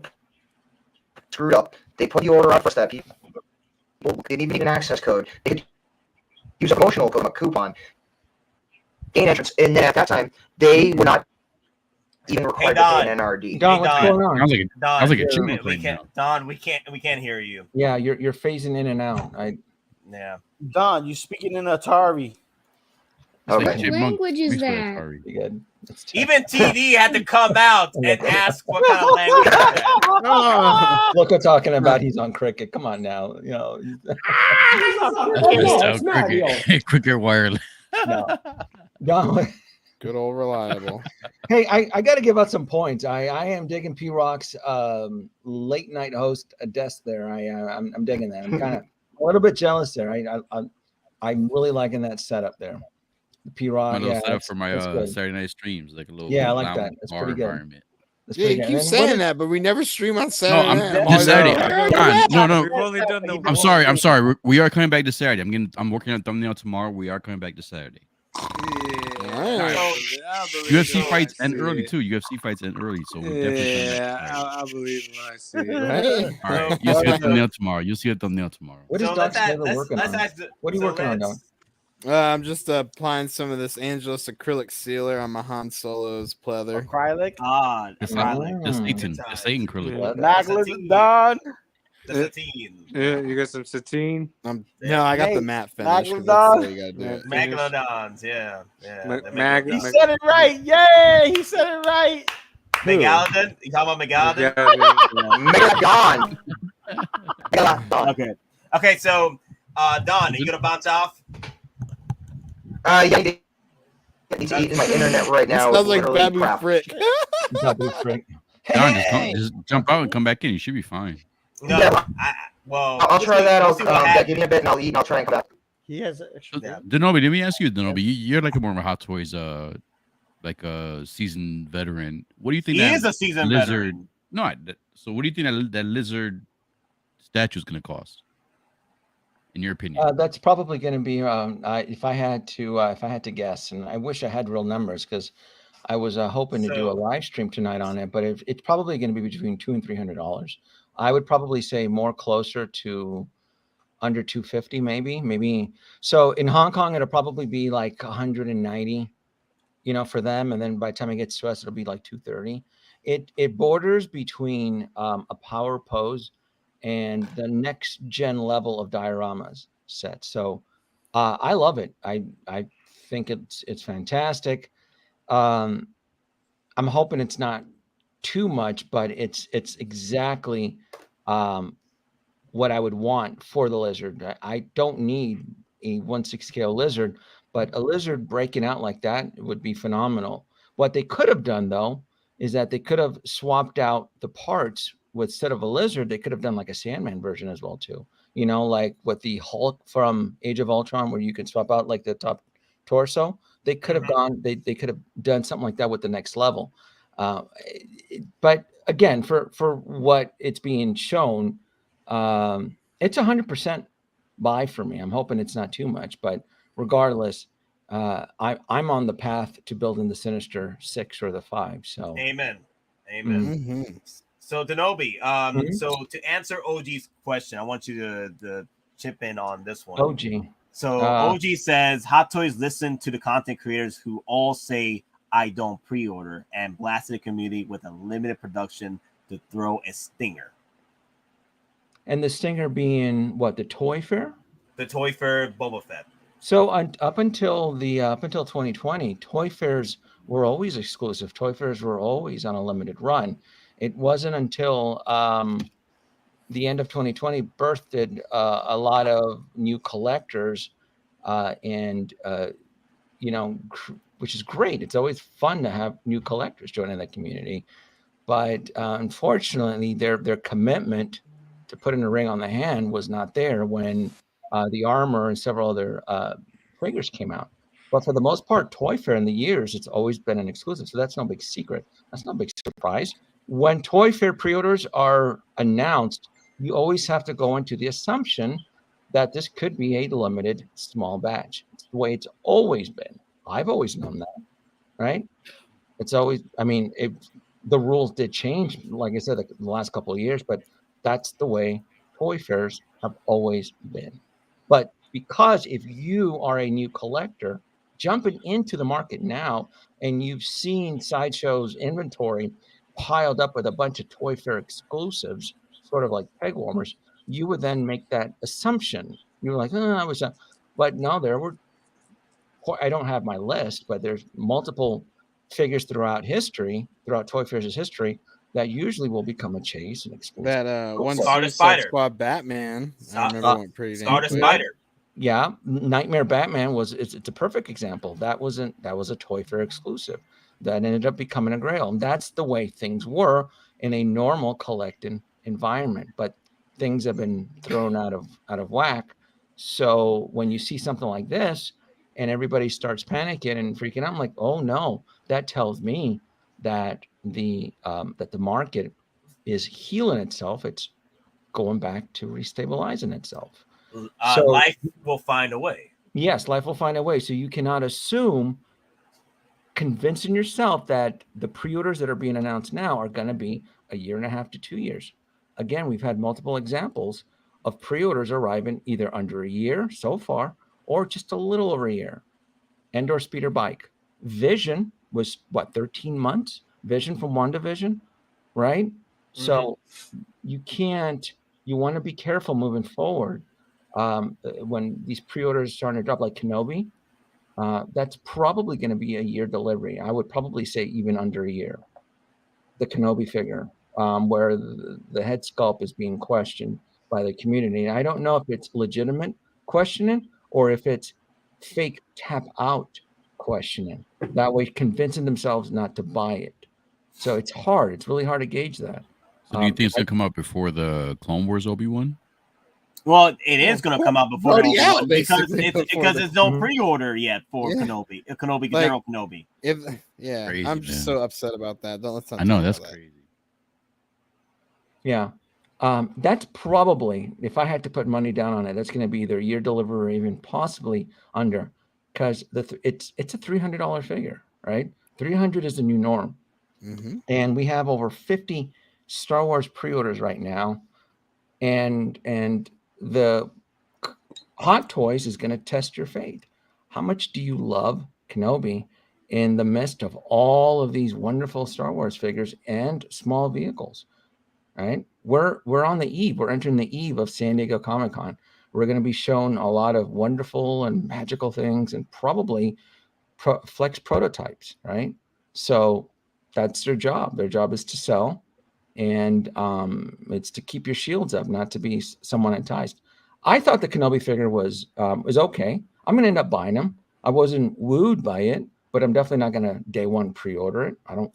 screwed up, they put the order out for that people didn't even need an access code. They could use a promotional code, a coupon, gain entrance, and then at that time, they were not even required to pay an NRD. Don, what's going on? Sounds like a chicken we can't, Don, we can't hear you. Yeah, you're phasing in and out. Yeah. Don, you speaking in Atari. It's like Okay. Chipmunk Language is speaks with that? Atari. Good. Even TD had to come out and ask what kind of language is that. Loco talking about he's on Cricket. Come on now, you know. That's Cricket. Cricket wireless. No. Good old reliable. Hey, I got to give out some points. I am digging P Rock's late night host desk there. I'm digging that. I'm kind of a little bit jealous there. I'm really liking that setup there. The P Rock. My little Yeah, setup for my good. Saturday night streams, like a little Yeah, I like that. lounge That's bar pretty good. environment. That's Yeah, pretty you good. keep And saying what- that, but we never stream on No, Saturday. I'm night. this Saturday. No. No. We've only done the I'm sorry. We are coming back to Saturday. I'm working on a thumbnail tomorrow. We are coming back to Saturday. UFC fights end early too. UFC fights end early, so we're definitely coming back to Saturday. I believe when I see it. Right? All right, you'll see a thumbnail tomorrow. You'll see a thumbnail tomorrow. What is Doc Taylor working on? What are you working on, Don? I'm just applying some of this Angelus acrylic sealer on my Han Solo's pleather. Acrylic. It's Satan. It's Satan acrylic. Maglin Don. The satine. Yeah, you got some satine. No, I got the matte finish. 'cause that's the way you gotta do it. Megalodons, yeah. He said it right. Yay! He said it right. Megalodon? You talking about Megalodon? Megalodon. Okay, so Don, are you gonna bounce off? Yeah, he's eating my internet right now. Sounds like Literally Babu crap. Frick. Babu Frick. Don, just jump out and come back in. You should be fine. No, Yeah. Well, I'll try that. we'll see what happens. Give me a bit and I'll eat and I'll try and come back. He has extra. Denobi, let me ask you, Denobi. You're like a more of a Hot Toys, like a seasoned veteran. What do you think? He that is a seasoned lizard? veteran. No, so what do you think that lizard statue is going to cost? In your opinion? That's probably going to be if I had to guess, and I wish I had real numbers because I was hoping to do a live stream tonight on it, but it's probably going to be between $200 and $300. I would probably say more closer to under 250, maybe. So in Hong Kong, it'll probably be like 190, for them, and then by the time it gets to us, it'll be like 230. It borders between a power pose and the next gen level of dioramas set. So I love it. I think it's fantastic. I'm hoping it's not too much, but it's exactly what I would want for the lizard. I don't need a 1/6 scale lizard, but a lizard breaking out like that would be phenomenal. What they could have done though is that they could have swapped out the parts. Instead of a lizard, they could have done like a Sandman version as well too. you know, like with the Hulk from Age of Ultron, where you can swap out like the top torso. They could have gone, they could have done something like that with the next level. But again, for what it's being shown, it's 100% buy for me. I'm hoping it's not too much, but regardless, I'm on the path to building the Sinister 6 or the 5. So amen. So Denobi, so to answer OG's question, I want you to chip in on this one. OG. So OG says Hot Toys listen to the content creators who all say I don't pre-order and blasted the community with a limited production to throw a stinger. And the stinger being what, the Toy Fair? The Toy Fair Boba Fett. So up until 2020, Toy Fairs were always exclusive. Toy Fairs were always on a limited run. It wasn't until the end of 2020 birthed a lot of new collectors, and you know, which is great. It's always fun to have new collectors joining the community, but unfortunately, their commitment to putting a ring on the hand was not there when the armor and several other figures came out. But for the most part, Toy Fair in the years, it's always been an exclusive. So that's no big secret. That's no big surprise. When Toy Fair pre-orders are announced, you always have to go into the assumption that this could be a limited small batch. It's the way it's always been. I've always known that, right? It's always, I mean, the rules did change, like I said, the last couple of years, but that's the way Toy Fairs have always been. But because if you are a new collector jumping into the market now and you've seen Sideshow's inventory piled up with a bunch of Toy Fair exclusives, sort of like peg warmers, you would then make that assumption. You were like, oh, I was, but no, there were, I don't have my list, but there's multiple figures throughout history, throughout Toy Fair's history, that usually will become a chase and exclusive. That one Scarlet Spider Squad Batman, I remember went pretty damn Scarlet quick. Spider. Yeah, Nightmare Batman it's a perfect example. That was a Toy Fair exclusive that ended up becoming a Grail, and that's the way things were in a normal collecting environment. But things have been thrown out of whack. So when you see something like this, and everybody starts panicking and freaking out, I'm like, oh no, that tells me that the market is healing itself. It's going back to restabilizing itself. So life will find a way. Yes, life will find a way. So you cannot assume, convincing yourself that the pre-orders that are being announced now are going to be 1.5 to 2 years. Again, we've had multiple examples of pre-orders arriving either under a year so far or just a little over a year. Endor Speeder Bike. Vision was, 13 months? Vision from WandaVision, right? So you want to be careful moving forward. When these pre-orders starting to drop, like Kenobi, that's probably going to be a year delivery. I would probably say even under a year. The Kenobi figure, where the head sculpt is being questioned by the community. And I don't know if it's legitimate questioning or if it's fake tap out questioning. That way, convincing themselves not to buy it. So it's hard. It's really hard to gauge that. So do you think it's gonna come out before the Clone Wars Obi-Wan? Well, it is going to come out before already Obi-Wan out, because basically, because there's no pre-order yet for Kenobi. Kenobi, Like, General Kenobi. Crazy, I'm just so upset about that. Let's not I know talk that's about that. crazy. Yeah. That's probably, if I had to put money down on it, that's going to be either a year delivery or even possibly under, because it's a $300 figure, right? 300 is the new norm. And we have over 50 Star Wars pre-orders right now. And the Hot Toys is going to test your faith. How much do you love Kenobi in the midst of all of these wonderful Star Wars figures and small vehicles? Right? We're on the eve. We're entering the eve of San Diego Comic-Con. We're going to be shown a lot of wonderful and magical things and probably flex prototypes, right? So that's their job. Their job is to sell, and it's to keep your shields up, not to be somewhat enticed. I thought the Kenobi figure was okay. I'm going to end up buying them. I wasn't wooed by it, but I'm definitely not going to day one pre-order it. I don't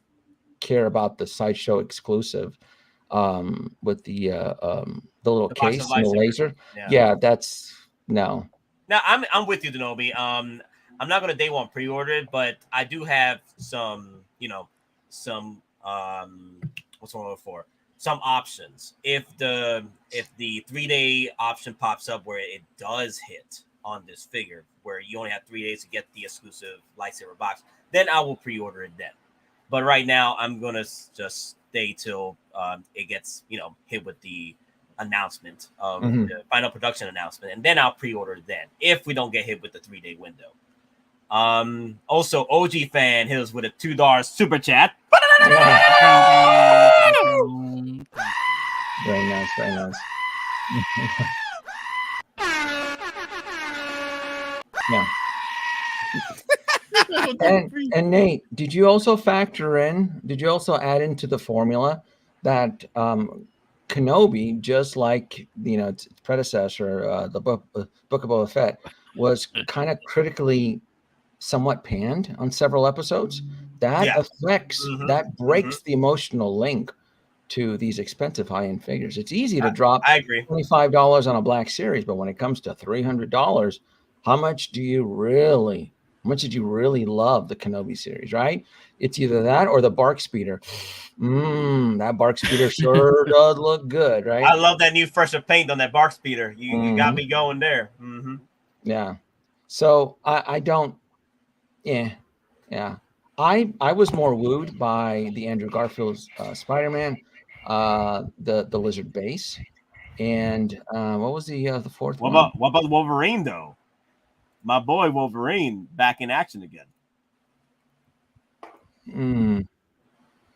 care about the Sideshow exclusive with the little The box of case and the lightsaber. laser. Yeah. Yeah, that's no. Now I'm with you, Denobi. I'm not gonna day one pre-order it, but I do have some, some what's one for? Some options. If the 3-day option pops up where it does hit on this figure, where you only have 3 days to get the exclusive lightsaber box, then I will pre-order it then. But right now, I'm gonna just stay till it gets hit with the announcement of the final production announcement, and then I'll pre-order it then if we don't get hit with the 3-day window. Also, OG fan hit us with a $2 super chat. Very nice, very nice. Yeah. And Nate, did you also add into the formula that Kenobi, just like its predecessor, the Book of Boba Fett, was kind of critically somewhat panned on several episodes? That affects, that breaks the emotional link to these expensive high-end figures. It's easy to drop I agree. $25 on a Black Series, but when it comes to $300, how much did you really love the Kenobi series, right? It's either that or the Bark Speeder. That Bark Speeder sure does look good, right? I love that new fresher paint on that Bark Speeder. You got me going there. Yeah. So I don't. Yeah. I was more wooed by the Andrew Garfield's Spider-Man, the lizard base, and what was the fourth one? What about Wolverine though? My boy Wolverine back in action again.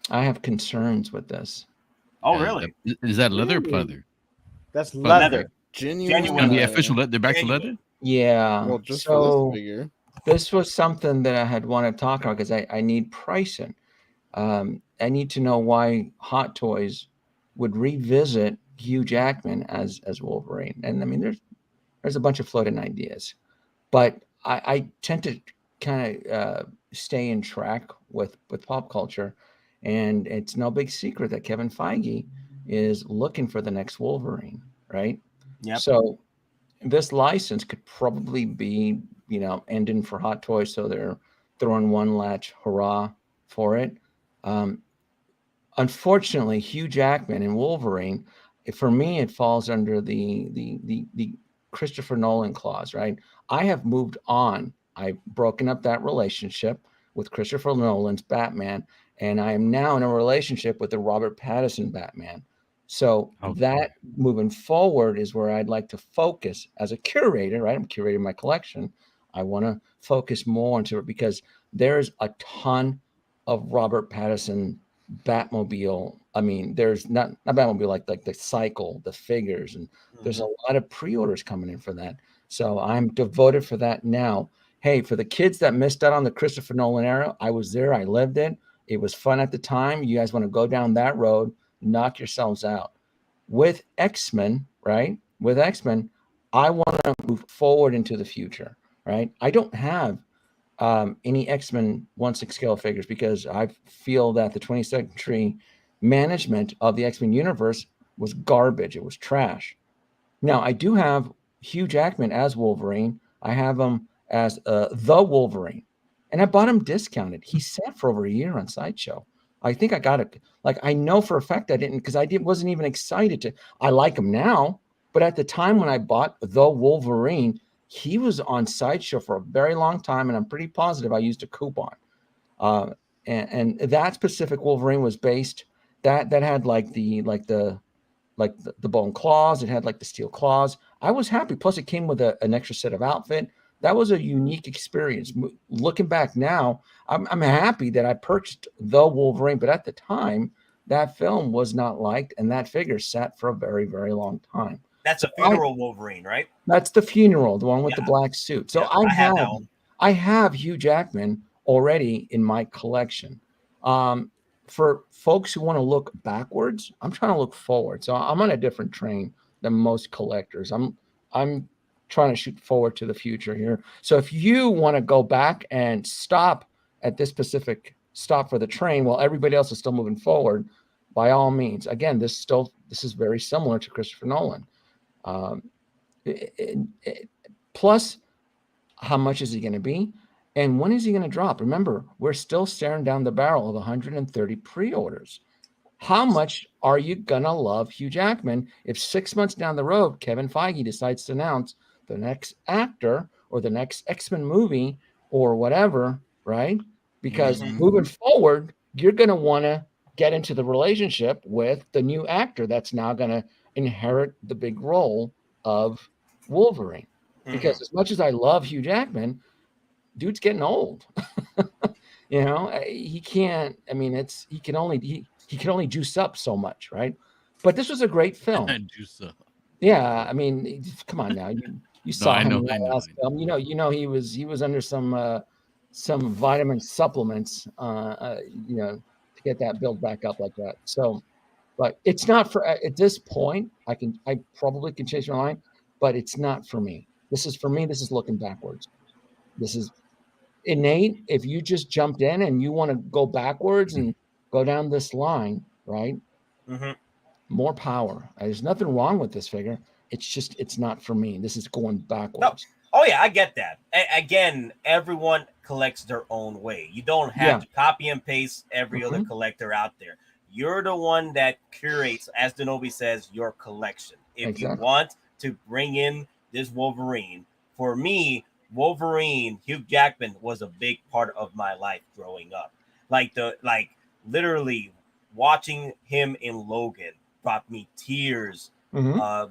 I have concerns with this. Oh, really? Is that leather or pleather? That's leather. Genuine. The official leather. They're back to leather. Yeah. Well, just so for this figure. this was something that I had wanted to talk about because I need pricing. I need to know why Hot Toys would revisit Hugh Jackman as Wolverine. And I mean, there's a bunch of floating ideas, but I tend to kind of stay in track with pop culture, and it's no big secret that Kevin Feige is looking for the next Wolverine, right? Yep. So this license could probably be, ending for Hot Toys, so they're throwing one latch hurrah for it. Unfortunately, Hugh Jackman and Wolverine, for me, it falls under the Christopher Nolan clause, right? I have moved on. I've broken up that relationship with Christopher Nolan's Batman, and I am now in a relationship with the Robert Pattinson Batman. So that moving forward is where I'd like to focus as a curator, right? I'm curating my collection. I want to focus more into it because there's a ton of Robert Pattinson Batmobile. I mean, there's not Batmobile like the cycle, the figures, and there's a lot of pre-orders coming in for that. So I'm devoted for that now. Hey, for the kids that missed out on the Christopher Nolan era, I was there. I lived it. It was fun at the time. You guys want to go down that road, knock yourselves out. With X-Men, right? With X-Men, I want to move forward into the future, right? I don't have any X-Men 1/6 scale figures because I feel that the 20th century management of the X-Men universe was garbage. It was trash. Now, I do have Hugh Jackman as Wolverine. I have him as the Wolverine. And I bought him discounted. He sat for over a year on Sideshow. I think I got it. Like, I know for a fact I didn't, because wasn't even excited to. I like him now, but at the time when I bought the Wolverine, he was on Sideshow for a very long time, and I'm pretty positive I used a coupon. And that specific Wolverine was based that had like the bone claws. It had like the steel claws. I was happy. Plus, it came with an extra set of outfit. That was a unique experience. Looking back now, I'm happy that I purchased the Wolverine, but at the time, that film was not liked, and that figure sat for a very, very long time. That's a funeral Wolverine, right? That's the funeral, the one with the black suit. So I have Hugh Jackman already in my collection. For folks who want to look backwards, I'm trying to look forward. So I'm on a different train than most collectors. I'm trying to shoot forward to the future here. So if you want to go back and stop at this specific stop for the train while everybody else is still moving forward, by all means. Again, this is very similar to Christopher Nolan. Plus, how much is he going to be? And when is he going to drop? Remember, we're still staring down the barrel of 130 pre-orders. How much are you going to love Hugh Jackman if 6 months down the road, Kevin Feige decides to announce the next actor or the next X-Men movie or whatever, right? Because moving forward, you're going to want to get into the relationship with the new actor that's now going to inherit the big role of Wolverine. Because as much as I love Hugh Jackman, dude's getting old. You know, he can't. I mean, he can only juice up so much, right? But this was a great film. Juice up. Yeah, I mean, come on now. You saw him in the last film. You know, he was under some vitamin supplements. You know, to get that build back up like that. So, but it's not for at this point. I probably can change my mind, but it's not for me. This is for me. This is looking backwards. This is innate. If you just jumped in and you want to go backwards and go down this line, right? More power. There's nothing wrong with this figure. It's not for me. This is going backwards. No. Oh yeah, I get that. Again, everyone collects their own way. You don't have to copy and paste every other collector out there. You're the one that curates, as Denobi says, your collection. If you want to bring in this Wolverine, for me, Wolverine, Hugh Jackman was a big part of my life growing up. Like literally watching him in Logan brought me tears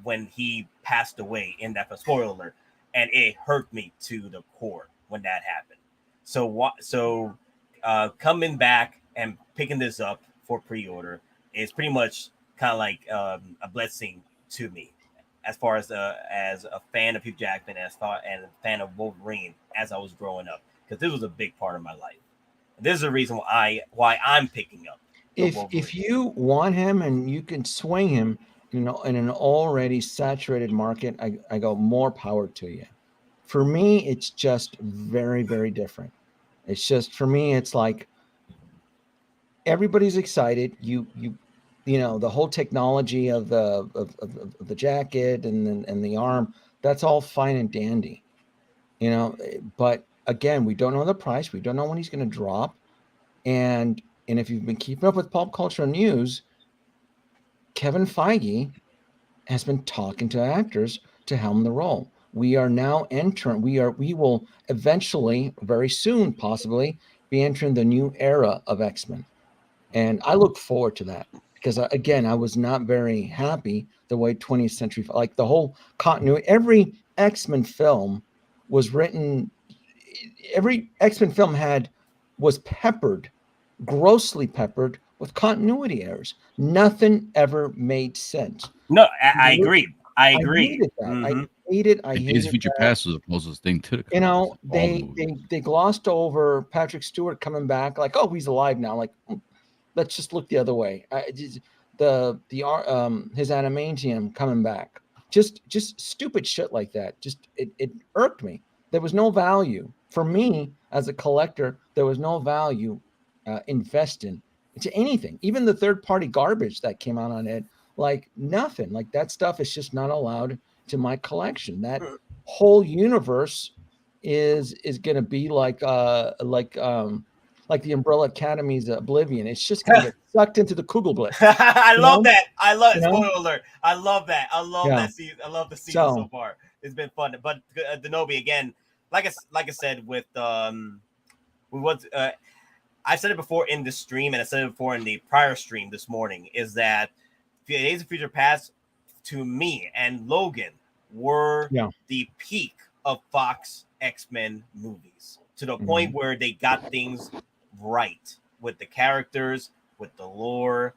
when he passed away in that, spoiler alert, and it hurt me to the core when that happened. So coming back and picking this up for pre-order is pretty much kind of like a blessing to me, as far as a fan of Hugh Jackman, and a fan of Wolverine as I was growing up, because this was a big part of my life. This is the reason why I'm picking up. If you want him and you can swing him, you know, in an already saturated market, I go more power to you. For me, it's just very, very different. It's just, for me, it's like everybody's excited. You know, the whole technology of the jacket and the arm, that's all fine and dandy, you know. But again, we don't know the price. We don't know when he's going to drop. And if you've been keeping up with pop culture news, Kevin Feige has been talking to actors to helm the role. We are now entering. We will eventually, very soon, possibly, be entering the new era of X-Men, and I look forward to that. Because again, I was not very happy the way 20th Century, like the whole continuity, every X-Men film was written, every X-Men film was peppered, grossly peppered with continuity errors. Nothing ever made sense. No, I agree. I agree. Hated that. I hated Days of Future Past was the closest thing to the, you know, they glossed over Patrick Stewart coming back, like, oh, he's alive now. Like, let's just look the other way. His adamantium coming back, just stupid shit like that. Just it irked me. There was no value for me as a collector. There was no value investing into anything, even the third-party garbage that came out on it. Like nothing. Like that stuff is just not allowed to my collection. That whole universe is going to be like the Umbrella Academy's Oblivion. It's just going to get sucked into the Kugelblitz. I love that. I love it. Spoiler alert. I love that. I love that season. I love the season so far. It's been fun. But Denobi, again, like I said, with I said it before in the stream, and I said it before in the prior stream this morning, is that Days of Future Past, to me, and Logan were the peak of Fox X-Men movies, to the point where they got things right with the characters, with the lore.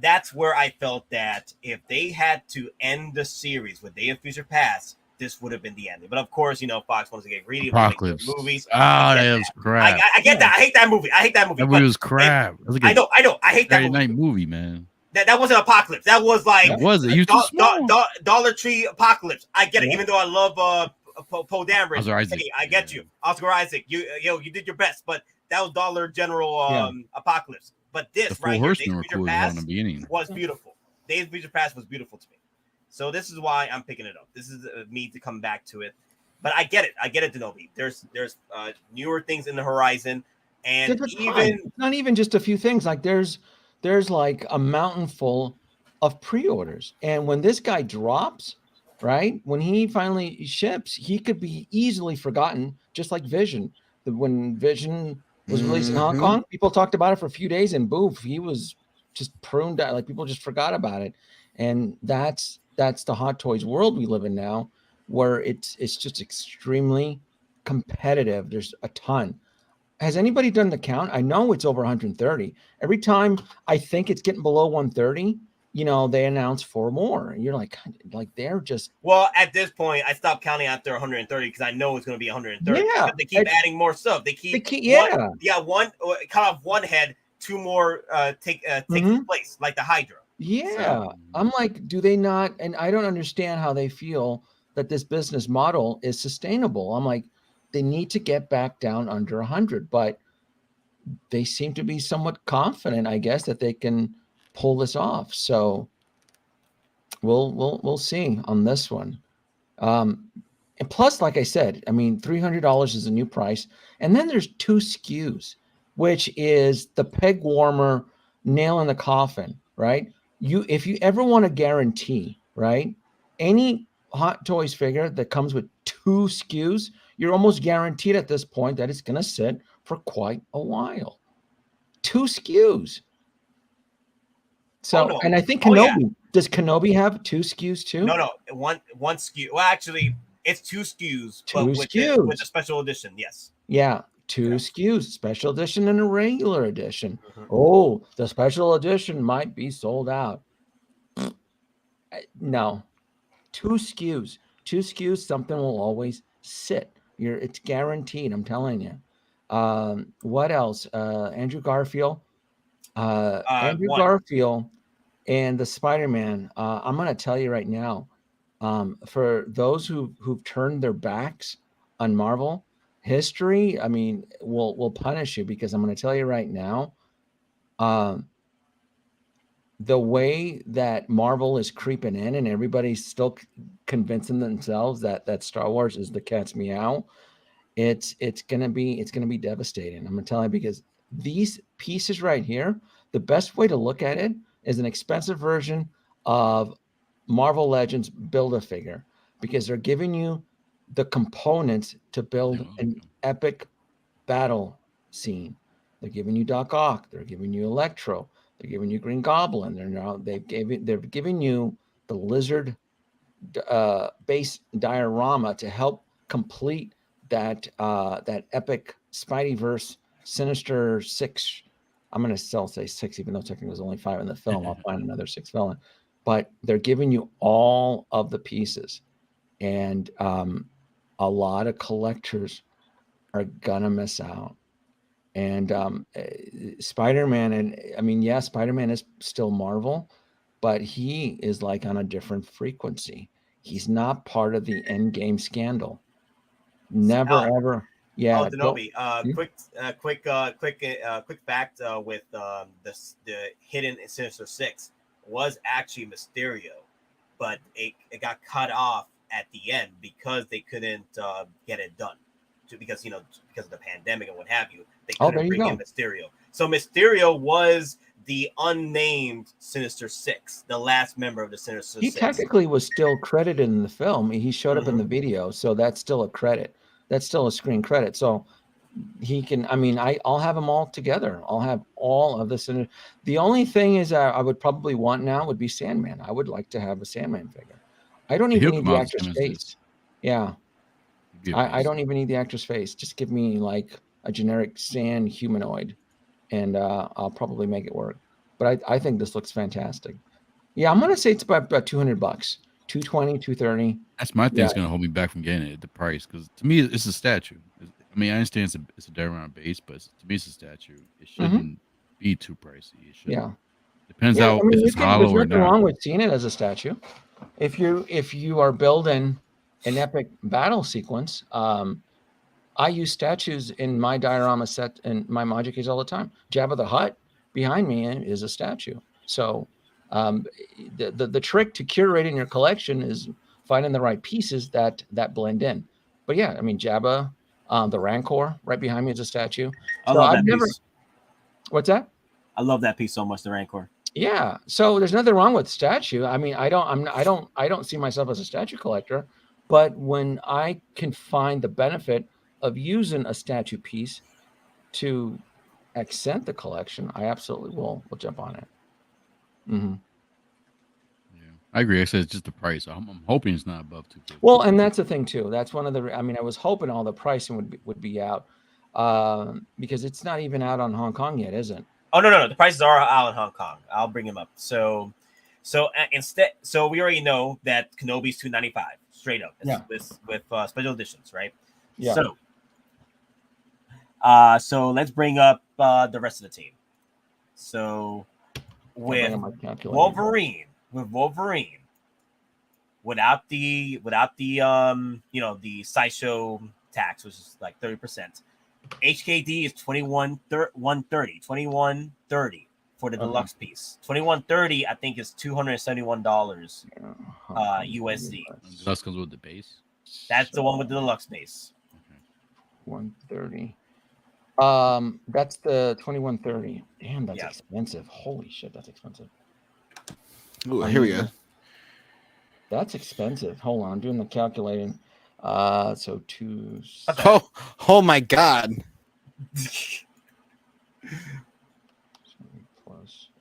That's where I felt that if they had to end the series with Days of Future Past, this would have been the ending. But of course, you know, Fox wants to get greedy with movies. Oh, that was crap. I get that. I hate that movie. That movie was crap. I know. I hate that movie. Movie, man. That wasn't Apocalypse. That was like Dollar Tree Apocalypse. I get it. Even though I love Poe Dameron. Oscar Isaac. Hey, I get you, Oscar Isaac. You did your best, but that was Dollar General Apocalypse. But The this Four right here, Horsemen Days were of Future cool as hell in Past, the beginning. was beautiful. Days of Future Past was beautiful to me. So this is why I'm picking it up. This is me to come back to it. But I get it. I get it, Kenobi. There's newer things in the horizon, and it's not even just a few things. Like there's like a mountain full of pre-orders, and when this guy drops, right, when he finally ships, he could be easily forgotten, just like Vision. When Vision was released in Hong Kong, people talked about it for a few days, and boof, he was just pruned out. Like people just forgot about it, and that's the Hot Toys world we live in now, where it's just extremely competitive. There's a ton. Has anybody done the count? I know it's over 130. Every time I think it's getting below 130, they announce 4 more. And you're like they're just. Well, at this point, I stopped counting after 130 because I know it's going to be 130. Yeah, but they keep adding more stuff. They keep one cut off one head, 2 more take place, like the Hydra. Yeah, I'm like, do they not? And I don't understand how they feel that this business model is sustainable. I'm like, they need to get back down under 100, but they seem to be somewhat confident, I guess, that they can pull this off. So we'll see on this one. And plus, like I said, I mean, $300 is a new price, and then there's 2 SKUs, which is the peg warmer nail in the coffin, right? If you ever want to guarantee, right, any Hot Toys figure that comes with 2 SKUs, you're almost guaranteed at this point that it's going to sit for quite a while. 2 SKUs. So, and I think Kenobi, does Kenobi have 2 SKUs too? No, one SKU. Well, actually, it's 2 SKUs, 2 but SKUs. with a special edition. Yes. Yeah, 2 SKUs, special edition and a regular edition. Oh, the special edition might be sold out. No, 2 SKUs. 2 SKUs, something will always sit. It's guaranteed. I'm telling you. What else? Andrew Garfield. Andrew Garfield and the Spider-Man. I'm going to tell you right now. For those who've turned their backs on Marvel, history, I mean, will punish you, because I'm going to tell you right now. The way that Marvel is creeping in, and everybody's still convincing themselves that Star Wars is the cat's meow, it's gonna be devastating. I'm gonna tell you, because these pieces right here, the best way to look at it is an expensive version of Marvel Legends Build-A-Figure, because they're giving you the components to build an epic battle scene. They're giving you Doc Ock, they're giving you Electro, they're giving you Green Goblin. They're giving you the Lizard base diorama to help complete that epic Spideyverse Sinister 6. I'm gonna still say 6, even though technically there's only 5 in the film. I'll find another 6 villain, but they're giving you all of the pieces, and a lot of collectors are gonna miss out. And Spider-Man, and I mean, yeah, Spider-Man is still Marvel, but he is like on a different frequency. He's not part of the EndGame scandal. Never ever. Yeah. Kenobi. Quick fact with the hidden Sinister 6 was actually Mysterio, but it got cut off at the end because they couldn't get it done, because of the pandemic and what have you. They couldn't bring in Mysterio. So Mysterio was the unnamed Sinister 6, the last member of the Sinister 6. He technically was still credited in the film. He showed up in the video, so that's still a credit. That's still a screen credit. So he can, I mean, I'll have them all together. I'll have all of this. The only thing is I would probably want now would be Sandman. I would like to have a Sandman figure. I don't even need the actor's face. Yeah. I don't even need the actor's face. Just give me like a generic sand humanoid, and I'll probably make it work. But I think this looks fantastic. Yeah, I'm gonna say it's about $200, 220, 230. That's my thing. That's gonna hold me back from getting it at the price, because to me it's a statue. I mean, I understand it's a diorama base, but to me it's a statue. It shouldn't be too pricey. It should. Yeah. Depends how if it's hollow or not. There's nothing wrong with seeing it as a statue. If you are building an epic battle sequence. I use statues in my diorama set and my Magic case all the time. Jabba the Hutt behind me is a statue. So the trick to curating your collection is finding the right pieces that blend in. But yeah, I mean Jabba, the Rancor right behind me is a statue. I So love I've that never. piece. What's that? I love that piece so much, the Rancor. Yeah. So there's nothing wrong with statue. I mean, I don't see myself as a statue collector, but when I can find the benefit of using a statue piece to accent the collection, I absolutely will jump on it. Mm-hmm. I agree. I said it's just the price. I'm hoping it's not above 250. Well, and that's the thing too. That's one of the. I mean, I was hoping all the pricing would be out because it's not even out on Hong Kong yet, is it? Oh no, the prices are out in Hong Kong. I'll bring them up. So instead, we already know that Kenobi's $295 straight up. Yeah. With special editions, right? Yeah. So let's bring up the rest of the team. So with Wolverine, without the the Sideshow tax, which is like 30%. HKD is $21.30 for the deluxe piece. $21.30 I think is $271 USD. Deluxe comes with the base. That's the one with the deluxe base. 130. That's the 2130. Damn, that's expensive. Holy shit, that's expensive. Ooh, here we go. That's expensive. Hold on, I'm doing the calculating. So two. Oh my God.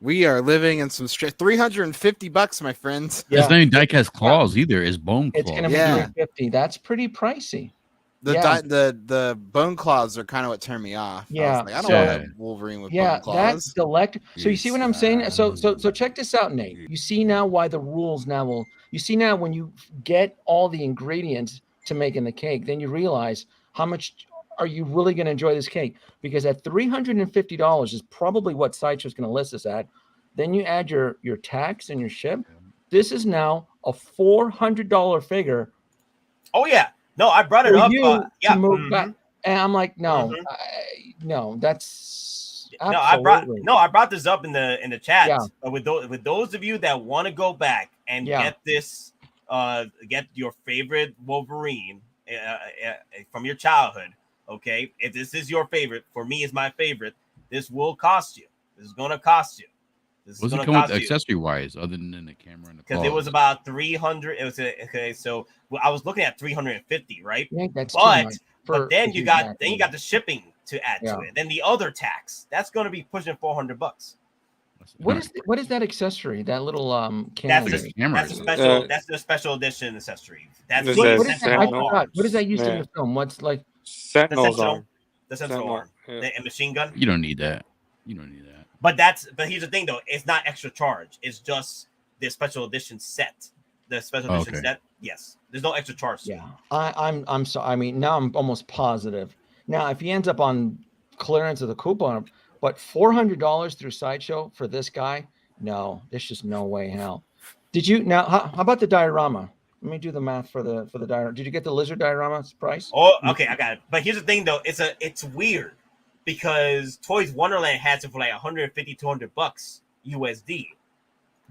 We are living in some straight $350, my friends. It's not even diecast claws either. It's bone claws. It's gonna be $350. That's pretty pricey. The bone claws are kind of what turned me off. Yeah, I don't want to Wolverine with bone claws. That's electric. So you see what I'm saying? So check this out, Nate. You see now why the rules now will. You see now when you get all the ingredients to making the cake, then you realize how much are you really going to enjoy this cake? Because at $350 is probably what Sideshow's going to list this at. Then you add your tax and your ship. This is now a $400 figure. Oh yeah. No, I brought it up. To move back. And I'm like, no, no, that's absolutely. I brought this up in the chat. Yeah. With those of you that want to go back and get this, get your favorite Wolverine from your childhood. Okay, if this is your favorite, for me is my favorite. This will cost you. This is gonna cost you. What's it come with accessory wise, other than the camera and the because it was about 300. It was okay. So I was looking at 350, right? Yeah, that's but then you got the shipping to add to it. Then the other tax that's going to be pushing $400. What is that accessory? That little camera? That's the special edition accessory. That's what is that used in the film? What's like Sentinel's arm? The Sentinel arm. The machine gun. You don't need that. But here's the thing though, it's not extra charge. It's just the special edition set. The special edition set. Yes. There's no extra charge. Yeah. I'm sorry. I mean, now I'm almost positive. Now, if he ends up on clearance of the coupon, but $400 through Sideshow for this guy, no, there's just no way in hell. Did you now how about the diorama? Let me do the math for the diorama. Did you get the lizard diorama's price? Oh, okay, I got it. But here's the thing though, it's weird. Because Toys Wonderland has it for like $150, $200 USD,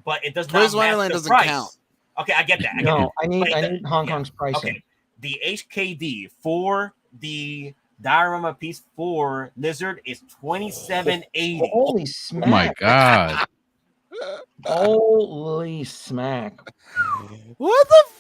but it does not. Toys Wonderland doesn't count. Okay, I get that. I need Hong Kong's pricing. Okay, the HKD for the diorama piece for Lizard is $27.80. Holy smack! Oh my God! Holy smack! What the fuck?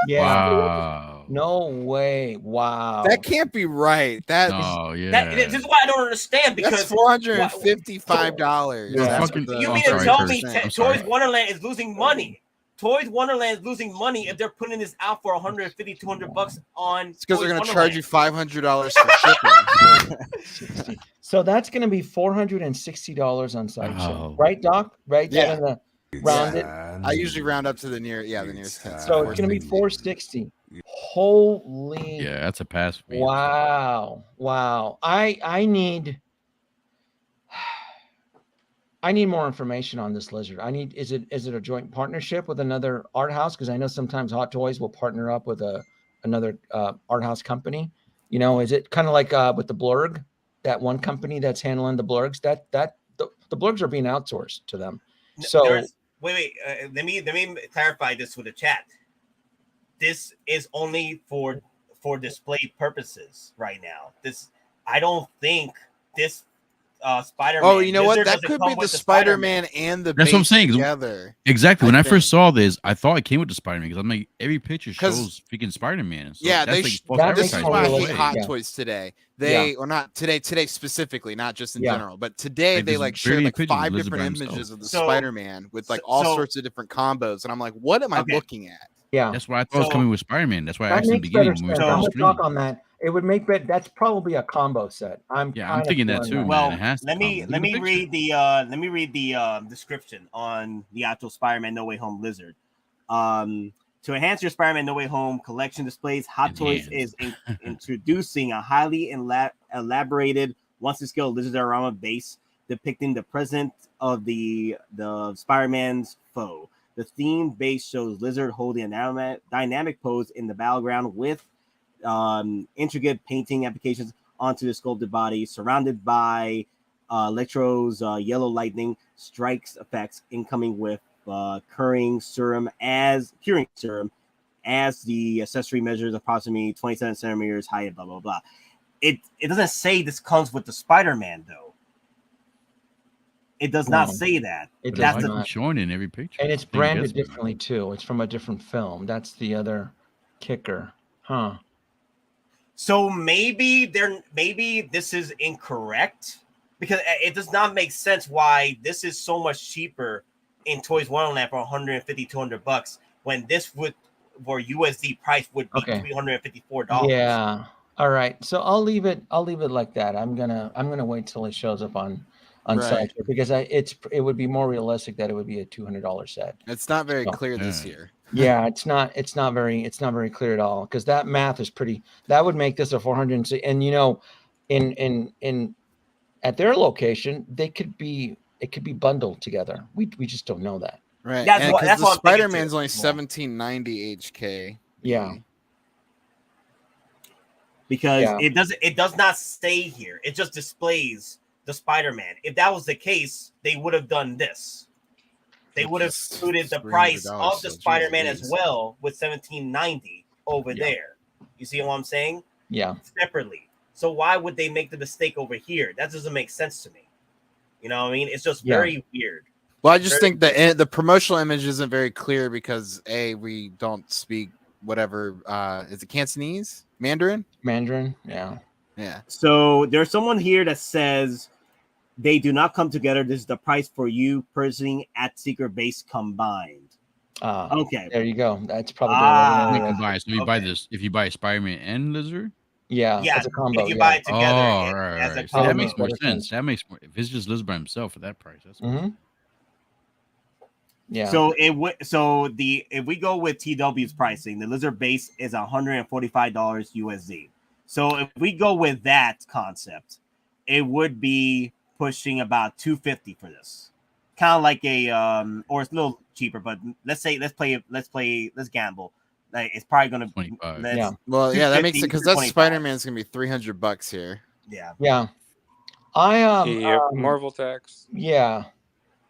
Yeah. Wow. No way. Wow. That can't be right. This is why I don't understand because that's $455. You mean to tell me Toys Wonderland is losing money? Toys Wonderland is losing money if they're putting this out for $150, $200 on. It's because they're going to charge you $500 for shipping. So that's going to be $460 on Sideshow, right, Doc? Right? Yeah. Round it. I usually round up to the nearest 10. So it's going to be $460. Holy. Yeah, that's a pass for me. Wow. I need. I need more information on this lizard. Is it a joint partnership with another art house? Because I know sometimes Hot Toys will partner up with another art house company. You know, is it kind of like with the Blurg, that one company that's handling the Blurgs? The Blurgs are being outsourced to them. So wait. Let me clarify this with the chat. This is only for display purposes right now. I don't think this Spider-Man. Oh, you know what? Lizard That doesn't could come be the with Spider-Man and the That's what I'm base saying. together. Exactly. When I think. first saw this, I thought it came with the Spider-Man because I'm like, every picture 'Cause- shows freaking Spider-Man. So Yeah, that's they. like false This is advertising why I in a hate way. Hot Toys today. Or not today specifically, not just in Yeah. general, but today Like, they there's like shared barely like pictures of 5 Lizard by different himself. images of the So- Spider-Man with like all so- sorts of different combos, and I'm like, what am I Okay. looking at? yeah, That's why I thought it was So- coming with Spider-Man. That's why I that asked in the makes beginning better when we sense. were I'm on gonna stream. talk on that. It would make that's probably a combo set. I'm thinking that too, man. Well, It has to let me come. Look at the picture. read the description on the actual Spider-Man No Way Home lizard. To enhance your Spider-Man No Way Home collection displays, Hot Toys is introducing a highly elaborated 1/6 lizard diorama base depicting the present of the Spider-Man's foe. The theme base shows Lizard holding a dynamic pose in the battleground with intricate painting applications onto the sculpted body, surrounded by Electro's yellow lightning strikes effects incoming with curing serum as the accessory measures approximately 27 centimeters high and blah blah blah. It doesn't say this comes with the Spider-Man though. It does not say that. It That's does the not. showing in every picture. And it's I think branded that's- differently too. It's from a different film. That's the other kicker, huh? So maybe this is incorrect because it does not make sense why this is so much cheaper in Toys Wonderland for $150-$200 when this would for USD price would be $354. Yeah. All right. So I'll leave it like that. I'm gonna wait till it shows up on Right. Sideshow because it would be more realistic that it would be a $200 set. It's not very So- clear this year. Yeah, it's not very clear at all because that math is pretty. That would make this a 400. And you know, in at their location, it could be bundled together. We just don't know that. Right. That's and what- because that's the what I'm thinking Spider-Man's too. only Yeah. 1790 HK. Yeah. Because Yeah. it does not stay here. It just displays the Spider-Man. If that was the case, they would have done this. They would have Just included the $300, price of the so Spider-Man geez. as well with $17.90 over there. You see what I'm saying? Yeah. Separately. So why would they make the mistake over here? That doesn't make sense to me. You know what I mean? It's just very weird. Well, I just Very think the promotional image isn't very clear because we don't speak whatever is it Cantonese? Mandarin? Yeah. Yeah. So there's someone here that says they do not come together. This is the price for you purchasing at Secret Base combined. Okay. There you go. That's probably You can buy it. So if you buy this, if you buy Spider-Man and Lizard, yeah, Yeah, as a combo. if you yeah. buy it together oh, right, as a right. See, that combo. makes more Better sense. That makes more. If it's just Lizard by himself for that price, that's Yeah. So if we go with TW's pricing, the Lizard base is $145 USD. So if we go with that concept, it would be pushing about $250 for this. Kind of like a or it's a little cheaper, but let's gamble. Like it's probably gonna 25. Yeah. Well, yeah, that makes it 250, because that 225. Spider-Man's gonna be $300 here. Yeah. Yeah. I Yep, Marvel tax. Yeah.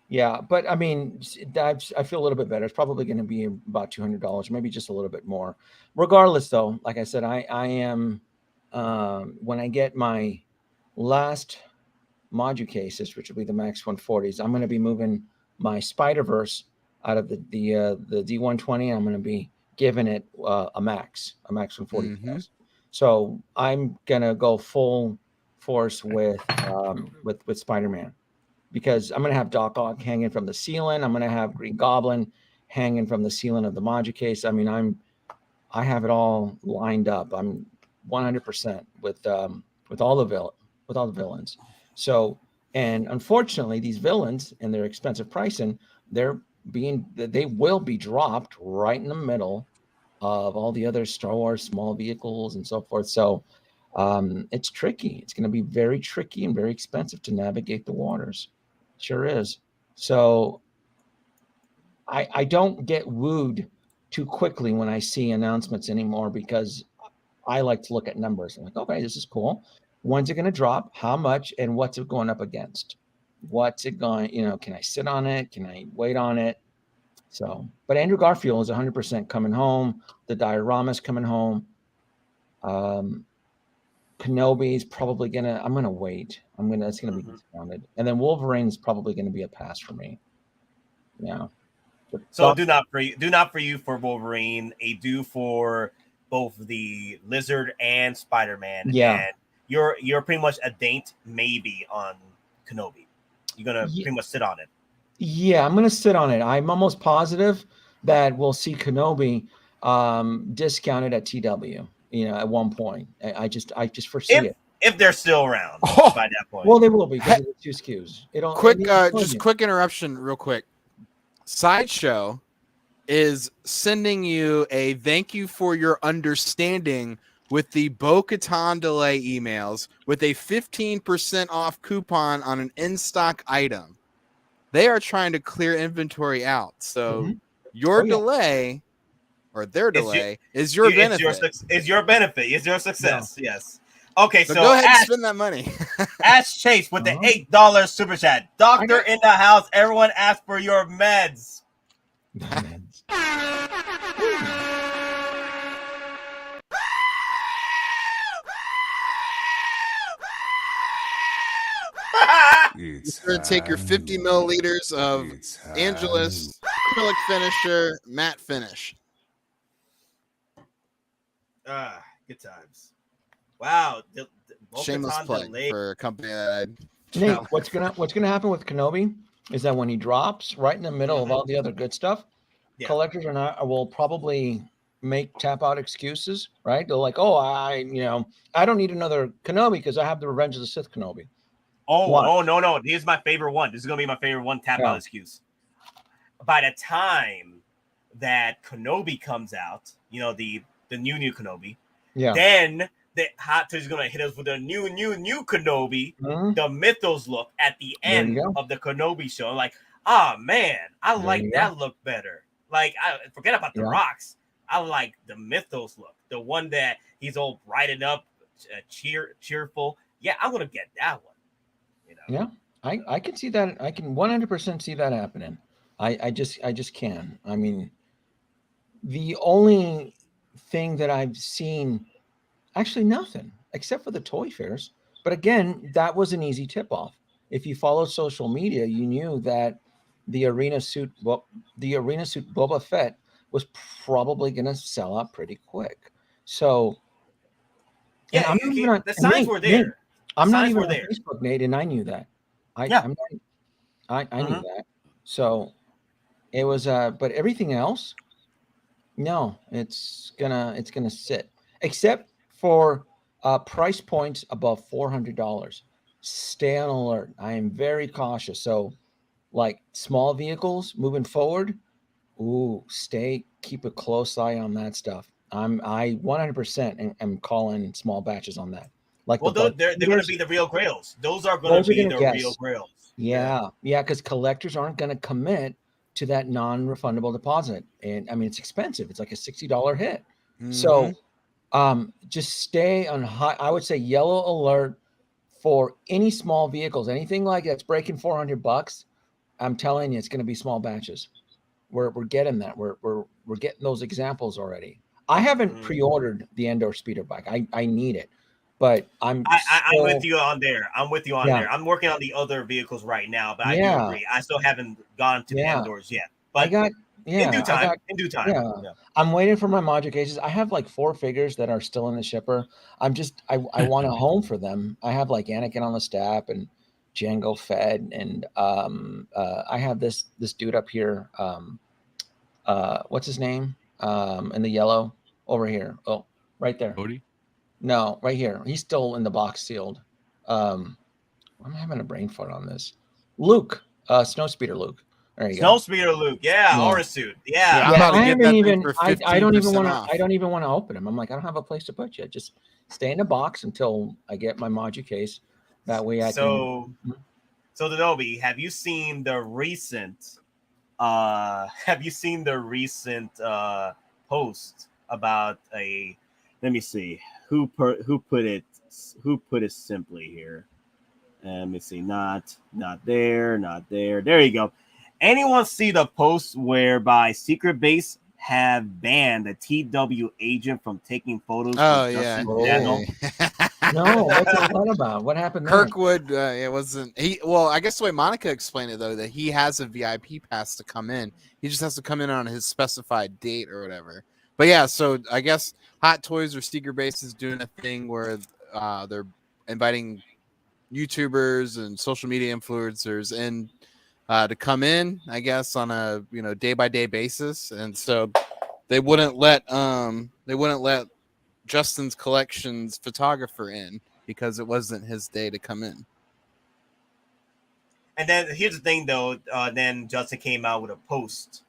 Yeah, but I mean, I feel a little bit better. It's probably going to be about $200, maybe just a little bit more. Regardless, though, like I said, I am when I get my last module cases, which will be the Max 140s, I'm going to be moving my Spider-Verse out of the D120. I'm going to be giving it a Max 140. plus. So I'm going to go full force with Spider-Man. Because I'm going to have Doc Ock hanging from the ceiling. I'm going to have Green Goblin hanging from the ceiling of the module case. I mean, I have it all lined up. I'm 100% with all the villains. So, and unfortunately, these villains and their expensive pricing, they will be dropped right in the middle of all the other Star Wars small vehicles and so forth. So, it's tricky. It's going to be very tricky and very expensive to navigate the waters. Sure is. So I don't get wooed too quickly when I see announcements anymore because I like to look at numbers. I'm like, okay, this is cool. When's it going to drop? How much? And what's it going up against? What's it going, can I sit on it? Can I wait on it? So, but Andrew Garfield is 100% coming home. The diorama's coming home. Kenobi's probably I'm going to wait. It's going to be discounted. And then Wolverine's probably going to be a pass for me. Yeah. So do not for you for Wolverine, a do for both the Lizard and Spider-Man. Yeah. And you're pretty much a daint maybe on Kenobi. You're gonna pretty much sit on it. Yeah, I'm gonna sit on it. I'm almost positive that we'll see Kenobi discounted at TW. At one point. I just foresee it. If they're still around by that point. Well, they will be because of the 2 SKUs. Quick interruption, real quick. Sideshow is sending you a thank you for your understanding with the Bo-Katan delay emails with a 15% off coupon on an in-stock item. They are trying to clear inventory out. So your delay or their delay is your benefit. It's your benefit. It's your success. No. Yes. Okay, so go ahead and spend that money. Ash Chase with the $8 super chat. Doctor in the house. Everyone ask for your meds. You're going to take your 50 milliliters of Angelus acrylic finisher matte finish. Good times. Wow. Shameless plug for a company that Nate, what's gonna happen with Kenobi is that when he drops right in the middle of all the other good stuff, collectors will probably tap out excuses, right? They're like, oh, I don't need another Kenobi because I have the Revenge of the Sith Kenobi. Oh, no. This is my favorite one. This is gonna be my favorite one tap out excuse. By the time that Kenobi comes out, the new Kenobi, then the Hot Toys is gonna hit us with a new Kenobi, the Mythos look at the end of the Kenobi show. I'm like, man, I like that look better. Like, I forget about the rocks. I like the Mythos look, the one that he's all brightened up, cheerful. Yeah, I'm gonna get that one. Yeah, I can see that. I can 100% see that happening. I just can. I mean, the only thing that I've seen, actually nothing except for the toy fairs. But again, that was an easy tip off. If you follow social media, you knew that the arena suit Boba Fett was probably going to sell out pretty quick. So, yeah, the signs were there. I'm not even on Facebook, Nate, and I knew that. I knew that. So it was, but everything else, no, it's gonna sit, except for price points above $400. Stay on alert. I am very cautious. So, like small vehicles moving forward, keep a close eye on that stuff. I 100% am calling small batches on that. Like, they're going to be the real grails. Those are going to be the real grails. Yeah, because collectors aren't going to commit to that non-refundable deposit, and I mean it's expensive. It's like a $60 hit. So, just stay on high. I would say yellow alert for any small vehicles, anything like that's breaking $400. I'm telling you, it's going to be small batches. We're getting that. We're getting those examples already. I haven't pre-ordered the Endor speeder bike. I need it. But I'm with you on there. I'm with you on there. I'm working on the other vehicles right now, but I do agree. I still haven't gone to the Endors yet. But in due time. Yeah. I'm waiting for my module cases. I have like 4 figures that are still in the shipper. I want a home for them. I have like Anakin on the Stap and Jango Fett, and I have this dude up here. What's his name? In the yellow over here. Oh, right there. Cody? No, right here. He's still in the box sealed. I'm having a brain fart on this. Luke, Snowspeeder Luke. There you go. Snowspeeder Luke, Aura suit. I don't even want to open him. I'm like, I don't have a place to put you. Just stay in the box until I get my module case. That way I can. So Kenobi, have you seen the recent post about a, let me see who put it simply here. Let me see, not there. There you go. Anyone see the post whereby Secret Base have banned a TW agent from taking photos? Oh of yeah. Justin's channel? No, what's that about? What happened there? Kirkwood, it wasn't he. Well, I guess the way Monica explained it though, that he has a VIP pass to come in. He just has to come in on his specified date or whatever. But yeah, so I guess Hot Toys or Secret Base is doing a thing where they're inviting YouTubers and social media influencers in to come in, I guess, on a day by day basis, and so they wouldn't let Justin's Collections photographer in because it wasn't his day to come in. And then here's the thing, though. Then Justin came out with a post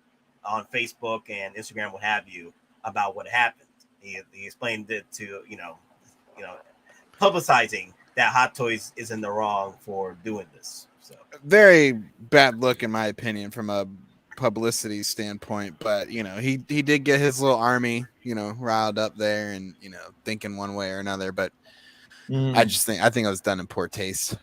on Facebook and Instagram, what have you, about what happened. He explained it to publicizing that Hot Toys is in the wrong for doing this. So very bad look, in my opinion, from a publicity standpoint. But he did get his little army, riled up there, and thinking one way or another. But I think it was done in poor taste.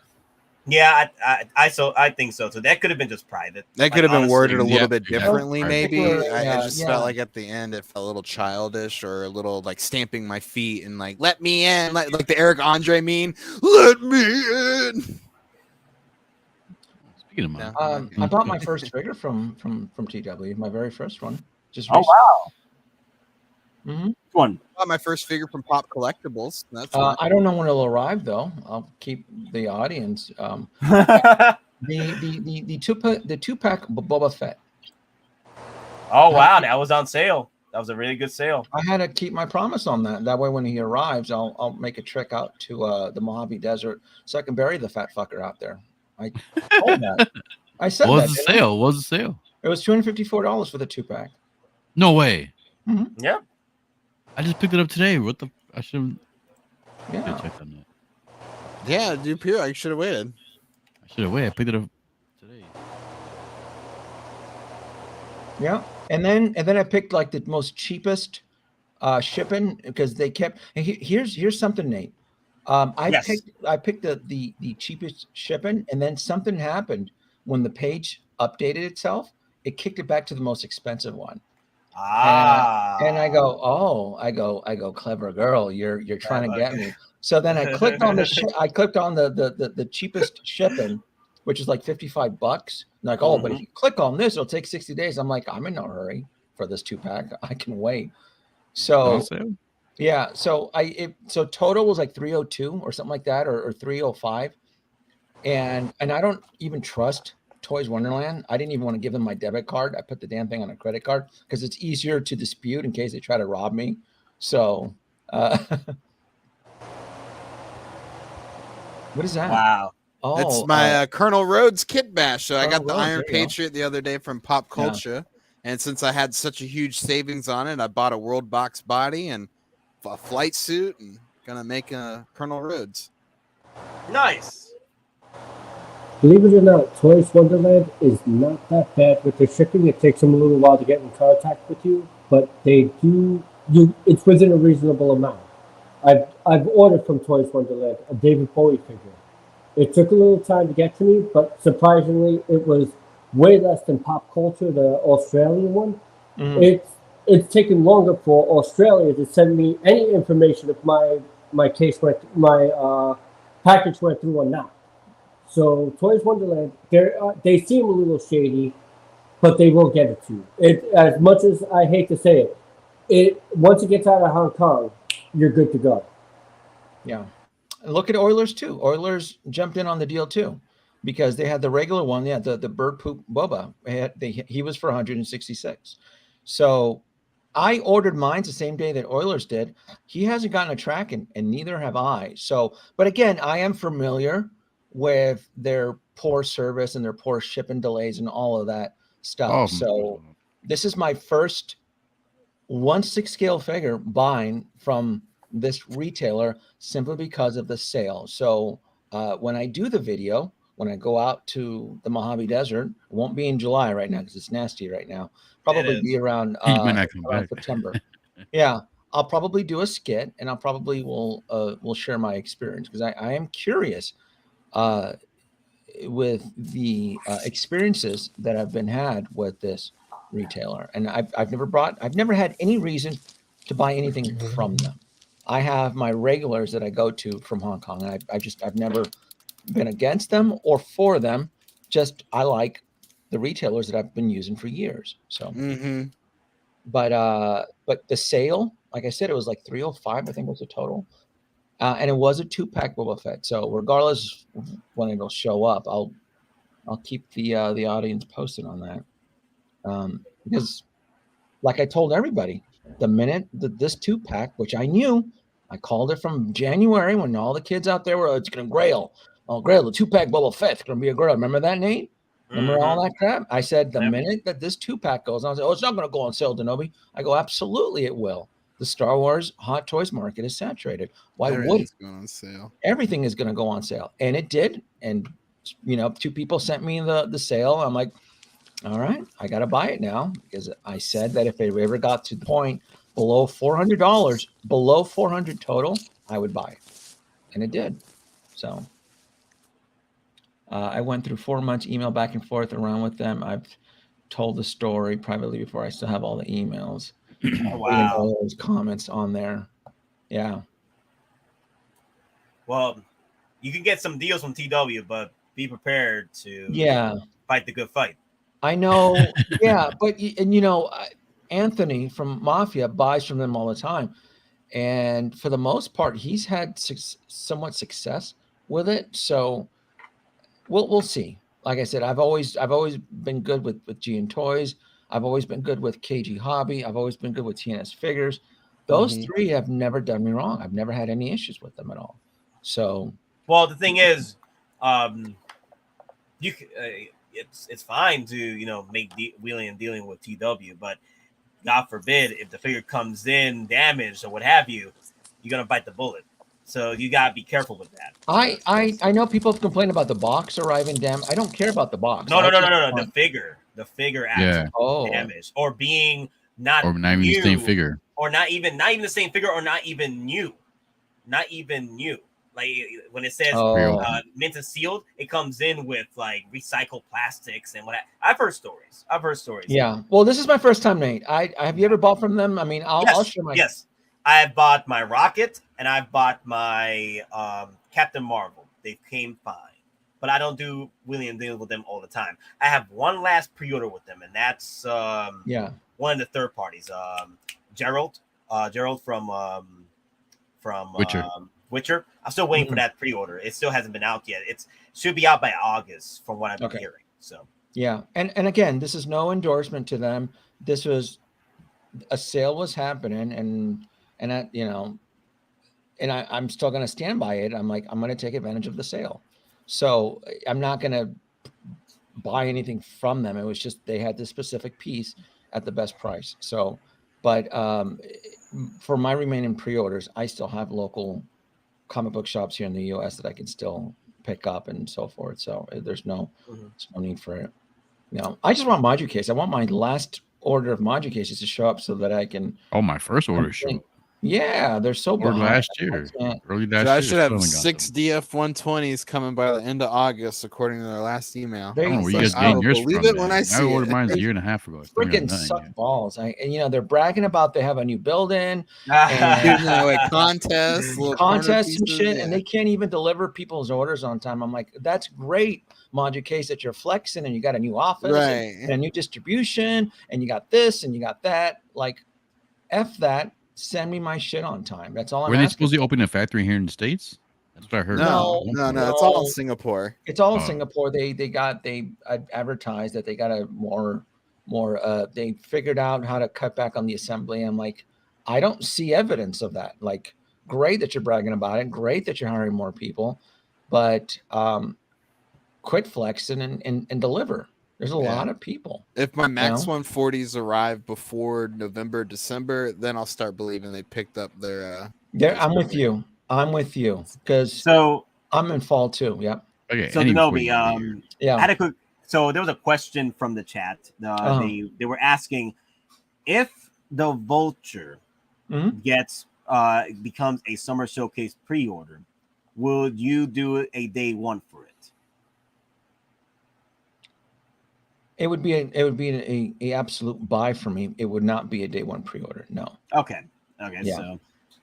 Yeah, I think so. So that could have been just private. That could have been worded a little bit yeah. differently, maybe. Yeah, I just felt like at the end it felt a little childish, or a little like stamping my feet and like let me in, like the Eric Andre meme. Let me in. Speaking of I bought my first figure from TW, my very first one. Oh wow. Mm-hmm. One. I bought my first figure from Pop Collectibles. That's I don't know when it'll arrive though. I'll keep the audience. The two pack Boba Fett. Oh wow, that was on sale. That was a really good sale. I had to keep my promise on that. That way, when he arrives, I'll make a trek out to the Mojave Desert so I can bury the fat fucker out there. I told that. I said what that. was the sale? What was the sale? It was $254 for the 2-pack. No way. Mm-hmm. Yeah. I just picked it up today. What the? I should have checked on that. Yeah, dude, Pierre, I should have waited. I should have waited. I picked it up today. Yeah, and then I picked like the most cheapest shipping because they kept. And here's something, Nate. I picked the cheapest shipping, and then something happened when the page updated itself. It kicked it back to the most expensive one. And I go, clever girl, you're trying to get me. So then I clicked on the cheapest shipping, which is like $55. But if you click on this, it'll take 60 days. I'm like, I'm in no hurry for this 2-pack. I can wait. So yeah, so total was like 302 or something like that, or 305. And I don't even trust Toys Wonderland. I didn't even want to give them my debit card. I put the damn thing on a credit card because it's easier to dispute in case they try to rob me. So what is that? Wow. Oh, it's my Colonel Rhodes kit bash. So I got the Rhodes, Iron there you go. Patriot the other day from Popcultcha, and since I had such a huge savings on it, I bought a World Box body and a flight suit, and gonna make a Colonel Rhodes. Nice. Believe it or not, Toys Wonderland is not that bad with their shipping. It takes them a little while to get in contact with you, but they do. It's within a reasonable amount. I've ordered from Toys Wonderland a David Bowie figure. It took a little time to get to me, but surprisingly, it was way less than Popcultcha, the Australian one. Mm-hmm. It's taken longer for Australia to send me any information if my package went through or not. So Toys Wonderland, they seem a little shady, but they will get it to you. As much as I hate to say it, once it gets out of Hong Kong, you're good to go. Yeah. Look at Oilers too. Oilers jumped in on the deal too, because they had the regular one. Yeah, the bird poop boba. He was for 166. So I ordered mine the same day that Oilers did. He hasn't gotten a tracking, and neither have I. So, but again, I am familiar with their poor service and their poor shipping delays and all of that stuff. Oh, so this is my first 1/6 scale figure buying from this retailer simply because of the sale. So when I do the video, when I go out to the Mojave Desert. It won't be in July right now because it's nasty right now. Probably be around, He might not come around back. September. Yeah, I'll probably do a skit, and I'll probably will share my experience because I am curious with the experiences that have been had with this retailer, and I've never had any reason to buy anything from them. I have my regulars that I go to from Hong Kong, and I've never been against them or for them. Just I like the retailers that I've been using for years. So, but the sale, like I said, it was like 305, I think was the total. And it was a 2-pack Boba Fett. So regardless of when it'll show up, I'll keep the audience posted on that. Because like I told everybody, the minute that this 2-pack, which I knew, I called it from January when all the kids out there were, it's going to Grail. Oh, Grail, the 2-pack Boba Fett's going to be a Grail. Remember that, Nate? Remember all that crap? I said the minute that this 2-pack goes on, I said, oh, it's not going to go on sale, Denobi. I go, absolutely it will. The Star Wars Hot Toys market is saturated. Why would it? Going on sale. Everything is going to go on sale. And it did. And, 2 people sent me the sale. I'm like, all right, I got to buy it now because I said that if it ever got to the point below $400, below 400 total, I would buy it. And it did. So I went through 4 months email back and forth around with them. I've told the story privately before. I still have all the emails. Oh, wow. All those comments on there. Yeah. Well, you can get some deals from TW, but be prepared to fight the good fight. I know. Yeah. But, Anthony from Mafia buys from them all the time. And for the most part, he's had somewhat success with it. So we'll see. Like I said, I've always been good with G and Toys. I've always been good with KG Hobby. I've always been good with TNS Figures. Those 3 have never done me wrong. I've never had any issues with them at all. So, well, the thing is, it's fine to make wheeling and dealing with TW, but God forbid if the figure comes in damaged or what have you, you're gonna bite the bullet. So you gotta be careful with that. I know people have complained about the box arriving damaged. I don't care about the box. No. The figure actually damaged or being not even the same figure, or not even the same figure, or not even new. Like when it says mint and sealed, it comes in with like recycled plastics and what. I've heard stories. Yeah. Well, this is my first time, Nate. Have you ever bought from them? I mean, I'll share my. Yes, I have bought my Rocket and I've bought my Captain Marvel. They came fine, but I don't do wheeling and dealing with them all the time. I have one last pre-order with them, and that's one of the third parties. Gerald from Witcher. I'm still waiting for that pre-order. It still hasn't been out yet. It should be out by August, from what I've been hearing. So yeah, and again, this is no endorsement to them. This was a sale was happening, and I'm still going to stand by it. I'm like, I'm going to take advantage of the sale. So I'm not going to buy anything from them. It was just they had this specific piece at the best price. So, but for my remaining pre-orders, I still have local comic book shops here in the U.S. that I can still pick up and so forth. So there's no need for it. I just want Module Case. I want my last order of Module Cases to show up so that I can. Oh, my first order show. Yeah, they're so behind. Last year. Early last So I year. should have 6 DF-120s coming by the end of August, according to their last email. I don't know where you guys getting yours from. Believe it when I see ordered it. mine a year and a half ago. Freaking suck balls. They're bragging about they have a new building, contests and shit, and they can't even deliver people's orders on time. I'm like, that's great, Module Case, that you're flexing, and you got a new office and a new distribution, and you got this and you got that. Like, F that. Send me my shit on time. That's all I'm asking. Were they supposed to open a factory here in the States? That's what I heard. No. It's all in Singapore. It's all in Singapore. They advertised that they got a more they figured out how to cut back on the assembly. I'm like, I don't see evidence of that. Like, great that you're bragging about it. Great that you're hiring more people, but quit flexing and deliver. There's a lot of people. If my Max 140s arrive before November, December, then I'll start believing they picked up their. I'm with you. Because I'm in fall too. Yep. Okay. So any Kenobi, 40 Yeah. I had a quick. So there was a question from the chat. They were asking if the Vulture gets becomes a Summer Showcase pre-order, would you do a day one for it? It would be a absolute buy for me. It would not be a day one pre-order. No. Okay. Okay. Yeah. So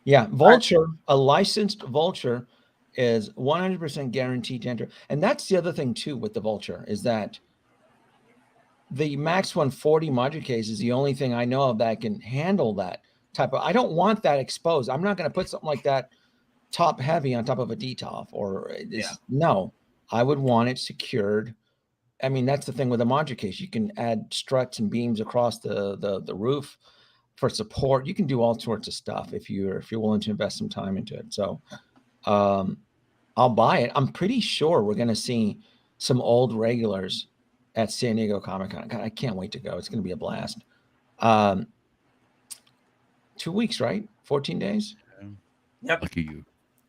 Yeah, Vulture, a licensed Vulture is 100% guaranteed to enter. And that's the other thing too with the Vulture is that the Max 140 module case is the only thing I know of that can handle that type of. I don't want that exposed. I'm not going to put something like that top heavy on top of a DTOF or no. I would want it secured. I mean, that's the thing with a module case. You can add struts and beams across the roof for support. You can do all sorts of stuff if you're willing to invest some time into it. So I'll buy it. I'm pretty sure we're going to see some old regulars at San Diego Comic-Con. God, I can't wait to go. It's going to be a blast. 2 weeks, right? 14 days? Yep. Lucky you.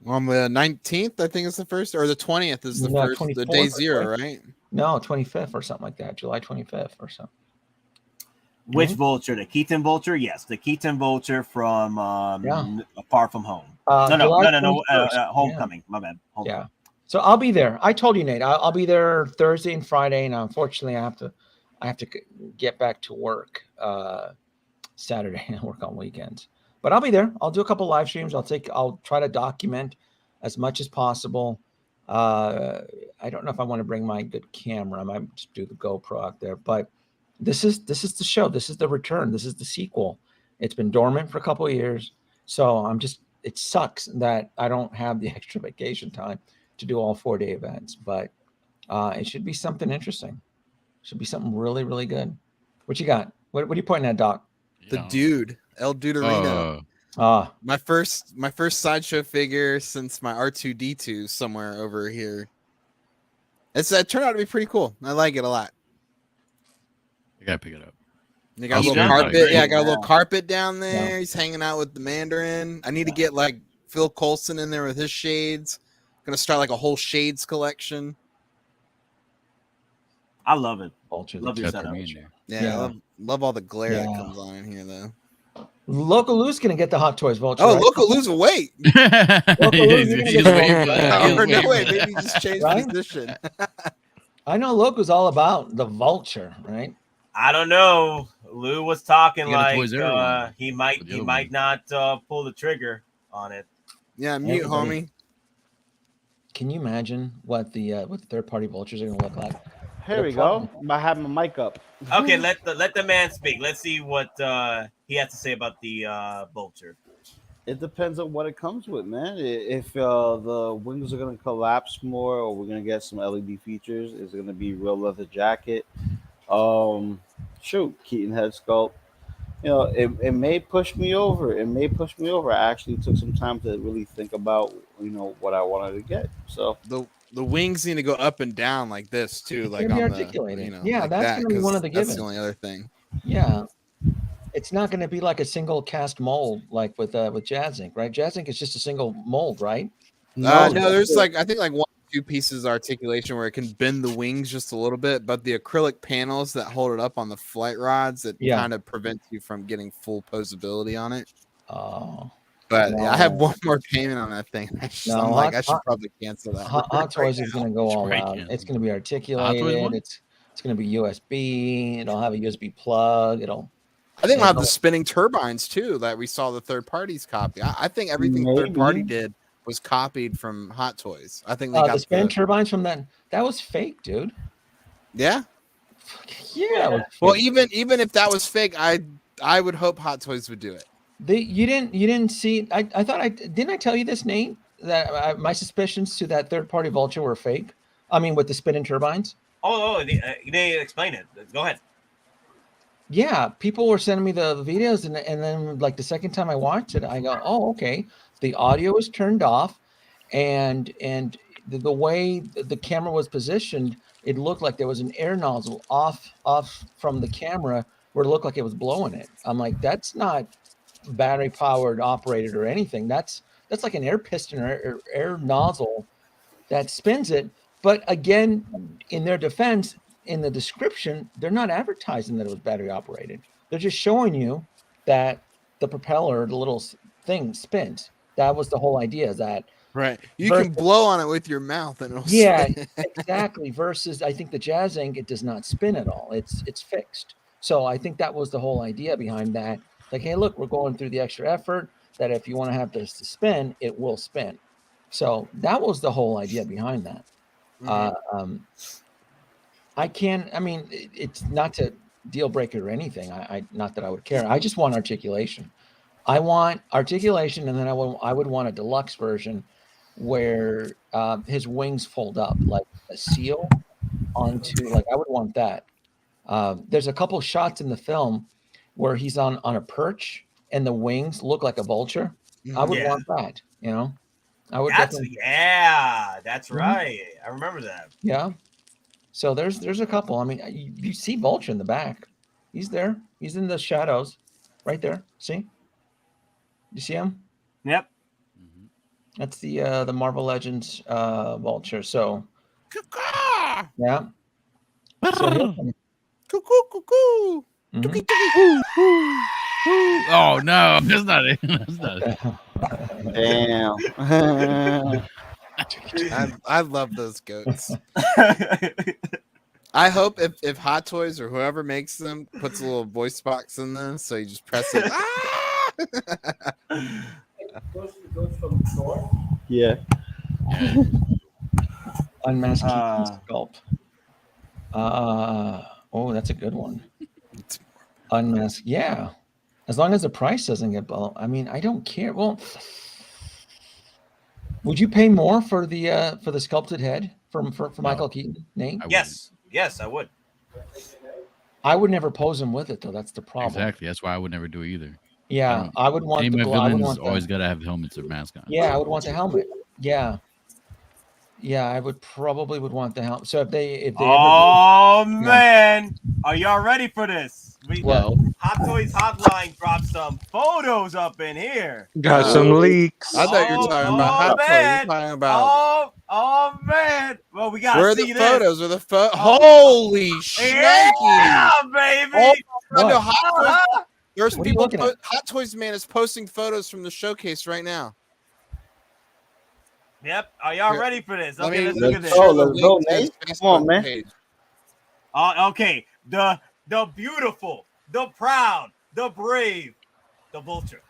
On the 19th, I think is the first, or the 20th is the first, the day 0, right? No, 25th or something like that. July 25th or something. Which Vulture? The Keaton Vulture? Yes, the Keaton Vulture from Far From Home. No. Homecoming. My bad. Homecoming. Yeah. So I'll be there. I told you, Nate. I'll be there Thursday and Friday, and unfortunately, I have to get back to work Saturday and work on weekends. But I'll be there. I'll do a couple live streams. I'll try to document as much as possible. I don't know if I want to bring my good camera. I might just do the GoPro out there. But this is the show. This is the return. This is the sequel. It's been dormant for a couple of years. So it sucks that I don't have the extra vacation time to do all 4-day events. But it should be something interesting. Should be something really, really good. What you got? What are you pointing at, Doc? The dude, El Duderino. My first Sideshow figure since my R2D2 somewhere over here. It turned out to be pretty cool. I like it a lot. I gotta pick it up. You got a little carpet. Yeah, I got a little carpet down there. Yeah. He's hanging out with the Mandarin. I need to get like Phil Coulson in there with his shades. I'm gonna start like a whole shades collection. I love it. Vulture, love your setup. Yeah, I love all the glare that comes on in here though. Loco Lu's gonna get the Hot Toys Vulture. Oh, right? Loco Lu's wait. Loco Lu's no way, maybe he just changed position. I know Loco's all about the Vulture, right? I don't know. Lou was talking like he might not pull the trigger on it. Yeah, mute, homie. Can you imagine what the third party vultures are gonna look like? Here we go. I have my mic up. Okay, let the man speak. Let's see what he has to say about the Vulture. It depends on what it comes with, man. If the wings are gonna collapse more, or we're gonna get some LED features, is it gonna be real leather jacket? Keaton head sculpt. You know, it may push me over. I actually took some time to really think about, what I wanted to get. So the wings need to go up and down like this too, like be on articulated. the, yeah, like that's that, gonna be one of the givens. That's the only other thing. Yeah, it's not gonna be like a single cast mold like with Jazz Ink, right? Jazz Ink is just a single mold, right? No, there's I think 1 or 2 pieces of articulation where it can bend the wings just a little bit, but the acrylic panels that hold it up on the flight rods that kind of prevents you from getting full posability on it. Oh. But I have one more payment on that thing. I should probably cancel that. Hot Toys is going to go all out. It's going to be articulated. It's going to be USB. It'll have a USB plug. I think we'll have the spinning turbines too that we saw the third parties copy. I think everything third party did was copied from Hot Toys. I think they got the spinning turbines from that was fake, dude. Yeah. Yeah. Well, even if that was fake, I would hope Hot Toys would do it. You didn't see. I thought didn't I tell you this, Nate? That my suspicions to that third party Vulture were fake. I mean, with the spinning turbines. You didn't explain it. Go ahead. Yeah, people were sending me the videos, and then like the second time I watched it, I go, oh, okay. The audio was turned off, and the way the camera was positioned, it looked like there was an air nozzle off from the camera where it looked like it was blowing it. I'm like, that's not battery powered operated or anything. That's like an air piston or air nozzle that spins it, But again, in their defense, in the description, they're not advertising that it was battery operated. They're just showing you that the propeller, the little thing, spins. That was the whole idea. That right, you can blow on it with your mouth and it'll yeah, spin. exactly. Versus, I think the Jazz Ink, it does not spin at all. It's fixed. So I think that was the whole idea behind that. Like, hey, look, we're going through the extra effort. That if you want to have this to spin, it will spin. So that was the whole idea behind that. I can't. I mean, it's not to deal breaker or anything. I not that I would care. I just want articulation. I want articulation, and then I would want a deluxe version where his wings fold up like a seal onto. Like I would want that. There's a couple shots in the film where he's on a perch and the wings look like a vulture. I would want that. You know, I would. That's right. I remember that. Yeah. So there's a couple. I mean, you see Vulture in the back. He's there. He's in the shadows, right there. See? You see him? Yep. That's the Marvel Legends Vulture. So yeah. So cuckoo. Oh no, that's not it. That's not it. Damn. I love those goats. I hope if Hot Toys or whoever makes them puts a little voice box in them, so you just press it. Yeah. Unmasked Sculpt. Oh, that's a good one. Unmasked. Yeah. As long as the price doesn't get below. I mean, I don't care. Well, would you pay more for the sculpted head for Michael Keaton, Nate? Yes, I would. I would never pose him with it though. That's the problem. Exactly. That's why I would never do it either. Yeah, I would want the villains I always gotta have helmets or masks on. Yeah, I would want the helmet. Yeah, I would probably want the helmet. So if they man, are y'all ready for this? Hot Toys Hotline dropped some photos up in here. Got some leaks. I thought you were talking about Hot Toys. You're talking about. Oh man! Well, we gotta Where are see the this. photos? Where the Holy shnikes! Yeah, baby! No, Hot Toys. There's What are you people. looking at? Hot Toys Man is posting photos from the showcase right now. Yep. Are y'all ready for this? Okay, let's look look at this. let's go, Nate. Come on, man. Okay. The beautiful, the proud, the brave, the Vulture.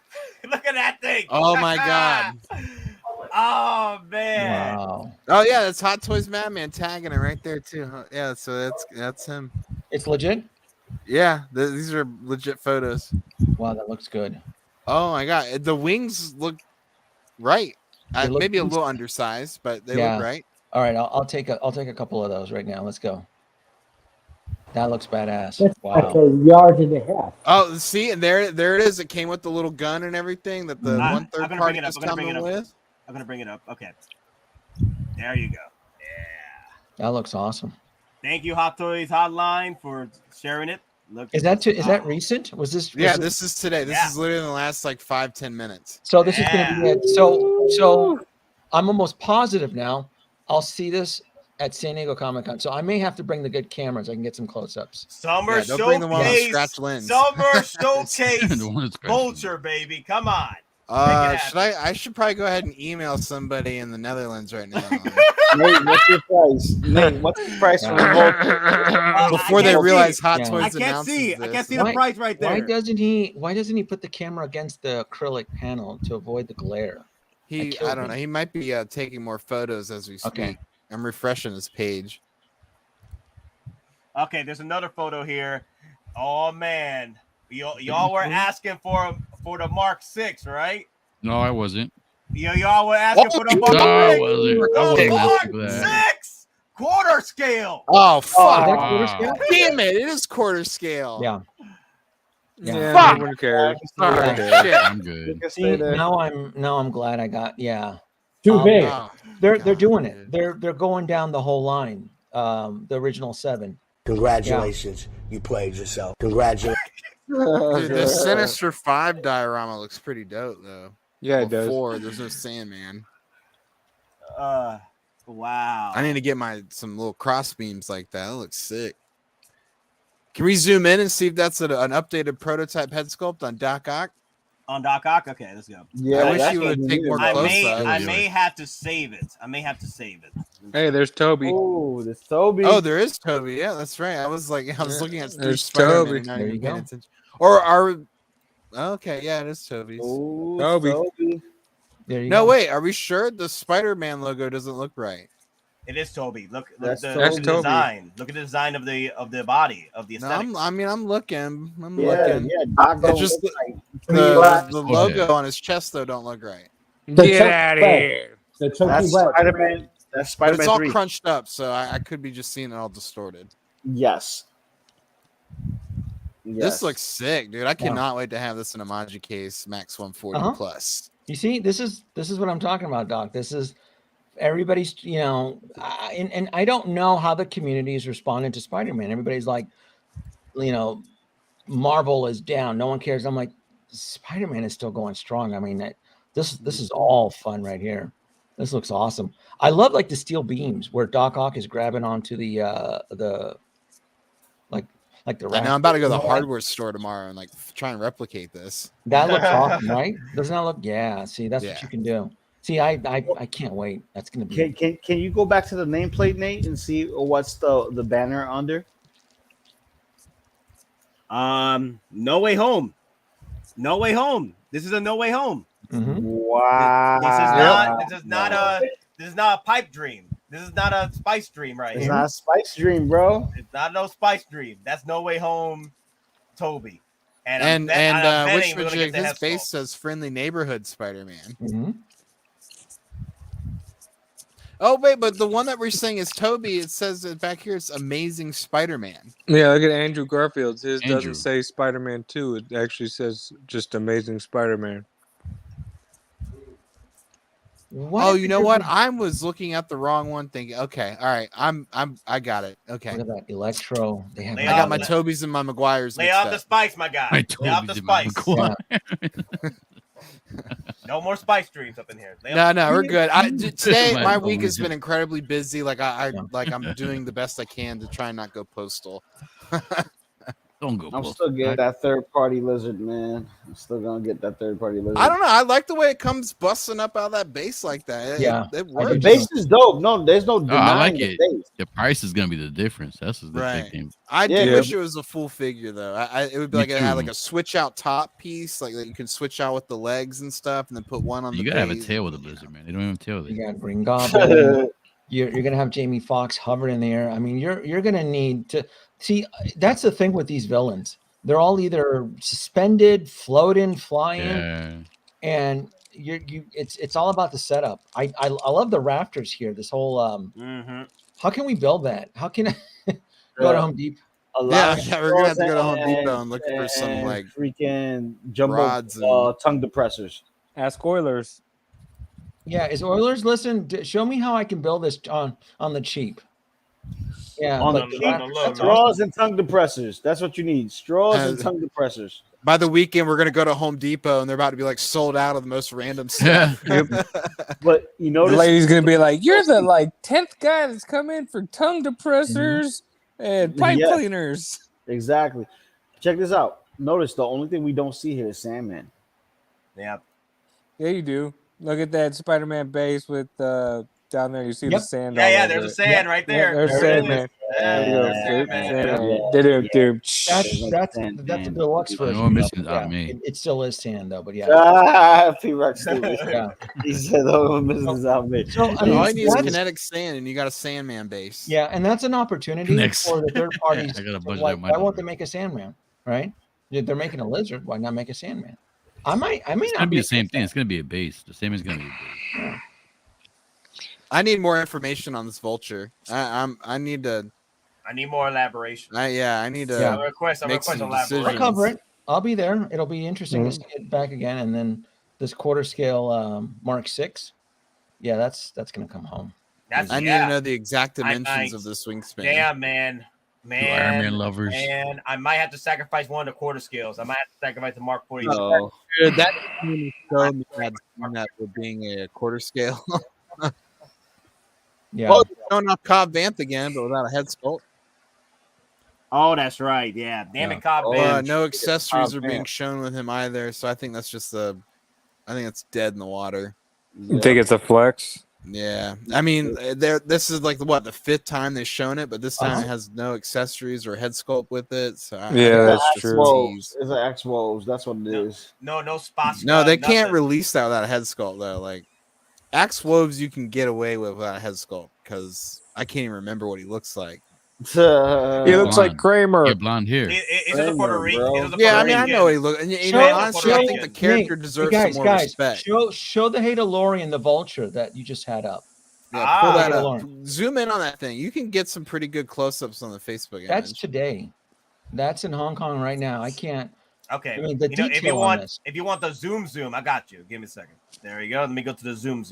Look at that thing. Oh my God. Oh man. Wow. Oh yeah, that's Hot Toys Madman tagging it right there too. Huh? Yeah, so that's him. It's legit. Yeah, these are legit photos. Wow, that looks good. Oh my God, the wings look right. Look Maybe a little decent. undersized, but they Yeah. look right. All right, I'll take a couple of those right now. Let's go. That looks badass. That's like Wow. a yard and a half. Oh, see, and there it is. It came with the little gun and everything that the I'm one third gonna party bring it up. is I'm gonna bring coming it up. with. I'm gonna bring it up. Okay. There you go. That looks awesome. Thank you, Hot Toys Hotline, for sharing it. Look. Is that recent? Was this? Yeah, this is today. This is literally in the last like 5-10 minutes. So this is going to be it. So I'm almost positive now. I'll see this at San Diego Comic-Con. So I may have to bring the good cameras. I can get some close-ups. Summer don't bring the one with showcase. scratch lens. Summer showcase. The one with scratch Vulture, baby. Come on. I should probably go ahead and email somebody in the Netherlands right now. Nate, what's your price? Nate, what's the price for the Vulture? Before they realize Hot Yeah. Toys I can't announces see. this. I can't see the price right there. Why doesn't he put the camera against the acrylic panel to avoid the glare? I don't know. He might be taking more photos as we speak. Okay. I'm refreshing his page. Okay, there's another photo here. Oh man, y'all were asking for the Mark 6, right? No, I wasn't. Y'all were asking for the No, I wasn't. I wasn't Mark asking for that. 6 quarter scale. Oh fuck! that quarter scale? Damn it! It is quarter scale. Yeah. Yeah, Fuck! no one cares. All right, shit. I'm good. See, now I'm glad I got Too big. Oh, They're doing it. They're going down the whole line. The original 7. Congratulations. You played yourself. Congratulations. dude, the Sinister 5 diorama looks pretty dope though. Yeah, it does. Before there's no Sandman. Wow. I need to get some little cross beams like that. That looks sick. Can we zoom in and see if that's an updated prototype head sculpt on Doc Ock? On Doc Ock? Okay, let's go. Yeah, I wish you would take more close up. I may have to save it. Hey, there's Toby. Oh, there's Toby. Oh, there is Toby. Yeah, that's right. I was looking at there's Spider-Man Toby. and not There even you paying go. attention. Or are okay? Yeah, it is Toby's. Ooh, Toby. There you No, go. wait. Are we sure the Spider-Man logo doesn't look right? It is Toby. Look at That's the Toby. design. Look at the design of the body of the No, aesthetic. I'm looking. I'm Yeah, looking. yeah. Doc It's just the logo on his chest though don't look right. Get out of here. The chunky That's web. Spider-Man. That's But Spider-Man it's all 3. crunched up, so I could be just seeing it all distorted. Yes. This looks sick, dude. I cannot wait to have this in a Maji case, Max 140 plus. You see, this is what I'm talking about, Doc. This is everybody's, and I don't know how the community is responding to Spider-Man. Everybody's like, Marvel is down. No one cares. I'm like, Spider-Man is still going strong. I mean, this is all fun right here. This looks awesome. I love like the steel beams where Doc Ock is grabbing onto the like the. I know I'm about to go to the hardware store tomorrow and like try and replicate this. That looks awesome, right? Doesn't that look? Yeah. See, that's what you can do. See, I can't wait. That's gonna be. Can you go back to the nameplate, Nate, and see what's the banner under? No Way Home. No Way Home. This is a No Way Home. Mm-hmm. Wow. This is not a pipe dream. This is not a spice dream right It's here. not a spice dream, bro. It's not no spice dream. That's No Way Home, Toby. And I'm betting which we're gonna get the his head base sculpt. says friendly neighborhood Spider-Man. Mm-hmm. Oh wait, but the one that we're saying is Toby. It says that back here it's Amazing Spider-Man. Yeah, look at Andrew Garfield's. His Andrew. doesn't say Spider-Man 2. It actually says just Amazing Spider-Man. Oh, you know what? I was looking at the wrong one, thinking, okay, all right, I got it. Okay, Look at that Electro. They have. I got my Tobys and my Maguires. Lay mixed off the up. spice, my guy. Lay off the spice. No more spice dreams up in here. Lay off- No, we're good. Today, My my phone week has is- been incredibly busy. Like I'm doing the best I can to try and not go postal. Don't go. I'm still getting that third party lizard, man. I'm still gonna get that third party lizard. I don't know. I like the way it comes busting up out of that base like that. It works. The base is dope. No, there's no No, denying I like the it. base. The price is gonna be the difference. That's the Right. big thing. I do Yeah. wish it was a full figure though. It would be Me like it had like too. a switch out top piece, like that you can switch out with the legs and stuff, and then put one on You the gotta have a base. tail with a lizard, man. They don't even have a tail. You got Green Goblin. You're gonna have Jamie Foxx hovering in the air. I mean, you're gonna need to see. That's the thing with these villains. They're all either suspended, floating, flying, Yeah. and it's all about the setup. I love the rafters here. This whole how can we build that? How can I go to Home Depot? A lot Yeah, of yeah, we're gonna have to go to straws Home Depot and look for some and like freaking jumbo rods and tongue depressors. Ask Oilers. Yeah, is Oilers? Listen, show me how I can build this on the cheap. Yeah, On the but cheap, that's straws and tongue depressors. That's what you need. Straws and tongue depressors. by the weekend we're gonna go to Home Depot and they're about to be like sold out of the most random stuff. But you The notice lady's gonna be like, "You're the 10th guy that's come in for tongue depressors and pipe Yes. cleaners." Exactly. Check this out. Notice the only thing we don't see here is Sandman. Yeah. Yeah, you do. Look at that Spider-Man base with down there. You see the sand. Yeah, all yeah. over There's a it. sand right there. There's There it Sandman. is. There you go. Sandman. That's a deluxe version. No missing though. out, me. It still is sand though, but yeah. P-Rock stupid. Yeah. He said, "Oh, business out me." So, I all mean, I need is that's- kinetic sand, and you got a Sandman base. Yeah, and that's an opportunity Next. for the third parties. I got a budget Why on my won't they make a Sandman? Right? They're making a lizard. Why not make a Sandman? I may It's not gonna be be the same thing. It's gonna be a base. The same is gonna be a base. I need more information on this Vulture. I need to. I need more elaboration. I need to Yeah. I'm request make some elaboration. I'll decisions. cover it. I'll be there. It'll be interesting to see it back again. And then this quarter scale Mark 6. Yeah, that's gonna come home. That's I need to know the exact dimensions of this wingspan. Damn, man. Iron Man lovers. Man, I might have to sacrifice one of the quarter scales. I might have to sacrifice the Mark 40. No. Dude, that is so mad that for being a quarter scale. Yeah. Oh, showing off Cobb Vanth again, but without a head sculpt. Oh, that's right. Yeah. Damn it, Cobb Vanth. No accessories are Cobb being Vanth. shown with him either, so I think that's just I think it's dead in the water. You think it's a flex? Yeah, I mean, this is like what the 5th time they've shown it, but this time it has no accessories or head sculpt with it. So Yeah, that's It's true. Wolves. It's an X Wolves. That's what it is. No spots. No, they can't release that without a head sculpt though. Like Axe Wolves, you can get away with without a head sculpt because I can't even remember what he looks like. He looks like Kramer. Yeah, blonde hair. Is it a Puerto Rican? Yeah, I mean, I know what he looks. And you know, honestly, I think the character deserves some more respect. Show the Hadalorian, the Vulture that you just had up. Yeah, pull that up. Zoom in on that thing. You can get some pretty good close-ups on the Facebook image. That's today. That's in Hong Kong right now. I can't. Okay. I mean, the detail if you on want, this. if you want the zoom, I got you. Give me a second. There you go. Let me go to the zoom.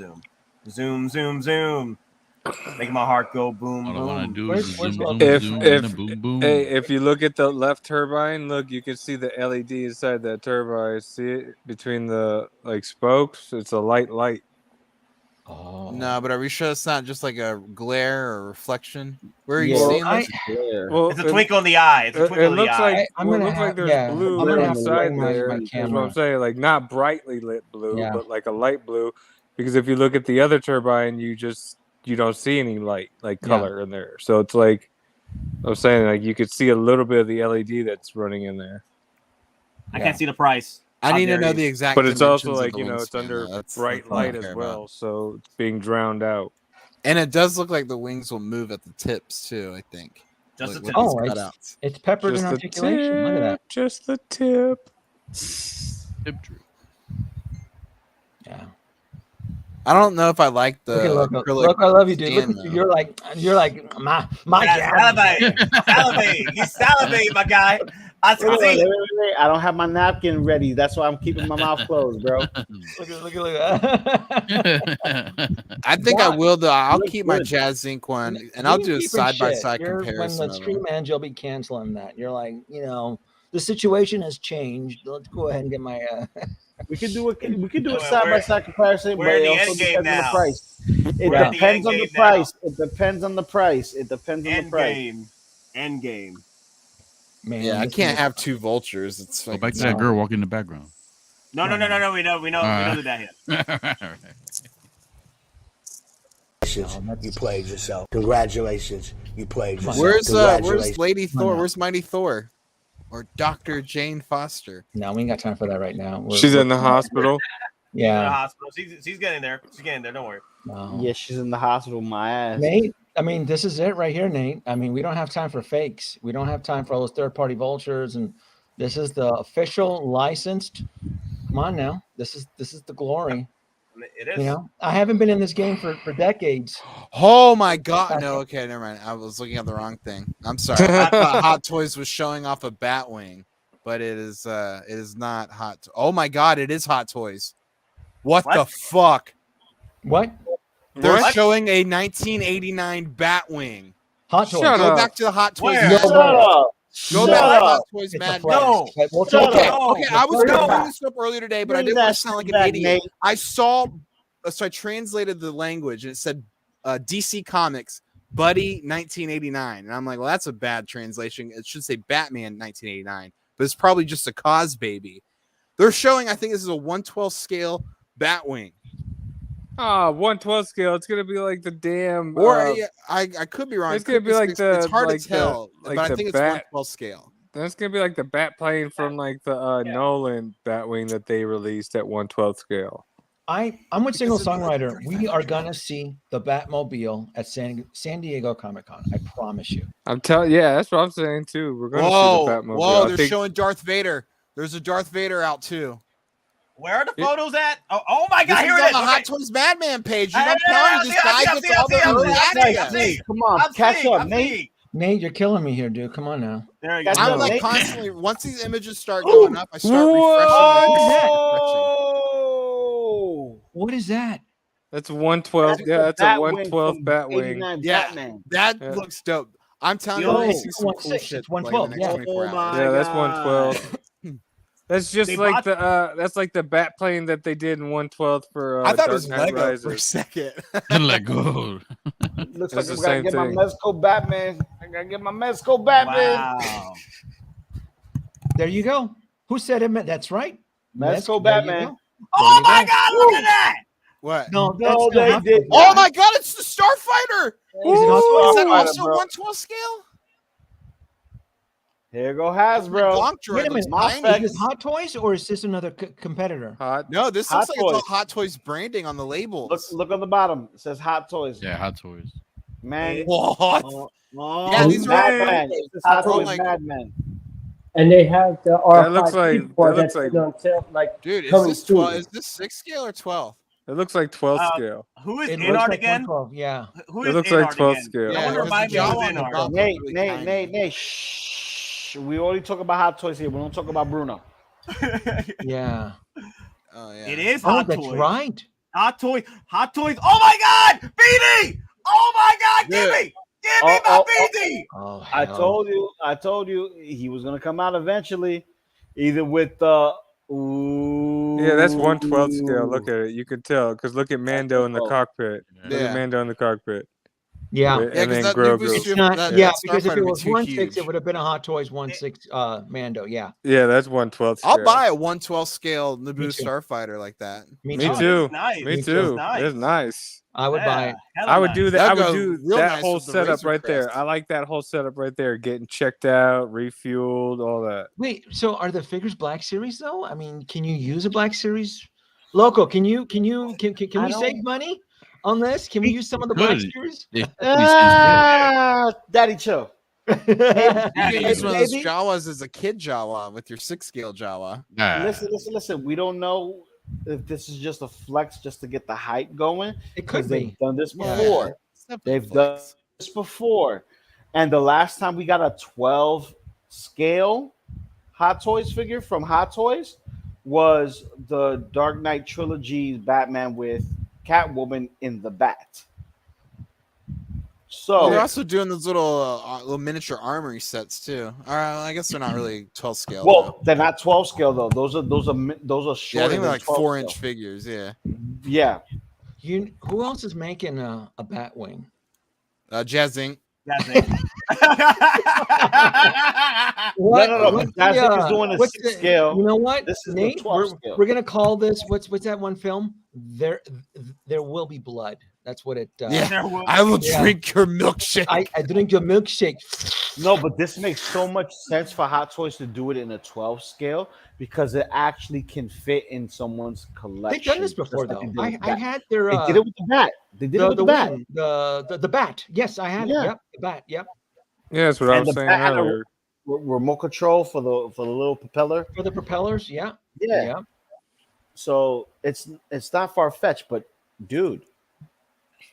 Making my heart go boom. All I want to do Where's- is where's zoom, Loco? boom, zoom, and a boom, boom. Hey, if you look at the left turbine, look, you can see the LED inside that turbine. See it between the spokes? It's a light. Oh. No, but are we sure it's not just like a glare or reflection? Where are you Yeah. seeing this? Well, It's a twinkle in the eye. It's a twinkle it in the looks eye. like I'm well, it gonna looks like have- there's yeah, blue I'm gonna have to inside bring my there. That's what camera. I'm saying. Like not brightly lit blue, Yeah. but like a light blue. Because if you look at the other turbine, you don't see any light color in there. So it's like I'm saying, like you could see a little bit of the LED that's running in there. I can't see the price. I How need to dare know you. the exact. But it's also dimensions of like the it's wingspan, under though. That's bright all I light care as about. well, so it's being drowned out. And it does look like the wings will move at the tips too. I think. Just Like, the with tip. these Oh, cutouts. it's peppered in Just the articulation. Look at that. tip, just the tip. Tip drill. Yeah. I don't know if I like the Look at Loco. acrylic Loco, I love you, dude. Look stand, at you. though. You're like my Yeah, dad. salivate. You salivate, my guy. I see. Wait. I don't have my napkin ready. That's why I'm keeping my mouth closed, bro. Look at I think I will though. I'll Look keep my good. Jazz Ink one, and You I'll can do a keep it side by shit. side When comparison. the of them. stream ends, you'll be canceling that. You're like, the situation has changed. Let's go ahead and get my. We could do a We're- side by side comparison, we're but in it the also end game depends on the now. price. It We're in the depends end on the game now. price. It depends on the price. It depends on the price. Endgame. Man, Yeah, I this can't is- have two vultures. It's Go like back to that girl walking in the background. No. We know. We know who that hit. You played yourself. Congratulations. You played yourself. Where's Congratulations. Lady Come on Thor? now. Where's Mighty Thor? Or Dr. Jane Foster? No, we ain't got time for that right now. She's in the hospital. In the Yeah. hospital. She's getting there. She's getting there. Don't worry. No. Yeah, she's in the hospital. My ass. Nate, I mean, this is it right here, Nate. I mean, we don't have time for fakes. We don't have time for all those third-party vultures, and this is the official licensed. Come on now, this is the glory. It is. You know, I haven't been in this game for decades. Oh my god! No, okay, never mind. I was looking at the wrong thing. I'm sorry. I thought Hot Toys was showing off a Batwing, but it is not Hot. Oh my god! It is Hot Toys. What the fuck? What? They're What? showing a 1989 Batwing. Hot Toys. Go back to the Hot Toys. Where? Mad Shut Toys. up. Go Shut back to up. Hot Toys It's a Mad flex. No. But we'll Shut take it. up. Okay, I was Shut going to up. bring this up earlier today, but I Bring didn't want that to sound like an back, idiot. Nate. I saw, so I translated the language and it said DC Comics, Buddy 1989. And I'm like, well, that's a bad translation. It should say Batman 1989, but it's probably just a cause baby. They're showing, I think this is a 1/12 scale Batwing. 1/12 scale. It's gonna be like the damn. Or I could be wrong. It's It gonna could be like it's the hard like to tell, the, but like I the think bat. it's 1/12 scale. That's gonna be like the bat plane from like the Nolan Batwing that they released at 1/12 scale. I'm with Single Songwriter. We are gonna see the Batmobile at San Diego Comic-Con. I promise you. I'm telling, yeah, that's what I'm saying too. We're gonna see the Batmobile. Whoa! I They're think- showing Darth Vader. There's a Darth Vader out too. Where are the photos at? Oh my God! This Here is it on is. the Okay. Hot Toys Madman page. You know, Hey, I'm telling you, this guy I gets see, all the early access. see. Come on, I'm catch seeing, up, I'm Nate. seeing. Nate, you're killing me here, dude. Come on now. There you go. I'm like Nate. constantly, once these images start going up, I start refreshing. Oh, What is that? That's 1/12. Yeah, that's a Batwing 1/12 from Batwing. 89 Yeah, Batman. that Yeah. looks dope. I'm telling you, Yo, we'll it's see some cool 1/6, shit it's like in the 1/12, next yeah. 24 Oh hours. my Yeah, that's God. 1/12. That's just They like bought- that's like the bat plane that they did in 1/12 for I thought Dark it was Knight Lego Rises. for a second. Let go. Looks It's like the I gotta same get my thing. Mezco Batman. I gotta get my Mezco Batman. Wow. There you go. Who said it? That's right. Mezco There you Batman. go. Oh my God! Look at that! What? No, that's No, not they Hot did. Toys. Oh my God! It's the Starfighter. Is it Hot Is that Starfighter, also bro. 1/12 scale? Here go Hasbro. Donk droid Wait a looks minute. tiny. Is this Hot Toys or is this another competitor? Hot. No, this Hot looks like it's all Toys. Hot Toys branding on the labels. Look on the bottom. It says Hot Toys. Yeah, Hot Toys. Man. What? Oh, Yeah, these are all Madman. branded. This is Hot Oh Toys my- Madman. And they have the That looks R5 like- that that's looks like- been on sale, like Dude, is coming this 12? soon. Is this 6 scale or 12? It looks like 12 Uh, scale. Who is It in looks art like again? 112, yeah. Who It is looks in like art 12 again? scale. Yeah, Someone because remind the me jaw who's on in the art. top Nate, is really Nate, tiny. Nate, Nate. Shh. We only talk about Hot Toys here. We don't talk about Bruno. Yeah. Oh yeah. It is Oh, Hot that's Toys. right. Hot Toys. Hot Toys. Oh my God! BD! Oh my God! Give me! Give me my BD! Oh, I hell. told you he was gonna come out eventually, either with Yeah, that's 1/12 scale. Look at it. You can tell because look at Mando in the cockpit. Look Yeah. at Mando in the cockpit. Yeah. And Yeah, 'cause then that new boost Grogu. It's not, that yeah, because if Starfighter it would be was too 1/6, huge. it would have been a Hot Toys 1/6 Mando. Yeah. Yeah, that's 1/12 scale. I'll buy a 1/12 scale Naboo too. Starfighter like that. Me Me too. too. It's nice. Me It's too. nice. It's nice. I would buy it. Hella I would nice. do that. I That'd would go do real that nice whole with the setup Razor right there. Crest. I like that whole setup right there. Getting checked out, refueled, all that. Wait, so are the figures Black Series though? I mean, can you use a Black Series? Loco, can we save money on this? Can we use some of the Black Could. Series? Daddy chill. You can use one of those Maybe. Jawas as a kid Jawa with your 6 scale Jawa. Nah. Listen. We don't know if this is just a flex just to get the hype going. It could Because be. they've done this Yeah. before. They've done this before. And the last time we got a 12 scale Hot Toys figure from Hot Toys was the Dark Knight trilogy Batman with Catwoman in the bat. So They're also doing those little miniature armory sets too. I guess they're not really 12 scale. well, they're not 12 scale though. Those are yeah, shorter I think they're than like 12 4-inch scale. figures. Yeah, Yeah. Who else is making a Batwing? Jazzing. That's it. No. what's That's the, is doing a what's 6 the- scale. You know what, This is the Nate? 12 scale. We're gonna call this. What's that one film? There will be blood. That's what it. Yeah, I will Yeah. drink your milkshake. I drink your milkshake. No, but this makes so much sense for Hot Toys to do it in a 12 scale because it actually can fit in someone's collection. They've done this before, just like though. they did with I the had their. bat. They did it with the bat. They did it with the bat. wing, the bat. Yes, I had Yeah. it. Yep, the bat. Yep. Yeah, that's what I And was the saying bat had a earlier. remote control for the little propeller. For the propellers. Yeah. Yeah. Yeah. So it's not far fetched, but dude,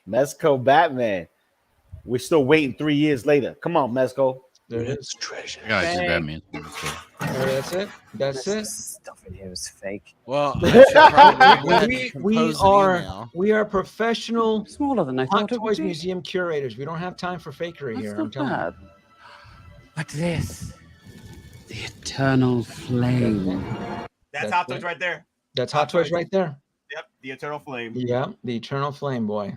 Mezco Batman. We're still waiting 3 years later. Come on, Mezco. There it is. Treasure. I gotta see Bang. Batman. That's it. That's it. Stuff in here is fake. Well, I should probably go ahead and We compose an are email. professional Smaller than I Hot thought it would Toys be. Museum curators. We don't have time for fakery here. I'm That's telling not you. bad. But this, the eternal flame. That's Hot Toys right there. That's Hot Toys right there. Yep, the Eternal Flame. Yeah, the Eternal Flame boy.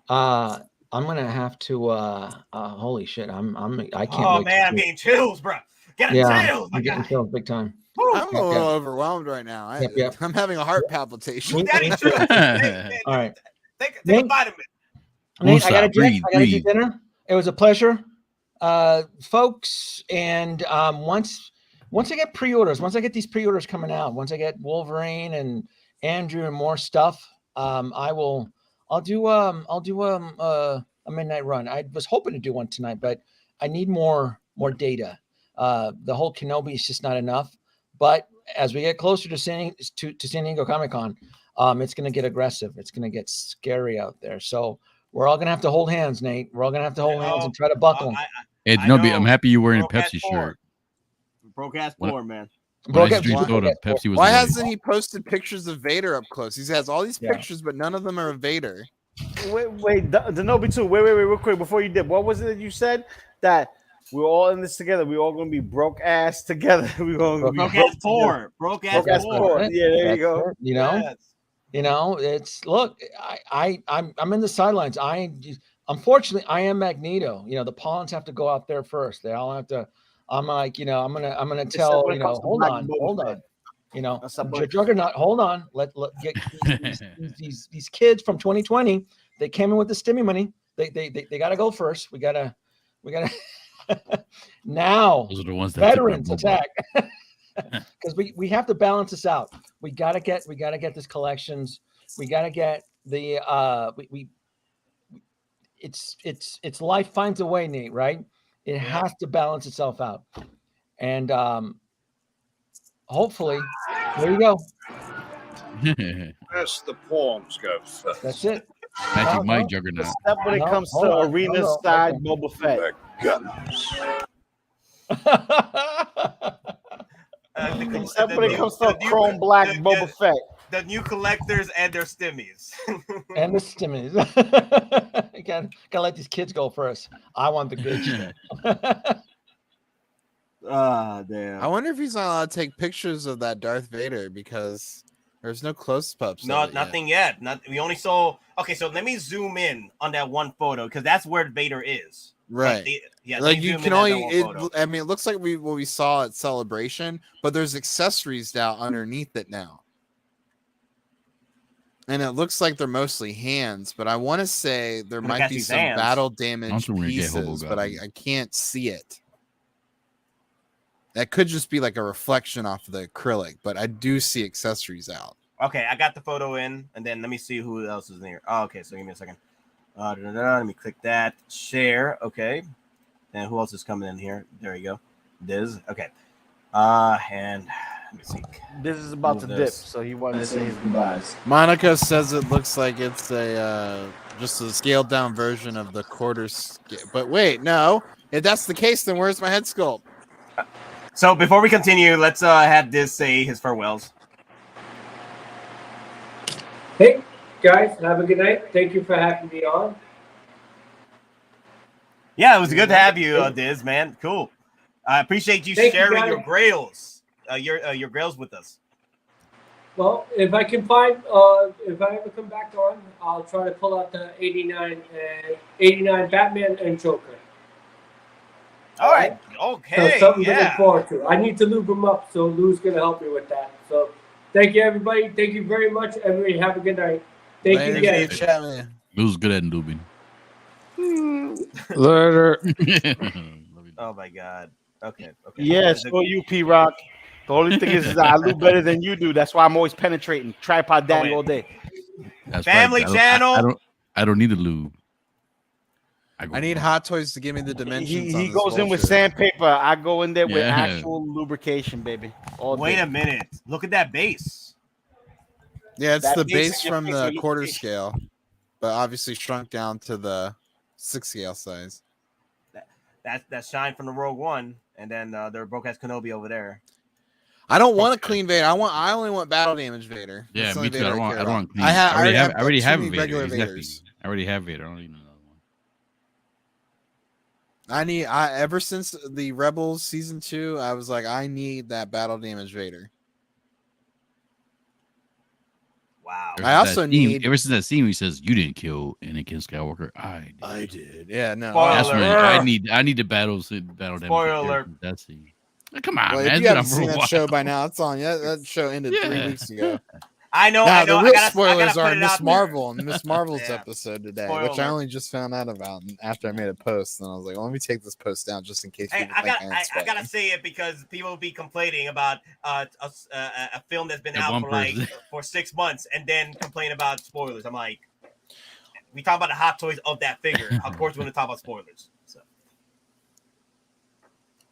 I'm gonna have to. Holy shit! I can't. Oh wait man, to I'm see it. getting chills, bro. Getting Yeah, chills, my I'm getting guy. chills big time. I'm a little overwhelmed right now. Yep. I'm having a heart palpitation. Daddy chills. All right, Take a Nate? vitamin. Nate, I Woosah, gotta jet. breathe, I gotta do breathe. dinner. It was a pleasure, folks. And once I get pre-orders, once I get these pre-orders coming out, once I get Wolverine and Andrew and more stuff, I'll do a midnight run. I was hoping to do one tonight, but I need more data. The whole Kenobi is just not enough. But as we get closer to San Diego Comic-Con, it's going to get aggressive. It's going to get scary out there. So we're all going to have to hold hands, Nate. We're all going to have to hold hands and try to buckle. Hey, I Kenobi, know. I'm happy you're wearing a Broadcast Pepsi four. shirt. Procast When- 4, man. When I used to Broadcast- drink soda, Broadcast Pepsi was. Why the way. hasn't he posted pictures of Vader up close? He has all these Yeah. pictures, but none of them are of Vader. Wait, Denobi too. Wait, real quick before you did. What was it that you said that We're all in this together. We're all gonna be broke ass together. We're gonna be Broke ass poor. Broke ass poor. Yeah, there you That's go. it, you know. Yes. You know, it's look. I'm in the sidelines. Unfortunately I am Magneto. You know, the pawns have to go out there first. They all have to. I'm like, you know, I'm gonna tell. when You it comes know, to hold Black on, Boba hold Fett. on. You know, That's a Juggernaut. Hold on. Let get these kids from 2020. They came in with the stimmy money. They got to go first. We gotta. Now Those are the ones that veterans attack. Because we have to balance this out. We gotta get this collections. We gotta get the it's life finds a way, Nate, right? It has to balance itself out. And hopefully there you go. Yes, the pawns go first. That's it. Magic Mike Juggernaut. Except when it comes to arena side Boba Fett. Except when it comes to chrome black Boba Fett. The new collectors and their stimmies. And the stimmies. You gotta let these kids go first. I want the good shit. Damn. I wonder if he's not allowed to take pictures of that Darth Vader because there's no close-ups. No, nothing yet. We only saw. Okay, so let me zoom in on that one photo because that's where Vader is. Right. Like you can only. I mean, it looks like what we saw at Celebration, but there's accessories down underneath it now, and it looks like they're mostly hands. But I want to say there might be some battle damage pieces, but I can't see it. That could just be like a reflection off of the acrylic, but I do see accessories out. Okay, I got the photo in, and then let me see who else is in here. Oh, okay, so give me a second. Let me click that. Share. Okay. And who else is coming in here? There you go. Diz. Okay. And let me see. This is about to dip, so he wanted to say his goodbyes. Monica says it looks like it's a just a scaled down version of the quarter scale. But wait, no. If that's the case, then where's my head sculpt? So before we continue, let's have Diz say his farewells. Hey, guys, have a good night. Thank you for having me on. Yeah, it was good to have you, Diz, man. Cool. I appreciate you sharing your grails, your grails with us. Well, if I can find, if I ever come back on, I'll try to pull out the 89 Batman and Joker. All right. Okay. So something to look forward to. I need to lube them up, so Lou's going to help me with that. So thank you, everybody. Thank you very much. Everybody have a good night. Thank you again. Lou's good at noobing. Later. Oh my God. Okay. Yeah, so you, P-Rock. The only thing is I look better than you do. That's why I'm always penetrating. Tripod daddy all day. That's Family right. channel. I don't need a lube. I need Hot Toys to give me the dimensions. He goes in with sandpaper. I go in there with actual lubrication, baby. Wait a minute. Look at that base. Yeah, it's That the base base is from the your quarter scale, but obviously shrunk down to the 6 scale size. That's Shine from the Rogue One, and then their broke ass Kenobi over there. I don't want a clean Vader. I only want battle damage Vader. Yeah, That's the me only too. Vader I don't care want about. clean. I already have Vader. regular Exactly. Vaders. I already have Vader. I don't need another one. Ever since the Rebels season 2, I was like, I need that battle damage Vader. Wow. I also need. Ever since that scene, he says, "You didn't kill Anakin Skywalker. I did. Yeah, no. That's when I need the battle damage. Spoiler alert. That scene. Come on, Well, man. if you haven't seen that show by now, it's on. Yeah, that show ended 3 weeks ago. I know. The real spoilers are are Miss Marvel and Miss Marvel's episode today, which I Spoiler. only just found out about after I made a post. And I was like, well, let me take this post down just in case. Hey, People I think gotta spoiling. say it because people will be complaining about a film that's been out for 6 months and then complain about spoilers. I'm like, we talk about the hot toys of that figure. Of course, we're gonna talk about spoilers. So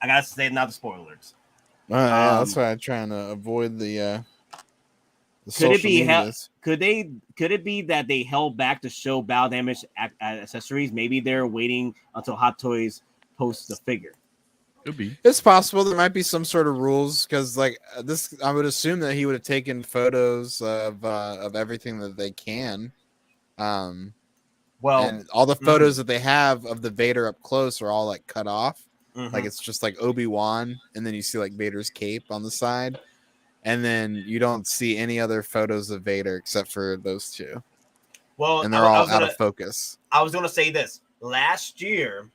I gotta say now the spoilers. Yeah, that's why I'm trying to avoid the Could it be medias. could it be that they held back to show battle damage accessories? Maybe they're waiting until Hot Toys posts the figure. Could be. It's possible there might be some sort of rules because, like this, I would assume that he would have taken photos of everything that they can. Well, and all the photos that they have of the Vader up close are all like cut off. Like it's just like Obi-Wan, and then you see like Vader's cape on the side, and then you don't see any other photos of Vader except for those two. Well, And they're all out of focus. I was gonna say this. Last year,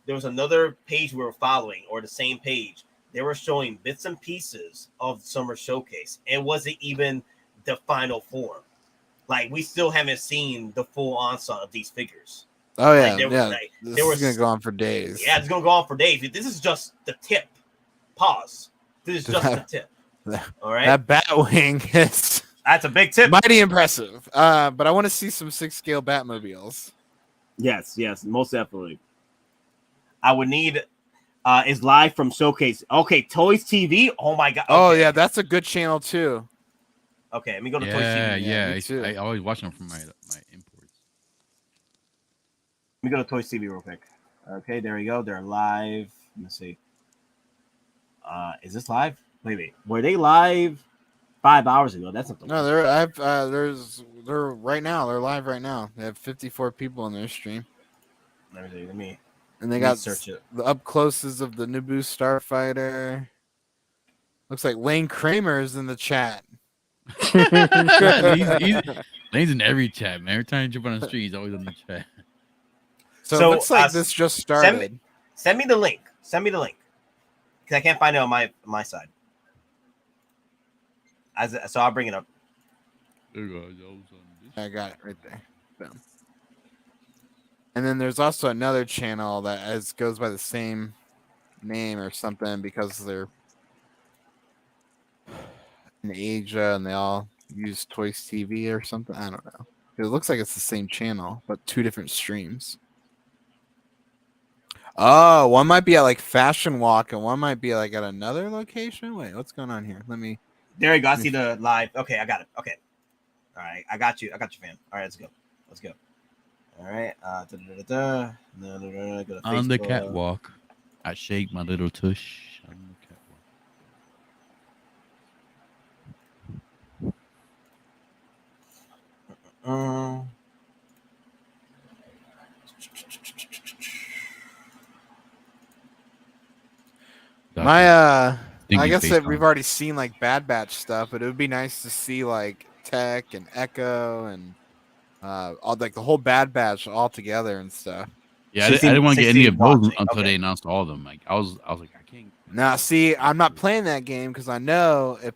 there was another page we were following, or the same page. They were showing bits and pieces of Summer Showcase. It wasn't even the final form. Like, we still haven't seen the full onslaught of these figures. Oh yeah, Like, this is gonna go on for days. Yeah, it's gonna go on for days. This is just the tip. Pause. This is just the tip. All right. That Batwing is that's a big tip. Mighty impressive. But I want to see some 6-scale Batmobiles. Yes, most definitely. I would need is live from Showcase. Okay, Toys TV. Oh my god. Okay. Oh yeah, that's a good channel too. Okay, let me go to Toys TV. Yeah. I always watch them from my imports. Let me go to Toys TV real quick. Okay, there we go. They're live. Let me see. Is this live? Wait. Were they live 5 hours ago? That's not the No, they're right now. They're live right now. They have 54 people in their stream. Let me and they got search it. The up closes of the Naboo Starfighter. Looks like Lane Kramer's in the chat. Lane's in every chat, man. Every time you jump on the street, he's always on the chat. So it looks like this just started. Send me the link. Because I can't find it on my side. So I'll bring it up. There you go. I got it right there. Boom. And then there's also another channel that goes by the same name or something because they're in Asia and they all use Toys TV or something. I don't know. It looks like it's the same channel, but 2 different streams. Oh, one might be at like Fashion Walk and one might be like at another location. Wait, what's going on here? There you go. I see the live. Okay, I got it. Okay. All right. I got you, fam. All right, let's go. All right. Go to On the Facebook. catwalk, I shake my little tush. On the catwalk. I guess that we've already seen like Bad Batch stuff, but it would be nice to see like Tech and Echo and all like the whole Bad Batch all together and stuff. Yeah, I didn't want to get any of those until they announced all of them. Like I was like, I can't. Now, see, I'm not playing that game because I know if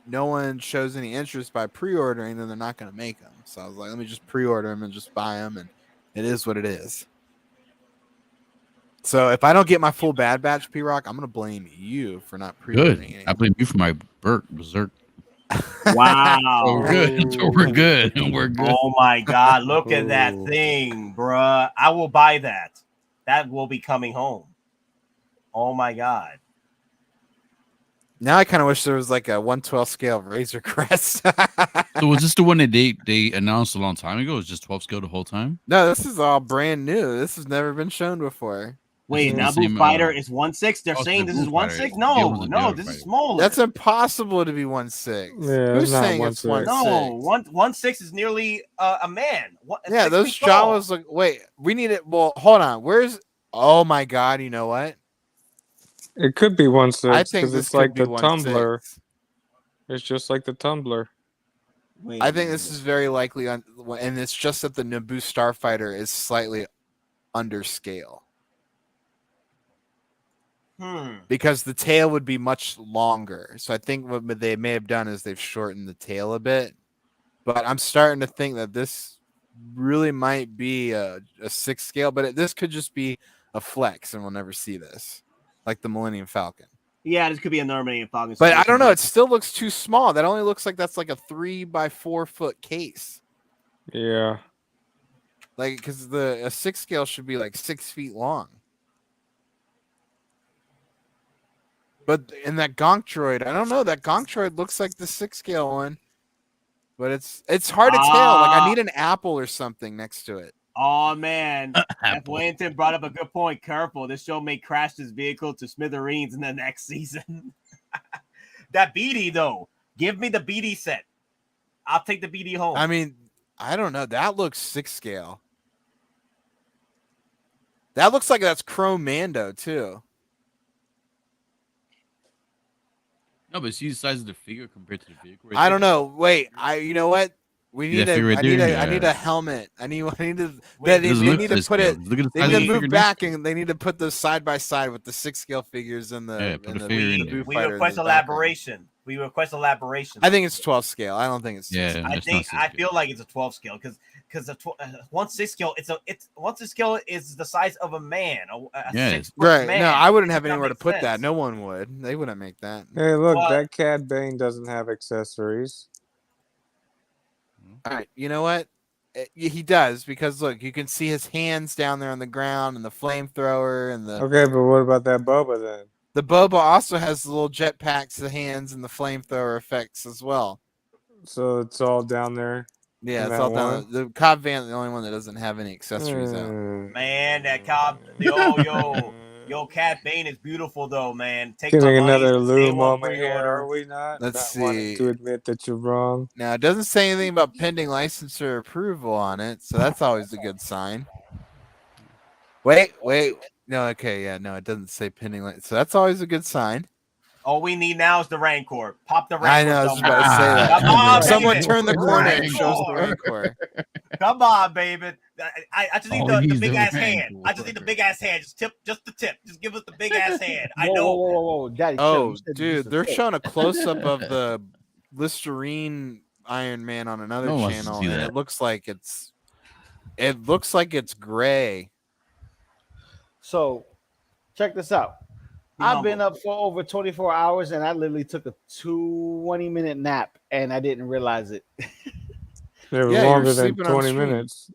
no one shows any interest by pre-ordering, then they're not going to make them. So I was like, let me just pre-order them and just buy them, and it is what it is. So if I don't get my full Bad Batch, P-Rock, I'm going to blame you for not pre-ordering Good. I blame you for my berserk. Wow. We're good. We're good. We're good. Oh my god, look at that thing, bruh. I will buy that. That will be coming home. Oh my god. Now I kind of wish there was like a 1/12 scale Razor Crest. So was this the one that they announced a long time ago? It was just 12 scale the whole time? No, this is all brand new. This has never been shown before. Wait, Naboo Fighter is 1/6. They're saying this is 1/6. No, this is smaller. That's impossible to be 1/6. Yeah, Who's saying it's 1/6? No, 1/6 is nearly a man. Yeah, those Jawas look. Wait, we need it. Well, hold on. Where's? Oh my god! You know what? It could be 1/6. I think because this it's like could the be 1/6. tumbler. It's just like the tumbler. I think this is very likely on, and it's just that the Naboo Starfighter is slightly under scale. Because the tail would be much longer. So I think what they may have done is they've shortened the tail a bit. But I'm starting to think that this really might be a 6 scale, but this could just be a flex and we'll never see this. Like the Millennium Falcon. Yeah, this could be a Millennium Falcon. But I don't know. It still looks too small. That only looks like that's like a 3x4 foot case. Yeah. Like, because a 6 scale should be like 6 feet long. But in that Gonk droid, I don't know. That Gonk droid looks like the 6 scale one. But it's hard to tell. Like, I need an apple or something next to it. Oh man, F. Wellington brought up a good point. Careful, this show may crash this vehicle to smithereens in the next season. That BD though, give me the BD set. I'll take the BD home. I mean, I don't know. That looks 6 scale. That looks like that's Chrome Mando too. No, but see the size of the figure compared to the vehicle. I don't know. Wait, you know what? We See need that figure right I need there? I need a Yeah. helmet. I need to. Wait, They doesn't need look to to put scale. it. Look at the They size need of to the move figure back and they need to put those side by side with the 6-scale figures in the Yeah, put in the the, figure in the there. Boo We Fighter in request the background. elaboration. We request elaboration. I think it's 12 scale. I don't think it's 6 Yeah, scale. I feel like it's a 12 scale because the 1/6 scale it's 1/6 scale is the size of a man. A Yes. 6 foot Right. man. No, I wouldn't have That anywhere to makes put sense. that. No one would. They wouldn't make that. Hey, look, Well- that Cad Bane doesn't have accessories. All right. You know what? He does because look, you can see his hands down there on the ground and the flamethrower and the Okay, but what about that Boba then? the Boba also has the little jetpacks, the hands, and the flamethrower effects as well. So it's all down there. Yeah, in it's that all one? down. The Cobb Van, the only one that doesn't have any accessories out. Man, that Cobb, yo, Cat Bane is beautiful though, man. Take my Getting money. another It's a day Lou one moment here, pre-order. are we not? Let's Not wanting see. to admit that you're wrong. Now it doesn't say anything about pending licensor approval on it, so that's always a good sign. Wait. No, okay, yeah, no, it doesn't say pending license, so that's always a good sign. All we need now is the Rancor. Pop the Rancor. I know, I was just about to say somewhere. that. Come on, Someone baby. turn the corner and Rancor. show us the Rancor. Come on, baby. I just need Oh, the he's big the ass Rancor. hand. I just need the big ass hand. Just the tip. Just give us the big ass hand. I Whoa, know. whoa, Daddy. chill. Oh, You said dude, just a they're tip. showing a close up of the Listerine Iron Man on another No one wants to channel, see and that. it looks like it's gray. So, check this out. I've been up for over 24 hours, and I literally took a 20-minute nap, and I didn't realize it. It was Yeah, longer you're than sleeping on 20 stream. minutes.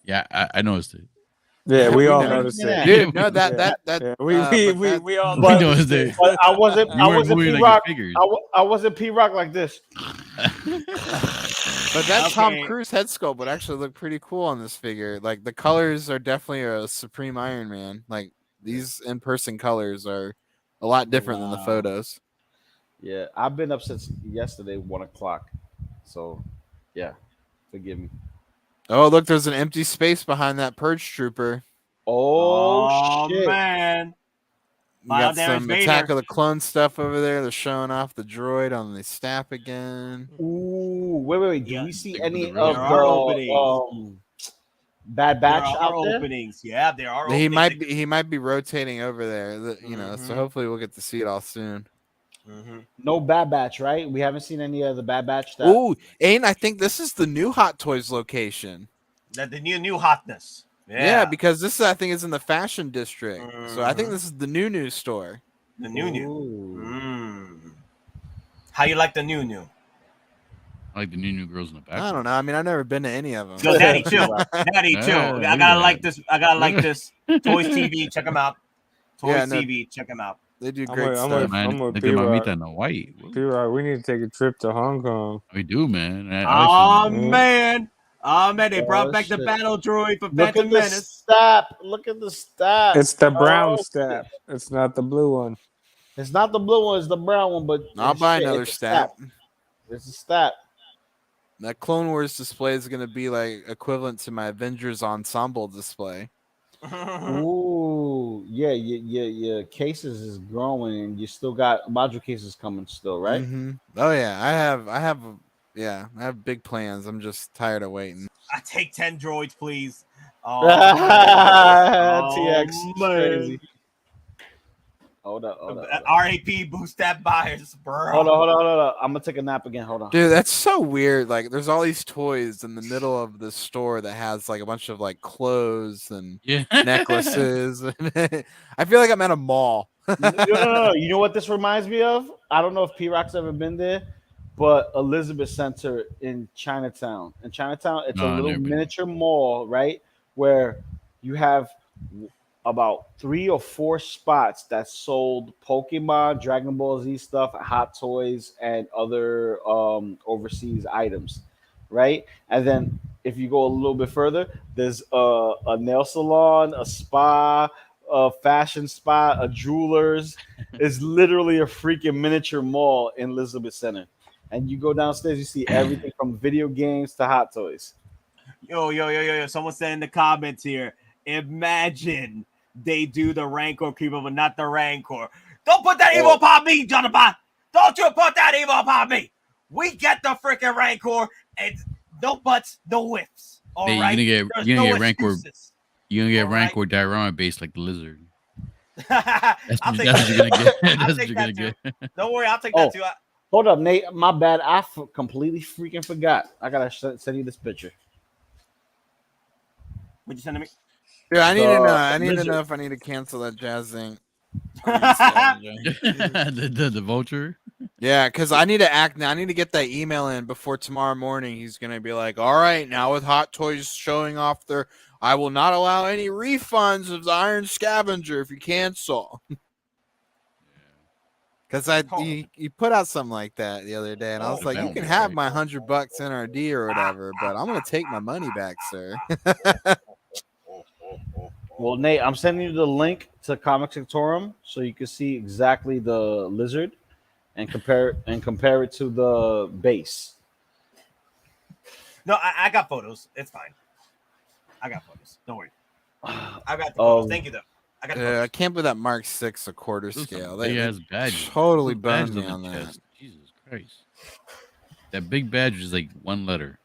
Yeah, I noticed it. Yeah, we all know. noticed it. Dude, no, that Yeah, but we all We noticed noticed it. it. But I wasn't You weren't moving like P-Rock. your figures. I wasn't P-Rock like this. But that Tom Okay. Cruise head sculpt would actually look pretty cool on this figure. Like the colors are definitely a Supreme Iron Man. Like these in-person colors are a lot different than the Wow. photos. Yeah, I've been up since yesterday, 1 o'clock. So, yeah, forgive me. Oh, look, there's an empty space behind that Purge Trooper. Oh, shit. Man. You got Final damage some Vader. Attack of the Clone stuff over there. They're showing off the droid on the staff again. Ooh, wait. Do Yeah, we see there any are of openings. the Bad There Batch are out there? openings. Yeah, there are He openings. he might be rotating over there. You know, so Mhm. hopefully we'll get to see it all soon. No Bad Batch, right? We haven't seen any of the Bad Batch. That... Ooh, and I think this is the new Hot Toys location. That the new hotness. Yeah, because this I think is in the fashion district. So I think Mhm. this is the new store. The new. Ooh. How you like the new? I like the new girls in the back. I don't know. I mean, I've never been to any of them. Yo, Daddy, chill. Daddy, Yeah, chill. look I at gotta that. like this. I gotta like this. Toys TV, check them out. Toys Yeah, no. TV, check them out. They do I'm great with- I'm stuff. with- Man, I'm with look at my P-Rock. meat in the white. P-Rock, we need to take a trip to Hong Kong. We do, man. Oh Actually, man. Oh man, they brought Oh, back the shit. battle droid for Look Phantom at the Menace. stat. Look at the stat. It's the brown Oh, step. It's not the blue one. It's not the blue one, it's the brown one, but I'll buy shit, another it's a stat. It's a stat. That Clone Wars display is going to be like equivalent to my Avengers ensemble display. Ooh, yeah, your cases is growing, and you still got module cases coming still, right? Mhm. Oh yeah, I have big plans. I'm just tired of waiting. I take 10 droids, please. Oh, TX, man. crazy. Hold up. RAP boost that buyers, bro. Hold on. I'm gonna take a nap again. Hold on. Dude, that's so weird. Like, there's all these toys in the middle of the store that has like a bunch of like clothes and necklaces. I feel like I'm at a mall. No. You know what this reminds me of? I don't know if P-Rock's ever been there, but Elizabeth Center in Chinatown. In Chinatown, it's No, a I've little never been. miniature mall, right? Where you have about 3 or 4 spots that sold Pokemon, Dragon Ball Z stuff, Hot Toys, and other overseas items, right? And then if you go a little bit further, there's a nail salon, a spa, a fashion spa, a jeweler's. It's literally a freaking miniature mall in Elizabeth Center. And you go downstairs, you see everything from video games to Hot Toys. Yo. Someone said in the comments here, imagine they do the Rancor creeper, but not the Rancor. Don't put that evil upon me, Jonathan. Don't you put that evil upon me. We get the freaking Rancor, and no buts, no ifs. All Hey, right? you're There's gonna no get Rancor. excuses. You're gonna get All right? Rancor diorama based like the lizard. I'll take That's what you're gonna get. I'll That's what take you're that gonna too. get. Don't worry, I'll take Oh, that too. hold up, Nate. My bad. I completely freaking forgot. I gotta send you this picture. What'd you send to me? Dude, I need to know. The I need to lizard. know if I need to cancel that jazz thing. the Vulture. Yeah, because I need to act now. I need to get that email in before tomorrow morning. He's gonna be like, "All right, now with Hot Toys showing off their, I will not allow any refunds of the Iron Scavenger if you cancel." Because he put out something like that the other day, and I was like, "You can have my $100 NRD or whatever, but I'm gonna take my money back, sir." Well, Nate, I'm sending you the link to Comiconcept so you can see exactly the lizard and compare it to the base. No, I got photos. It's fine. I got photos. Don't worry. I got the photos. Thank you, though. I got the photos. I can't believe that Mark 6 a quarter scale. Big ass badge. Totally Those burned badges me on on the that. chest. Jesus Christ. That big badge is like one letter.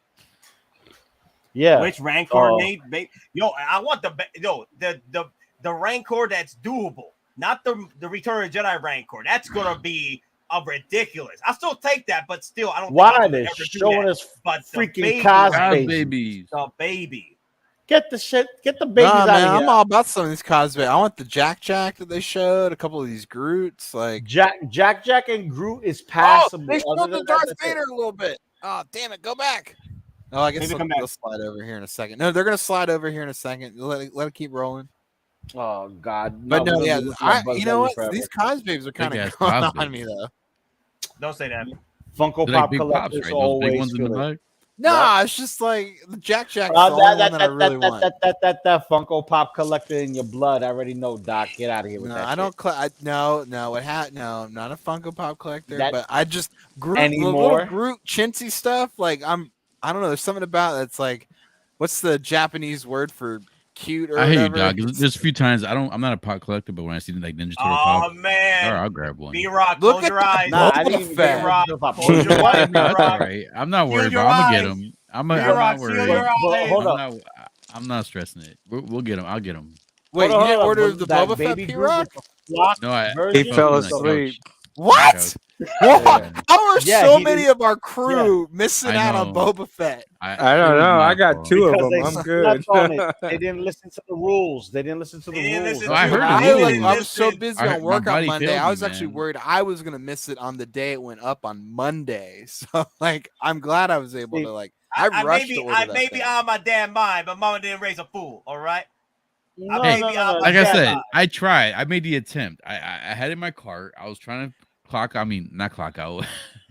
Yeah. Which Rancor, Nate? Yo, I want the Rancor that's doable, not the Return of the Jedi Rancor. That's gonna be ridiculous. I still take that, but still, I don't. Why think they I could ever do showing that. us But the freaking baby Cos Rancor- babies? The baby. Get the shit. Get the babies Nah, out man, of here. I'm all about some of these cosplay. I want the Jack that they showed, a couple of these Groots, like Jack and Groot is passable. Oh, they Other showed than the that, Darth that's it. Vader a little bit. Oh, damn it, go back. Oh, I guess Maybe they'll, come back. they'll slide over here in a second. No, they're gonna slide over here in a second. Let it keep rolling. Oh God! But no, we're yeah, gonna be looking at Buzz you know Lightyear what? forever. These cosplays are kind Big of ass going cosplays. on me though. Don't say that. Funko They're like Pop big pops, collectors right? Those big always ones in the feel it. back. Nah, it's just like the Jack's the only one that I really want. That Funko Pop collector in your blood. I already know, Doc. Get out of here with No, that. I don't. No, I'm not a Funko Pop collector. That- but I just Groot, the Anymore? little Groot chintzy stuff. Like I don't know. There's something about that's like, what's the Japanese word for cute or I hear you, whatever? dog. There's a few times I'm not a pot collector, but when I see like Ninja Turtle Oh pop, man, I'll grab one. B-Rock, Look close at your the eyes. Nah, I didn't even get B-Rock, Funko Pop. close your eyes, No, it's all B-Rock. right. I'm not worried, Shield but your I'm gonna get eyes. them. I'm B-Rock, not shield worried. your eyes. Hold up. I'm not stressing it. We'll get them. I'll get them. Wait, Hold you didn't up, order was the that Boba Fett baby Groot P-Rock? with the flock No, version? He fell on the couch. asleep. What? Yeah. How are Yeah, so he many didn't- of our crew missing I out on know. Boba Fett? I don't know. I got two of Because them. they I'm good. slept on it. They didn't listen to the rules. They didn't listen to the They didn't rules. listen No, I to heard it. it. I was so Listen. busy I on heard- my work on body Monday. failed I me, was actually man. worried I was gonna miss it on the day it went up on Monday. So like, I'm glad I was able to like. I rushed to order I that may thing. be on my damn mind, but Mama didn't raise a fool. All right. No, Hey, no. Like I said, I tried. I made the attempt. I had it in my cart. I was trying to not clock out.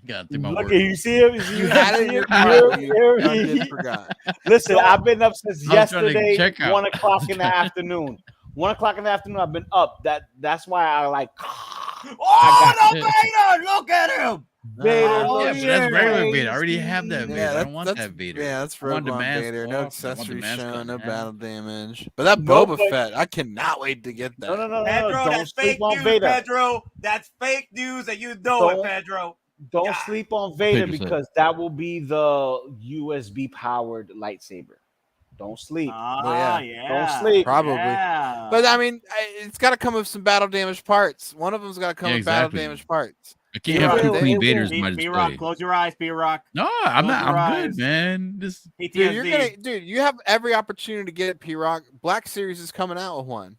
God, through my Look work. at you. See him? You had it in your cart. You did forgot. Listen, I've been up since I was trying to yesterday, check out. 1 o'clock in the afternoon. 1 o'clock in the afternoon, I've been up. That's why I like. Oh, no, Vader! Look at him. Vader, Yeah, look but that's regular crazy. Vader. I already have that Vader. I don't want that's- that Vader. Yeah, that's I want the Rogue One mask Vader. off. No I want the accessories mask shown, on, no man. battle damage. But that No, Boba but- Fett, I cannot wait to get that. No. Pedro, Don't that's sleep fake on news, Vader. Pedro. That's fake news, and you know it, Don't- Pedro. Don't God. sleep on Vader Pedro said. because that will be the USB powered lightsaber. Don't sleep. Ah, yeah. yeah. Don't sleep. Probably. Yeah. But I mean, it's got to come with some battle damage parts. One of them's got to come Yeah, with battle exactly. damage parts. I can't have two will, clean it Vaders will. in my B-Rock, display. close your eyes, B-Rock. No, I'm Close not. your I'm eyes. good, man. This PTSD. Dude, you have every opportunity to get P-Rock. Black Series is coming out with one.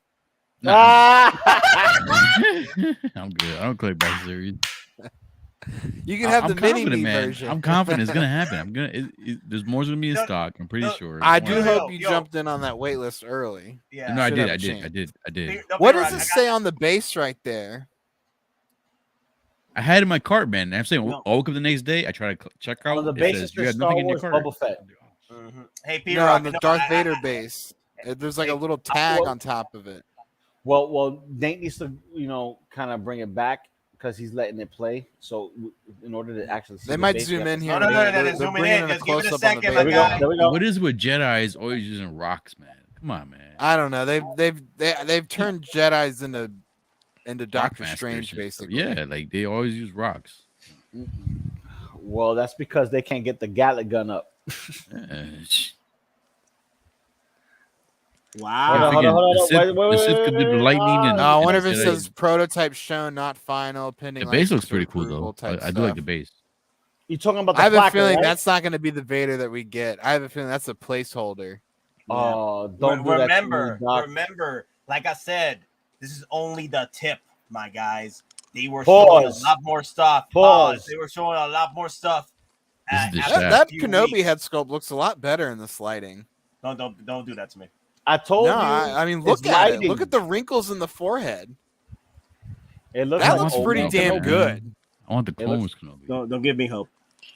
no, I'm good. I don't collect back series. You can have I'm the mini confident, me man. version. I'm confident it's gonna happen. I'm gonna. There's more gonna be in stock. I'm pretty sure. I Don't do worry. hope you Yo. jumped in on that wait list early. Yeah. No, I Should did. have I a did. chance. I did. What does it say on the base right there? I had it in my cart, man. I'm saying, No. I woke up the next day. I try to check out. On the it basis says, for you had Star nothing in your Wars cart. Boba Fett. Hey, No, P-Rock. on the Darth Vader base. There's like a little tag on top of it. Well, Nate needs to, kind of bring it back because he's letting it play. So, in order to actually see They the might base, zoom we have in to- here. No, They're zooming in. bringing a Just give it a close-up on the second, base. my There we go. guy. There we go. What is with Jedi's always using rocks, man? Come on, man. I don't know. They've turned Jedi's into Rock Doctor masters Strange and stuff. basically. Yeah, like they always use rocks. Well, that's because they can't get the Gatling gun up. Wow. Hold on. The Sith could do the lightning and. I wonder if and it says prototype shown, not final, pending. The base looks license pretty cool approval though. type I do like stuff. the base. You talking about the I have a placard, feeling right? that's not going to be the Vader that we get. I have a feeling that's a placeholder. Oh, don't do that to me, Doc. Remember, like I said, this is only the tip, my guys. They were showing a lot more stuff. They were showing a lot more stuff. That Kenobi head sculpt looks a lot better in this lighting. Don't do that to me. I told you. I mean, look at it. Look at the wrinkles in the forehead. It looks that like looks pretty damn good. I want the clones Kenobi. Don't give me hope.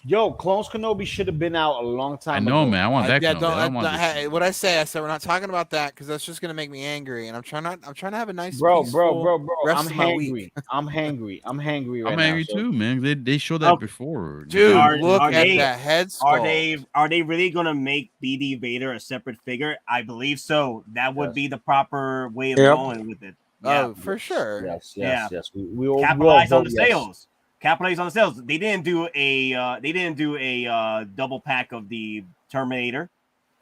Yo, Clones Kenobi should have been out a long time ago. I know, man. I want that. Yeah, Kenobi. what I said, we're not talking about that because that's just gonna make me angry, and I'm trying to have a nice, bro. rest I'm of my hangry. week. I'm hangry. I'm hangry right I'm now. angry too, man. They showed that before. Dude, look at that head sculpt. Are they really gonna make BD Vader a separate figure? I believe so. That would be the proper way of going with it. Oh, for sure. Yes. We all capitalize on the vote yes. sales. Capitalize on the sales. They didn't do a double pack of the Terminator,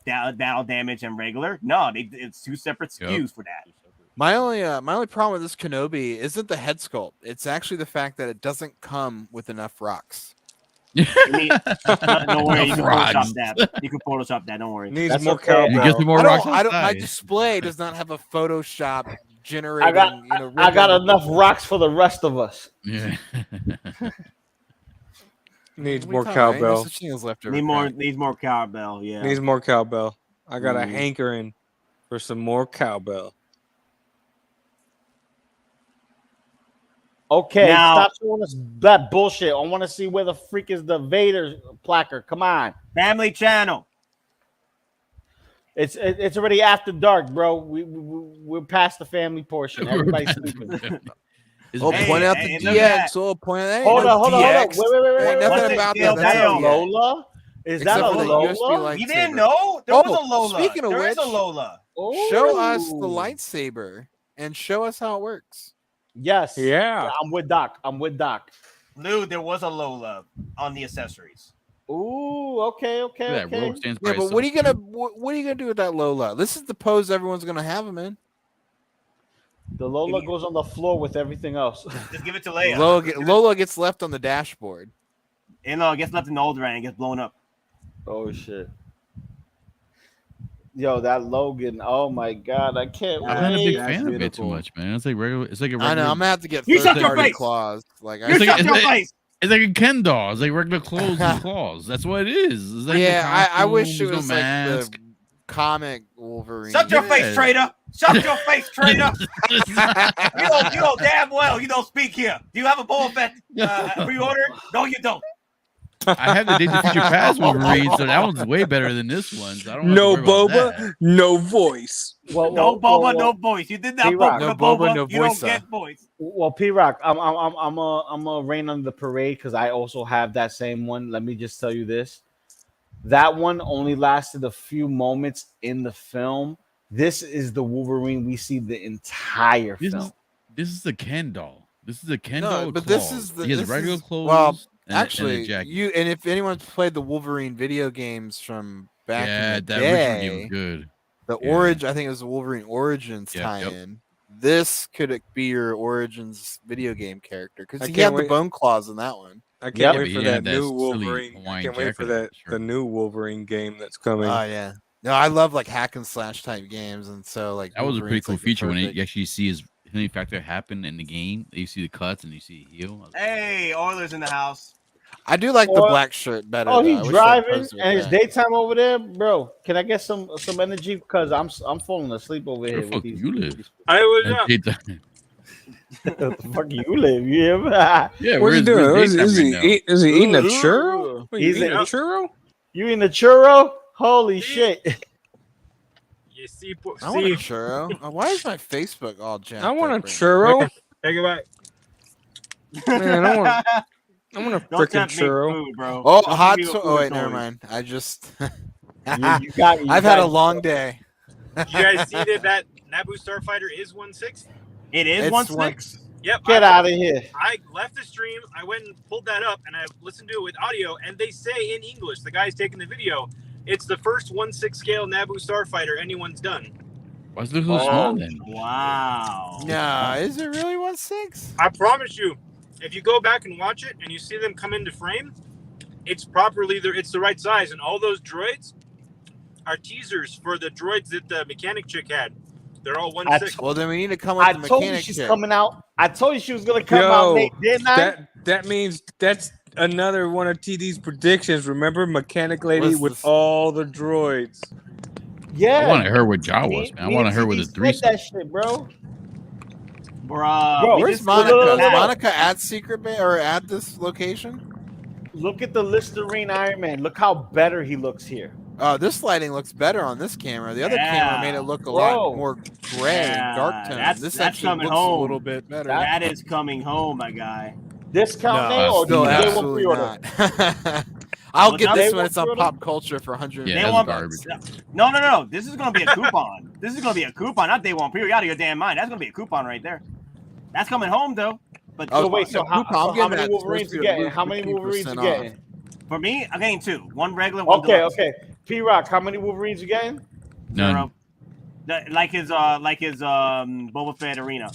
battle damage and regular. No, it's two separate SKUs for that. My only problem with this Kenobi isn't the head sculpt. It's actually the fact that it doesn't come with enough rocks. Don't worry, you can Photoshop that. You can Photoshop that. Don't worry. Needs more cowbell. My display does not have a Photoshop generating. I got enough rocks for the rest of us. Yeah. Needs more cowbell. Needs more cowbell. Yeah. Needs more cowbell. I got a hankering for some more cowbell. Okay, Now- stop showing us that bullshit. I want to see where the freak is the Vader placard. Come on, Family Channel. It's already after dark, bro. We're past the family portion. Everybody's sleeping. Point out the DX. Point out. Hold on. Wait. Nothing about that. That's a Lola. Is that a Lola? You didn't know? There was a Lola. Speaking of There is which, a Lola. show us the lightsaber and show us how it works. Yes. Yeah. I'm with Doc. Lou, there was a Lola on the accessories. Ooh, okay. That robe stands by Yeah, but itself. what are you gonna do with that Lola? This is the pose everyone's gonna have him in. The Lola goes on the floor with everything else. Just give it to Leia. Lola gets left on the dashboard. And it gets left in the old and gets blown up. Oh shit. Yo, that Logan. Oh my god, I can't I'm not a big wait. fan of it too much, man. It's like regular. It's like a regular. I know. I'm gonna have to get You shut your third-party face! claws. Like, You shut your face! It's like a Ken doll. It's like regular clothes and claws. That's what it is. It's like yeah, the I wish it costume, was no like mask. the comic Wolverine. Shut your face, traitor! Shut your face, traitor! you know damn well you don't speak here. Do you have a Boba Fett pre-ordered? No, you don't. I had the Days of Future Past Wolverine, so that one's way better than this one. So I don't No have to worry about Boba, that. no voice. No Boba, no voice. You did not vote for No Boba. Boba, no You don't voicer. get voice. Well, P-Rock, I'm a rain on the parade because I also have that same one. Let me just tell you this. That one only lasted a few moments in the film. This is the Wolverine we see the entire film. This is the Ken doll. This is a Ken No, doll. with but this claws. is the. He has this regular is- clothes. Well, and a actually, jacket. if anyone's played the Wolverine video games from back in the that day, original game was good. the Yeah. Origin, I think it was the Wolverine Origins Yep, tie-in. This could be your Origins video game character because I he can't had the wait. bone claws in that one. I can't Yeah, wait but for he that had that new silly Wolverine. I Hawaiian can't wait for jacket, that sure. the new Wolverine game that's coming. Oh yeah, no, I love like hack and slash type games, and so like That was a pretty Wolverine's, cool like, the feature when perfect- you actually see his healing factor happen in the game. You see the cuts and you see the heal. Hey, Oilers in the house. I do like the Or- black shirt better. Oh, though. I he's wish they driving posted and it's that. daytime over there, bro. Can I get some energy because I'm falling asleep over Where here. the fuck with do you live? Hey, what's At up? daytime. the fuck you live? You hear me? Yeah, What's he doing? where's Is daytime he right now? is he eating a churro? What, you He's eating a- a churro? You in the churro? Holy shit! You see, I want a churro. Why is my Facebook all jacked? I want a up right now? churro. Take it back. Man, I want a Don't freaking tempt me churro. food, bro. Oh, Don't hot. give me To- with oh food wait, never toys. mind. I just. You I've got had a long day. You guys see that Naboo Starfighter is 1/6? It is It's 1/6. Yep. Get out of here. I left the stream. I went and pulled that up, and I listened to it with audio. And they say in English, the guy's taking the video, it's the first 1/6 scale Naboo starfighter anyone's done. Why is it so small then? Wow. No, is it really 1/6? I promise you, if you go back and watch it and you see them come into frame, it's properly there. It's the right size, and all those droids are teasers for the droids that the mechanic chick had. They're all 1/6. Well, then we need to come with the mechanic. I told you she's coming out. I told you she was gonna come out, Nate, didn't I? That means that's another one of TD's predictions. Remember, mechanic lady What's with this? all the droids. Yeah. I wanted her where Jaw was, man. I wanted her with the three. That shit, bro. Bro, where's Monica? Is Monica at Secret Bay or at this location? Look at the Listerine Iron Man. Look how better he looks here. Oh, this lighting looks better on this camera. The other camera made it look a lot more gray and dark tone. This actually coming looks home. a little bit better. That is coming home, my guy. Discount No, now or still do they want absolutely pre-order? not. I'll Well, get now this they when it's on want Pop Culture for 100. They want No. This is gonna be a coupon. This is gonna be a coupon, not day one pre. You out of your damn mind. That's gonna be a coupon right there. That's coming home though. But So wait, so how many that Wolverines you getting? How many Wolverines you getting? For me, I'm getting 2. One regular, one Okay, deluxe. okay. P-Rock, how many Wolverines you getting? None. Like his Boba Fett arena.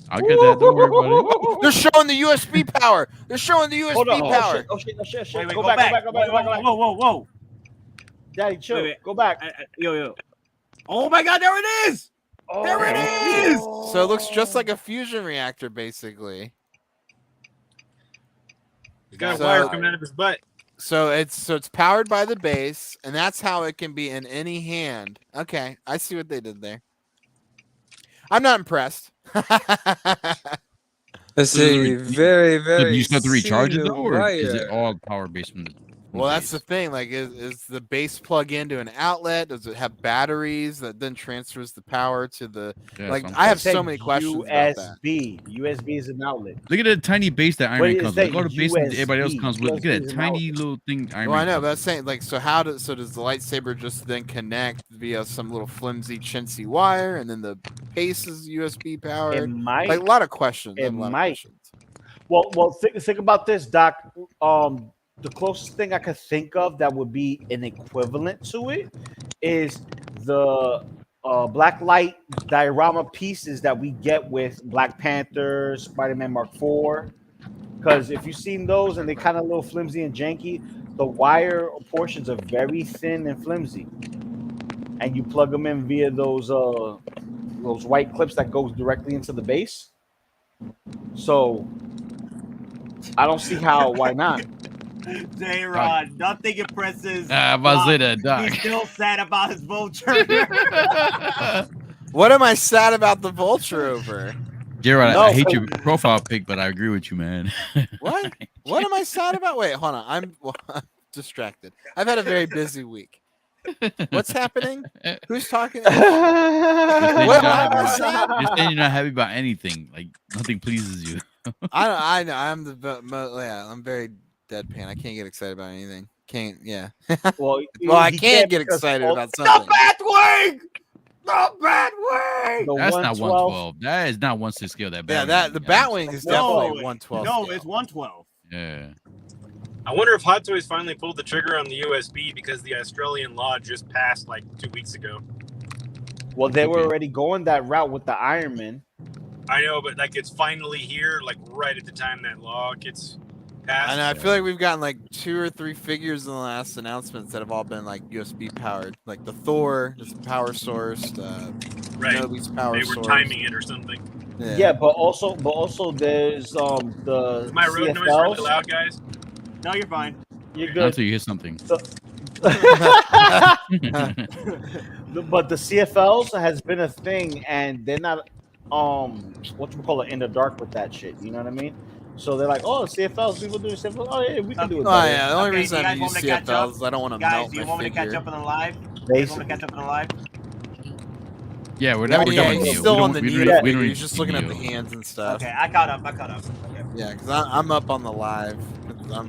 I'll get that. Don't worry about it. They're showing the USB power. They're showing the Hold USB on. power. Oh shit. Wait, Go back. Whoa. Daddy, chill. Wait. Go back. Yo. Oh my God, there it is. There it is. So it looks just like a fusion reactor, basically. He's got a wire coming out of his butt. So it's powered by the base, and that's how it can be in any hand. Okay, I see what they did there. I'm not impressed. Let's see, very, very. You just have to recharge it, single though, or is wire. it all power based from the? Well, that's the thing. Like, is the base plug into an outlet? Does it have batteries that then transfers the power to the? Yeah, like, so I have It said so many questions about that. USB is an outlet. Look at the tiny base that Iron What Man is comes that? with. Look at the base that everybody else USB. comes with. Look at USB that is an tiny outlet. little thing Iron Well, I Man know, comes but I'm saying, like, so does the lightsaber just then connect via some little flimsy chintzy wire, and then the base is USB powered? It might. Like, a lot of questions. It might. Well, think about this, Doc. The closest thing I could think of that would be an equivalent to it is the black light diorama pieces that we get with Black Panther, Spider-Man Mark IV. Because if you've seen those and they kind of a little flimsy and janky, the wire portions are very thin and flimsy, and you plug them in via those white clips that goes directly into the base. So I don't see how. Why not? J-Rod, nothing impresses. I'm about to say that, Doc. He's still sad about his Vulture. What am I sad about the Vulture over? Jared, I hate your profile pic, but I agree with you, man. What? What am I sad about? Wait, hold on. I'm distracted. I've had a very busy week. What's happening? Who's talking? You're saying What you're am I not sad? happy about- you're saying you're not happy about anything. Like nothing pleases you. I know. I'm I'm very deadpan. I can't get excited about anything. Can't. Yeah. Well, I he can't get because excited all- about something. Batwing! The Batwing! The That's not 112. 112. That is not 1/6 scale. That Yeah, Batman. the Batwing is definitely 112. No, scale. it's 112. Yeah. I wonder if Hot Toys finally pulled the trigger on the USB because the Australian law just passed like 2 weeks ago. Well, they were already going that route with the Iron Man. I know, but like it's finally here, like right at the time that law gets passed. And I feel like we've gotten like 2 or 3 figures in the last announcements that have all been like USB powered, like the Thor, just power sourced, Right. Kenobi's power They were source. timing it or something. Yeah, but also there's the Is my road noise CFLs. really loud, guys? No, you're fine. You're Not good. until you hear something. But the CFLs has been a thing, and they're not whatchamacallit in the dark with that shit. You know what I mean? So they're like, oh, CFLs, people doing CFLs. Oh yeah, we can do it. Oh better. yeah, the only Okay, reason you I guys use want me to catch up? CFLs is I don't want to Guys, melt do you my want me to catch figure. up in the live? You guys want me to catch up in the live? Yeah, we're I not. mean, We're yeah, done with he's Neo. still We on don't- the we Neo don't- we figure. don't He's just looking at the Neo. hands and stuff. Okay, I caught up. Okay. Yeah, because I'm up on the live. 'Cause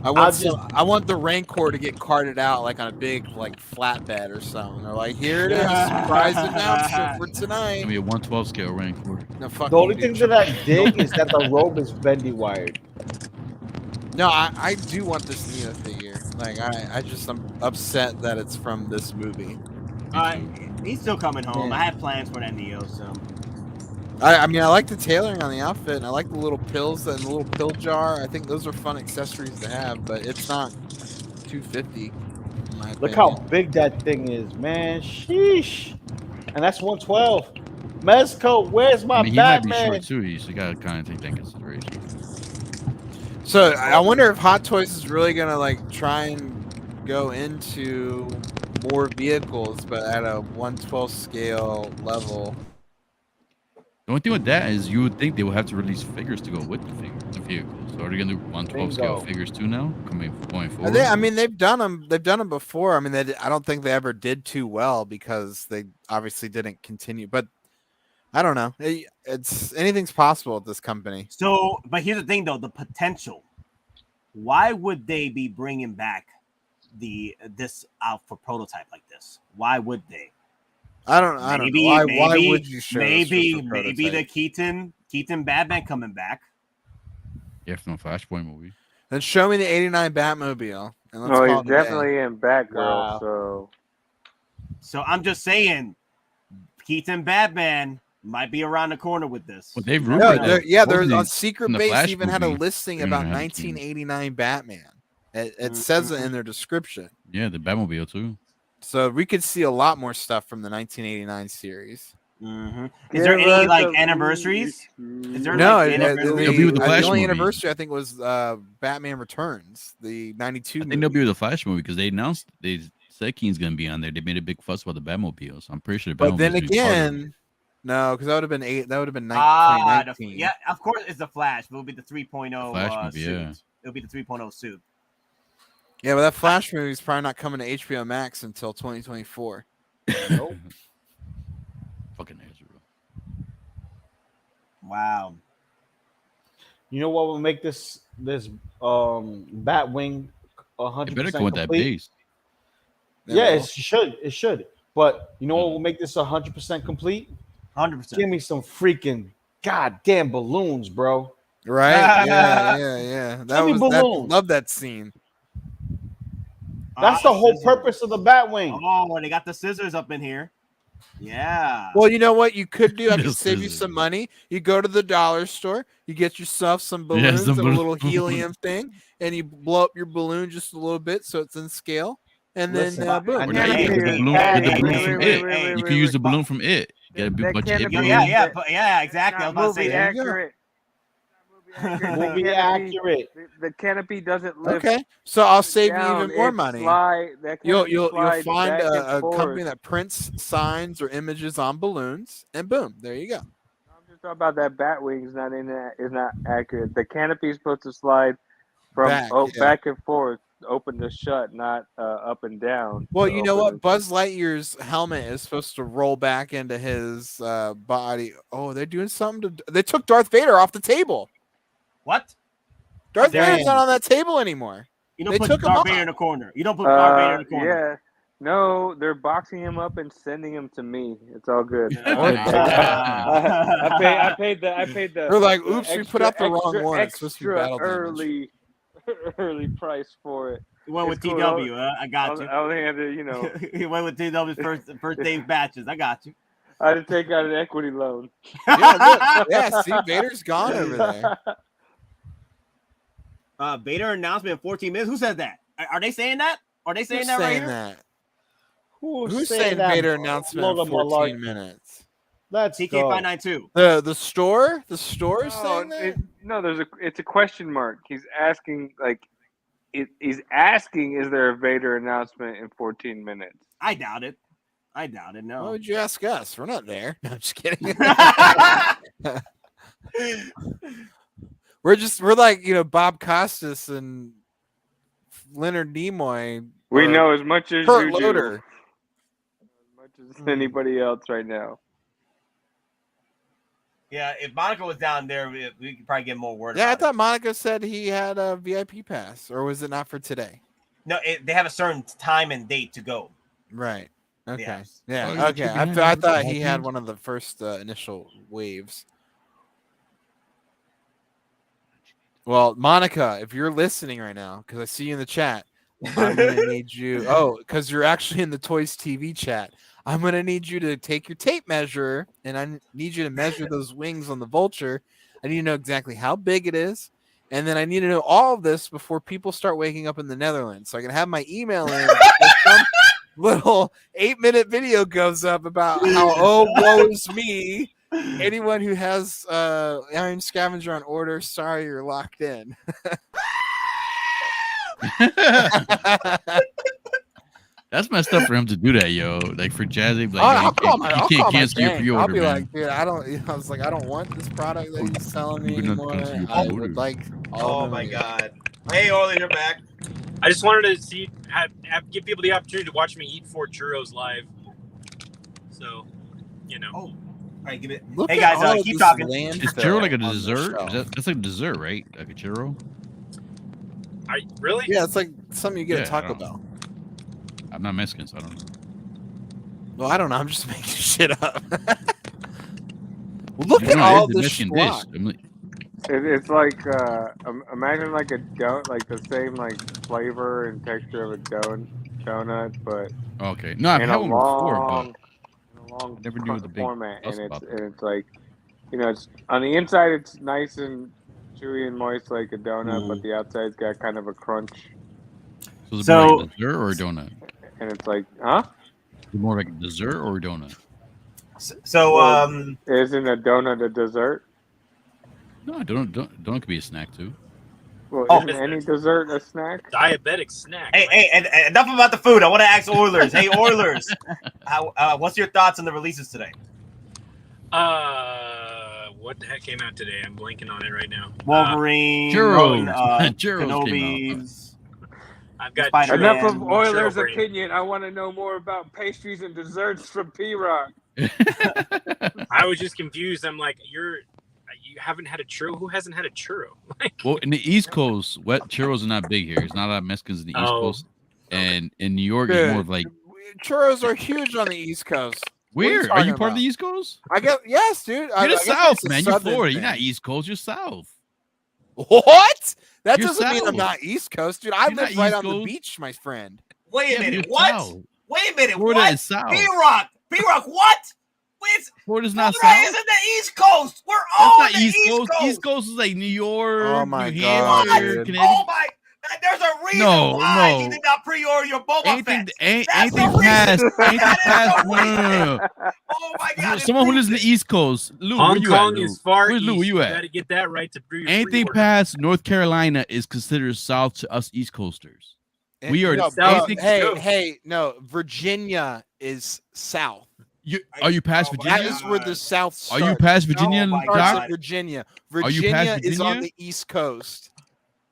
I want the Rancor to get carted out like on a big like flatbed or something. They're like, here it is, surprise announcement for tonight. Give me a 112 scale Rancor. No, fuck The only you, thing dude. that I dig is that the robe is bendy wired. No, I do want this Neo figure. Like I'm upset that it's from this movie. He's still coming home. Yeah. I have plans for that Neo, so. I mean, I like the tailoring on the outfit, and I like the little pills and the little pill jar. I think those are fun accessories to have, but it's not $250. In my Look opinion. how big that thing is, man. Sheesh. And that's 112. Mezco, where's my I mean, he might be Batman? short too. You got to kind of take that in consideration. So I wonder if Hot Toys is really gonna like try and go into more vehicles, but at a 1/12 scale level. The only thing with that is you would think they would have to release figures to go with the vehicles. So are they gonna do 1/12 scale Bingo. figures too now? Going forward. I mean, they've done them. They've done them before. I mean, I don't think they ever did too well because they obviously didn't continue. But I don't know. It's anything's possible at this company. So, but here's the thing, though: the potential. Why would they be bringing back this out for prototype like this? Why would they? I don't know. Why would you show maybe the Keaton Batman coming back. Yeah, from a Flashpoint movie. Then show me the '89 Batmobile. And let's Oh, call he's it a day. definitely in Batgirl. Wow. So I'm just saying, Keaton Batman might be around the corner with this. Well, they've No, rumored there's on Secret from the Base Flash even had a movie, listing they're gonna about have it soon. 1989 Batman. It says it in their description. Yeah, the Batmobile too. So we could see a lot more stuff from the 1989 series. Mm-hmm. Is there any like anniversaries? Is there No, like, They'll be with the Flash the only movie. anniversary I think was Batman Returns, the '92. I think they'll be with the Flash movie because they said Keen's gonna be on there. They made a big fuss about the Batmobile, so I'm pretty sure. The But then Batmobile's gonna be part of it. again, no, because that would have been That would have been 2019. yeah, of course it's the Flash, but it'll be the 3.0 Flash movie, suit. yeah. It'll be the 3.0 suit. Yeah, but that Flash movie is probably not coming to HBO Max until 2024. Nope. Fucking Ezra. Wow. You know what will make this Batwing 100% They better go with that complete? base. Yeah, it should. It should. But you know what will make this 100% complete? 100%. Give me some freaking goddamn balloons, bro. Right? Yeah. Give me balloons. Love that scene. That's the whole purpose of the Batwing. Oh, they got the scissors up in here. Yeah. Well, you know what you could do? I could This save you is- some money. You go to the dollar store, you get yourself some balloons some and a balloons. little helium thing, and you blow up your balloon just a little bit so it's in scale. And Listen, then boom. Or I now you need can to use the be balloon, added. get the balloon Wait, from wait, it. wait, You wait, can use wait. the balloon from it. Get a big That bunch of it can't be- balloons. Yeah, exactly. I was about to say Movie that. accurate. Movie The accurate. The canopy doesn't lift. Okay, so I'll save you down, even more it money. that You'll canopy you'll slides find back and a company forth. that prints signs or images on balloons, and boom, there you go. I'm just talking about that Batwing is not in that. Is not accurate. The canopy is supposed to slide from Back, yeah. back and forth, open to shut, not up and down. Well, to you know open what? and- Buzz Lightyear's helmet is supposed to roll back into his body. Oh, they're doing something to. They took Darth Vader off the table. What? Darth Damn. Vader's not on that table anymore. You don't They put took him Darth off. Vader in the corner. You don't put Darth Vader in the corner. Yeah. No, they're boxing him up and sending him to me. It's all good. I paid the. They're like, oops, we extra- put out the wrong extra- one. It's supposed to be extra battle damage. early price for it. You went with It's cool. TW. I got you. I only had to, you know, You went with TW's first day batches. I got you. I had to take out an equity loan. Yeah, see, Vader's gone over there. Vader announcement in 14 minutes. Who said that? Are they saying that? Are they saying Who's that right saying here? that? Who's Who's saying saying that? Vader announcement in Lola 14 Malarkey. minutes? Let's go. TK592. The store? The store is No, saying that? no, it's a question mark. He's asking he's asking, is there a Vader announcement in 14 minutes? I doubt it. No. Why would you ask us? We're not there. No, I'm just kidding. we're like, you know, Bob Costas and Leonard Nimoy. We or know as much as Kurt you Loder. do. As much as anybody else right now. Yeah, if Monica was down there, we could probably get more word. Yeah, I about thought Monica said he had a VIP pass, or was it not for today? No, they have a certain time and date to go. Right. Okay. Yes. Yeah. Oh, Okay. I thought he had one of the first initial waves. Well, Monica, if you're listening right now, because I see you in the chat, I'm gonna need you. Oh, because you're actually in the Toys TV chat. I'm gonna need you to take your tape measure, and I need you to measure those wings on the Vulture. I need to know exactly how big it is, and then I need to know all of this before people start waking up in the Netherlands, so I can have my email in. Some little 8-minute video goes up about how woe is me. Anyone who has Iron Scavenger on order, sorry, you're locked in. That's messed up for him to do that, yo. Like for Jazzy, like you can't cancel your pre-order. I'll be man. like, dude, I was like, I don't want this product that he's selling me anymore. I would like. Oh my god! Hey, Orly, you're back. I just wanted to see, give people the opportunity to watch me eat 4 churros live. So, you know. Oh, all right, give it. Look Hey at guys, all keep this talking. landfill Is churro like a on the dessert? shelf. That's like a dessert, right? Like a churro? Really? Yeah, it's like something you get Yeah, at Taco Bell. I'm not Mexican, so I don't know. Well, I don't know. I'm just making shit up. Well, look You at know, all it's a this Mexican dish. schlock. I'm like, It's like imagine like a like the same like flavor and texture of a donut, but okay. No, I've in had a one before, long, but in a long never knew the big format, fuss and about it's like, you know, it's on the inside it's nice and chewy and moist like a donut, but the outside's got kind of a crunch, So is it more like a dessert or a donut? and it's like, huh? Is it more like a dessert or a donut? So, isn't a donut a dessert? No, donut could be a snack too. Well, Oh. isn't any dessert a snack? Diabetic snack. Hey, and enough about the food. I want to ask Oilers. Hey, Oilers, what's your thoughts on the releases today? What the heck came out today? I'm blanking on it right now. Wolverine, Churros. Churros Kenobis. I've got Spider-Man, Churros. Enough of Oilers' Churro brain. opinion. I want to know more about pastries and desserts from P-Rock. I was just confused. I'm like, you haven't had a churro? Who hasn't had a churro? Well, in the East Coast, wet churros are not big here. It's not a lot of Mexicans in the East Coast, and in New York, it's more of like Churros are huge on the East Coast. where are you part of the East Coast? I guess yes, dude. You're the South, it's a man. You're Southern Florida. You're thing. not East Coast. You're South. What? That You're doesn't mean I'm South. not East Coast, dude. I You're live not right East on the Coast. beach, my friend. Wait a Yeah, but minute. you're What? South. Wait a minute. Florida What? is South. P-Rock. P-Rock. What? Wait, Florida's not Florida South. isn't the East Coast. We're That's all not in the East Coast. East Coast is like New York, Oh my New God, Hampshire, dude. Connecticut. Oh my! There's a reason No, why no. you did not pre-order your Boba Anything, Fett. anything past, anything past. No. Oh my God! Someone who lives in the East Coast, Lou, where Hong you Kong at, Lou? is far Where's east. Lou? Where you You at? got to get that right to pre. Anything past North Carolina is considered South to us East Coasters. We are No, anything. no. Virginia is South. Are you past Virginia? That is where the South starts. Are you past Virginia, Starts Doc? at Virginia. Are you past Virginia is on Virginia? the East Coast.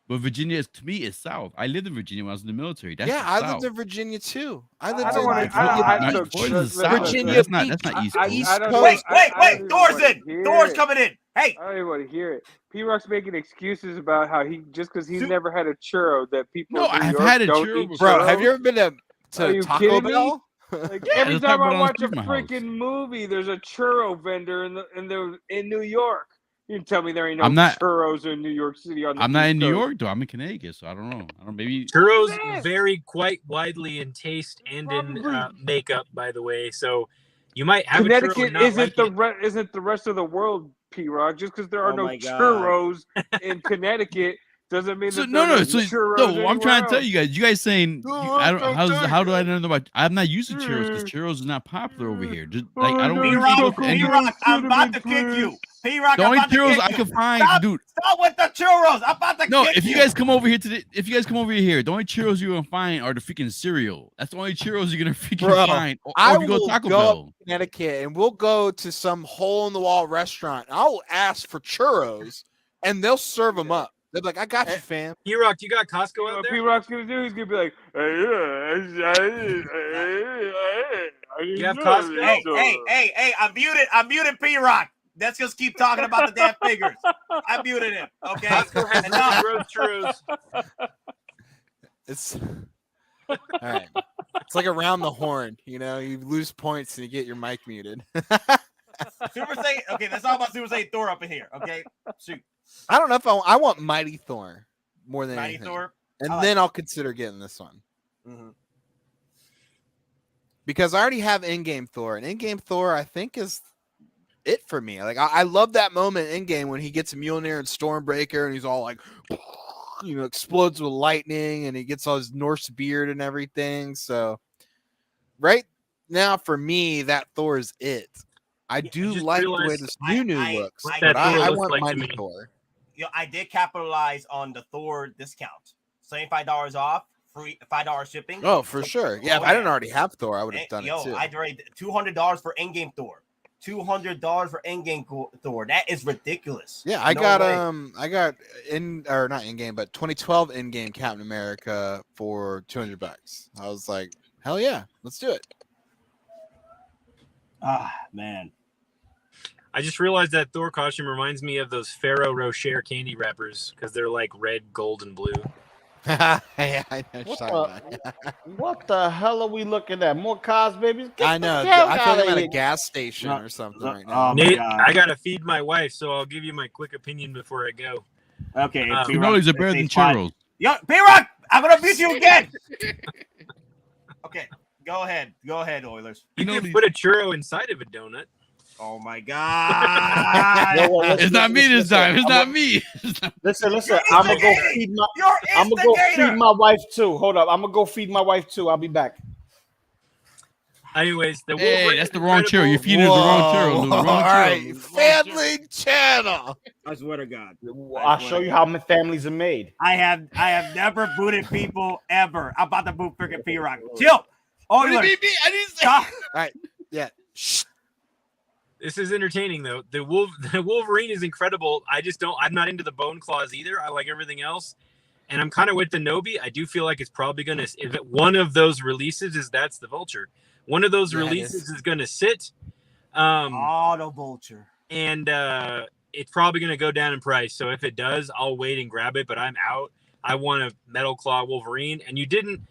But Virginia is, to me, is South. I lived in Virginia when I was in the military. That's Yeah, the I South. lived in Virginia too. I lived I don't in wanna- Virginia. I- Not- Florida's the South. Virginia That's not Beach. East Coast. East I don't- Coast. Wait! Doors in. Doors coming in. Hey. I don't even want to hear it. P-Rock's making excuses about how he just because he's never had a churro that people. No, in New I've York had a don't churro eat before. Bro, have churros. you ever been to Are you Taco kidding me? Bell? Like Yeah, every there's time Taco I Bell watch a in my house. freaking movie, there's a churro vendor in New York. You can tell me there ain't no I'm not- churros in New York City on the I'm not East in New Coast. York though. I'm in Connecticut, so I don't know. Maybe Churros vary quite widely in taste and in makeup, by the way. So you might have a churro Connecticut and not isn't like it. isn't the rest of the world, P-Rock. Just because there are Oh no my God. churros in Connecticut doesn't mean So that no. there So isn't churros no. I'm trying to tell anywhere you guys saying I don't. How do I know about? I'm not used to Hmm. churros because churros is not popular over here. Just like I don't. P-Rock, usually go for any- P-Rock, I'm about to kick you. P-Rock, The I'm only about to churros kick I you. can find, Stop, dude. Stop with the churros. I'm about to No, kick if you guys come over here if you guys come over here, the only churros you're gonna find are the freaking cereal. That's the only churros you're gonna freaking Bro, find. Or I if you go will to Taco go Bell. up to Connecticut and we'll go to some hole in the wall restaurant. And I will ask for churros, and they'll serve them up. They're like, "I got you, fam." P-Rock, you got Costco out What there? P-Rock's gonna do? He's gonna be like, You have Costco? Hey, I'm muted. I'm muted, P-Rock. let's just keep talking about the damn figures. I muted him. Okay. And now, It's all right. It's like around the horn, you know. You lose points and you get your mic muted. Super Saiyan. Okay, let's talk about Super Saiyan Thor up in here. Okay, shoot. I don't know if I want Mighty Thor more than Mighty anything. Thor. And I then like I'll consider getting this one. Mm-hmm. Because I already have in-game Thor, and in-game Thor I think is it for me. Like I love that moment in-game when he gets Mjolnir and Stormbreaker, and he's all like, you know, explodes with lightning, and he gets all his Norse beard and everything. So right now for me, that Thor is it. I do like the way this new looks, but I want like Mighty Thor. You know, I did capitalize on the Thor discount. $75 off, free $5 shipping. Oh, for sure. Yeah, if I didn't already have Thor, I would have done it too. I already $200 for in-game Thor. $200 for in-game Thor. That is ridiculous. Yeah, I got not in-game, but 2012 in-game Captain America for $200. I was like, hell yeah, let's do it. Ah, man. I just realized that Thor costume reminds me of those Ferrero Rocher candy wrappers because they're like red, gold, and blue. Yeah, I know. What the hell are we looking at? More cars, babies? I know. I feel like I'm at a gas station or something right now. Nate, I gotta feed my wife, so I'll give you my quick opinion before I go. Okay. Cannolis are better than churros. Yo, P-Rock, I'm gonna beat you again. Okay, go ahead, Oilers. You can put a churro inside of a donut. Oh my God! It's not me this time. It's not me. Listen. I'm gonna go feed my wife too. Hold up. I'm gonna go feed my wife too. I'll be back. Anyways, hey, that's the wrong churro. You're feeding the wrong churro. Lou. Wrong All churro. right, family channel. I swear to God. I'll show you how my families are made. I have never booted people ever. I'm about to boot freaking P-Rock. Chill. Oilers. I didn't say. All right. Yeah. Shh. This is entertaining though. The Wolverine is incredible. I'm not into the bone claws either. I like everything else. And I'm kind of with the Kenobi. I do feel like it's probably going to, if one of those releases that's the Vulture. One of those releases is going to sit. The Vulture. And it's probably going to go down in price. So if it does, I'll wait and grab it, but I'm out. I want a Metal Claw Wolverine. And you didn't,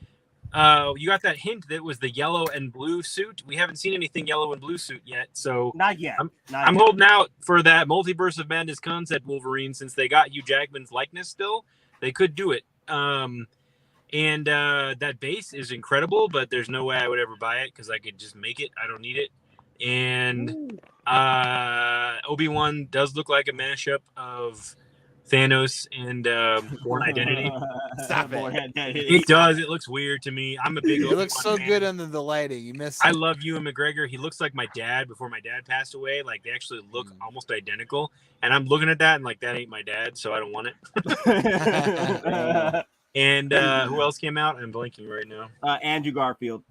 you got that hint that it was the yellow and blue suit. We haven't seen anything yellow and blue suit yet. So not yet. I'm holding out for that Multiverse of Madness concept Wolverine since they got Hugh Jackman's likeness still. They could do it. And that base is incredible, but there's no way I would ever buy it because I could just make it. I don't need it. And Obi-Wan does look like a mashup of Thanos and Born Identity. Stop it. It does. It looks weird to me. I'm a big It looks so good under the lighting. You missed it. I love Ewan McGregor. He looks like my dad before my dad passed away. Like they actually look almost identical. And I'm looking at that and like that ain't my dad, so I don't want it. And who else came out? I'm blanking right now. Andrew Garfield.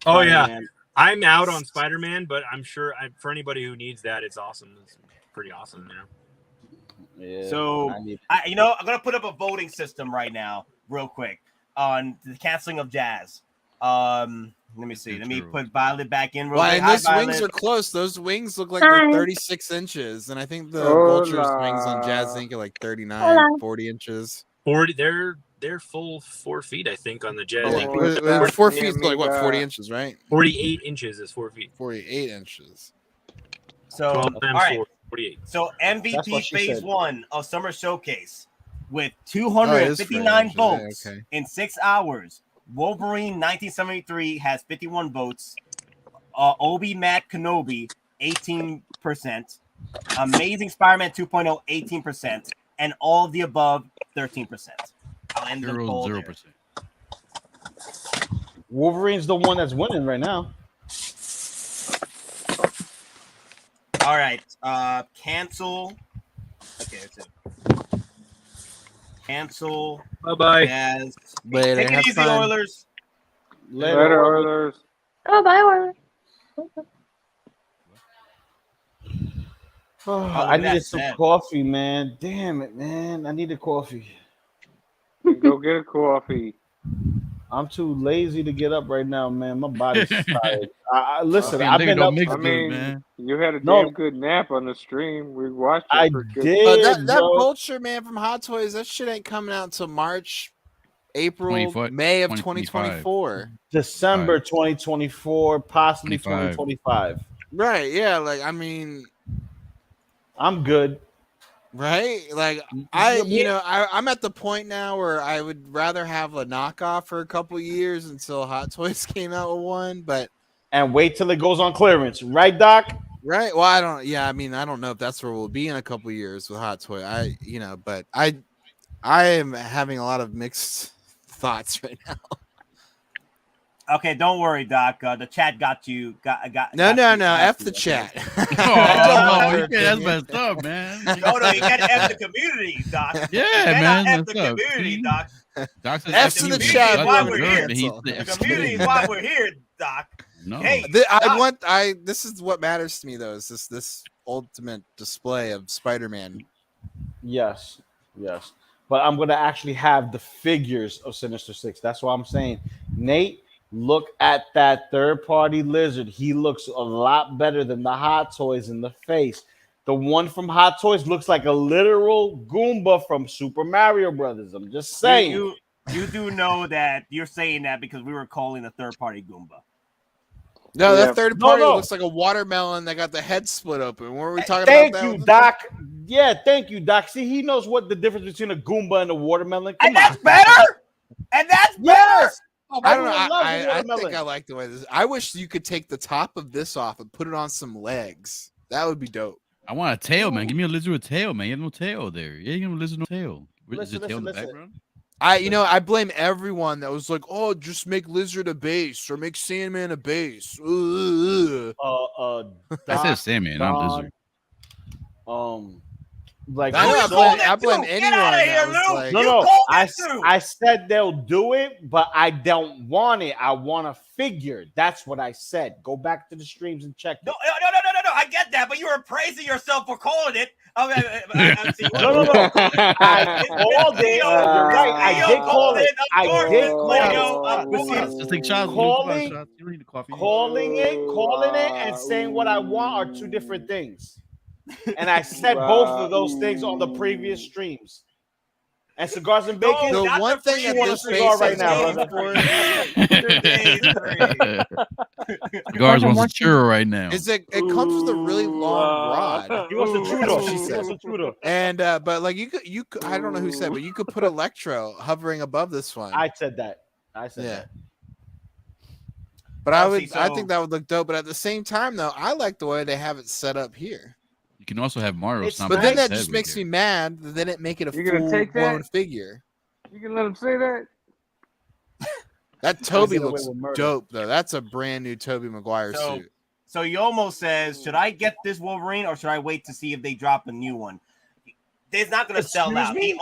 Oh yeah. I'm out on Spider-Man, but I'm sure for anybody who needs that, it's awesome. It's pretty awesome, you know. Yeah, so, I'm going to put up a voting system right now, real quick, on the canceling of Jazz. Let me see. Let me put Violet back in. Well, and those wings are close. Those wings look like they're 36 inches, and I think the Vulture's wings on Jazz Inc. are like 39, 40 inches. 40. They're full 4 feet, I think, on the Jazz. 4 feet is like what, 40 inches, right? 48 inches is 4 feet. 48 inches. So, 12 times all right. 4, 48. So MVP Phase 1 of Summer Showcase with 259 votes in 6 hours. Wolverine 1973 has 51 votes. Obi-Wan Kenobi 18%. Amazing Spider-Man 2.0 18%. And all of the above 13%. I'll end the poll 0%. Wolverine's the one that's winning right now. All right. Cancel. Okay, that's it. Cancel. Bye-bye. Yes. Later. Take it easy, Oilers. Later, Oilers. Oh, bye, Oilers. Oh, I needed some coffee, man. Damn it, man. I needed coffee. Go get a coffee. I'm too lazy to get up right now, man. My body's tired. Listen, Okay, I've nigga been don't up. mix I good, mean, man. you had a No. damn good nap on the stream. We watched it I for good. did, that bro. Vulture man from Hot Toys, that shit ain't coming out until March, April, 24 May of 2025. 2024. December 2024, possibly 25. 2025. Right? Yeah. Like, I mean, I'm good. right? Like, I'm at the point now where I would rather have a knockoff for a couple years until Hot Toys came out with one, but And wait till it goes on clearance, right, Doc? right. Well, I don't know if that's where we'll be in a couple years with Hot Toy. But I am having a lot of mixed thoughts right now. Okay, don't worry, Doc. The chat got you. No. F the chat. That's messed up, man. No, you gotta F the community, Doc. Yeah, you man. F the That's up. community, Doc. Doc says F's in the chat. Why we're here. The The community is why we're here, Doc. No. Hey, This is what matters to me, though. Is this ultimate display of Spider-Man? Yes. But I'm gonna actually have the figures of Sinister Six. That's what I'm saying. Nate, look at that third-party lizard. He looks a lot better than the Hot Toys in the face. The one from Hot Toys looks like a literal Goomba from Super Mario Brothers. I'm just saying. You do know that you're saying that because we were calling a third-party Goomba. No, that third party No. looks like a watermelon that got the head split open. What were we talking Thank about? you, Doc. Yeah, thank you, Doc. See, he knows what the difference between a Goomba and a watermelon. Come And that's on. better. And that's Yes. I don't know. Everyone loves a I watermelon. think I like the way this. I wish you could take the top of this off and put it on some legs. That would be dope. I want a tail, man. Give me a lizard with a tail, man. You have no tail there. Yeah, you have a lizard no tail. Is Listen, the tail in the listen. background? I blame everyone that was like, oh, just make Lizard a base or make Sandman a base. I said Sandman, not lizard. Like I blame anyone. That was like, no. I said they'll do it, but I don't want it. I want a figure. That's what I said. Go back to the streams and check. No. I get that, but you were praising yourself for calling it. No. I called it. You're right. I did call it. I did call it. Just take shots. Calling You don't need the coffee. calling it, and saying what I want are two different things. And I said both of those things on the previous streams. And cigars and bacon. The one thing that this cigar base right now, Cigars wants a churro right now. is it comes with a really long rod. He wants a churro. She said. And but like you could I don't know who said, but you could put Electro hovering above this one. I said that. that. But I think that would look dope. But at the same time, though, I like the way they have it set up here. You can also have Mario. But then that just makes me mad. Then it make it a full-blown figure. You can let him say that. That Toby looks dope, though. That's a brand new Tobey Maguire suit. So Yomo says, should I get this Wolverine or should I wait to see if they drop a new one? It's not going to sell out. The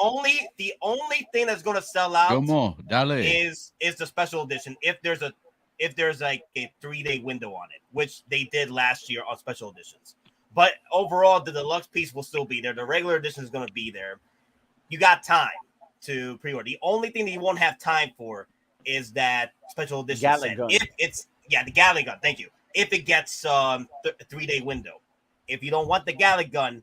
only thing that's going to sell out is the special edition. If there's like a 3-day window on it, which they did last year on special editions. But overall, the deluxe piece will still be there. The regular edition is going to be there. You got time to pre-order. The only thing that you won't have time for is that special edition set. If it's the Galley gun. Thank you. If it gets 3-day window. If you don't want the Galley gun,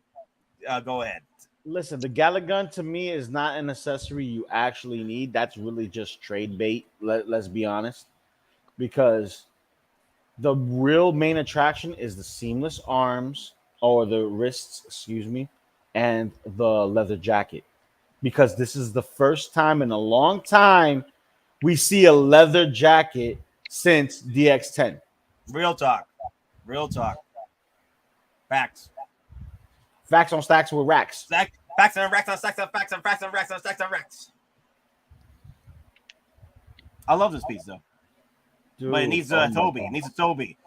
go ahead. Listen, the Galley gun to me is not an accessory you actually need. That's really just trade bait. Let's be honest, because the real main attraction is the seamless arms. Or the wrists, excuse me, and the leather jacket. Because this is the first time in a long time we see a leather jacket since DX10. Real talk. Facts. Facts on stacks with racks. Facts on racks on stacks on facts on facts on racks on stacks on racks. I love this piece though. Dude, but it needs a Toby. It needs a Toby.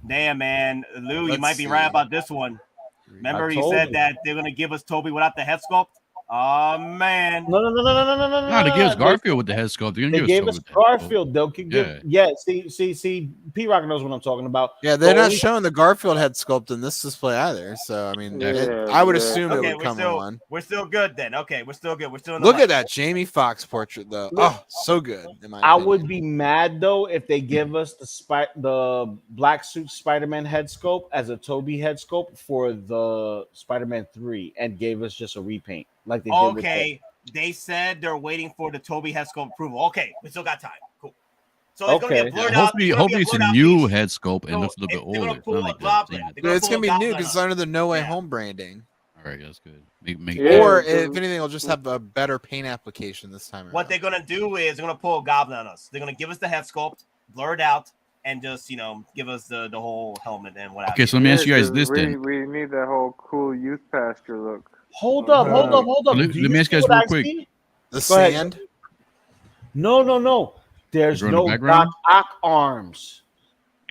Damn, man. Lou, you might be right about this one. Remember, he said that they're going to give us Toby without the head sculpt? Oh man. No. No, they gave us Garfield with the head sculpt. They're gonna They give gave us us Toby with the head sculpt. Garfield. They'll give. Yeah. See. P Rock knows what I'm talking about. Yeah, they're The not only- showing the Garfield head sculpt in this display either. So I mean, I would assume it would come in one. We're still good then. Okay, we're still good. We're still in the Look light. at that Jamie Foxx portrait though. Oh, so good. In my I opinion. would be mad though if they give us the black suit Spider-Man head sculpt as a Toby head sculpt for the Spider-Man 3 and gave us just a repaint like they did with Okay, they said they're waiting for the Toby head sculpt approval. Okay, we still got time. Cool. So it's gonna be a blurred out. Hopefully it's a new head sculpt and looks a little bit older. It's not like that. Yeah, it's gonna be new because it's under the No Way Home branding. All right, that's good. Or if anything, it'll just have a better paint application this time around. What they're gonna do is they're gonna pull a goblin on us. They're gonna give us the head sculpt, blur it out, and just give us the whole helmet and whatever. Okay, so let me ask you guys this we, then. We need that whole cool youth pasture look. Hold up. Let me ask you guys real quick. The Go ahead. sand? No. There's Is there in the no background? Doc Ock arms.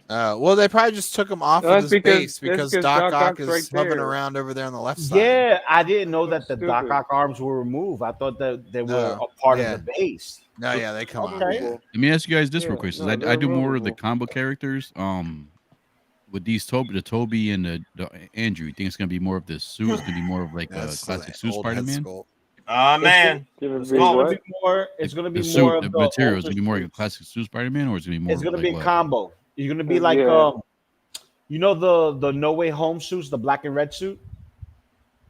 Well, they probably just took him off That's of his base because because Doc Ock Ock's is right hovering there. around over there on the left side. Yeah, I didn't know that the Stupid. Doc Ock arms were removed. I thought that they were No, a part yeah. of the base. No, yeah, they come Okay. on. Let me ask you guys this real quick. Since no, I do they're more of the removable. combo characters. With these the Toby and the Andrew, you think it's gonna be more of the suit? It's gonna be more of like a That's classic the suit old head Spider-Man. sculpt. Oh man. It's gonna be more. It's gonna be The more suit, of the the material is older gonna be more like a suits. classic suit Spider-Man, or is it gonna be more? It's gonna like be a what? combo. You're gonna be like Yeah. the No Way Home suits, the black and red suit,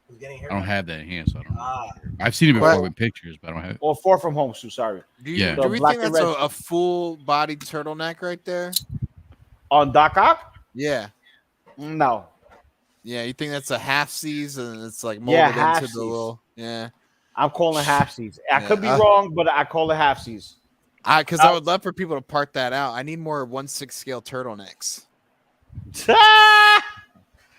Who's getting here? I don't have that in hand, so I don't know. Ah. I've seen it before What? with pictures, but I don't have it. or Far From Home suit. Sorry, Do, you, Yeah. do The we black think and that's red a full-bodied turtleneck right there? on Doc Ock. Yeah. No, Yeah, you think that's a half C's and it's like molded Yeah, into half-Cs. the little I'm calling half C's. I could be Yeah. wrong, but I call it half C's. Because I would love for people to part that out. I need more 1/6 scale turtlenecks.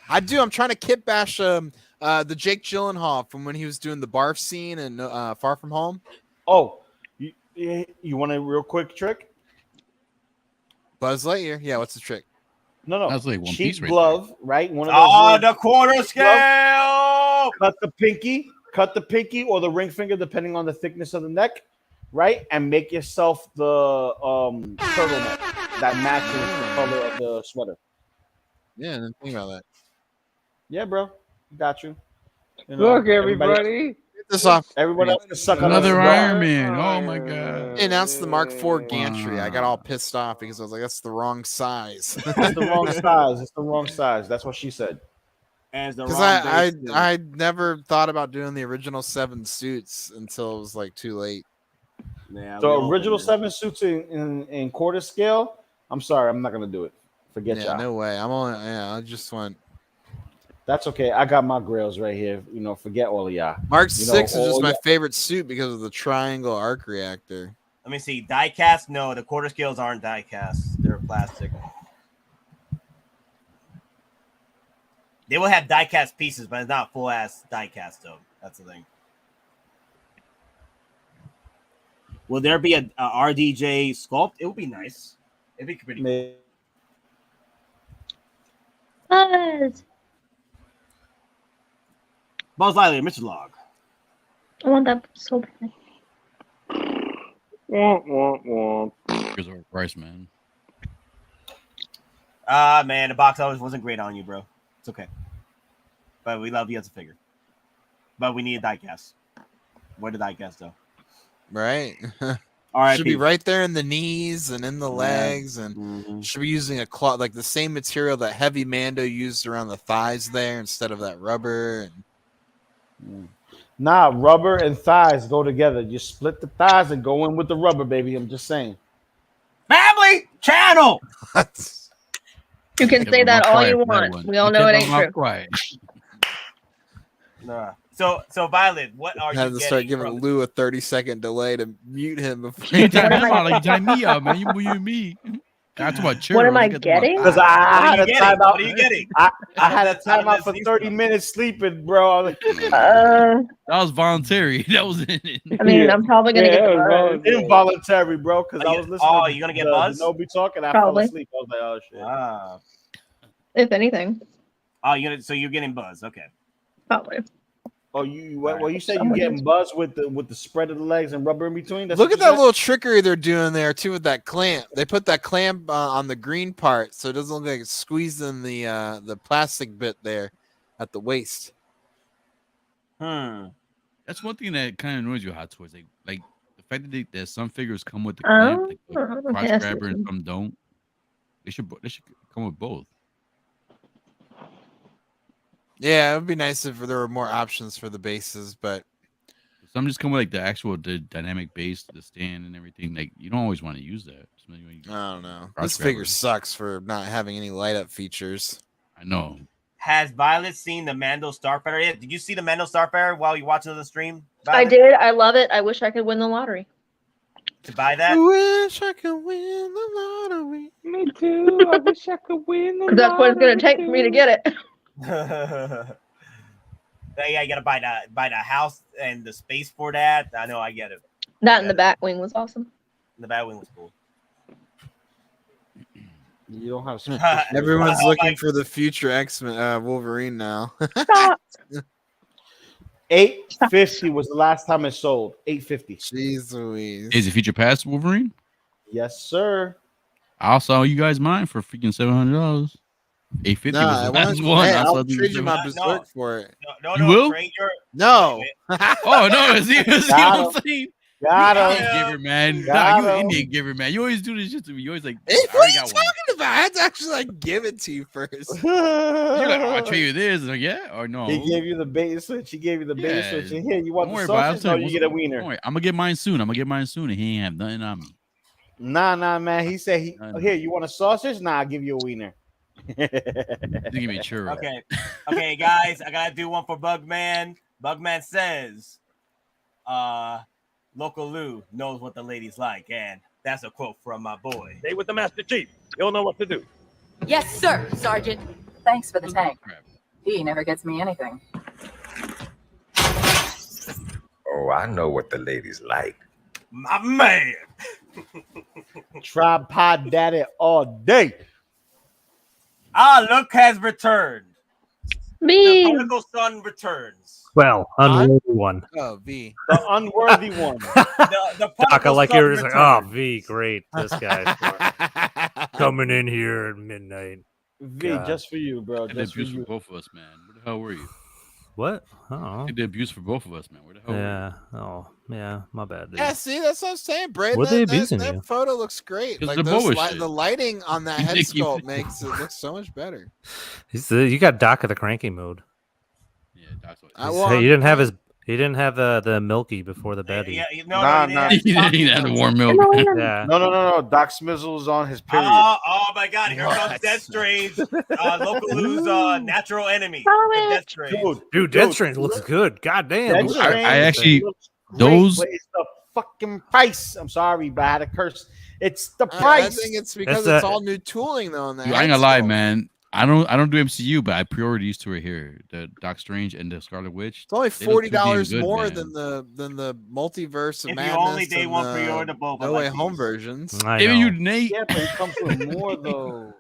I do. I'm trying to kit bash the Jake Gyllenhaal from when he was doing the barf scene in Far From Home. Oh, you want a real quick trick? Buzz Lightyear. Yeah, what's the trick? No. That's like one Cheap piece right glove, right? One of those. Oh, little the quarter glove. scale. Cut the pinky or the ring finger, depending on the thickness of the neck, right? And make yourself the turtleneck that matches the color of the sweater. Yeah, I didn't think about that. Yeah, bro, got you. You know, Look, everybody. Get this off. Everybody else can suck on Another us. Iron Man. Oh my god. They announced the Mark IV gantry. I got all pissed off because I was like, that's the wrong size. It's the wrong size. It's the wrong size. That's what she said. As the Because wrong base, too. I never thought about doing the original 7 suits until it was like too late. Yeah, we The all original did. 7 suits in quarter scale. I'm sorry, I'm not gonna do it. Forget Yeah, y'all. no way. I just went. That's okay. I got my grails right here. You know, forget all of y'all. Mark You know, 6 is all just my y'all- favorite suit because of the triangle arc reactor. Let me see. Die cast? No, the quarter scales aren't die cast. They're plastic. They will have die cast pieces, but it's not full ass die cast though. That's the thing. Will there be a RDJ sculpt? It would be nice. It'd be pretty cool. Buzz Lightyear, Mr. Log. I want that so bad. Here's our price, man. Man, the box always wasn't great on you, bro. It's okay. But we love you as a figure. But we need a die cast. Where the die cast though? Right? R.I.P. Should be right there in the knees and in the legs, and should be using a cloth, like the same material that Heavy Mando used around the thighs there instead of that rubber. And Nah, rubber and thighs go together. You split the thighs and go in with the rubber, baby. I'm just saying. Family channel. You can say that all you want. We all know it ain't true. Quiet. Nah. So Violet, what are had you to start getting giving from Lou a 30-second delay to mute him before. You time him out like you time me out, man. You me. That's what churros. What am I Get the getting? Because What I are had you a getting? timeout. What are you getting? I had a Out of timeout this for new 30 stuff. minutes sleeping, bro. That was voluntary. That was in it. I mean, I'm probably gonna get the buzz. Involuntary, bro, because I was listening. Oh, you gonna get Buzz? Kenobi talking. I Probably. fell asleep. I was like, oh shit. Ah. If anything, Oh, so you're getting Buzz. Okay. probably. Oh, you said you getting buzzed with the spread of the legs and rubber in between. That's Look what at you that said? little trickery they're doing there too with that clamp. They put that clamp on the green part, so it doesn't look like it's squeezing the plastic bit there at the waist. That's one thing that kind of annoys you, Hot Toys. Like the fact that that some figures come with the clamp, like crotch yes. grabber, and some don't. They should come with both. Yeah, it would be nice if there were more options for the bases, but Some just come with like the actual dynamic base, the stand, and everything. Like you don't always want to use that. I don't know. Crotch This figure grabber. sucks for not having any light up features. I know. Has Violet seen the Mando Starfighter yet? Did you see the Mando Starfighter while you watching the stream? I Violet? did. I love it. I wish I could win the lottery. To buy that? I wish I could win the lottery. Me too. I wish I could win the That's what it's going to take for me to get it. Yeah, you gotta buy the house and the space for that. I know, I get it. That in the back wing was awesome. The Batwing was cool. You don't have. Everyone's looking for the future X-Men Wolverine now. $850 was the last time it sold. $850. Jeez Louise. Is it Future Past Wolverine? Yes, sir. I'll sell you guys mine for freaking $700. $850 Nah, was the last hey, one. I'll trade you my Berserk for it. You will? Trade your... No. Oh no! See what I'm saying? Got him. Indian giver, man. Got Nah, you him. Indian giver, man. You always do this shit to me. You always like. Hey, I what are already you got talking one. about? I had to actually like give it to you first. You're like, oh, I'll trade you this. Like, yeah or no? He gave you the bait switch. He gave you the bait Yeah. switch. And here, you want Don't the worry about it. sausage? No, you get a wiener. Don't worry. I'm gonna get mine soon. And he ain't have nothing on me. Nah, man. He said, here, you want a sausage? Nah, I'll give you a wiener. Give me a churro. Okay, guys, I gotta do one for Bugman. Bugman says, Loco Lu knows what the ladies like, and that's a quote from my boy. Stay with the Master Chief. You'll know what to do. Yes, sir, Sergeant. Thanks for the tank. He never gets me anything. Oh, I know what the ladies like. My man. Tripod daddy all day. Look has returned. Me. The prodigal son returns. Well, unworthy one. Oh, V. The unworthy one. The Doc, I prodigal like son yours. Like, oh, returns. V, great. This guy's smart. Coming in here at midnight. V, God. just for you, bro. I did Just for abuse for you. both of us, man. Where the hell were you? What? Oh. I did abuse for both of us, man. Where the hell? Yeah. Oh, yeah. My bad, dude. Yeah, see, that's what I'm saying, Braden. What are they That abusing you? photo looks great. 'Cause Like the those boa shit. the lighting on that You head think you- sculpt makes it look so much better. You got Doc at the cranky mode. Yeah, Doc's like, I He didn't have his. He didn't have the milky before the Betty. Yeah, Nah. he didn't have the warm milk. Yeah. No. Doc Smizzle's on his period. Oh my God! Here comes Death Strange. Loco Lu's natural enemy. The Death Strange. Dude, Death Strange looks good. God damn. Death I Strange actually looks great, those. but it's the fucking price. I'm sorry, but I had to curse. It's the I price. think it's because That's it's all new tooling though. On that I ain't gonna lie, man. I don't do MCU, but I pre-ordered these two right here: the Doc Strange and the Scarlet Witch. It's only They look too damn $40 good, more man. than the multiverse of If you madness. only day and one the pre-order both, I No like Way Home these. versions. I Even know. you, Nate. Yeah, but it comes with more though.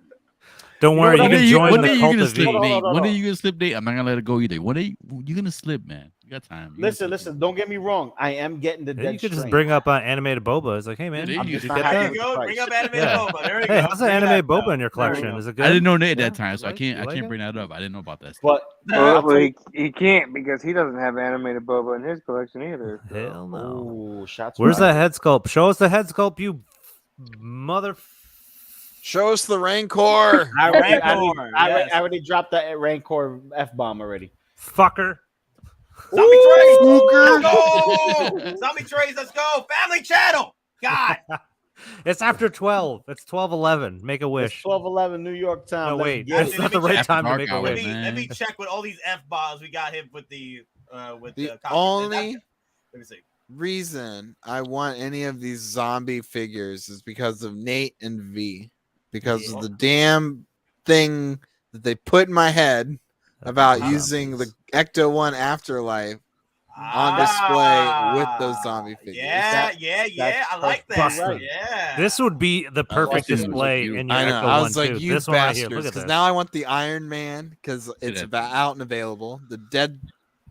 Don't worry, you One can day join one the day cult you're gonna of V. slip, Nate. Hold on. One day you're gonna slip, Nate. I'm not gonna let it go either. One day you're gonna slip, man. You got time. Listen. Don't get me wrong. I am getting the Yeah, Death you could just Strange. bring up animated Boba. It's like, hey man, Yeah, did you you just get not that? happy. There you go. Bring up animated Yeah. Boba. There you Hey, go. how's Bring an it animated up. Boba in your There we collection? go. Is it good? I didn't know Nate at Yeah. that time, so I You can't like it? bring that up. I didn't know about that. Stuff. But Well, he can't because he doesn't have animated Boba in his collection either. Hell no. oh, shots. Where's fired. that head sculpt? Show us the head sculpt, you mother. Show us the Rancor. I Rancor, yes. already dropped that Rancor F bomb already. Fucker. Zombie Trays. Booger. Let's go. Zombie Trays. Let's go. Family channel. God. It's after 12. It's 12:11. Make a It's wish. 12:11 New York time. No, Let's wait. get That's it. not the right time to Dark make a hour, wish. man. Let me check with all these F bombs we got hit with the The comic. only Let me see. reason I want any of these zombie figures is because of Nate and V. Because of the damn thing that they put in my head about using the Ecto 1 Afterlife on display with those zombie figures. Yeah. I like that. busted. Yeah. This would be the perfect this was display cute. in your I know. Ecto I one was like, too. you This one right here. bastards. Look at Because this. now I want the Iron Man because it's Yeah. out and available. The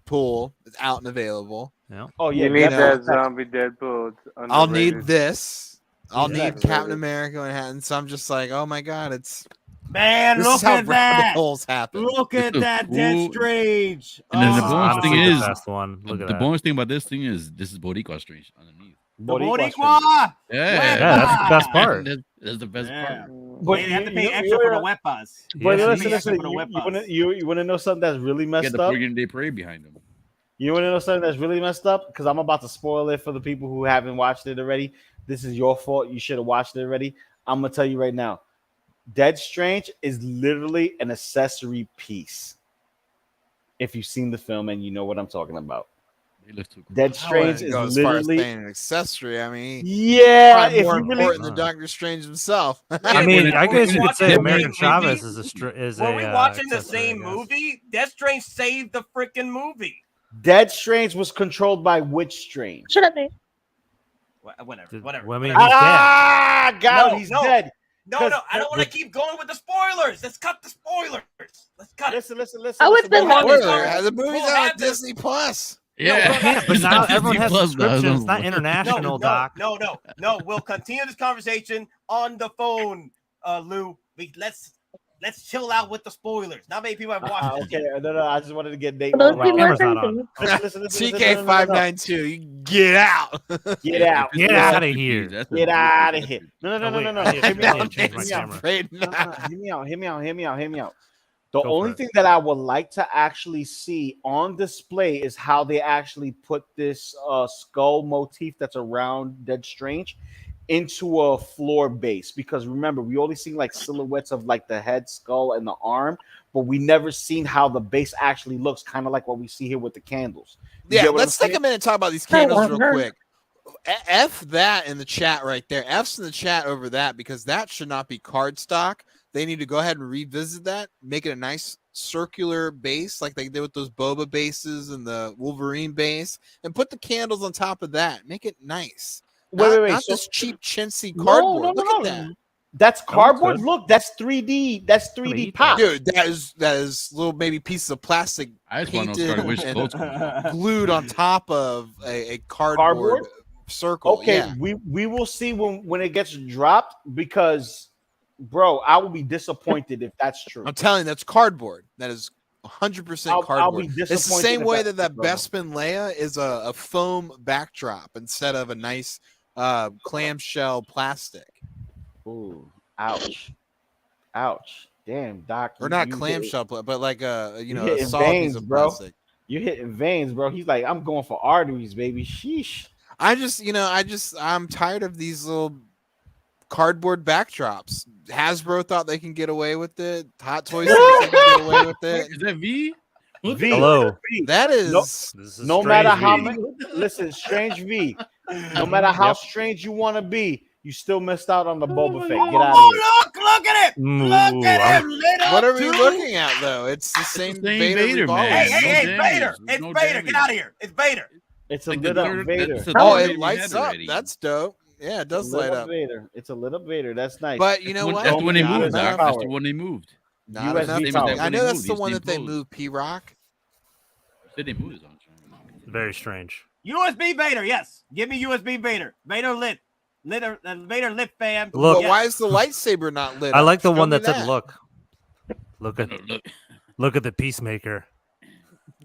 Deadpool is out and available. Yeah. Oh yeah, You need Deadpool. that zombie Deadpool. It's I'll need underrated. this. I'll need Exactly. Captain America and so I'm just like, oh my god, this look is how at rabbit that. holes happen. Look at that, Dead Strange. And then the bonus honestly thing the is, best one. Look at the that. bonus thing about this thing is this is Boricua strange underneath. Boricua. Yeah, that's the best part. That's the best part. But They have to pay you- extra you- for the weapons. But Yes, listen, yes. listen. For the You weapons. want to know something that's really Get messed the up? friggin' Day Parade behind them. You want to know something that's really messed up? Because I'm about to spoil it for the people who haven't watched it already. This is your fault. You should have watched it already. I'm gonna tell you right now. Dead Strange is literally an accessory piece. If you've seen the film and you know what I'm talking about. Dead Strange is go as far as literally saying an accessory. I mean, yeah. probably If more you really important than Doctor Strange himself. I mean, I guess you could say watching American the Chavez movie? is Were a. we watching the accessory, same I guess. movie? Death Strange saved the freaking movie. Dead Strange was controlled by which Strange? Shut up, man. Whatever. Well, I mean, he's Ah, God, No, he's no. dead. No, 'Cause- I don't want to keep going with the spoilers. Let's cut the spoilers. Let's cut Listen. Oh, it's been long Spoiler, enough. the movie's We'll out on have this- Disney Plus. Yeah, but now everyone has Plus, subscriptions. It's not no. international, Doc. No. We'll continue this conversation on the phone, Lou. Let's chill out with the spoilers. Not many people have watched it. Okay, no, I just wanted to get Nate. Those on people round. are Camera's not on. Listen, TK592, you get out. Get out. Get out of here. Get out of here. No. wait, Hear I me need out. to change my Hear me out. camera. Afraid not. Hear me out. The Go only for it. thing that I would like to actually see on display is how they actually put this skull motif that's around Dead Strange into a floor base. Because remember, we only seen like silhouettes of like the head, skull, and the arm, but we never seen how the base actually looks, kind of like what we see here with the candles. You Yeah, get what let's I'm take a saying? minute and talk about these I candles love real her. quick. F that in the chat right there. F's in the chat over that because that should not be card stock. They need to go ahead and revisit that, make it a nice circular base like they did with those Boba bases and the Wolverine base, and put the candles on top of that. Make it nice. Wait. Not So, this cheap chintzy cardboard. Look at that. That's cardboard. good. Look, that's 3D. That's 3D eat pop. Dude, that is little maybe pieces of plastic I just want to painted know which and clothes comes out. glued on top of a cardboard circle. Okay, Yeah. we will see when it gets dropped because, bro, I will be disappointed if that's true. I'm telling you, that's cardboard. That is 100% I'll cardboard. be It's the disappointed same if way that's that true, bro. Bespin Leia is a foam backdrop instead of a nice clamshell plastic. Ooh, ouch. Damn, Doc. Or you- not you clamshell, but like a you a hitting solid veins, piece of bro. plastic. You're hitting veins, bro. He's like, I'm going for arteries, baby. Sheesh. I'm tired of these little cardboard backdrops. Hasbro thought they can get away with it. Hot Toys think they can get away with it. Is that V? V. Hello. V. That is This is No strange matter V. how many, listen, Strange V. No matter how strange you want to be, you still missed out on the Boba Fett. Get out of here. Look at him! Ooh, Look at I'm- him! Lit up What are we too. looking at though? It's the same, same Vader, Vader, we've man. always Hey, seen. it's No Vader! damage. It's No Vader! damage. Get out of here! It's Vader! It's a Like the lit up literal- Vader. that's a Oh, Vader it we lights had up. already. That's dope. Yeah, it does light up. Vader. It's a lit up Vader. That's nice. But you know what? That's the one they Not moved. enough. Doc. That's the one they moved. Not USB enough. power. I know that's the These one same that they pose. moved. P-Rock. Said they moved it on. Very strange. USB Vader, yes. Give me USB Vader. Vader lit. Vader lit, fam. Look, But Yes. why is the lightsaber not lit? I up? like the Show one me that said, Look at the Peacemaker.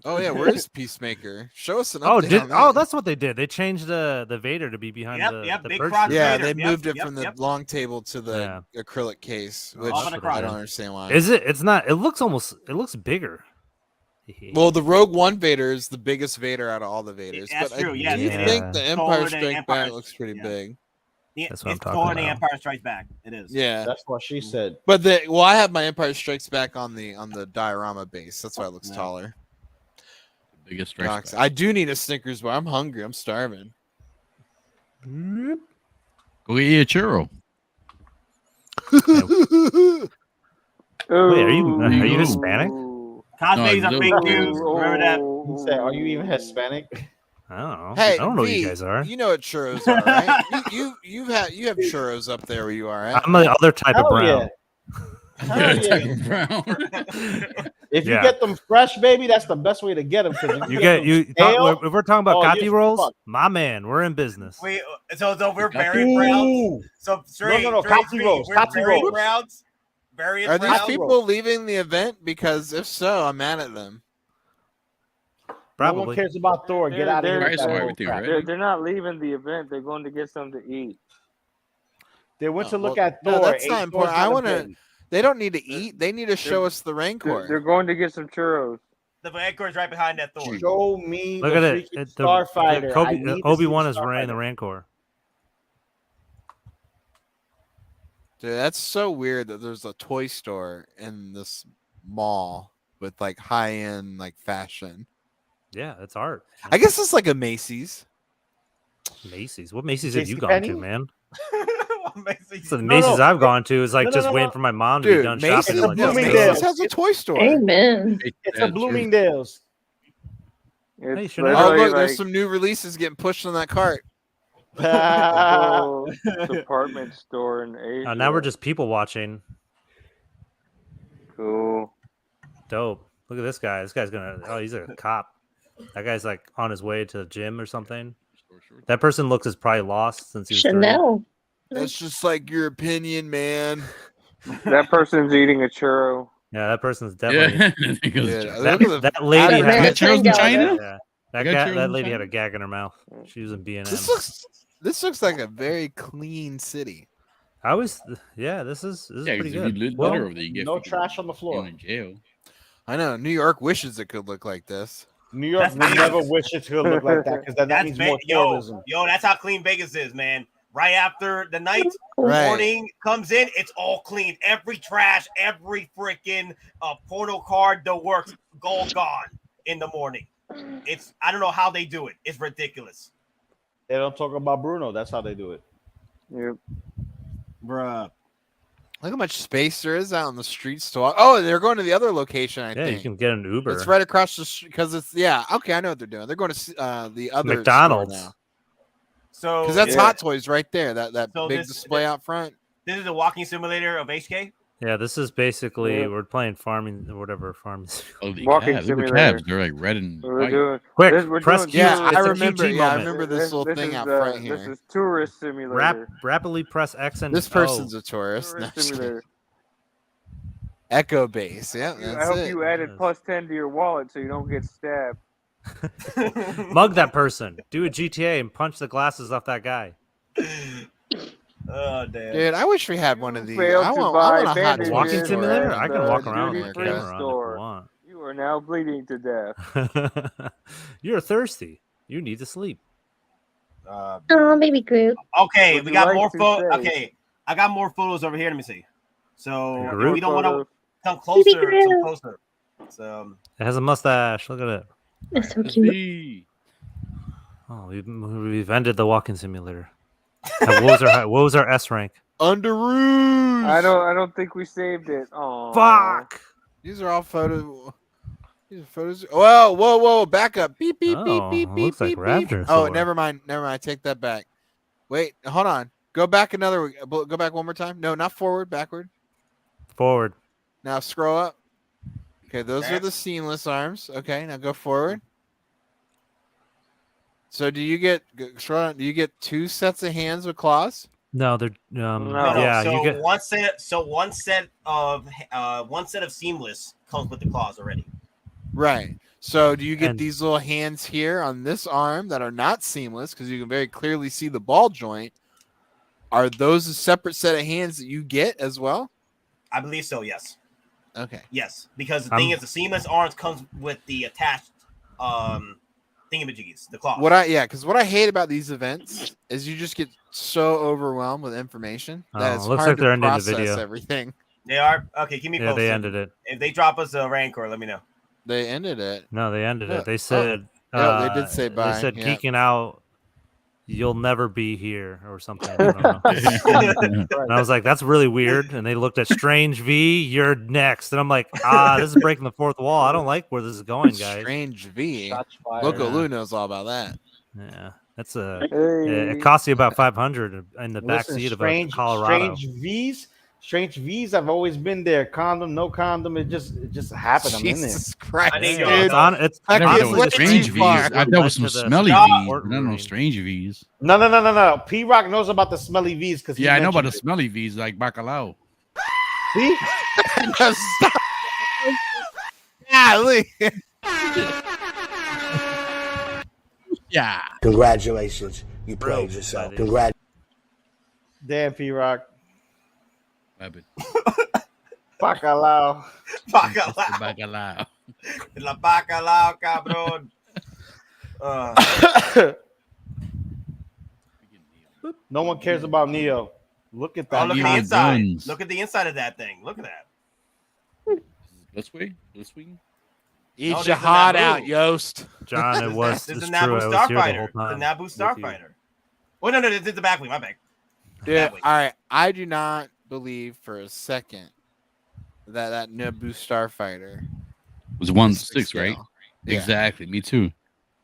Oh yeah, where is Peacemaker? Show us an Oh, update. on that. that's what they did. They changed the Vader to be behind the big perch. cross Yeah, Vader. they Yep, moved it yep, from the yep. long table to the acrylic case, which Off and I across. don't understand why. Is it? It's not. It looks bigger. Well, the Rogue One Vader is the biggest Vader out of all the Vaders. That's but true, I yes, do it think is. the Taller Empire than Strikes Empire- Back looks pretty yeah. big. That's what I'm It's talking taller than about. Empire Strikes Back. It is. Yeah, That's what she said. but I have my Empire Strikes Back on the diorama base. That's why it looks taller. Biggest Docs, strike. I do need a Snickers bar. I'm hungry. I'm starving. Go get you a churro. Wait, are you Hispanic? Cosplays No, are no. fake news. Remember that? He said, "Are you even Hispanic?" I don't know. Hey, I don't know V, what you guys are. You know what churros are, right? you have churros up there where you are, right? I'm the other type of Hell brown. yeah. Hell yeah. If you get them fresh, baby, that's the best way to get them. Because if we're talking about Kati you're rolls, fucked. my man, we're in business. So we're variant rounds. So straight, no, straight Kati rolls. We're Kati variant rolls. rounds. Variant Are these rounds. people leaving the event? Because if so, I'm mad at them. No one cares about Thor. Get out of here. with that bull crap. They're not leaving the event. They're going to get something to eat. They went to look at No, Thor. that's ate not important. Thor's I not want to. important. They don't need to eat. They need to show us the Rancor. They're going to get some churros. The Rancor is right behind that Thor. Show me Look the at it. freaking The Starfighter. I need to Obi-Wan see is wearing the Starfighter. Rancor. Dude, that's so weird that there's a toy store in this mall with like high-end like fashion. Yeah, it's art. I guess it's like a Macy's. Macy's. What Macy's have you gone JCPenney? to, man? Macy's. So the Macy's I've gone to is like just waiting for my mom to be Dude, done Macy's, shopping. and, like, Macy's has a toy store. Amen. It's a Bloomingdale's. It's should I- Oh, literally look, there's like some new releases getting pushed on that cart. a little department store in Asia. now we're just people watching. Cool. Dope. Look at this guy. This guy's gonna. Oh, he's a cop. That guy's like on his way to the gym or something. That person looks is probably lost since he was 30. Chanel. That's just like your opinion, man. That person's eating a churro. Yeah, that person's definitely. Yeah, That lady That had man churros in China? Yeah, They got churros that in lady had China? a gag in her mouth. She was in B&M. This looks like a very clean city. I was, yeah. This is Yeah, pretty 'cause if good. you litter Well, over there, you get No fucking trash on the floor. thrown in jail. I know. New York wishes it could look like this. New York will never wish it could look like that because that That's means more yo, tourism. that's how clean Vegas is, man. Right after the night, Right. morning comes in, it's all clean. Every trash, every freaking porno card, the works, all gone in the morning. It's I don't know how they do it. It's ridiculous. They don't talk about Bruno. That's how they do it. Yep. Bruh. Look how much space there is out on the streets to walk. Oh, they're going to the other location, I yeah, think. you can get an Uber. It's right across the street because it's, yeah, okay, I know what they're doing. They're going to the other McDonald's. store now. So Because that's yeah. Hot Toys right there, that So big this- display out front. This is a walking simulator of HK. Yeah, this is basically Yeah. we're playing farming or whatever farming. Oh, the Walking cabs. Look at simulator. cabs. They're like red and We're white. doing Quick, we're press doing Q. Yeah, It's I a remember. QT Yeah, I moment. remember this little thing is, out front This here. is tourist simulator. Rapidly press X and This person's O. a tourist. Tourist No, simulator. Echo base. Yeah, I that's hope it. you added +10 to your wallet so you don't get stabbed. Mug that person. Do a GTA and punch the glasses off that guy. Oh damn. Dude, I wish we had one of these. Failed I to want buy a hot bandages Walking toy simulator? at I can the walk around with duty-free my camera on if store. you want. You are now bleeding to death. You're thirsty. You need to sleep. Oh, baby Groot. Okay, Would we you got like more to photos. say? Okay, I got more photos over here. Let me see. So Yeah, if Groot we don't want to photos. come closer, Groot. come closer. So It has a mustache. Look at it. It's so cute. Hey. Oh, we've ended the walking simulator. What was our S rank? Under Rouge. I don't think we saved it. Oh, Fuck. These are all photos. These are photos. Whoa! Back up. Beep beep Oh, beep beep beep looks like beep. beep. Raptor Oh, Sword. never mind. Take that back. Wait, hold on. Go back another. Go back one more time. No, not forward. Backward. Forward. Now scroll up. Okay, those are the seamless arms. Okay, now go forward. So do you get scroll down, do you get two sets of hands with claws? No, they're No, yeah. so You get one set of seamless comes with the claws already. Right. So do you get And- these little hands here on this arm that are not seamless because you can very clearly see the ball joint? Are those a separate set of hands that you get as well? I believe so. Yes. Okay. Yes, because the thing is, the seamless arms comes with the attached thingamajiggies, the claws. What I hate about these events is you just get so overwhelmed with information that Oh, it's looks hard like to they're ending the process video. everything. They are okay. Keep me Yeah, posted. they ended it. If they drop us a Rancor, let me know. They ended it. No, they ended Yeah. it. They said Yeah, they did say bye. They said Yeah. Geeking Out, you'll never be here or something. I don't know. And I was like, that's really weird. And they looked at Strange V, you're next. And I'm like, this is breaking the fourth wall. I don't like where this is going, guys. Strange V. Shots fired. Loco Lu knows all about that. Yeah, that's a. Hey. It costs you about $500 in the back Listen, seat of a strange, Colorado. strange V's. Strange V's have always been there. Condom, no condom. It just happened. I'm in there. Jesus Christ, I need dude. It's I never honestly know the strange Strange V's. V's I've what dealt led with some to the smelly Sport V's, but I don't know Wolverine. strange V's. No. P Rock knows about the smelly V's because Yeah, I know about the smelly V's like bacalao. See? Golly. Yeah. Congratulations. You played yourself. Congrats. Damn, P Rock. Rabbit. Bacalao. Bacalao. La bacalao, cabrón. No one cares about Neo. Look at that. Oh, look at the inside. Look at the inside of that thing. Look at that. This way. This way. Eat No, your there's a heart Naboo. out, Yost. John, it was. This is It's the true. Naboo I was here the whole Starfighter. The time. Naboo with you. Starfighter. Oh no, this is the back wing. My bad. Dude, all right. I do not believe for a second that Naboo Starfighter Was 1/6, right? Yeah. Exactly. Me too.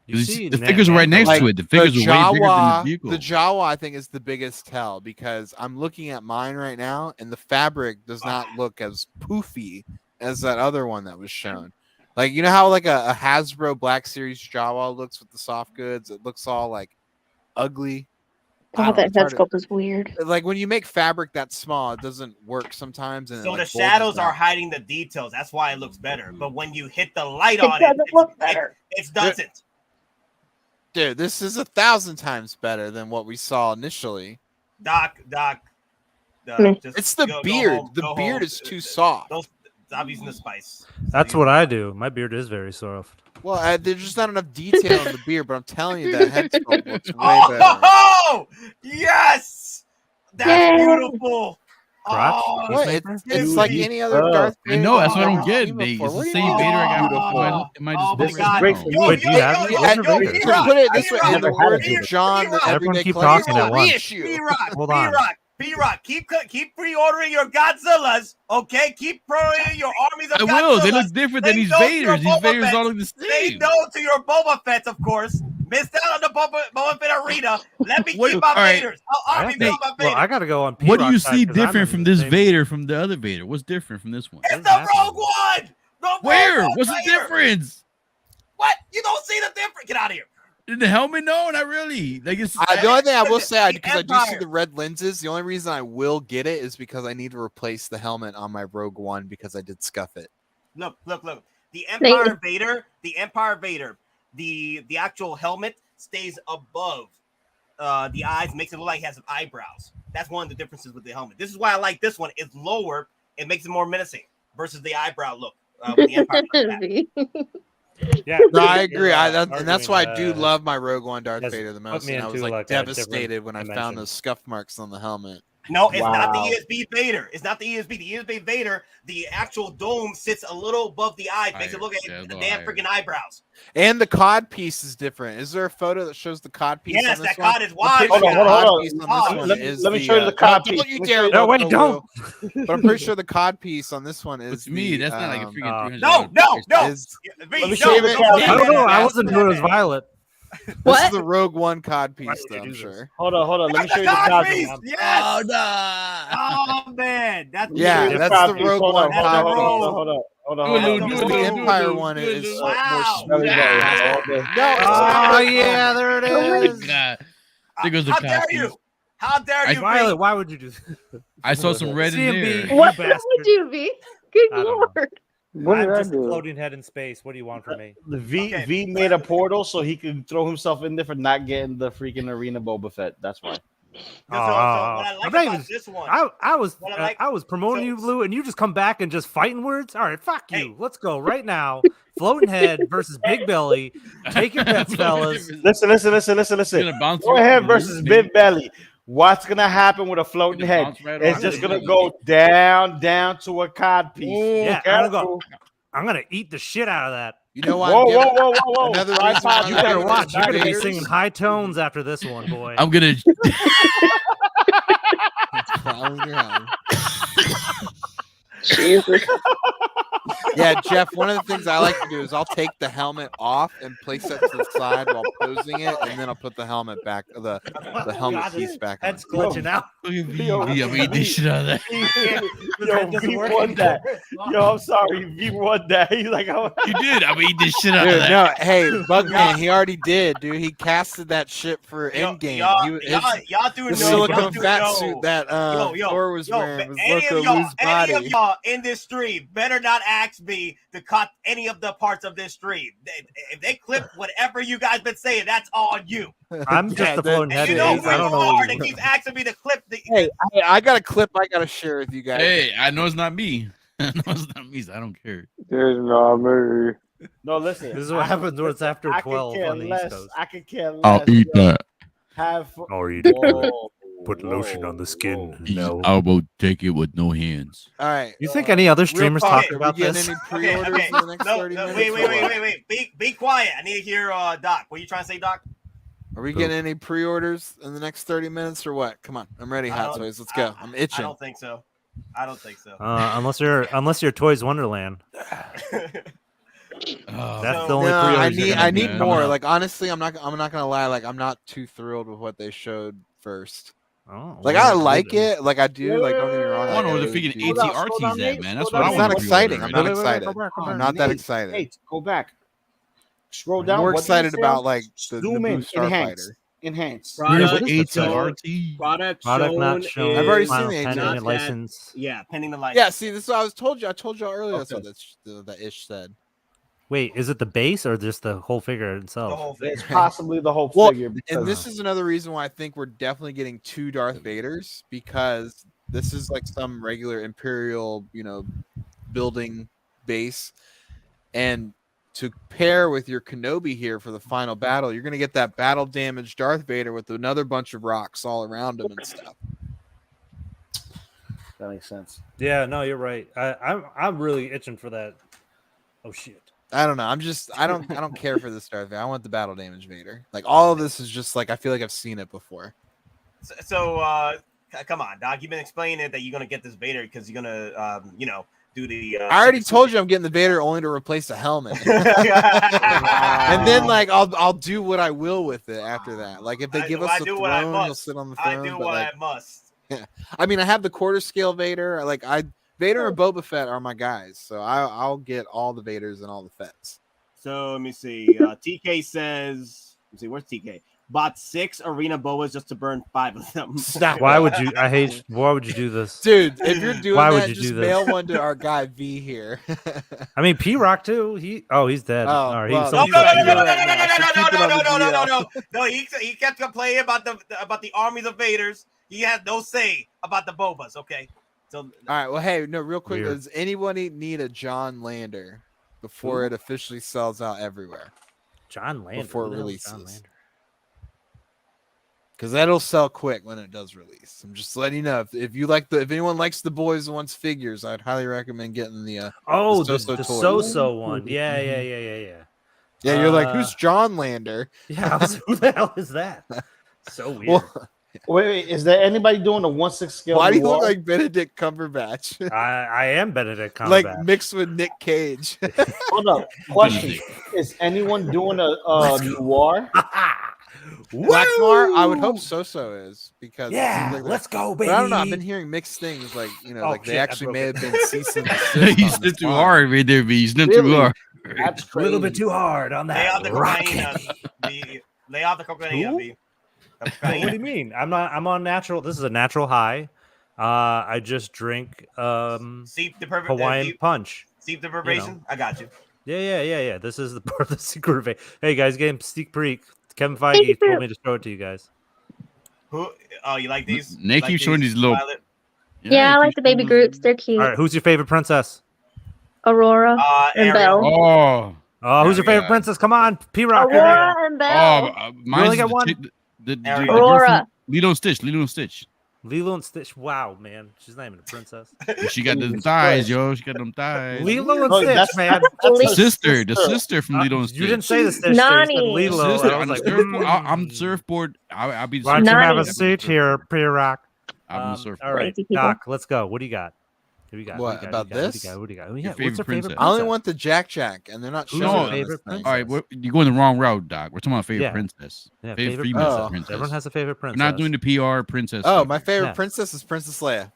You see The figures are right next to it. The figures are way bigger than the vehicle. The Jawa, I think, is the biggest tell because I'm looking at mine right now, and the fabric does not look as poofy as that other one that was shown. Like, you know how like a Hasbro Black Series Jawa looks with the soft goods? It looks all like ugly. God, that head sculpt is weird. Like when you make fabric that small, it doesn't work sometimes. And So it, the like, shadows bulges are out. hiding the details. That's why it looks better. But when you hit the light It on doesn't it, look better. it doesn't. Dude, this is 1,000 times better than what we saw initially. Doc. Just It's the go beard. home, The go beard home. is too soft. Stop using the spice. That's what I do. My beard is very soft. Well, there's just not enough detail on the beard, but I'm telling you that head sculpt looks way better. Oh, yes! That's Yay. beautiful. Crotch? Oh, What? It's like any other Darth I Vader. know. That's what I I've don't get. seen It's before. the What do you same mean? Vader I got. Beautiful. It might Oh just my be God. different. Yo, Wait, do you have it? What's your Vader? B-Rock, Put it this way: B-Rock, in the words B-Rock, of John, the B-Rock, everyday keep player, talking it's at a once. reissue. B-Rock, Hold on. B-Rock, keep pre-ordering your Godzillas, okay? Keep pre-ordering your armies of I Godzillas. will. They look different than Say these no to your Vaders. These Boba Vaders Fett. all look the Say same. no to your Boba Fett, of course. Missed out on the Boba Fett arena. Let me What- keep my all right. Vaders. I'll army build my Vaders. Well, I gotta go on. What do you P-Rock's side see 'cause I'm different in from the this same- Vader from the other Vader? What's different from this one? It's the Rogue One. Where? What's the difference? What? You don't see the difference? Get out of here. In the helmet? No, not really. Like it's The only thing I will say, The because I do see Empire. the red lenses, the only reason I will get it is because I need to replace the helmet on my Rogue One because I did scuff it. Look. The Empire Vader, the actual helmet stays above the eyes, makes it look like he has some eyebrows. That's one of the differences with the helmet. This is why I like this one. It's lower. It makes it more menacing versus the eyebrow look. With the Empire like that. Yeah, No, I agree. you're, And that's why I do arguing, love my Rogue One Darth yes, Vader the put most. me And I was into, like like, a devastated different when I dimension. found those scuff marks on the helmet. No, it's not the Wow. ESB Vader. It's not the ESB. The ESB Vader, the actual dome sits a little above the eyes, makes it look Yeah, a like the little damn higher. freaking eyebrows. And the cod piece is different. Is there a photo that shows the cod piece? Yes, on this that one? cod is I'm wide. pretty Hold sure on, the hold on, cod hold on. piece on this Oh, one let me is show you the cod don't piece. you Let me dare show you- No, wait, Loco don't. Lu. But I'm pretty sure the cod piece on this one is What's me? That's not like a freaking $300. No. Is, Reed, Let me no, show you the don't cod do piece. I that. don't know. I Don't wasn't do doing it that. as Violet. this What? is the Rogue One cod piece, would though, you I'm do sure. Hold on. Let me show you the Cod cod piece, piece. yes. Oh no! Oh man, that's Yeah, beautiful. that's cod the piece. Rogue Hold One on, cod Rogue. piece. Hold on. Because the Empire one is Wow. more smooth. Wow. No, Oh yeah, there it Oh is. my god! There goes the How dare copies. you? How dare you, Violet, Reed? why would you do this? I saw some red in CMB, there. What you would bastard. you be? Good I don't know. lord. What did I'm I just a do? floating head in space. What do you want from me? The V Okay. V made a portal so he could throw himself in there for not getting the freaking arena Boba Fett. That's why. So what I like I'm not about even- this one, I was What I like- I was promoting you, Blue, and you just come back and just fighting words. All right, fuck you. Hey. Let's go right now. Floating head versus Big Belly. Take your bets, fellas. Listen. Gonna bounce Go you ahead off, versus dude. Big Belly. What's gonna happen with a floating Gonna head? bounce right It's off just the gonna head. go down to a cod piece. Yeah, Careful. I'm gonna eat the shit out of that. You know Whoa, what? whoa. Another Tripod, reason why You I'm better giving watch. it You're to gonna be Vaders- singing high tones after this one, boy. I'm gonna. Plowing your hand. Jesus. Yeah, Jeff, one of the things I like to do is I'll take the helmet off and place it to the side while posing it, and then I'll put the helmet back, the helmet piece back on. That's glitching out. I'm eating this shit out of that. Yo, V won that. Yo, I'm sorry, V won that. He's like, oh. You did. I'm eating this shit out Dude, of that. no, hey, Bugman, he already did, dude. He casted that shit for EndGame. Y'all do the know. silicone fat suit that Thor was wearing was Loco Lu's body. Any of y'all in this stream better not ask me to cut any of the parts of this stream. If they clip whatever you guys been saying, that's on you. I'm just the floating head. You know, I don't know what they keep asking me to clip the. Hey, I got a clip I got to share with you guys. Hey, I know it's not me. I know it's not me, so I don't care. There's not me. No, listen. This is what happens when it's after 12 on the East Coast. I could care less. I'll eat that. Or you put lotion on the skin. No. I will take it with no hands. All right. You think any other streamers talk about this? Any pre-orders in the next 30 minutes? Wait. Be quiet. I need to hear Doc. What are you trying to say, Doc? Are we getting any pre-orders in the next 30 minutes or what? Come on. I'm ready, Hot Toys. Let's go. I'm itching. I don't think so. Unless you're Toys Wonderland. That's the only pre-orders. I need more. Like honestly, I'm not gonna lie. Like I'm not too thrilled with what they showed first. Oh, like I like it. Like I do. Like don't get me wrong. I want to know where they're freaking ATRT's at, man. That's what I want. It's not exciting. I'm not excited. I'm not that excited. Hey, go back. Scroll down. I'm more excited about like the zoom in. new Starfighter. Enhance. Product not shown. I've already seen the pending license. Yeah, pending the license. Yeah, see, this is what I told you earlier. That's what that Ish said. Wait, is it the base or just the whole figure itself? The whole figure. It's possibly the whole figure. And this is another reason why I think we're definitely getting 2 Darth Vaders, because this is like some regular Imperial, building base, and to pair with your Kenobi here for the final battle, you're going to get that battle damaged Darth Vader with another bunch of rocks all around him and stuff. That makes sense. Yeah, no, you're right. I'm really itching for that. Oh shit. I don't know. I don't care for this Darth Vader. I want the battle damage Vader. Like all of this is just like I feel like I've seen it before. So come on, Doc. You've been explaining it that you're gonna get this Vader because you're gonna do the. I already told you I'm getting the Vader only to replace the helmet, and then like I'll do what I will with it after that. Like if they give us the throne, you'll sit on the throne. I do what I must. Yeah, I mean I have the quarter scale Vader. Vader and Boba Fett are my guys, so I'll get all the Vaders and all the Fetts. So let me see. TK says, let's see, where's TK? Bought 6 arena boas just to burn 5 of them. Stop. Why would you? Why would you do this, dude? If you're doing why that, would you just do this? mail one to our guy V here. I mean, P-Rock too. He's dead. Oh, He's No, he kept complaining about the armies of Vaders. He had no say about the Bobas. Okay. So, all right. Well, hey, no, real quick. Weird. Does anybody need a John Lander before it officially sells out everywhere? John Lander before it John releases. Lander? Because that'll sell quick when it does release. I'm just letting you know. If anyone likes the boys and wants figures, I'd highly recommend getting the the So-So one. Yeah. Yeah, you're like, who's John Lander? Yeah, I was, who the hell is that? So weird. Well, wait, is there anybody doing a 1/6 scale? Why do you look like Benedict Cumberbatch? I am Benedict Cumberbatch. Like mixed with Nick Cage. Hold up. Question: is anyone doing a noir? Blackmore, I would hope So-So is because let's go, baby. But I don't know. I've been hearing mixed things, like they actually may have been cease and desist. You snipped too hard right there, B. You snipped too hard. That's a little bit too hard on that. Lay off the cocaine, B. What do you mean? I'm on natural. This is a natural high. I just drink Hawaiian punch. Seep deprivation. I got you. Yeah. This is the part of the secret of it. Hey guys, game sneak peek. Kevin Feige told me to show it to you guys. Who? Oh, you like these? Nick keeps showing these little. Yeah, I like the baby Groots. They're cute. All right, who's your favorite princess? Aurora and Belle. Oh, who's your favorite princess? Come on, P-Rock. Aurora and Belle. Mine's got one. Aurora. Lilo and Stitch. Lilo and Stitch. Wow, man. She's not even a princess. She got them thighs, yo. She got them thighs. Lilo and Stitch, man. The sister from Lilo and Stitch. You didn't say the Stitch. Nani. Lilo. Sister, I'm the surfboard. I'll be the Why don't you have a surfboard. seat here, P-Rock? I'm the surfboard. All right, Doc, let's go. What do you got? Who you got? What about this? Who do you got? Your Yeah, what's favorite her favorite princess. princess? I only want the Jack, and they're not Who's showing your it on this favorite thing. princess? All right, you're going the wrong route, Doc. We're talking about favorite Yeah. princess. Yeah, favorite favorite female princess. Everyone has a favorite princess. We're not doing the PR princess. Oh, thing. my favorite Yeah. princess is Princess Leia.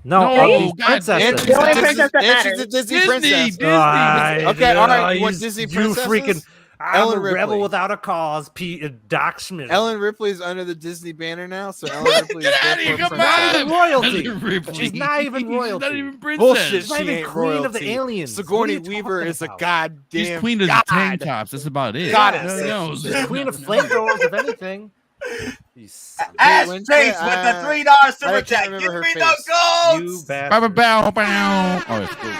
No, No, of these God, princesses. The only Disney- princess that and she's matters. a Disney Disney, princess. Disney. Okay, all right. You want Disney You princesses? freaking. I'm Ellen a rebel Ripley. without a cause. Doc Schmidt. Ellen Ripley's under the Disney banner now, so Ellen Ripley is Get out of here, therefore come princess. on. royalty. Ellen Ripley. She's not even royalty. She's not even princess. Bullshit. She's not She even ain't queen of the royalty. aliens. What are Sigourney you Weaver talking is a about? goddamn She's queen of the tank tops. That's about it. Goddess. Nothing else. She's queen of flamethrowers, if anything. Ash Winslet, Chase with the $3 I super can't chat. remember Give her me face. the goats. You Bow, bastard. bow, bow. Oh, it's cool.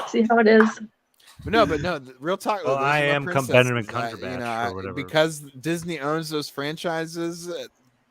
See how it is. But no, real talk. Well, those I are my am princesses. Benjamin You Cumberbatch know, or whatever. because Disney owns those franchises,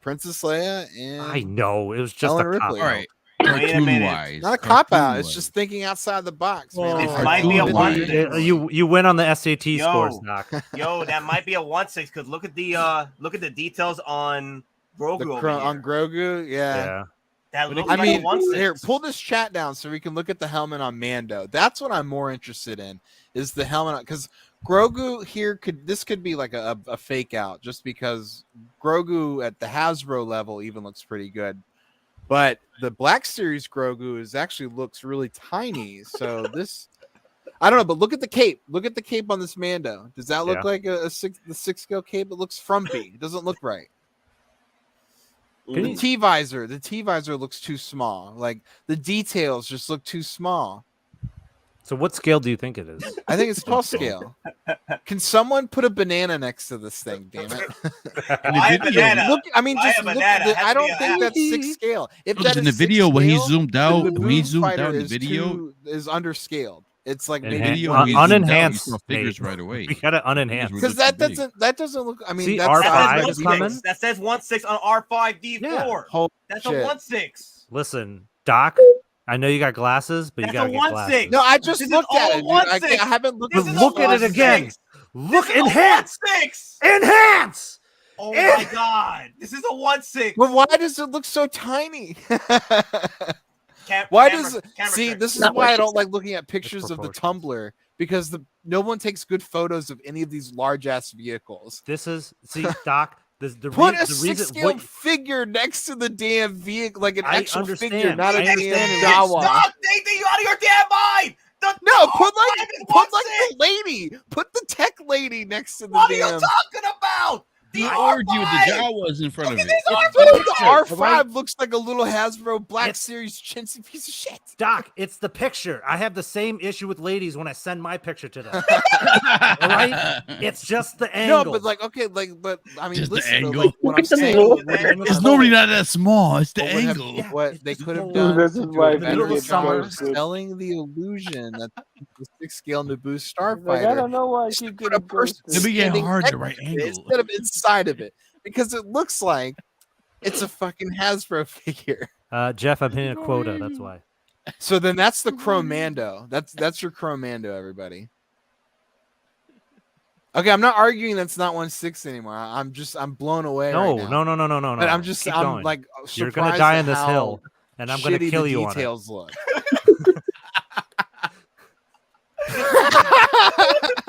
Princess Leia and I know it was just Ellen a cop. Ripley. All right. Wait a Cartoon minute. wise. Not a cop out. It's Cartoon-wise. just thinking outside the box, Whoa. man. This might be a Cartoon-wise. one. You win on the SAT Yo. scores, Doc. Yo, that might be a 1-6 because look at the details on Grogu The over here. on Grogu, Yeah. That looks I like mean, a 1-6. here, pull this chat down so we can look at the helmet on Mando. That's what I'm more interested in, is the helmet, because Grogu here could be like a fake out, just because Grogu at the Hasbro level even looks pretty good, but the Black Series Grogu looks really tiny. So this, I don't know, but look at the cape. Look at the cape on this Mando. Does that look like the 6-scale cape? It looks frumpy. It doesn't look right. The T visor looks too small. Like the details just look too small. So what scale do you think it is? I think it's 12 scale. Can someone put a banana next to this thing? Damn it! Why a banana? Look, I mean, Why just a look. banana? I don't Has to think be that's 6 scale. If Look, that in is the video 6 when he scale, zoomed out, the when he Naboo zoomed fighter out in the is video, is underscaled. It's like the maybe video when he zoomed out, you unenhanced saw figures Nate. right away. We got it unenhanced. because that doesn't look. I mean, See, that's R5 is size coming. big. That says 1-6 on R5D4. Holy That's shit. a 1-6. Listen, Doc, I know you got glasses, but That's you gotta a get 1-6. glasses. No, I just This is looked at all it. Dude. 1-6. I haven't looked. This at is Look a at it again. 1-6. Look, This is a enhance, 1-6. enhance. Oh my god, this is a 1-6. But why does it look so tiny? Camera see? trick. This is Not why what I she don't like looking at pictures of the proportions. Tumblr, because no one takes good photos of any of these large ass vehicles. This is Doc. The Put a reason 6-scale figure next to the damn vehicle, like an I actual understand. figure, not a I damn understand. Jawa. Stop, Nathan, you out of your damn mind. No, put R5 like is the lady, put the tech lady next to the What are you damn. talking about? The I argue with the R5. Jawas in front of Look it. at this Dude, the R5. R5 looks like a little Hasbro Black It's- Series chintzy piece of shit. Doc, it's the picture. I have the same issue with ladies when I send my picture to them. All right, it's just the angle. No, but like, okay, like, but I mean, Just the listen, though, angle. like, what I'm Look at the saying, angle. It's normally not that small. It's the what would have- angle. Yeah. what they could have Dude, done this to is do why a better people job get of so selling the illusion that the 6-scale Naboo Like, I Starfighter don't know why I is to keep put a getting person ghosted. Let me get standing hard next the right to it angle. instead of inside of it, because it looks like it's a fucking Hasbro figure. Jeff, I'm hitting a quota. That's why. So then that's the Chromando. That's your Chromando, everybody. Okay, I'm not arguing that's not 1/6 anymore. I'm blown away. No, right now. no. But I'm just Keep I'm going. like You're gonna surprised die at on this how hill, and I'm gonna shitty kill the you on it. details look.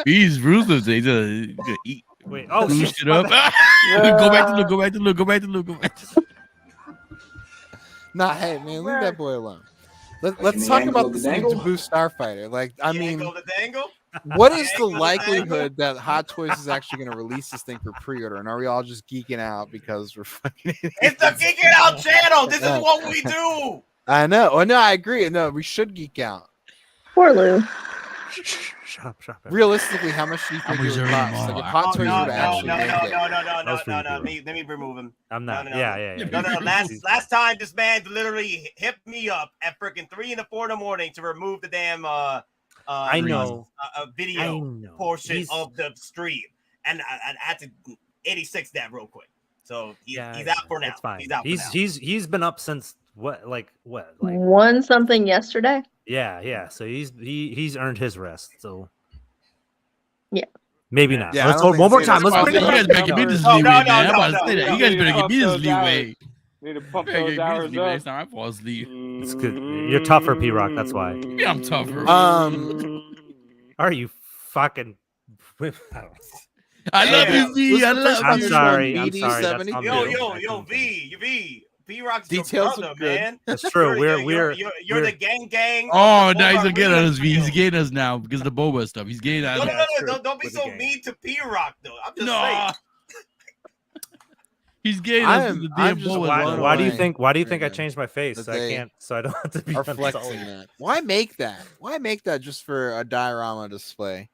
He's ruthless. He's gonna eat. Wait, oh Glue shit! shit my up. bad. Go back to look. Go back to look. Go back to look. Go back to look. Nah, hey man, leave that boy alone. Let's talk about this new Naboo Starfighter. Like, I mean, Angle, the dangle? what is the Angle, the likelihood that Hot Toys is actually going to release this thing for pre-order? And are we all just geeking out because we're fucking idiots? It's the Geekin Out channel. This is what we do. I know. Oh no, I agree. No, we should geek out. Poor Lou. Shut up. Realistically, how much do you think it would reserving cost? more. Like, if Hot Toys No, were to actually make it. no. Let me remove him. I'm not. No. Yeah. No. Last time this man literally hit me up at freaking 3 and 4 in the morning to remove the damn I know. video I know. portion He's- of the stream, and I had to 86 that real quick. So he's Yeah, out for now. It's fine. He's out for now. He's been up since what? Like Won something yesterday. Yeah. So he's earned his rest. So yeah, maybe not. Yeah, Let's hold one more time. Let's bring it You guys better give me this leeway, man. I'm about to say that. You guys better give me this leeway. Need to pump Better those give me this hours leeway up. next time I fall asleep. It's good. You're tougher, P-Rock. That's why. Yeah, I'm tougher. Are you fucking? I love you, V. I love you. I'm sorry. I'm sorry. That's BD70. on Yo, you. V. P-Rock's your Details brother, are good. man. That's true. You're We're the gang. Oh, of now he's our getting us, V. Arena He's getting us now because of the Boba stuff. He's getting us. No, don't be so mean to P-Rock, though. I'm just saying. He's getting us. The damn Boba. Why do you think? Why do you think I changed my face? So I can't. So I don't have to be are flexing that. Why make that? Why make that just for a diorama display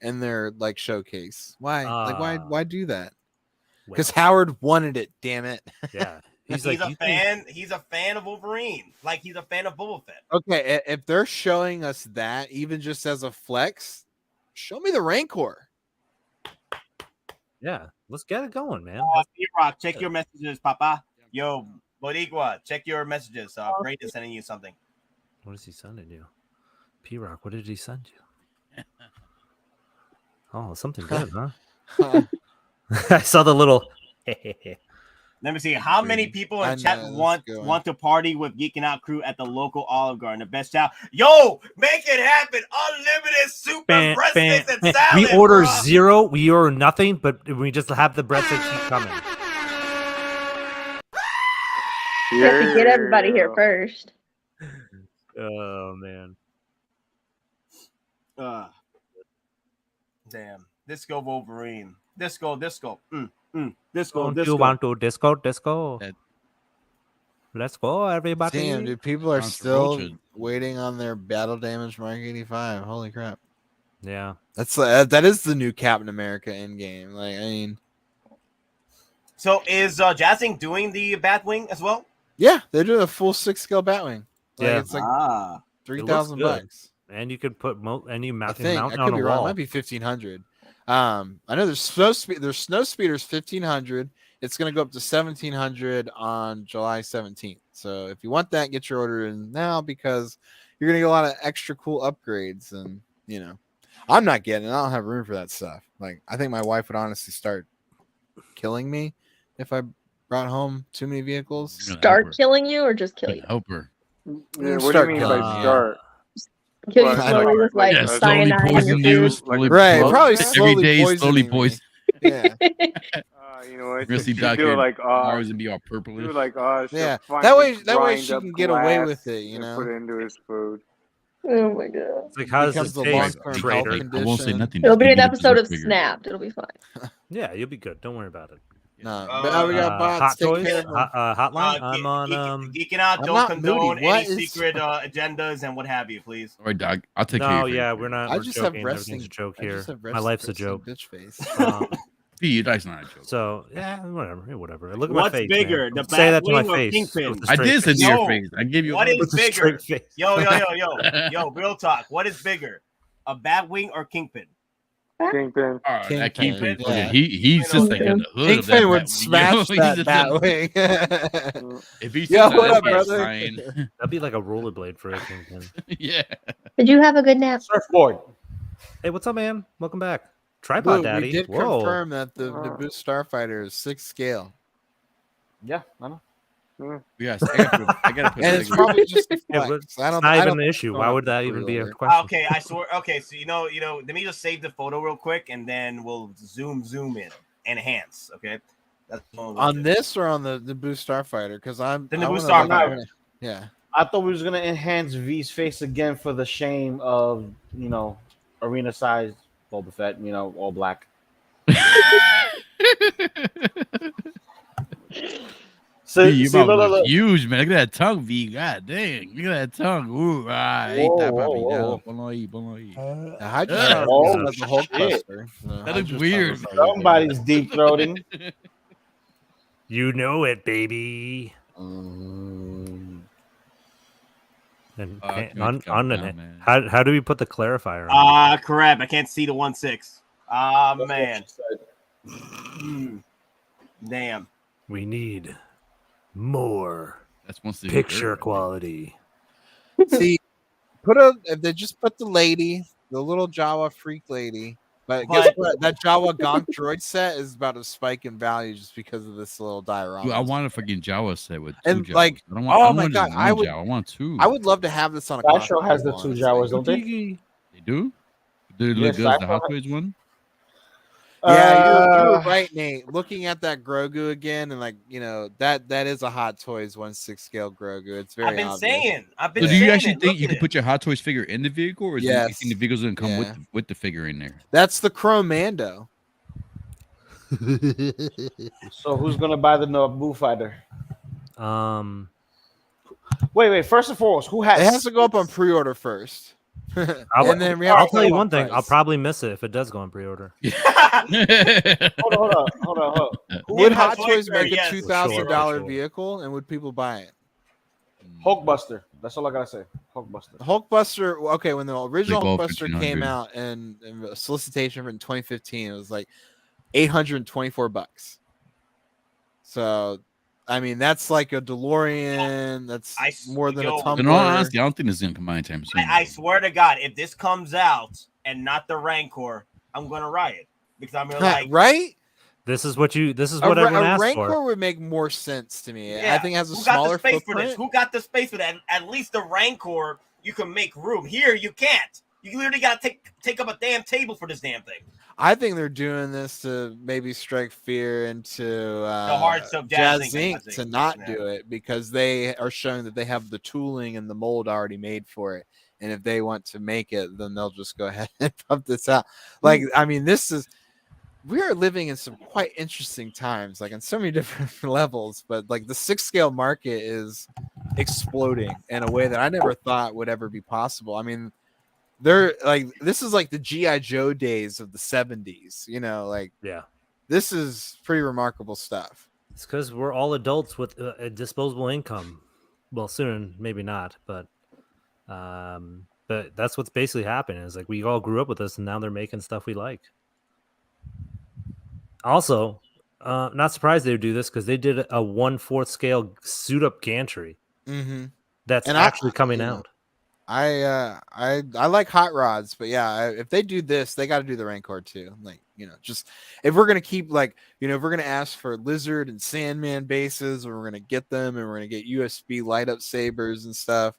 in their like showcase? Why? Why do that? Because Howard wanted it. Damn it. Yeah. He's a fan. He's a fan of Wolverine. Like he's a fan of Boba Fett. Okay, if they're showing us that, even just as a flex, show me the Rancor. Yeah, let's get it going, man. P-Rock, check your messages, Papa. Yo, Boricua, check your messages. Brain is sending you something. What is he sending you? P-Rock, what did he send you? Oh, something good, huh? I saw the little. Let me see. How many people in chat want to party with Geeking Out crew at the local Olive Garden? The best chow. Yo, make it happen. Unlimited super breadsticks and salad. We order bro. 0. We order nothing, but we just have the breadsticks keep coming. You have to get everybody here first. Oh man. Damn. Disco Wolverine. Disco. Disco. Don't you want to disco? Let's go, everybody. Damn, dude, people are still waiting on their battle damage Mark 85. Holy crap. Yeah. That is the new Captain America EndGame. Like, I mean, so is Jazzing doing the Batwing as well? yeah, they're doing a full 6-scale Batwing. Like, Yeah. it's like $3,000. $3,000. And you could put you mount I think mount I it on could a be wrong. It wall. might be 1,500. I know there's snow speeders 1,500. It's going to go up to 1,700 on July 17th. So if you want that, get your order in now because you're going to get a lot of extra cool upgrades. And you know, I'm not getting it. I don't have room for that stuff. Like, I think my wife would honestly start killing me if I brought home too many vehicles. Start killing you or just kill you? Help her. Yeah, what do you mean by start? Kill you slowly with like slowly cyanide in poison your you, food. slowly Right, probably every slowly day, slowly poisoning me. poison. Yeah. You know, it's We're gonna see you Doc do here like tomorrow's gonna be all purplish. do like Yeah. she'll That way finally she grind can up get away glass with it, you and know. put it into his food. Oh my god. It's like, how does Becomes this the taste, long-term traitor? health I won't say condition. nothing. It'll Just be give an me the episode of dessert figure. Snapped. It'll be fine. Yeah, you'll be good. Don't worry about it. No, but now we got bots. Hot Take toys, care of them. hotline. I'm on. Geeking Out, I'm don't not condone moody. What any is- secret agendas and what have you, please. All right, Doc. I'll take care No, of you. yeah, we're not. I We're just joking. have resting. Everything's a joke I here. just have My life's a resting joke. Bitch face. P, that's not a joke. So yeah, whatever. Look at What's my face. bigger, man. the Say that to my Batwing or face. Kingpin? with a I straight did say face. to your No. face. I give you. What is With a bigger? straight face. Yo, real talk. What is bigger, a Batwing or Kingpin? Kingpin. That Kingpin. Yeah. Okay, he's just like in the hood of that Kingpin would Batwing. smash He's that just Batwing. If he's Yo, just what up, that brother? fine. That'd be like a rollerblade for a Kingpin. Yeah. Did you have a good nap? Surfboard. Hey, what's up, man? Welcome back. Tripod Blue, Daddy. we did Whoa. confirm that the Boost Starfighter is 6 scale. Yeah, I know. Yes, I gotta put And it's probably just a Yeah, flex. but I don't it's not I even don't the issue. Why would that even be a freeloader. question? Okay, I swear. Okay, so you know, let me just save the photo real quick, and then we'll zoom in, enhance. Okay, that's On this or on the Boost Starfighter? Because I'm Then the I Boost wanna, like, Starfighter. Yeah. I thought we was gonna enhance V's face again for the shame of arena sized Boba Fett, all black. V, your see, mouth look, looks look. huge, man. Look at that tongue, V. God dang. Look at that tongue. Ooh, I ate that puppy. Whoa. Now, how'd you Uh, sound oh, like the Hulkbuster? That looks weird. Somebody's deep throating. You know it, baby. Mm. And I can't- can't on count the down, man. how do we put the clarifier on? crap! I can't see the 1.6. Man. Damn. We need more That's once they picture quality. See, if they just put the lady, the little Jawa freak lady. But guess what? That Jawa Gonk droid set is about to spike in value just because of this little diorama. Dude, I want a freaking Jawa set with 2 And Jawas. like, I don't want, I oh don't my want god, just I one would, Jawa. I want 2. I would love to have this on a. Sideshow has the costume, 2 honestly. Jawas, don't they? They do? Do it Yeah, look good as the Sideshow Hot has- Toys one? Yeah, you're right, Nate. Looking at that Grogu again, and like that is a Hot Toys 1/6 scale Grogu. It's very. I've been obvious. saying. I've been So do saying. you actually it. think Look you at could it. put your Hot Toys figure in the vehicle, or do you think the vehicle's gonna come Yeah. with the figure in there? That's the Chrome Mando. So who's gonna buy the Naboo fighter? Wait. First and foremost, who has? It has to go up on pre-order first. And then we have I'll to tell you go one on thing. price. I'll probably miss it if it does go on pre-order. Hold on. Would In Hot Toy Toys Fair, make a yes. $2,000 Sure. vehicle, and would people buy it? Hulkbuster. That's all I gotta say. Hulkbuster. Hulkbuster. Okay, when the original Like, Hulkbuster 1,500. came out and a solicitation in 2015, it was like $824. So, I mean, that's like a DeLorean. That's more than a Tumbler. In all honesty, I don't think this is gonna come out anytime soon. I swear to God, if this comes out and not the Rancor, I'm gonna riot because I'm gonna like right. This is what A everyone asked Rancor for. would make more sense to me. Yeah. I think it has a Who got smaller the space for footprint. this? Who got the space for that? At least the Rancor, you can make room. Here, you can't. You literally gotta take up a damn table for this damn thing. I think they're doing this to maybe strike fear into The hearts of Jazz Inc. to not do it because they are showing that they have the tooling and the mold already made for it. And if they want to make it, then they'll just go ahead and pump this out. Like, I mean, we are living in some quite interesting times, like on so many different levels, but like the 6 scale market is exploding in a way that I never thought would ever be possible. I mean, they're like, this is like the G.I. Joe days of the 70s, like, Yeah. this is pretty remarkable stuff. It's because we're all adults with a disposable income. Well, soon, maybe not, but that's what's basically happening. Is like we all grew up with this, and now they're making stuff we like. Also, not surprised they would do this because they did a 1/4 scale suit up gantry. Mm-hmm. That's And actually coming out. I like hot rods, but yeah, if they do this, they got to do the Rancor too. Like, just if we're gonna keep if we're gonna ask for Lizard and Sandman bases, or we're gonna get them, and we're gonna get USB light up sabers and stuff.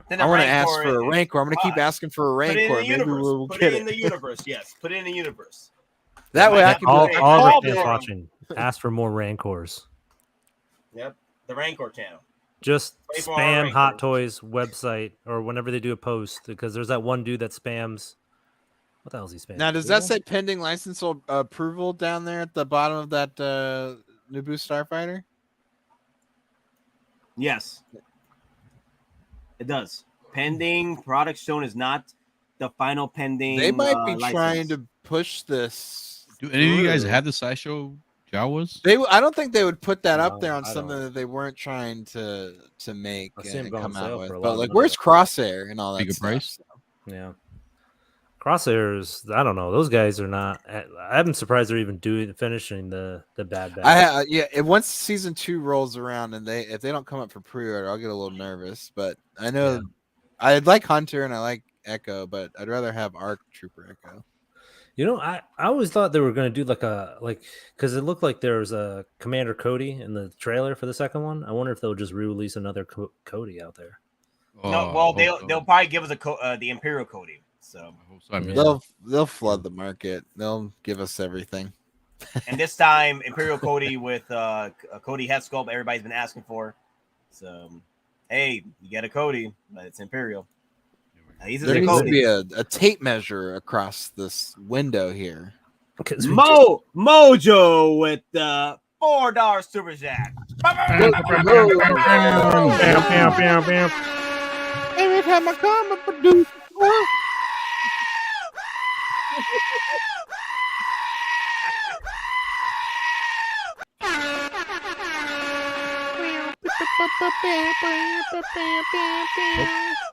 Then I the want to ask Rancor for a is Rancor. I'm gonna keep asking for a Put it in Rancor. the Maybe universe. we'll Put get it in the universe. Yes, put it in the universe. That way, I can all be like, of "Oh, our fans man." watching. Ask for more Rancors. Yep, the Rancor channel. Just Wait for our spam Rancor. Hot Toys website or whenever they do a post because there's that one dude that spams. What the hell is he spamming? Now, does that say pending license approval down there at the bottom of that Naboo Starfighter? Yes, it does. Pending product shown is not the final pending. They might be license. trying to push this. Do any of you guys through. have the Sideshow Jawas? I don't think they would put that up No, there on I something don't. that they weren't trying to make I've seen and them go on come out sale with. for a lot But of like, money. where's Crosshair and all that Bigger stuff? price? Yeah. Crosshairs, I don't know. Those guys are not. I'm surprised they're even finishing the bad batch. Once season 2 rolls around and if they don't come up for pre-order, I'll get a little nervous. But I know I like Hunter and I like Echo, but I'd rather have Arc Trooper Echo. I always thought they were going to do because it looked like there was a Commander Cody in the trailer for the second one. I wonder if they'll just re-release another Cody out there. No, well, they'll probably give us the Imperial Cody. So They'll flood the market. They'll give us everything. And this time, Imperial Cody with a Cody head sculpt everybody's been asking for. So, hey, you get a Cody, but it's Imperial. There needs to be a tape measure across this window here. Mojo with the $4 super chat. Every time I come and produce.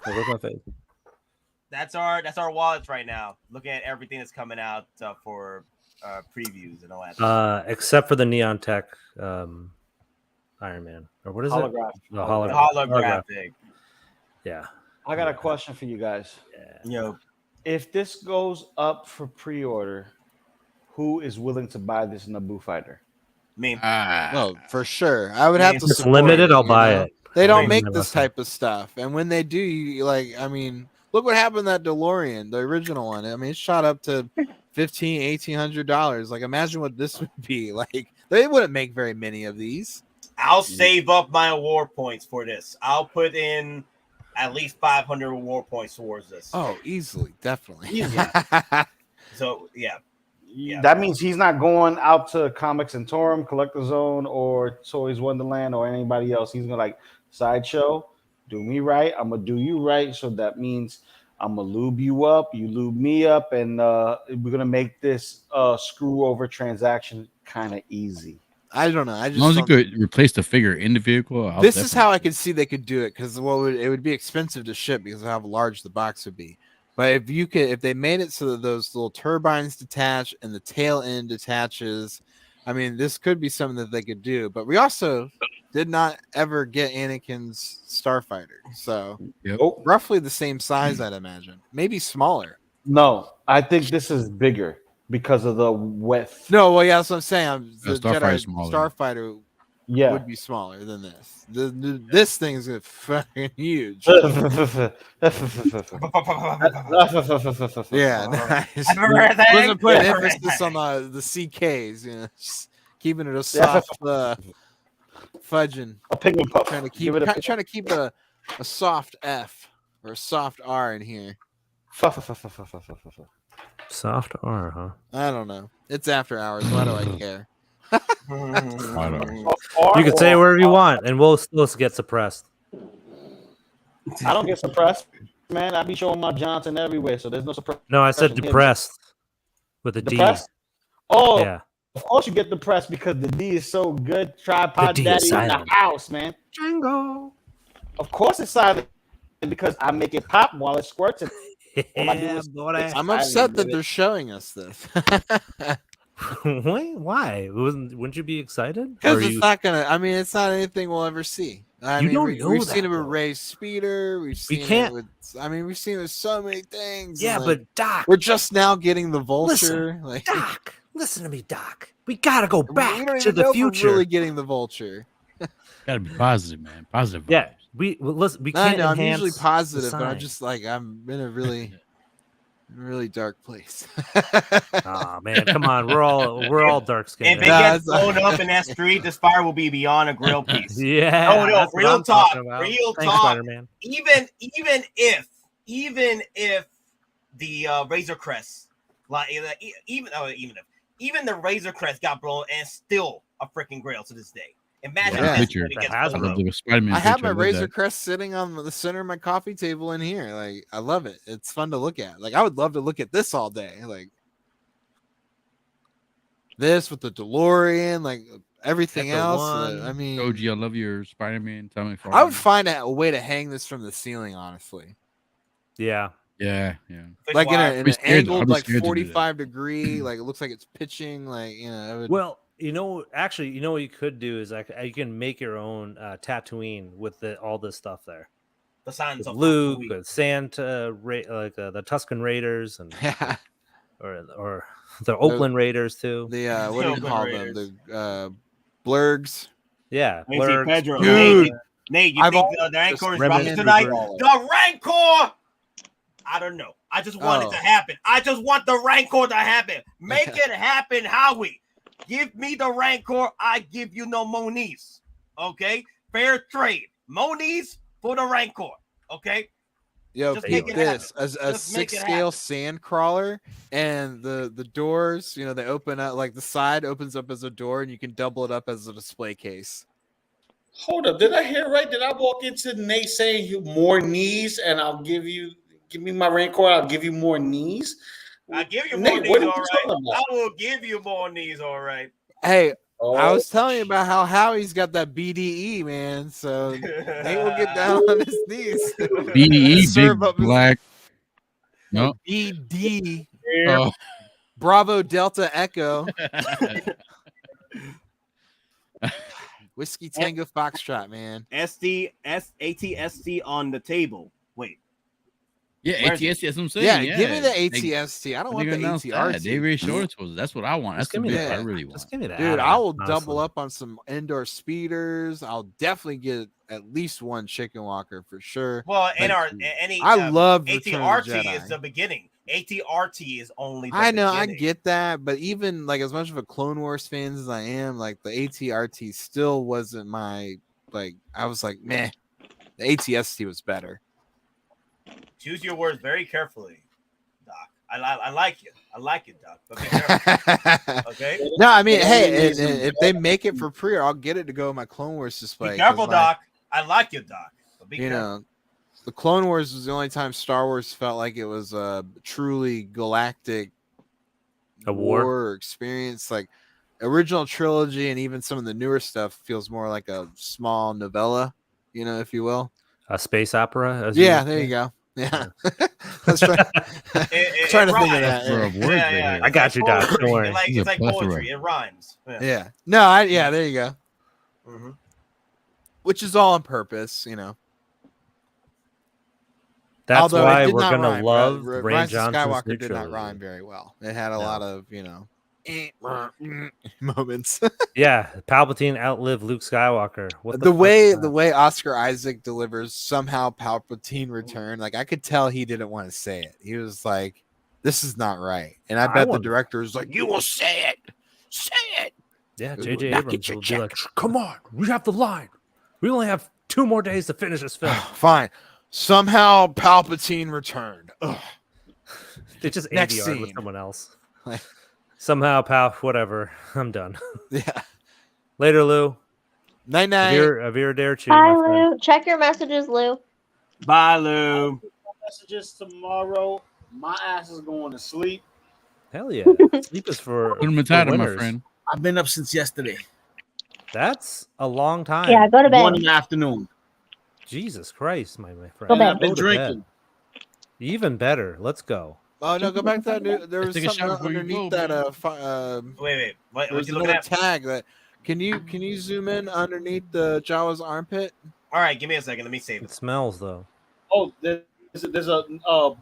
Where's my face? That's our wallets right now. Looking at everything that's coming out for previews and all that. Except for the Neon Tech Iron Man, or what is Holograph. it? The Holographic. Yeah. I got a question for you guys. Yo, if this goes up for pre-order, who is willing to buy this Naboo fighter? Me. Well, for sure. I would have to If it's support limited, it, I'll you buy know? it. They don't I make mean, this type of stuff, and when they do, you like. I mean, look what happened to that DeLorean, the original one. I mean, it shot up to $1,800. Like, imagine what this would be. Like, they wouldn't make very many of these. I'll save up my award points for this. I'll put in at least 500 award points towards this. Oh, easily, definitely. So yeah. That means he's not going out to Comics and Torum, Collector Zone, or Toys Wonderland, or anybody else. He's gonna like Sideshow, do me right. I'm gonna do you right. So that means I'm gonna lube you up, you lube me up, and we're gonna make this screw over transaction kind of easy. I don't know. I As just long as you don't- could replace the figure in the vehicle. This is how I could see they could do it, because it would be expensive to ship because of how large the box would be. But if they made it so that those little turbines detach and the tail end detaches, I mean, this could be something that they could do. But we also did not ever get Anakin's Starfighter, so roughly the same size, I'd imagine, maybe smaller. No, I think this is bigger because of the width. No, well, yeah, that's what I'm saying. The Starfighter's Jedi smaller. Starfighter would be smaller than this. This thing is fucking huge. Yeah, nice. Wasn't putting emphasis on the CKs, you know, just keeping it a soft fudging. Trying to keep a soft F or a soft R in here. Soft R, huh? I don't know. It's after hours. Why do I care? You can say wherever you want, and we'll still get suppressed. I don't get suppressed, man. I be showing my Johnson everywhere, so there's no suppression. No, I said here. depressed with a D. Depressed? Oh, Yeah. Of course you get depressed because the D is so good. Tripod The D daddy is in the silent. house, man. Django. Of course it's silent because I make it pop while it squirts. All I do is I'm upset that they're showing us this. Wait, why? Wouldn't you be excited? Because Or it's you- not gonna. I mean, it's not anything we'll ever see. I You mean, don't we've know seen that, it with though. Ray's Speeder. We've seen can't- it with. I mean, we've seen it with so many things. Yeah, and, but Doc, we're just now getting the Vulture. Listen, like, Doc, listen to me, Doc. We gotta go we back don't to even the know if we're future. really getting the Vulture. Gotta be positive, man. Positive. Yeah, listen. We I can't. know, I'm usually enhance positive, the but I'm sign. just like I'm in a really dark place. Aw, man, come on. We're all dark skinned. If it gets blown up in that street, this fire will be beyond a grill piece. Yeah, No, that's what real I'm talk. talking about. Real Thanks, talk. Spider-Man. Even if the Razor Crest, even the Razor Crest got blown and still a freaking grail to this day. Imagine Yeah. this Picture. when it gets I blown love up. the Spider-Man I have picture. my love Razor that. Crest sitting on the center of my coffee table in here. Like, I love it. It's fun to look at. Like, I would love to look at this all day. Like, this with the DeLorean, like everything else. I mean, OG, I love your Spider-Man. Tell me. I would find a way to hang this from the ceiling, honestly. Yeah. Yeah. Like in I'd an be scared- I'd angled, be like scared to do that. 45 degree, like it looks like it's pitching. Like, you know, it would, Well, actually, what you could do is you can make your own Tatooine with all this stuff there. The signs With of Luke, Tatooine. with Santa, the Tuscan Raiders, and or the Oakland Raiders too. the what do you Oakland call Raiders. them? The blurgs. Yeah, Let me see, Blurgs. Pedro. Dude, Nate, you I've think always the Rancor is just dropping reminisced tonight? of The Rancor! I don't know. I just want it Oh. to happen. I just want the Rancor to happen. Make it happen, Howie. Give me the Rancor. I give you no Moniz. Okay? Fair trade. Moniz for the Rancor. Okay? Yo, Just pick make it this happen. a Just make it 6-scale sand crawler, and the doors, you know, they open up, like the side opens up as a door, and you can double it up as a display case. Hold up, did I hear right? Did I walk into Nate saying more knees, and give me my Rancor, I'll give you more knees? I'll give you Nate, more knees, what are all you right. talking about? I will give you more knees, all right. Hey, I Oh, was telling you about how Howie's got that BDE, man. So Nate will get down on his knees. BDE, Serve big up his- black. No. BD. Oh. Bravo Delta Echo. Whiskey Tango Foxtrot, man. ATST on the table. Wait. Yeah, Where's it? ATST. That's what I'm saying. Yeah, Yeah, give me the ATST. I don't want the ATRT. They already showed ATRT. it to us. That's what I want. That's the bit I really want. Just give me that. Dude, I will double up on some indoor speeders. I'll definitely get at least one chicken walker for sure. Well, in Like, any I love Return of the ATRT Jedi. is the beginning. ATRT is only the I know, beginning. I get that, but even like as much of a Clone Wars fan as I am, like the ATRT still wasn't my like. I was like, meh. The ATST was better. Choose your words very carefully, Doc. I like you. I like it, Doc. But be careful. Okay. No, I mean, hey, and if they make it for pre, I'll get it to go in my Clone Wars display. Be careful, Doc. I like you, Doc. But be You careful. know, the Clone Wars was the only time Star Wars felt like it was a truly galactic war experience. Like original trilogy and even some of the newer stuff feels more like a small novella, you know, if you will. A space opera. As Yeah, there you go. Yeah, that's right. Trying to think of that. I got you, Doc. Don't worry. It's like poetry. It rhymes. Yeah. No, yeah, there you go. Mm-hmm. Which is all on purpose, you know. That's Although why it did we're not gonna rhyme. love Rise Rain of Johnson's Skywalker new did not trilogy. rhyme very well. It had a lot of, you know, moments. Yeah, Palpatine outlived Luke Skywalker. What the fuck way is that? the way Oscar Isaac delivers somehow Palpatine return, like I could tell he didn't want to say it. He was like, "This is not right," and I bet the director was like, "You will say it, say it." Yeah, J.J. Now Abrams get your will be like, check. "Come on, we have the line. We only have 2 more days to finish this film." Fine. Somehow Palpatine returned. Ugh. They just Next ADR'd with scene. someone else. Like- Somehow, pal, whatever. I'm done. Yeah. Later, Lou. Night night. Arrivederci, Bye, my friend. Lou. Check your messages, Lou. Bye, Lou. Messages tomorrow. My ass is going to sleep. Hell yeah. Sleep is for Put him in title, my winners. friend. I've been up since yesterday. That's a long time. Yeah, go to bed. 1 in the afternoon. Jesus Christ, my friend. Go bed. I've been Go to bed. drinking. Even better. Let's go. Oh no, go back to that. There was Take a something shot before you underneath go, that. Wait. What There's you looking another at? tag that. Can you zoom in underneath the Jawa's armpit? All right, give me a second. Let me save It it. smells though. Oh, there's a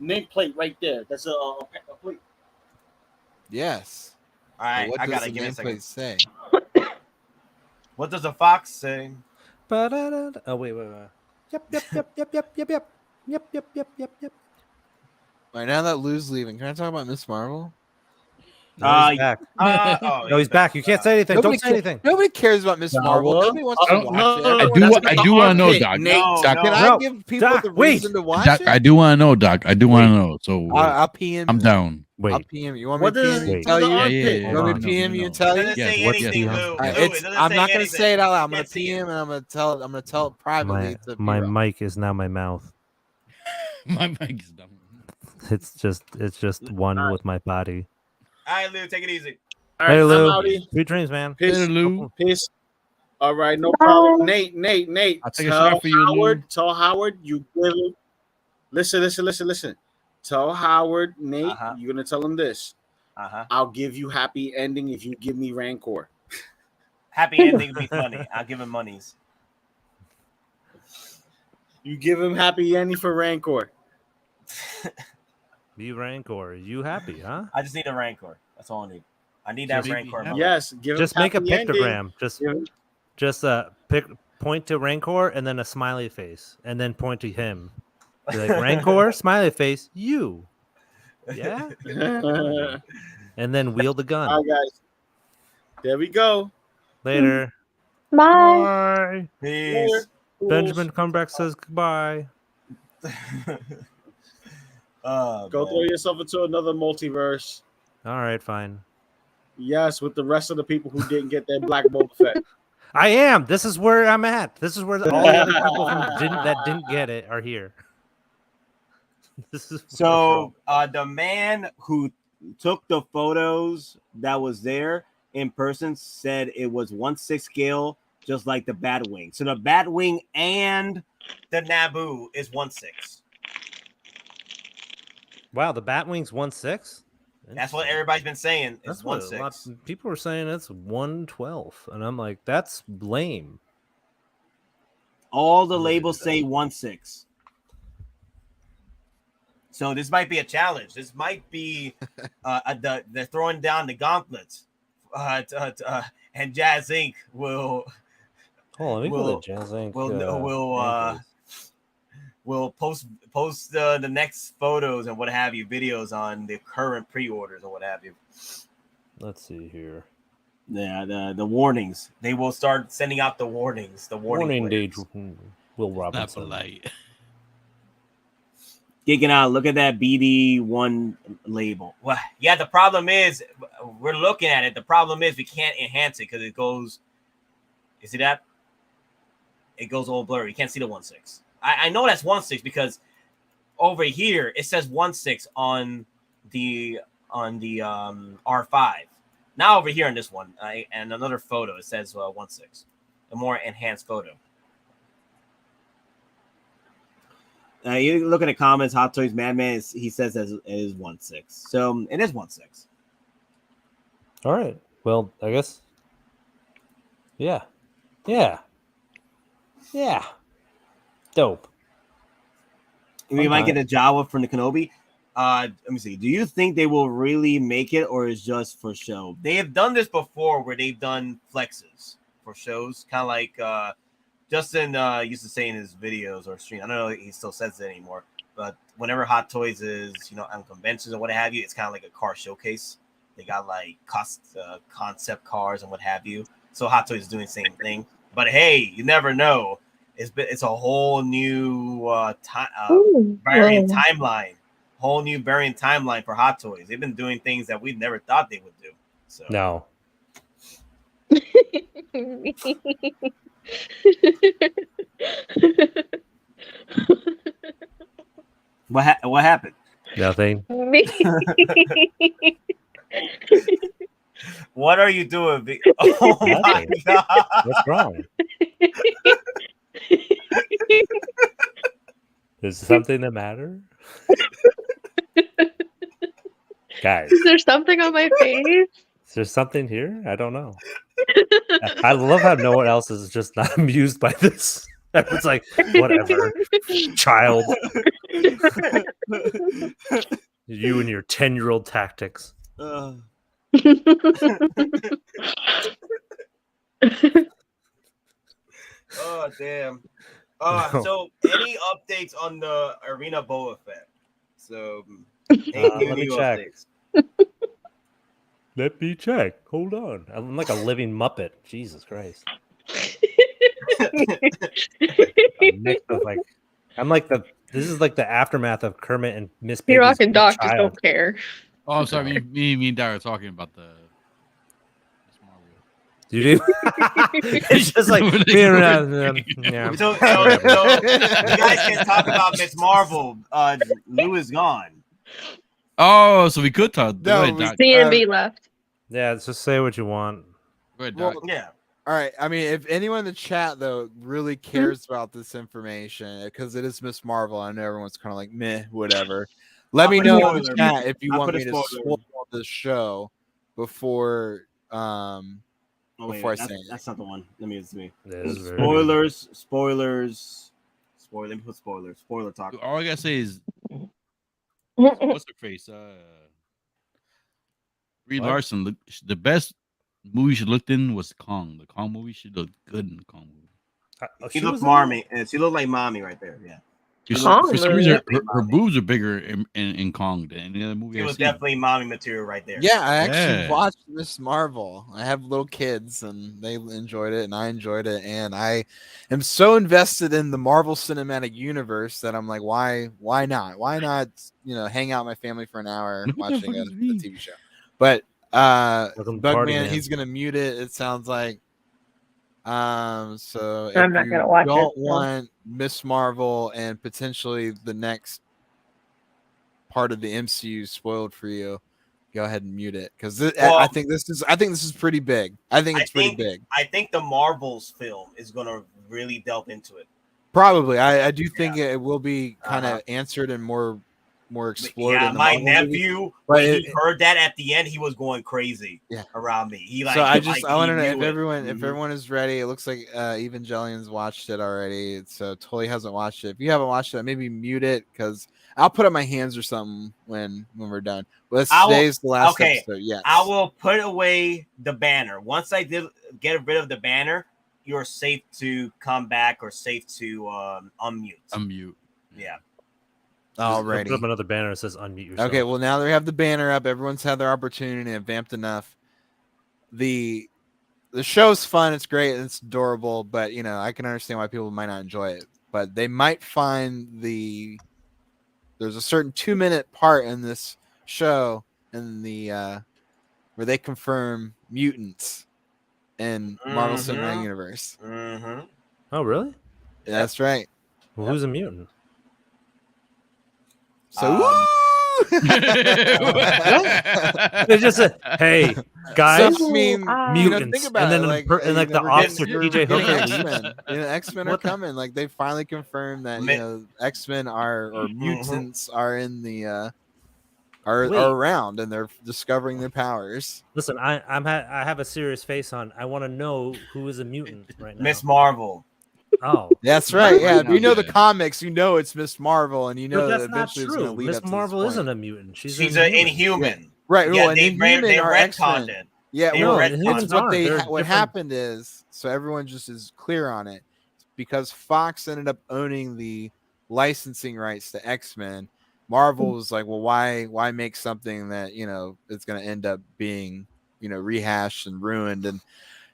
nameplate right there. That's a plate. Yes. All right, What I does gotta the give it a second. nameplate say? What does a fox say? Ba-da-da-da. Oh wait. Yep. Right now that Lou's leaving, can I talk about Miss Marvel? No, he's back. No, he's back. You can't say anything. Nobody Don't say anything. Nobody cares about Miss Marvel. Nobody wants to watch it. I do want to know, Doc. Can I give people the reason to watch Doc, it? I do want to know, Doc. I do want to know. So I'll PM. I'm down. Wait. I'll PM. You want me to PM you and tell you? Yeah. You want me to PM you and tell you? It doesn't say anything, Lou. Lou, it doesn't I'm say not going to anything. say it out loud. I'm going Can't to see PM and I'm going to tell it privately. to My B-Roll. mic is now my mouth. My mic is done. It's just one with my body. All right, Lou, take it easy. All Hey I'm Lou. outie. Sweet dreams, man. Piss, Later, Lou. piss. All right, no problem. Nate. I'll take a shot for you, Lou. Tell Howard you give him. Listen. Tell Howard, Nate, you're gonna tell him this. I'll give you happy ending if you give me Rancor. Happy ending with money. I'll give him monies. You give him happy ending for Rancor. Be Rancor. You happy, huh? I just need a Rancor. That's all I need. I need that Rancor. mother. Yes, give him Just make a happy ending. pictogram. Just point to Rancor and then a smiley face, and then point to him. Be like Rancor, smiley face, you. Yeah. And then wield the gun. All right, guys. There we go. Later. Bye. Peace. Benjamin Comeback says goodbye. Go throw yourself into another multiverse. All right, fine. Yes, with the rest of the people who didn't get their Black Boba Fett. I am. This is where I'm at. This is where all the other people that didn't get it are here. This is So the man who took the photos that was there in person said it was 1/6 scale, just like the Batwing. So the Batwing and the Naboo is 1/6. Wow, the Batwing's 1/6. That's what everybody's been saying. It's That's what 1/6. people were saying. It's 1/12, and I'm like, that's lame. All the labels say 1/6. So this might be a challenge. This might be they're throwing down the gauntlets, and Jazz Inc. will. Oh, let me go to Jazz Inc. Will post the next photos and what have you, videos on the current pre-orders or what have you. Let's see here. Yeah, the warnings. They will start sending out the warnings. The Warning warning. date. Will Robinson. polite. Geeking Out. Look at that BD1 label. Well, yeah. The problem is we're looking at it. The problem is we can't enhance it because it goes. You see that? It goes all blurry. You can't see the 1/6. I know that's 1/6 because over here it says 1/6 on the R5. Now over here in this one, and another photo, it says 1/6. A more enhanced photo. You look at the comments. Hot Toys Madman. He says it is 1/6. So it is 1/6. All right. Well, I guess. Yeah. Yeah. Yeah. Dope. We might get a Jawa from the Kenobi. Let me see. Do you think they will really make it, or is just for show? They have done this before, where they've done flexes for shows, kind of like Justin used to say in his videos or stream. I don't know if he still says it anymore, but whenever Hot Toys is, on conventions or what have you, it's kind of like a car showcase. They got like concept cars and what have you. So Hot Toys is doing the same thing. But hey, you never know. It's a whole new variant timeline. Whole new variant timeline for Hot Toys. They've been doing things that we never thought they would do. So no. What happened? Nothing. What are you doing? Oh my god! What's wrong? Is something the matter? Guys, Is there something on my face? is there something here? I don't know. I love how no one else is just not amused by this. It's like, whatever, child. You and your 10-year-old tactics. Oh damn. So any updates on the Arena Boba Fett? So let me check. Let me check. Hold on. I'm like a living Muppet. Jesus Christ. This is like the aftermath of Kermit and Miss Piggy's Rock and Doc just child. don't care. Oh, I'm sorry. Me and Dara are talking about the. You do? It's just like yeah. So you guys can talk about Miss Marvel. Lou is gone. Oh, so we could talk. CNB left. Yeah, just say what you want. Go ahead, Well, Doc. Yeah. All right. I mean, if anyone in the chat though really cares about this information, because it is Miss Marvel, I know everyone's kind of like meh, whatever. Let me know in the chat if you want me to spoil the show before before I say it. That's not the one. Let me Spoilers. Spoilers. Let me put spoilers. Spoiler talk. All I gotta say is, what's her face? Brie Larson. The best movie she looked in was Kong. The Kong movie. She looked good in the Kong movie. She looked mommy, and she looked like mommy right there. Yeah. For some reason, her boobs are bigger in Kong than any other movie. It was definitely mommy material right there. Yeah, I actually watched Miss Marvel. I have little kids, and they enjoyed it, and I enjoyed it, and I am so invested in the Marvel Cinematic Universe that I'm like, why not? Why not? Hang out with my family for an hour watching a TV show. But Bugman, he's gonna mute it. It sounds like. So I'm not gonna watch it. Don't want Miss Marvel and potentially the next part of the MCU spoiled for you, go ahead and mute it because I think this is pretty big. I think it's pretty big. I think the Marvels film is gonna really delve into it. Probably, I do think it will be kind of answered in more more explored. Yeah, in the my Marvel nephew, movie. when he heard that at the end, he was going crazy around me. He like, so I want to know if knew it. everyone is ready. It looks like Evangelions watched it already, so Tully hasn't watched it. If you haven't watched it, maybe mute it because I'll put up my hands or something when we're done. But today's the last episode. Yes, I will put away the banner. Once I did get rid of the banner, you're safe to come back or safe to unmute. Unmute. Yeah. Alrighty. Put up another banner that says unmute yourself. Okay, well now they have the banner up. Everyone's had their opportunity and vamped enough. The show's fun, it's great, it's adorable, but you know, I can understand why people might not enjoy it. But they might find there's a certain 2-minute part in this show in the where they confirm mutants in Marvel Cinematic Universe. Oh, really? That's right. Well, who's a mutant? So They just said, "Hey, guys, so, I mean, mutants," think about and then it, the officer DJ Hooker X-Men. X-Men are coming. Like they finally confirmed that X-Men or mutants are in the are around and they're discovering their powers. Listen, I have a serious face on. I want to know who is a mutant right now. Miss Marvel. Oh, that's right. Yeah, if you know the comics, you know it's Miss Marvel, and you know but that that's not eventually it's going to true. lead Miss up to Marvel this isn't point. a mutant. She's an inhuman. Yeah. Right. Yeah, well, they Inhuman are retconned X-Men. it. Yeah, They well, retconned what happened is, so everyone just is clear on it, because Fox ended up owning the licensing rights to X-Men. Marvel was like, well, why make something that, you know, it's going to end up being, you know, rehashed and ruined and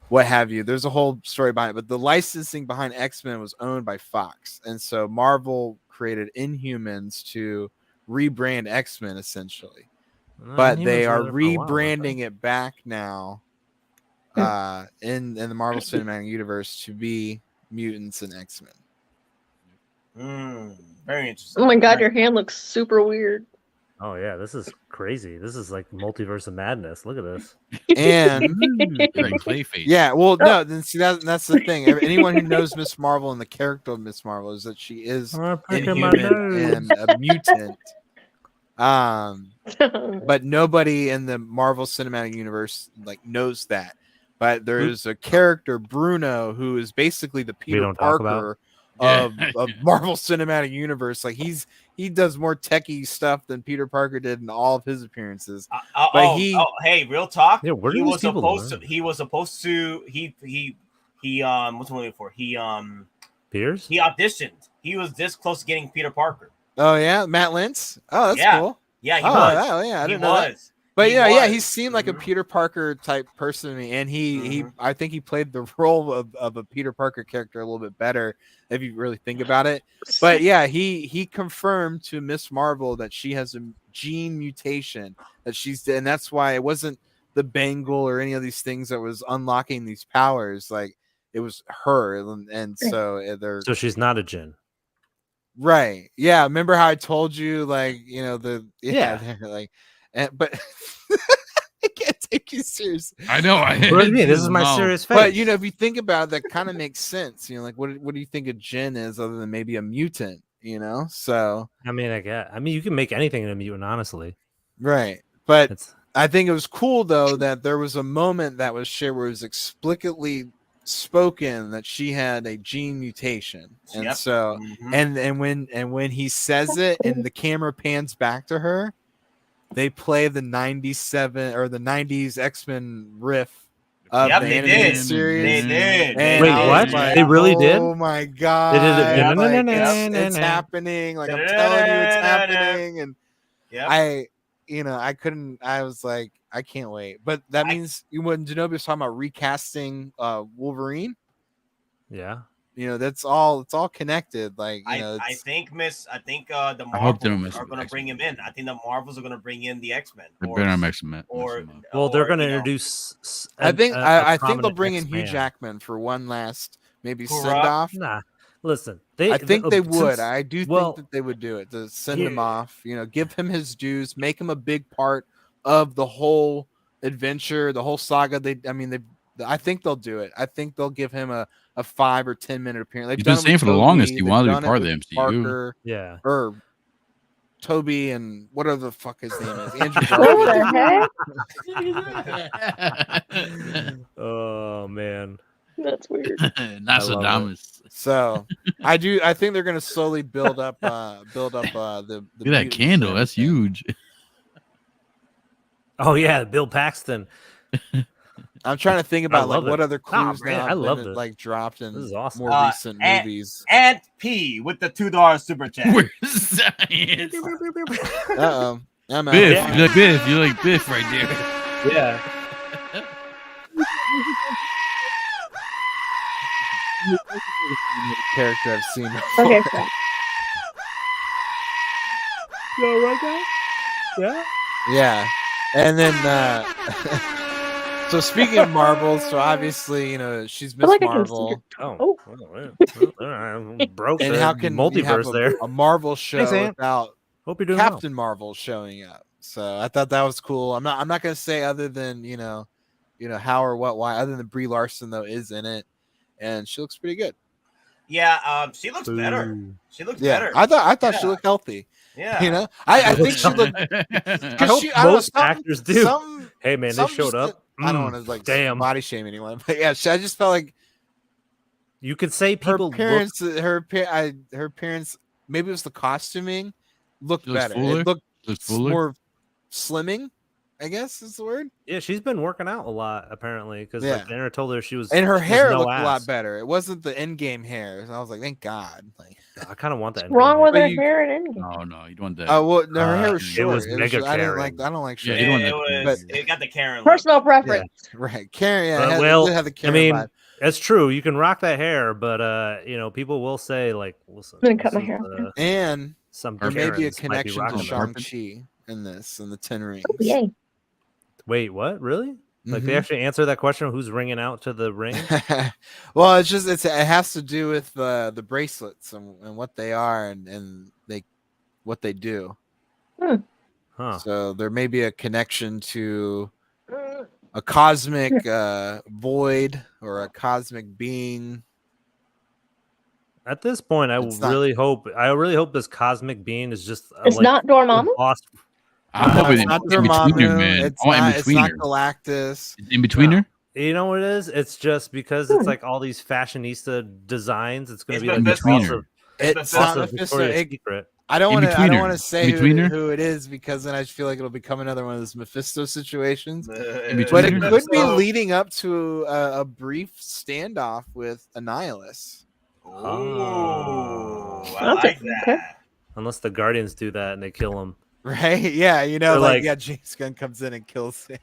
what have you. There's a whole story behind it, but the licensing behind X-Men was owned by Fox. And so Marvel created Inhumans to rebrand X-Men essentially. But they are rebranding it back now in the Marvel Cinematic Universe to be mutants and X-Men. Very interesting. Oh my god, your hand looks super weird. Oh yeah, this is crazy. This is like multiverse of madness. Look at this. And Clayface. yeah, well, no, then see that's the thing. Anyone who knows Miss Marvel and the character of Miss Marvel is that she is inhuman and a mutant. But nobody in the Marvel Cinematic Universe like knows that. But there is a character, Bruno, who is basically the Peter Parker of Marvel Cinematic Universe. Like he does more techie stuff than Peter Parker did in all of his appearances. Hey, real talk. Yeah, where he do was these people supposed learn? to. He was supposed to. What's the word for? Piers? He auditioned. He was this close to getting Peter Parker. Oh yeah, Matt Lintz. Oh, that's cool. Yeah, he was. Oh, yeah, I didn't know that. But But he seemed like a Peter Parker type person to me, and he I think he played the role of a Peter Parker character a little bit better if you really think about it. But yeah, he confirmed to Miss Marvel that she has a gene mutation and that's why it wasn't the bangle or any of these things that was unlocking these powers. Like it was her, and so they're So she's not a djinn. right. Yeah, remember how I told you, like, you know, like. But I can't take you seriously. I know. What do you mean? This is my serious face. But you know, if you think about it, that kind of makes sense. You know, like what do you think a djinn is other than maybe a mutant? You know, so I mean, you can make anything in a mutant, honestly. Right. But I think it was cool though that there was a moment that was shared where it was explicitly spoken that she had a gene mutation, and so and when he says it and the camera pans back to her, they play the 97 or the 90s X-Men riff of the animated series. They did. And Wait, I what? was like, They really did? Oh my god! They did it. Like, it's happening. Like I'm telling you, it's happening. And I couldn't. I was like, I can't wait. But that means when Kenobi was talking about recasting Wolverine, yeah, you know, it's all connected. Like, you know, I think the Marvels are going to bring him in. I think the Marvels are going to bring in the X-Men. Well, they're going to introduce. I think they'll bring in Hugh Jackman for one last maybe send off. Nah, listen, I think they would. I do think that they would do it to send him off. You know, give him his dues, make him a big part of the whole adventure, the whole saga. I think they'll do it. I think they'll give him a 5 or 10 minute appearance. He's been saying for the longest he wanted to be part of the MCU. Yeah. Or Toby and whatever the fuck his name is, Andrew What Garfield. Oh man, that's weird. Nostradamus. So I think they're gonna slowly build up the Look at that mutants candle. and That's everything. huge. Oh yeah, Bill Paxton. I'm trying to think about like love what it. other Nah, clues man, now I have love been this. like dropped in This is awesome. more recent movies. Aunt P with the $2 super chat. Science. Uh-oh. I'm out. Biff. You like Biff. You like Biff right there. Yeah. Character I've seen before. Okay, fine. No, right guy? Yeah. Yeah. And then so speaking of Marvel, so obviously, you know, she's I feel Miss like I can see Marvel. Oh. Broke And the how can you have multiverse there. a Marvel show Thanks, Aunt. without Hope you're doing Captain Marvel showing up? So I thought that was cool. I'm not gonna say other than you know how or what why other than Brie Larson though is in it, and she looks pretty good. Yeah, she looks better. She looks better. I thought she Yeah. looked healthy. Yeah. You know, I think she looked. I hope she, I don't know, most actors do. Hey man, they some showed just up. I don't want to like damn body shame anyone, but yeah, I just felt like you could say people her appearance, her appearance, maybe it was the costuming, looked She looks better. fuller? It looked Looks fuller? more slimming, I guess is the word. Yeah, she's been working out a lot apparently because Yeah. like Tanner told her she was And her she was hair no looked ass. a lot better. It wasn't the EndGame hair. And I was like, thank God. Like, I kind of want that. What's wrong with But her you- hair and Endgame? Oh no, you don't want that. oh well, no, her hair was It short. was mega I didn't Karen. like. I don't like Yeah, short. you don't It want that. was. But- It got the Karen look. Personal preference. Right, Karen. Yeah, it had, well, it did have the I Karen mean, vibe. that's true. You can rock that hair, but you know, people will say like, listen, I'm gonna cut this my hair is, off. And some there may be a Karens might be connection to rocking that. Shang-Chi in this, in the Ten Rings. Oh, yay. Wait, what? Really? Like they Mhm. actually answer that question? Who's ringing out to the ring? Well, it has to do with the bracelets and what they are and what they do. Huh. So there may be a connection to a cosmic void or a cosmic being. At this point, I It's not- really hope this cosmic being is just It's like, not Dormammu? boss. I'm No, hoping it's not in between her, Dormammu, man. It's I want not, in between her. Galactus. In between her? You know what it is? It's just because it's like all these fashionista designs. It's going to It's be like Mephisto. boss of, It's boss not of Mephisto. Victoria's Secret. I don't In want to. I between don't her. want to say In between her? who it is because then I feel like it'll become another one of those Mephisto situations. between But it her? could be So- leading up to a brief standoff with Annihilus. Ooh, Oh. I like that. Okay. Unless the Guardians do that and they kill him. Right? Yeah, you know, They're like, like- yeah, James Gunn comes in and kills him.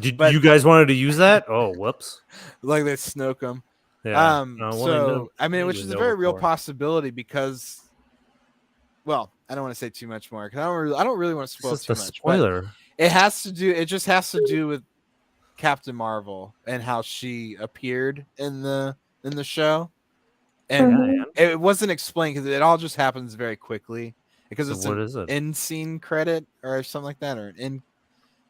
Did But- you guys wanted to use that? Oh, whoops. Like they snoke him. Yeah. No, well, So I mean, they which knew is a no very real before. possibility because, well, I don't want to say too much more because I don't really want to spoil This is too the much. but spoiler. It has to do. It just has to do with Captain Marvel and how she appeared in the show, and it wasn't explained because it all just happens very quickly because So it's what an is it? end scene credit or something like that, or an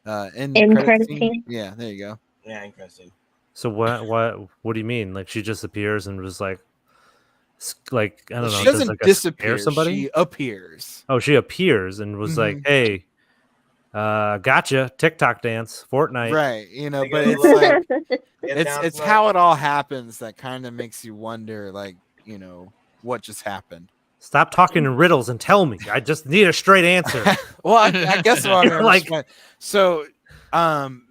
end End credit credit scene. scene? Yeah, there you go. Yeah, interesting. So what do you mean? Like she just appears and was like I don't know. She does, doesn't like, disappear. scare somebody? She appears. Oh, she appears and was like, Mhm. "Hey, gotcha, TikTok dance, Fortnite." Right, you know, They but go it's look. like Get it's down it's slow. how it all happens that kind of makes you wonder, like, you know, what just happened. Stop talking in riddles and tell me. I just need a straight answer. Well, I guess what I'm Like- like, so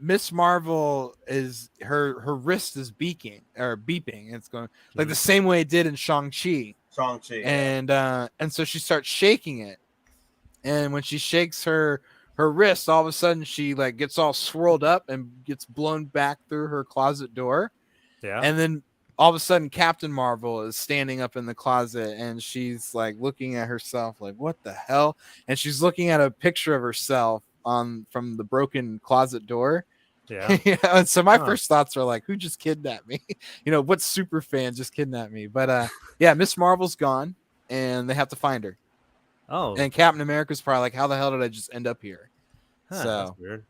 Miss Marvel is her wrist is beeping. It's going like the same way it did in Shang-Chi. Shang-Chi. And so she starts shaking it. And when she shakes her wrist, all of a sudden she like gets all swirled up and gets blown back through her closet door. Yeah. And then all of a sudden Captain Marvel is standing up in the closet and she's like looking at herself like, what the hell? And she's looking at a picture of herself from the broken closet door. Yeah. You know, and so my Huh. first thoughts were like, who just kidnapped me? You know, what super fan just kidnapped me? But yeah, Miss Marvel's gone and they have to find her. Oh, And Captain America's probably like, how the hell did I just end up here? huh, so that's weird.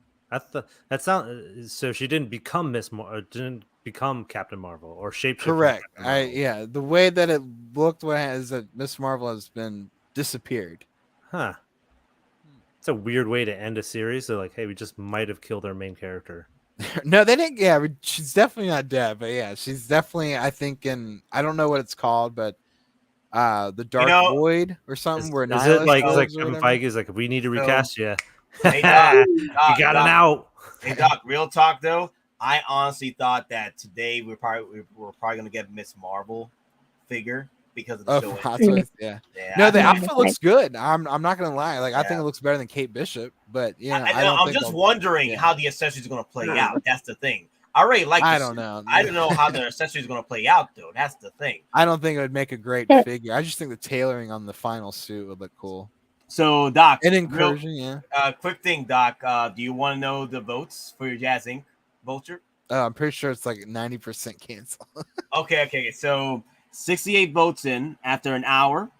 That sound. So she didn't become didn't become Captain Marvel or shapeshift. correct. The way that it looked is that Miss Marvel has been disappeared. Huh. it's a weird way to end a series. They're like, hey, we just might have killed our main character. No, they didn't. Yeah, she's definitely not dead, but yeah, she's definitely. I think I don't know what it's called, but the Dark Void or something. Where Is it like lives or Kevin whatever. Feige is like, we need to recast you. Hey, Doc, You got an out. Hey Doc, real talk though, I honestly thought that today we're probably gonna get Miss Marvel figure because of the show. Hot Toys, yeah. No, the outfit looks good. I'm not gonna lie. Like I think it looks better than Kate Bishop, but yeah, I'm just wondering how the accessories are gonna play out. That's the thing. I already like. I don't know. I don't know how the accessories are gonna play out though. That's the thing. I don't think it would make a great figure. I just think the tailoring on the final suit would look cool. So, Doc, an incursion, quick thing, Doc. Do you want to know the votes for your Jazz Inc. Vulture? I'm pretty sure it's like 90% cancel. Okay. So 68 votes in after an hour.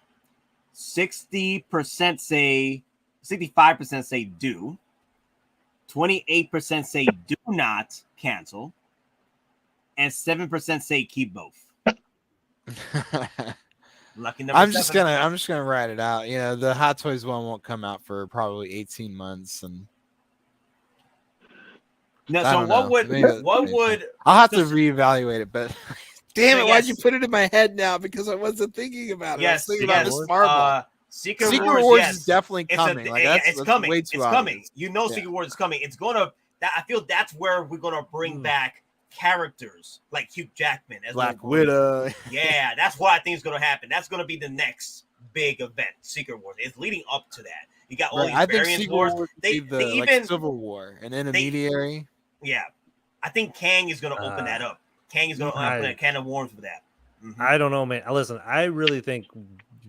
60% say, 65% say do. 28% say do not cancel, and 7% say keep both. Lucky number I'm 7. just gonna ride it out. You know, the Hot Toys one won't come out for probably 18 months, and no. I So don't what know. would Maybe I'll have to reevaluate it, but damn it, why'd you put it in my head now? Because I wasn't thinking about it. I was thinking about Miss Marvel. Secret Wars yes. is definitely coming. It's coming. Way too it's obvious. coming. You know, Secret Wars is coming. It's gonna. I feel that's where we're gonna bring back characters like Hugh Jackman as Black Widow. Yeah, that's what I think is gonna happen. That's gonna be the next big event. Secret Wars. It's leading up to that. You got all these variant wars. They even like Civil War, an intermediary. Yeah, I think Kang is gonna open that up. Kang is gonna open a can of worms for that. I don't know, man. Listen, I really think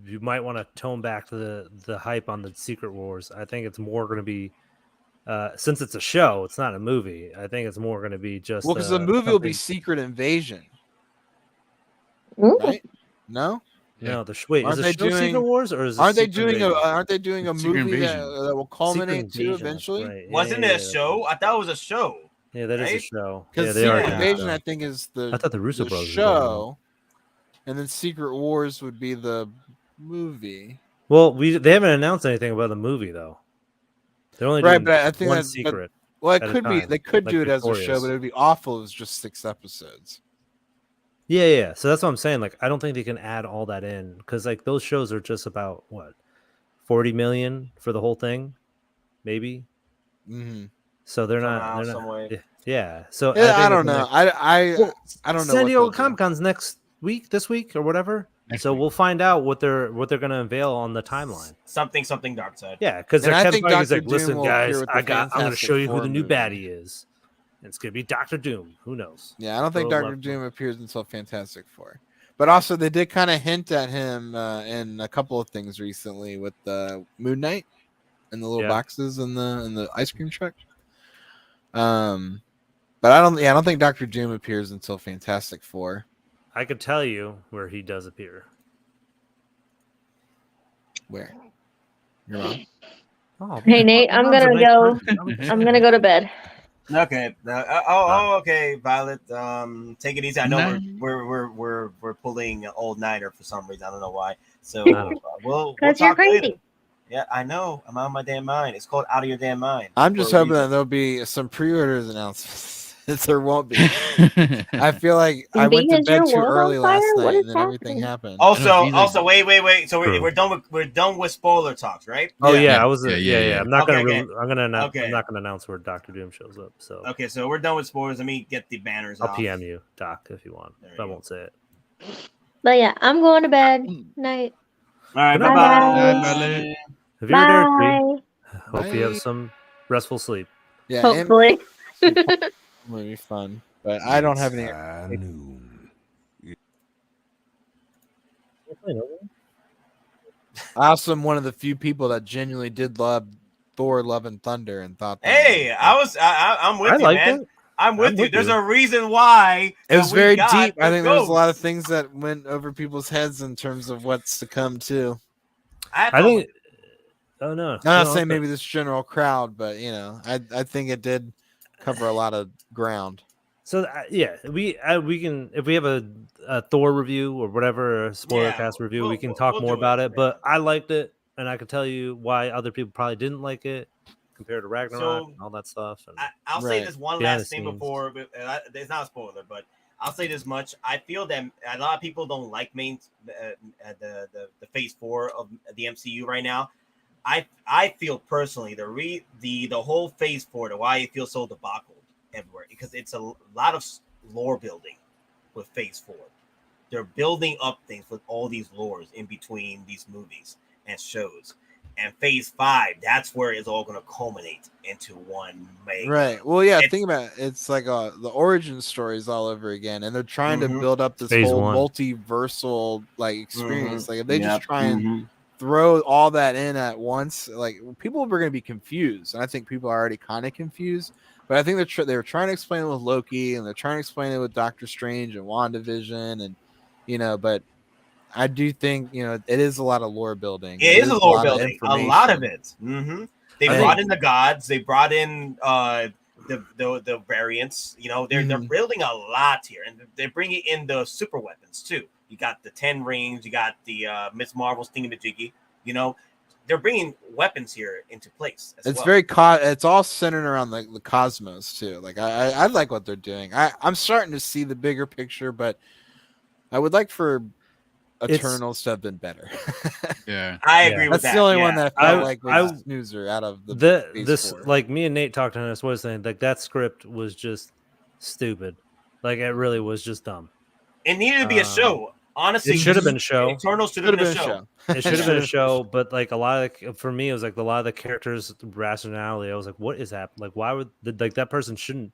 you might want to tone back the hype on the Secret Wars. I think it's more going to be since it's a show, it's not a movie. I think it's more going to be just because the movie will be Secret Invasion, right? No, the wait, is it Secret Wars or is it aren't they doing a movie that will culminate too eventually? Right. Wasn't it a show? I thought it was a show. Yeah, that is a show. Because Secret Invasion, I think, is I thought the Russo Bros show, and then Secret Wars would be the movie. Well, they haven't announced anything about the movie though. They're only doing but I think one that's secret. Well, it could be. They could do it as a show, but it would be awful. It was just 6 episodes. Yeah. So that's what I'm saying. Like, I don't think they can add all that in because like those shows are just about what 40 million for the whole thing, maybe. Mm-hmm. So they're not. Yeah. So I don't know. I don't know. San Diego Comic-Con's this week or whatever. So we'll find out what they're going to unveil on the timeline. Something dark side. Yeah, because Kevin Feige's like, listen, guys, I'm going to show you who the new movie. baddie is. And it's going to be Doctor Doom. Who knows? Yeah, I don't think Doctor Doom appears until Fantastic Four. But also, they did kind of hint at him in a couple of things recently with Moon Knight and the little boxes in the ice cream truck. But I don't think Doctor Doom appears until Fantastic Four. I could tell you where he does appear. Where? Your mom? Oh, Hey Nate, I'm gonna go. I'm gonna go to bed. Okay. Okay, Violet. Take it easy. I know we're pulling an old nighter for some reason. I don't know why. So we'll talk crazy. later. Yeah, I know. I'm out of my damn mind. It's called Out of Your Damn Mind. I'm just hoping that there'll be some pre-orders announcements. There won't be. I feel like I went to bed too early last night, and then everything happened. Also, wait. So we're done with spoiler talks, right? Oh yeah, I was. Yeah. I'm not gonna. Okay. I'm not gonna announce where Doctor Doom shows up. So okay, so we're done with spoilers. Let me get the banners. I'll off. PM you, Doc, if you want. I won't say it. But yeah, I'm going to bed. Night. All right, Bye. bye. Have you ever Bye. Hope you have some restful sleep. Yeah, Hopefully. It'll be fun, but I don't have any. I also am one of the few people that genuinely did love Thor: Love and Thunder and thought. Hey, I'm with you, man. I'm with you. There's a reason why it was very deep. I think there was a lot of things that went over people's heads in terms of what's to come too. I think. Oh no! I'm not saying maybe this general crowd, but I think it did cover a lot of ground. So we can, if we have a Thor review or whatever, a spoiler cast review, we can talk more about it. But I liked it. and I can tell you why other people probably didn't like it compared to Ragnarok and all that stuff. And I'll say this one behind last the thing scenes. before. It's not a spoiler, but I'll say this much: I feel that a lot of people don't like the Phase 4 of the MCU right now. I feel personally the whole Phase 4, why it feels so debacle everywhere, because it's a lot of lore building with Phase 4. They're building up things with all these lores in between these movies and shows. And Phase 5, that's where it's all going to culminate into one mega. Right. Well, yeah. Think about it. It's like the origin stories all over again, and they're trying to build up this Phase whole 1. multiversal like experience. Like if they just try and Mhm. throw all that in at once, like people are going to be confused, and I think people are already kind of confused. But I think they were trying to explain it with Loki, and they're trying to explain it with Doctor Strange and WandaVision, and but I do think it is a lot of lore building. It is a lore building, a lot of information. it. They brought in the gods, they brought in the variants. They're building a lot here, and they're bringing in the super weapons too. You got the 10 rings, you got the Miss Marvel's thingamajiggy. They're bringing weapons here into place. It's well. very it's all centered around the cosmos too. Like I like what they're doing. I'm starting to see the bigger picture, but I would like for Eternals to have been better. Yeah, I agree with that. That's the only one that I felt like I- was a snoozer out of Phase this 4. like me and Nate talked on this. Was saying like that script was just stupid. Like it really was just dumb. It needed to be a show. Honestly, it should have been a show. Eternals should have been a show. It should have been a show, but like a lot of for me, it was like a lot of the characters' rationality. I was like, what is happening? Like, why would that person shouldn't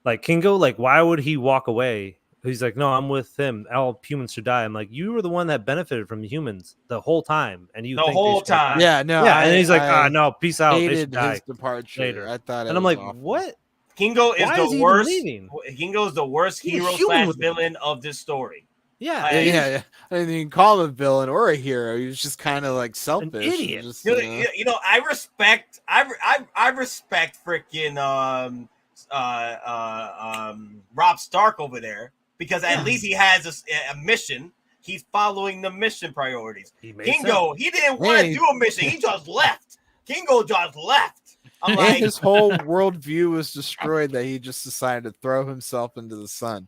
like Kingo? Like, why would he walk away? He's like, no, I'm with him. All humans should die. I'm like, you were the one that benefited from humans the whole time, and you The think they whole should time. die. Yeah, no, and he's like, no, peace out. They should Hated die his departure. later. I thought, and I'm like, what? Kingo is Why the is he even worst. leaving? Kingo is the worst He's a hero human slash with villain of this story. Yeah, yeah. I mean, you can call him a villain or a hero. He was just kind of like selfish. idiot. Just, I respect freaking Rob Stark over there, because at least he has a mission. He's following the mission priorities. Kingo, he didn't want to do a mission. He just left. Kingo just left. I'm and like, his whole worldview was destroyed that he just decided to throw himself into the sun.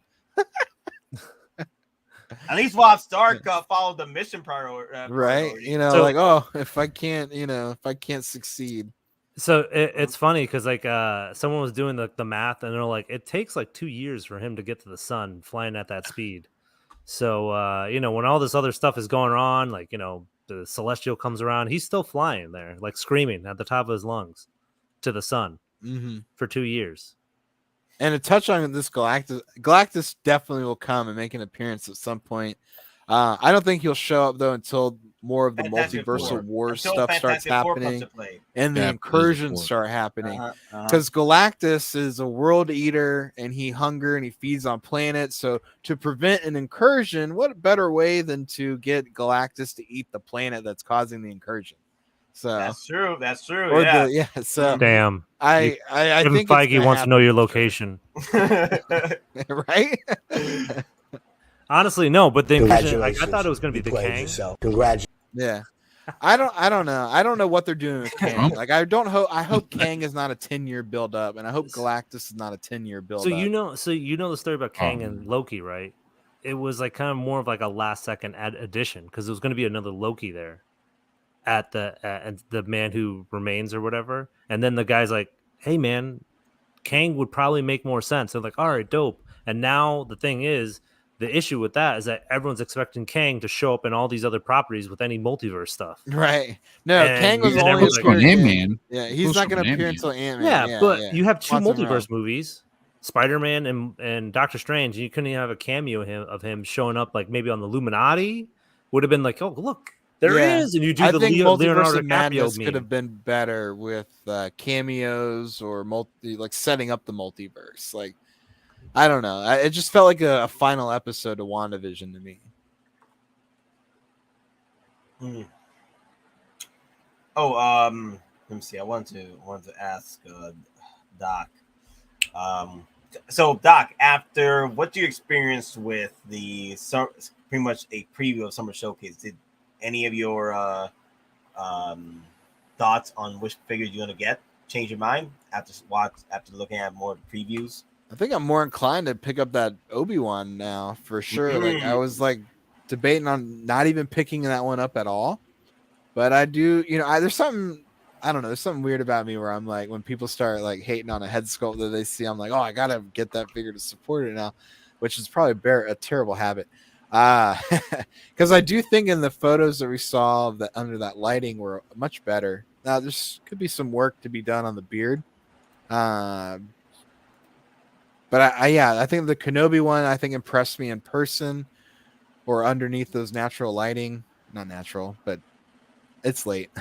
at least Rob Stark followed the mission priority. Right? If I can't succeed. So it's funny because like someone was doing the math, and they're like, it takes like 2 years for him to get to the sun flying at that speed. So when all this other stuff is going on, like the Celestial comes around, he's still flying there, like screaming at the top of his lungs to the sun for 2 years. And to touch on this, Galactus definitely will come and make an appearance at some point. I don't think he'll show up though until more of the Fantastic multiversal Four. wars Until stuff starts Fantastic Four comes happening to play. and the Yeah, incursions Four. start happening. Because Galactus is a world eater and he hunger and he feeds on planets. So to prevent an incursion, what better way than to get Galactus to eat the planet that's causing the incursion? So That's true. That's true. or Yeah. so Damn. I Kevin think it's Feige gonna wants to happen know your for sure. location. Right? Honestly, no, but the incursion, like, I Congratulations. thought it was going to be You the played Kang. yourself. Congratulations. Yeah. I don't know. I don't know what they're doing with Kang. Like I hope Kang is not a 10-year build up, and I hope Galactus is not a 10-year build So up. you know the story about Kang and Loki, right? It was like kind of more of like a last second addition because there was going to be another Loki there at the Man Who Remains or whatever, and then the guy's like, "Hey man, Kang would probably make more sense." They're like, "All right, dope." And now the thing is, the issue with that is that everyone's expecting Kang to show up in all these other properties with any multiverse stuff. Right. No, And Kang was you only never appeared like- in- Ant-Man. Yeah, he's not going to appear until Ant-Man. Yeah, but you have two Quantum multiverse Realm. movies, Spider-Man and Doctor Strange. You couldn't even have a cameo of him showing up, like maybe on the Illuminati. Would have been like, oh look, there he is, and you do I the think Leonardo Multiverse of DiCaprio Madness meme. could have been better with cameos or setting up the multiverse. Like, I don't know. It just felt like a final episode of WandaVision to me. Oh, let me see. I wanted to ask Doc. So Doc, after what you experienced with the pretty much a preview of Summer Showcase, did any of your thoughts on which figures you're gonna get? Change your mind after looking at more previews? I think I'm more inclined to pick up that Obi-Wan now for sure. Like I was like debating on not even picking that one up at all, but I do. There's something, I don't know. There's something weird about me where I'm like, when people start like hating on a head sculpt that they see, I'm like, oh, I gotta get that figure to support it now, which is probably a terrible habit. Because I do think in the photos that we saw that under that lighting were much better. Now there's could be some work to be done on the beard. But I think the Kenobi one impressed me in person or underneath those natural lighting. Not natural, but it's late.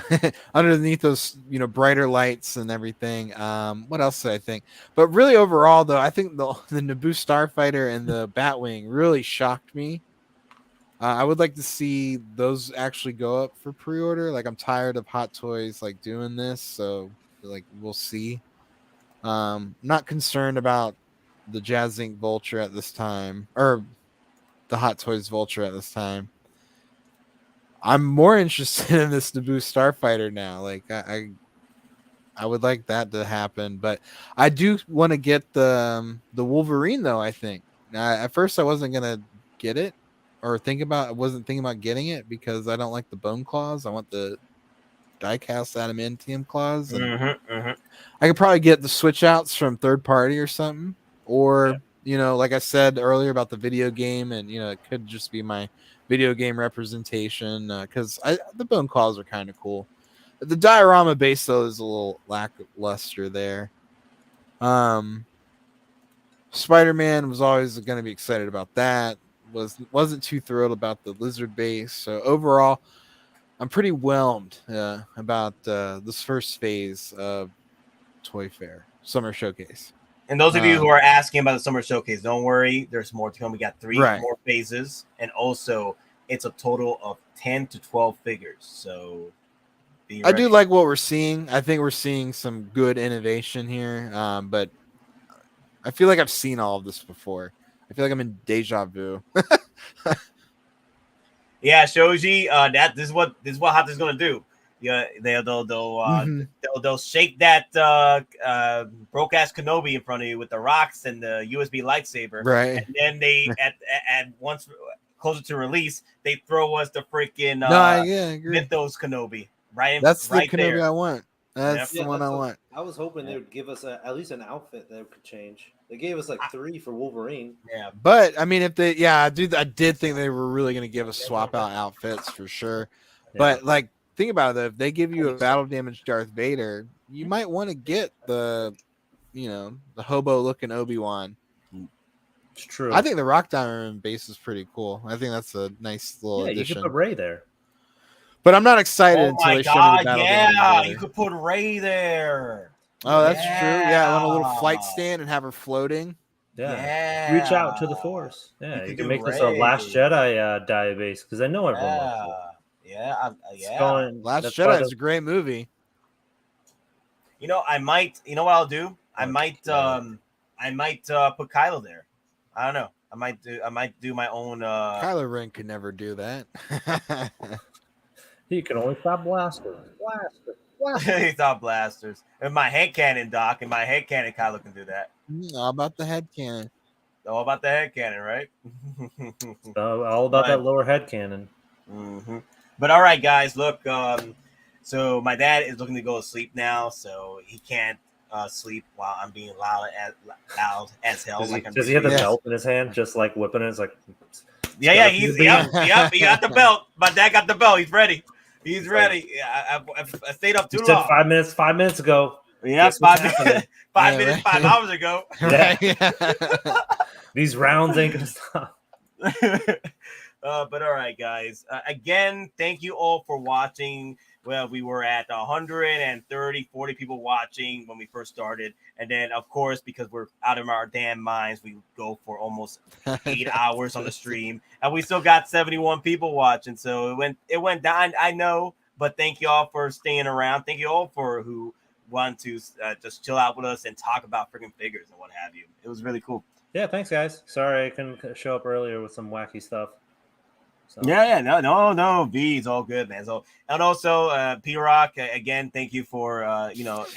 Underneath those, brighter lights and everything. What else did I think? But really overall, though, I think the Naboo Starfighter and the Batwing really shocked me. I would like to see those actually go up for pre-order. Like, I'm tired of Hot Toys like doing this, so like we'll see. Not concerned about the Jazz Inc. Vulture at this time, or the Hot Toys Vulture at this time. I'm more interested in this Naboo Starfighter now. Like I would like that to happen, but I do want to get the Wolverine though. I think at first I wasn't gonna get it or I wasn't thinking about getting it because I don't like the bone claws. I want the die-cast adamantium claws. And I could probably get the switch outs from third party or something. Or, like I said earlier about the video game, and, it could just be my video game representation because the bone claws are kind of cool. The diorama base, though, is a little lackluster there. Spider-Man was always going to be excited about that. Wasn't too thrilled about the lizard base. So overall, I'm pretty whelmed about this first phase of Toy Fair Summer Showcase. And those of you who are asking about the Summer Showcase, don't worry. There's more to come. We got 3 more phases. And also, it's a total of 10 to 12 figures. So I do like what we're seeing. I think we're seeing some good innovation here. But I feel like I've seen all of this before. I feel like I'm in deja vu. Yeah, Shoji. This is what Hot is gonna do. Yeah, they'll shake that broke ass Kenobi in front of you with the rocks and the USB lightsaber, right? And then they at once closer to release, they throw us the freaking Mythos Kenobi. That's right the Kenobi there. I want. That's the one I want. I was hoping they would give us at least an outfit that could change. They gave us like 3 for Wolverine. Yeah, but I mean, I did think they were really going to give us swap out outfits for sure. Yeah. But like, think about it though. If they give you a battle damaged Darth Vader, you might want to get the hobo looking Obi-Wan. It's true. I think the Rock Diamond base is pretty cool. I think that's a nice little addition. You could put Rey there. But I'm not excited until they show me the battle damage. You could put Rey there. Oh, that's true. Yeah, I want a little flight stand and have her floating. Yeah. Reach out to the Force. Yeah, you can make this a Last Jedi die base because I know everyone loves it. Last Jedi is a great movie. I might. You know what I'll do? I might put Kylo there. I don't know. I might do my own. Kylo Ren could never do that. He can only stop blasters. He thought blasters. And my headcanon, Doc, and my headcanon, Kylo can do that. All about the headcanon. All about the headcanon, right? All about that lower headcanon. Mm-hmm. But all right, guys, look. So my dad is looking to go to sleep now, so he can't sleep while I'm being loud as hell. Does he have the belt in his hand, just like whipping it? It's like, yeah. He got the belt. My dad got the belt. He's ready. He's ready. I stayed up too long. 5 minutes ago. Yeah, 5 minutes, 5 hours ago. Yeah. These rounds ain't gonna stop. But all right, guys. Again, thank you all for watching. Well, we were at 130, 40 people watching when we first started. And then, of course, because we're out of our damn minds, we go for almost 8 hours on the stream. And we still got 71 people watching. So it went down, I know. But thank you all for staying around. Thank you all for who want to just chill out with us and talk about freaking figures and what have you. It was really cool. Yeah, thanks, guys. Sorry I couldn't show up earlier with some wacky stuff. So. Yeah, no, V is all good, man. So, and also, P Rock, again, thank you for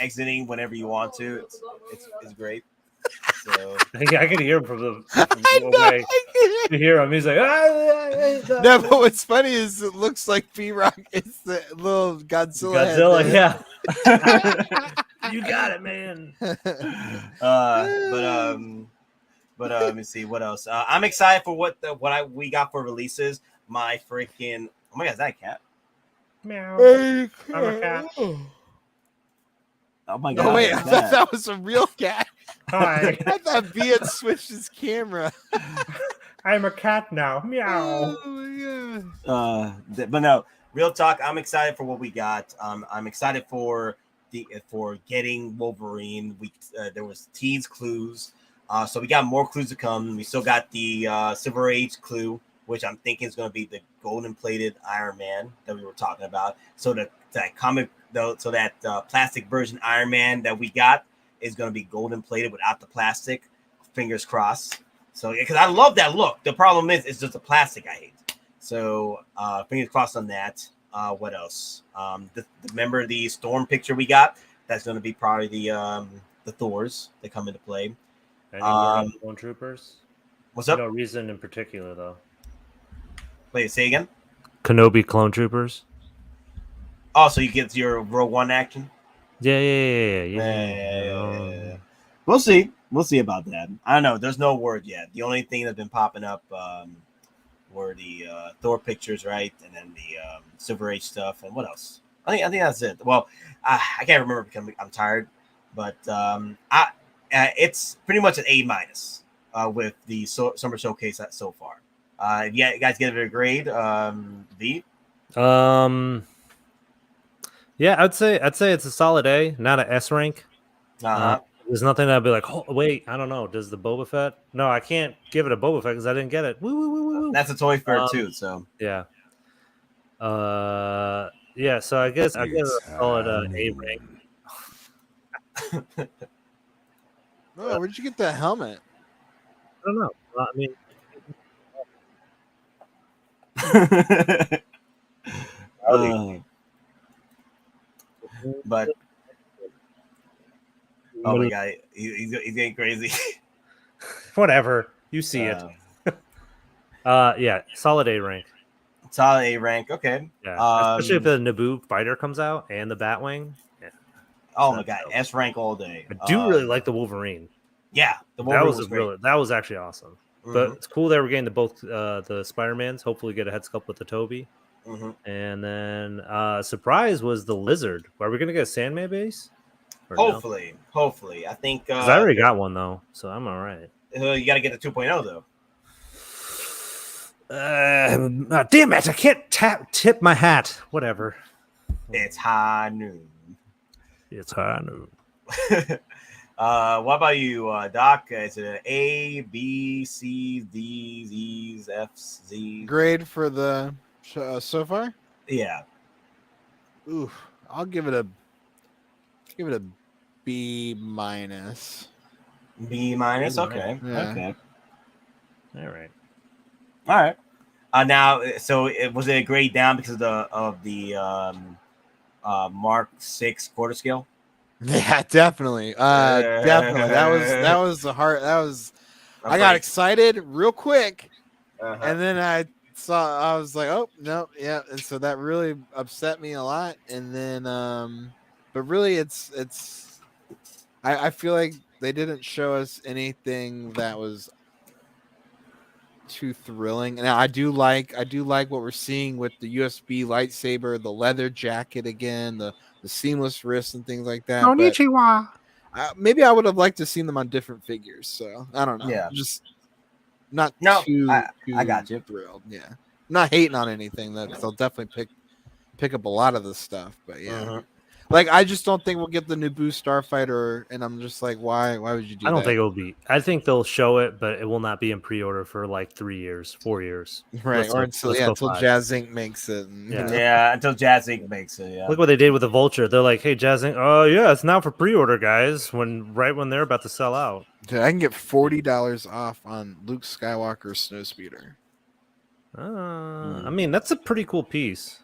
exiting whenever you want to. It's great. So Yeah, I can hear him from the way. You hear him. He's like, No, but what's funny is it looks like P-Rock is the little Godzilla. Yeah. You got it, man. But let me see what else. I'm excited for we got for releases. My freaking oh my god, is that a cat? Meow. I'm a cat. Oh my god! Oh wait, I thought that was a real cat. Hi. I thought B had switched his camera. I'm a cat now. Meow. Oh my god. But no, real talk. I'm excited for what we got. I'm excited for getting Wolverine. There was tease clues. So we got more clues to come. We still got the Silver Age clue, which I'm thinking is going to be the golden plated Iron Man that we were talking about. So that plastic version Iron Man that we got is going to be golden plated without the plastic. Fingers crossed. So because I love that look. The problem is it's just the plastic I hate. So fingers crossed on that. What else? Remember the Storm picture we got? That's going to be probably the Thors that come into play. Any more Clone Troopers? What's up? No reason in particular, though. Wait, say again. Kenobi Clone Troopers. Oh, so you get your Rogue One action? Yeah. We'll see. We'll see about that. I don't know. There's no word yet. The only thing that's been popping up were the Thor pictures, right? And then the Silver Age stuff. And what else? I think that's it. Well, I can't remember because I'm tired. But it's pretty much an A- with the Summer Showcase so far. Yeah, you guys give it a grade. V. Yeah, I'd say it's a solid A, not an S rank. There's nothing I'd be like, oh, wait, I don't know. Does the Boba Fett? No, I can't give it a Boba Fett because I didn't get it. Woo. That's a toy fair too. So yeah. Yeah. So I guess I give it a solid A rank. Oh, where'd you get that helmet? I don't know. I mean. But oh my god, he's getting crazy. Whatever, you see it. Yeah, solid A rank. Solid A rank. Okay. Yeah, especially if the Naboo fighter comes out and the Batwing. Yeah. Oh my god, S rank all day. I do really like the Wolverine. Yeah, the Wolverine that was actually awesome. Mm-hmm. But it's cool that we're getting both the Spider-Mans. Hopefully, get a head sculpt with the Toby. Mm-hmm. And then surprise was the Lizard. Are we gonna get a Sandman base? Hopefully. I think I already got one though, so I'm all right. You got to get the 2.0 though. Damn it! I can't tip my hat. Whatever. It's high noon. It's high noon. What about you, Doc? Is it an A, B, C, D, Z's, F's, Z's? Grade for the so far? Yeah. Ooh, I'll give it a B-. B-? Okay. Yeah. Okay. All right. Now, so was it a grade down because of the Mark 6 quarter scale? Yeah, definitely. Definitely. That was the heart. I got excited real quick, and then I was like, oh no, yeah, and so that really upset me a lot. And then, but really, I feel like they didn't show us anything that was too thrilling. And I do like what we're seeing with the USB lightsaber, the leather jacket again, the seamless wrists and things like that. Konnichiwa. Maybe I would have liked to seen them on different figures. So I don't know. Yeah, just not too. I got you. Thrilled. Yeah, I'm not hating on anything though, because I'll definitely pick up a lot of this stuff. But yeah, like I just don't think we'll get the Naboo Starfighter, and I'm just like, why would you do that? I don't think it'll be. I think they'll show it, but it will not be in pre-order for like 3 years, 4 years. Right, or until Jazz Inc. makes it. Yeah, until Jazz Inc. makes it. Yeah. Look what they did with the Vulture. They're like, hey, Jazz Inc. Oh yeah, it's now for pre-order, guys. When they're about to sell out. Dude, I can get $40 off on Luke Skywalker's Snowspeeder. I mean, that's a pretty cool piece.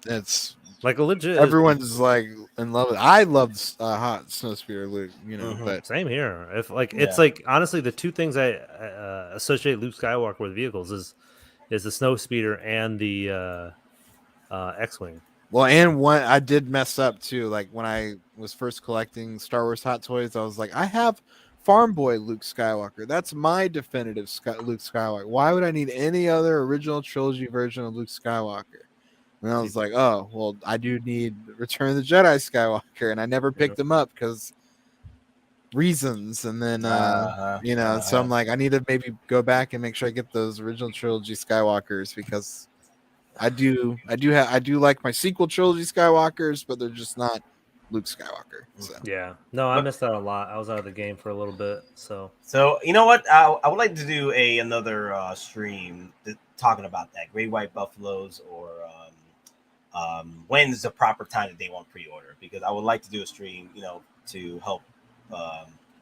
It's like a legit. Everyone's like in love with it. I love Hot Snowspeeder Luke, you know. But same here. If like it's like honestly, the two things I associate Luke Skywalker with vehicles is the Snowspeeder and the X-wing. Well, and one I did mess up too. Like when I was first collecting Star Wars Hot Toys, I was like, I have Farm Boy Luke Skywalker. That's my definitive Luke Skywalker. Why would I need any other original trilogy version of Luke Skywalker? And I was like, oh, well, I do need Return of the Jedi Skywalker, and I never picked them up because reasons. And then you know, so I'm like, I need to maybe go back and make sure I get those original trilogy Skywalkers because I do like my sequel trilogy Skywalkers, but they're just not Luke Skywalker. So yeah, no, I missed out a lot. I was out of the game for a little bit, so you know what? I would like to do another stream talking about that Great White Buffaloes or when's the proper time that they want pre-order, because I would like to do a stream, you know, to help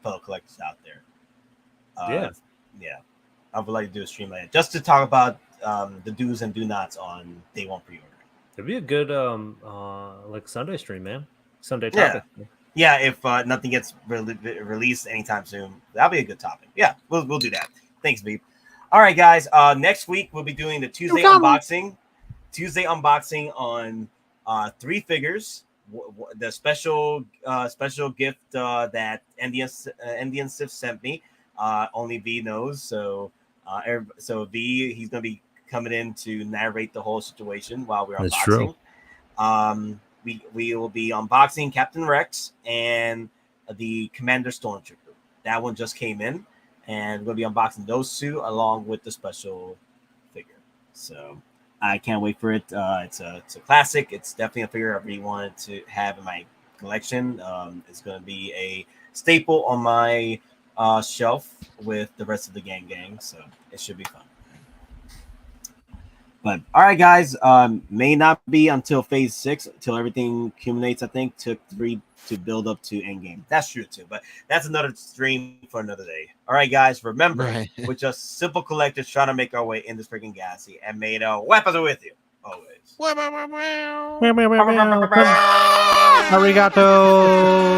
fellow collectors out there. Yeah, I would like to do a stream like that just to talk about the do's and do nots on day one pre-order. It'd be a good like Sunday stream, man. Sunday topic. Yeah, if nothing gets released anytime soon, that'll be a good topic. Yeah, we'll do that. Thanks, Beep. All right, guys. Next week we'll be doing the Tuesday unboxing. Tuesday unboxing on 3 figures. The special gift that Indian Sif sent me. Only V knows. So V, he's gonna be coming in to narrate the whole situation while we're That's unboxing. true. We will be unboxing Captain Rex and the Commander Stormtrooper. That one just came in, and we're gonna be unboxing those two along with the special figure. So I can't wait for it. It's a classic. It's definitely a figure I really wanted to have in my collection. It's gonna be a staple on my shelf with the rest of the gang. So it should be fun. But all right, guys, may not be until phase 6 until everything accumulates. I think took 3 to build up to endgame. That's true too, but that's another stream for another day. All right, guys, remember, we're just simple collectors trying to make our way in this freaking galaxy, and may the weapons are with you always. Arigato.